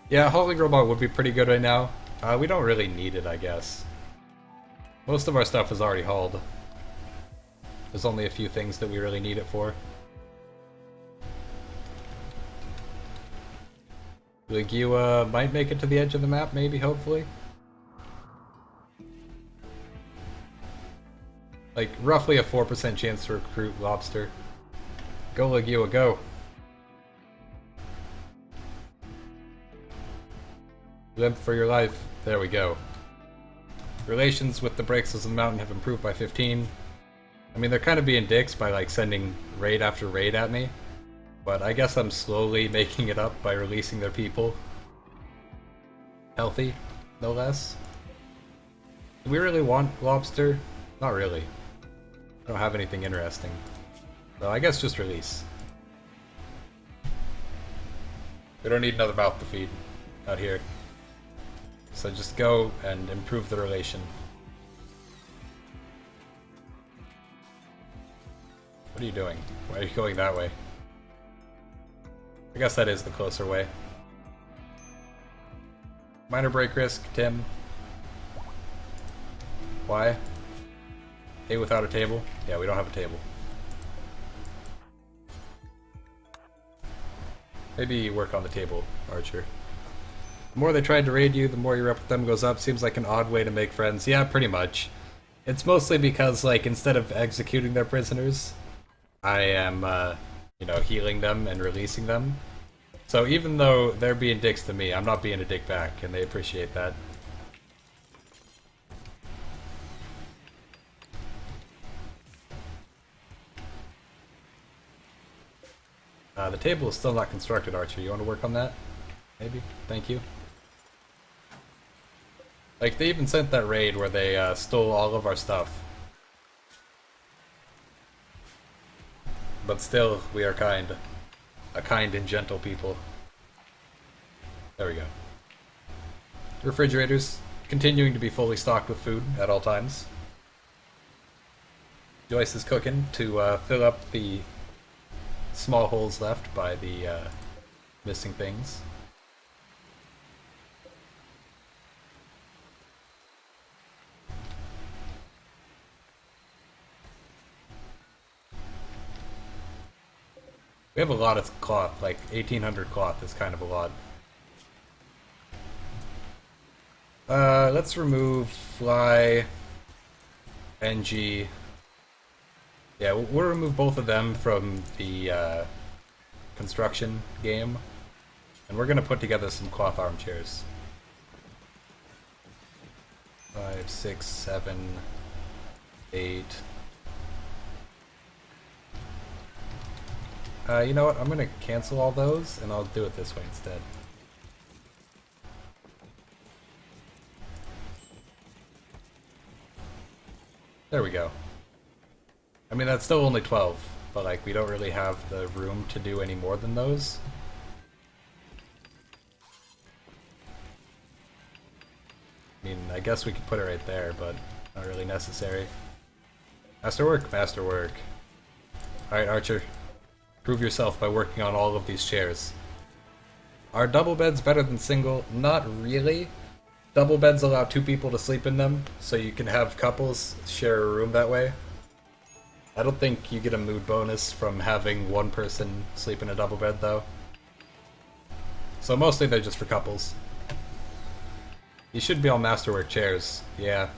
Yeah, hauling robot would be pretty good right now. We don't really need it, I guess. Most of our stuff is already hauled. There's only a few things that we really need it for. Legua might make it to the edge of the map, maybe, hopefully. Like, roughly a 4% chance to recruit Lobster. Go, Legua, go! Limp for your life. There we go. Relations with the Breaks of the Mountain have improved by 15. I mean, they're kind of being dicks by, like, sending raid after raid at me. But I guess I'm slowly making it up by releasing their people. Healthy, no less. Do we really want Lobster? Not really. I don't have anything interesting. So I guess just release. We don't need another mouth to feed out here. So just go and improve the relation. What are you doing? Why are you going that way? I guess that is the closer way. Minor break risk, Tim. Why? Hey, without a table? Yeah, we don't have a table. Maybe work on the table, Archer. The more they tried to raid you, the more your rep with them goes up. Seems like an odd way to make friends. Yeah, pretty much. It's mostly because, like, instead of executing their prisoners, I am, you know, healing them and releasing them. So even though they're being dicks to me, I'm not being a dick back, and they appreciate that. The table is still not constructed, Archer. You want to work on that? Maybe? Thank you. Like, they even sent that raid where they stole all of our stuff. But still, we are kind. A kind and gentle people. There we go. Refrigerators continuing to be fully stocked with food at all times. Joyce is cooking to fill up the small holes left by the missing things. We have a lot of cloth, like 1800 cloth is kind of a lot. Let's remove fly, NG. Yeah, we'll remove both of them from the construction game. And we're gonna put together some cloth armchairs. 5, 6, 7, 8. You know what? I'm gonna cancel all those, and I'll do it this way instead. There we go. I mean, that's still only 12, but like, we don't really have the room to do any more than those. I mean, I guess we could put it right there, but not really necessary. Masterwork, masterwork. Alright, Archer. Prove yourself by working on all of these chairs. Are double beds better than single? Not really. Double beds allow 2 people to sleep in them, so you can have couples share a room that way. I don't think you get a mood bonus from having one person sleep in a double bed, though. So mostly they're just for couples. These should be all masterwork chairs, yeah.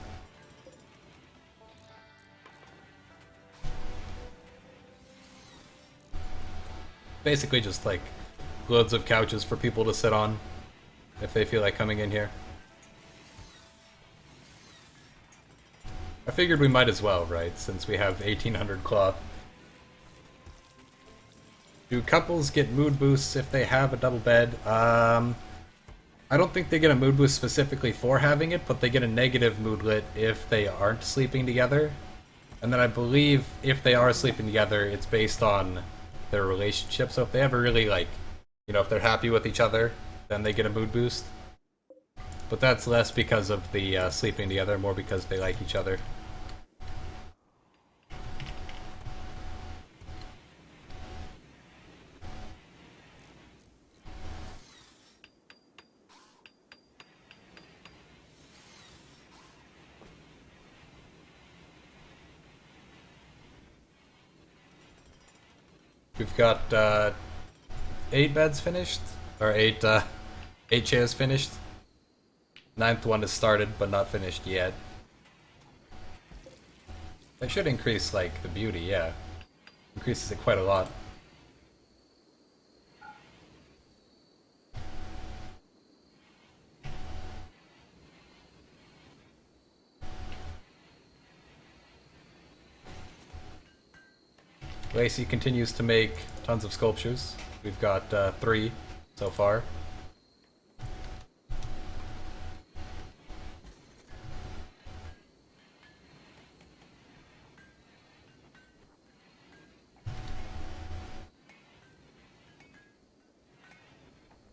Basically just like loads of couches for people to sit on if they feel like coming in here. I figured we might as well, right, since we have 1800 cloth. Do couples get mood boosts if they have a double bed? I don't think they get a mood boost specifically for having it, but they get a negative moodlet if they aren't sleeping together. And then I believe if they are sleeping together, it's based on their relationship. So if they ever really, like, you know, if they're happy with each other, then they get a mood boost. But that's less because of the sleeping together, more because they like each other. We've got 8 beds finished, or 8 chairs finished. 9th one is started, but not finished yet. That should increase, like, the beauty, yeah. Increases it quite a lot. Lacey continues to make tons of sculptures. We've got 3 so far.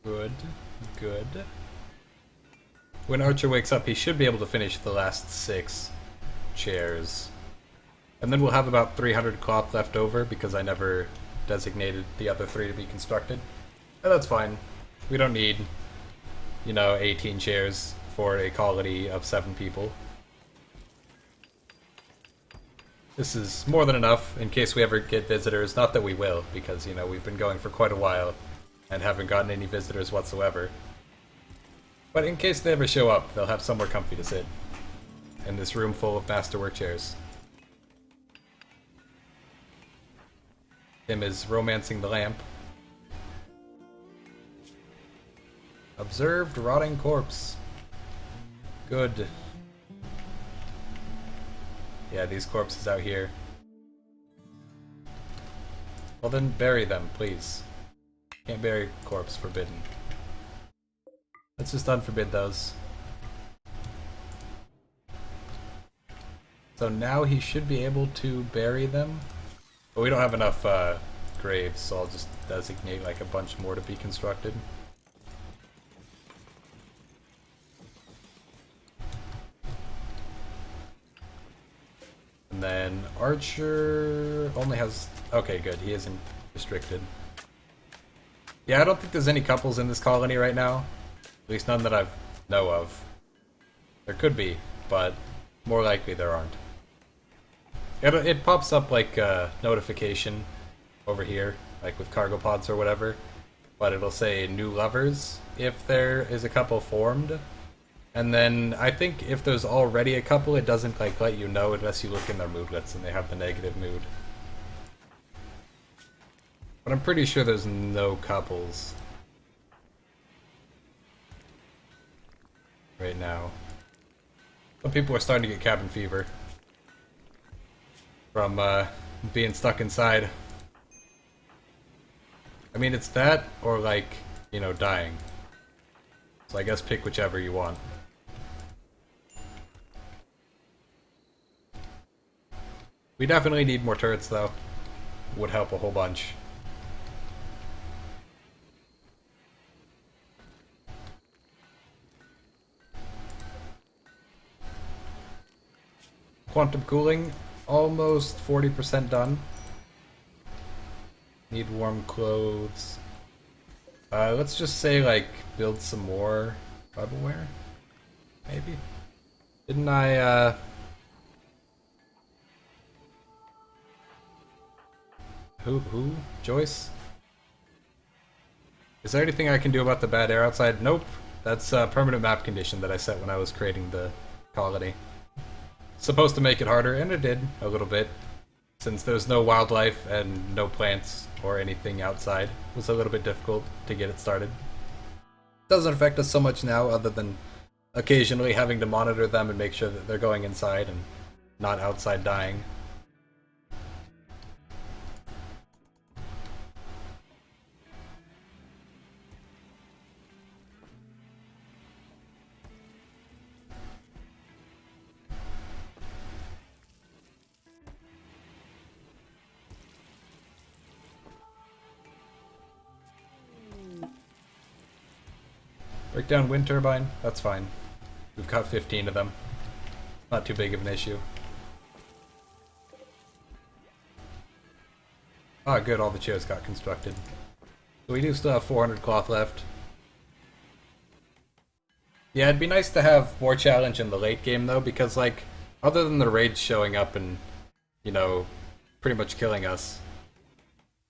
Good, good. When Archer wakes up, he should be able to finish the last 6 chairs. And then we'll have about 300 cloth left over because I never designated the other 3 to be constructed. And that's fine. We don't need, you know, 18 chairs for a colony of 7 people. This is more than enough in case we ever get visitors. Not that we will, because, you know, we've been going for quite a while and haven't gotten any visitors whatsoever. But in case they ever show up, they'll have somewhere comfy to sit. In this room full of masterwork chairs. Tim is romancing the lamp. Observed rotting corpse. Good. Yeah, these corpses out here. Well then, bury them, please. Can't bury corpse, forbidden. Let's just unforbid those. So now he should be able to bury them. But we don't have enough graves, so I'll just designate like a bunch more to be constructed. And then Archer only has... Okay, good. He isn't restricted. Yeah, I don't think there's any couples in this colony right now. At least none that I know of. There could be, but more likely there aren't. It pops up like a notification over here, like with cargo pods or whatever. But it'll say new lovers if there is a couple formed. And then I think if there's already a couple, it doesn't like let you know unless you look in their moodlets and they have the negative mood. But I'm pretty sure there's no couples right now. Some people are starting to get cabin fever from being stuck inside. I mean, it's that or like, you know, dying. So I guess pick whichever you want. We definitely need more turrets though. Would help a whole bunch. Quantum cooling, almost 40% done. Need warm clothes. Let's just say, like, build some more bubbleware? Maybe? Didn't I, Who? Joyce? Is there anything I can do about the bad air outside? Nope. That's a permanent map condition that I set when I was creating the colony. Supposed to make it harder, and it did, a little bit. Since there's no wildlife and no plants or anything outside, it was a little bit difficult to get it started. Doesn't affect us so much now, other than occasionally having to monitor them and make sure that they're going inside and not outside dying. Break down wind turbine? That's fine. We've got 15 of them. Not too big of an issue. Ah, good, all the chairs got constructed. So we do still have 400 cloth left. Yeah, it'd be nice to have more challenge in the late game though, because like, other than the raids showing up and, you know, pretty much killing us,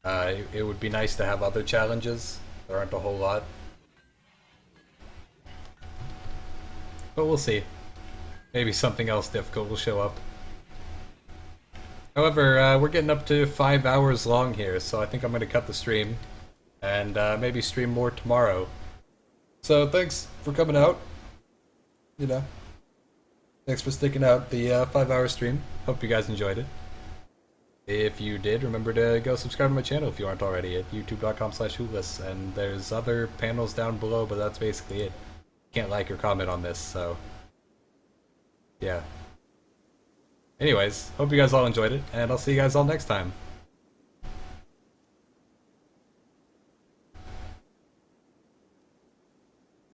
it would be nice to have other challenges. There aren't a whole lot. But we'll see. Maybe something else difficult will show up. However, we're getting up to 5 hours long here, so I think I'm going to cut the stream. And maybe stream more tomorrow. So thanks for coming out. You know. Thanks for sticking out the 5-hour stream. Hope you guys enjoyed it. If you did, remember to go subscribe to my channel if you aren't already at youtube.com/hootless. And there's other panels down below, but that's basically it. Can't like or comment on this, so yeah. Anyways, hope you guys all enjoyed it, and I'll see you guys all next time.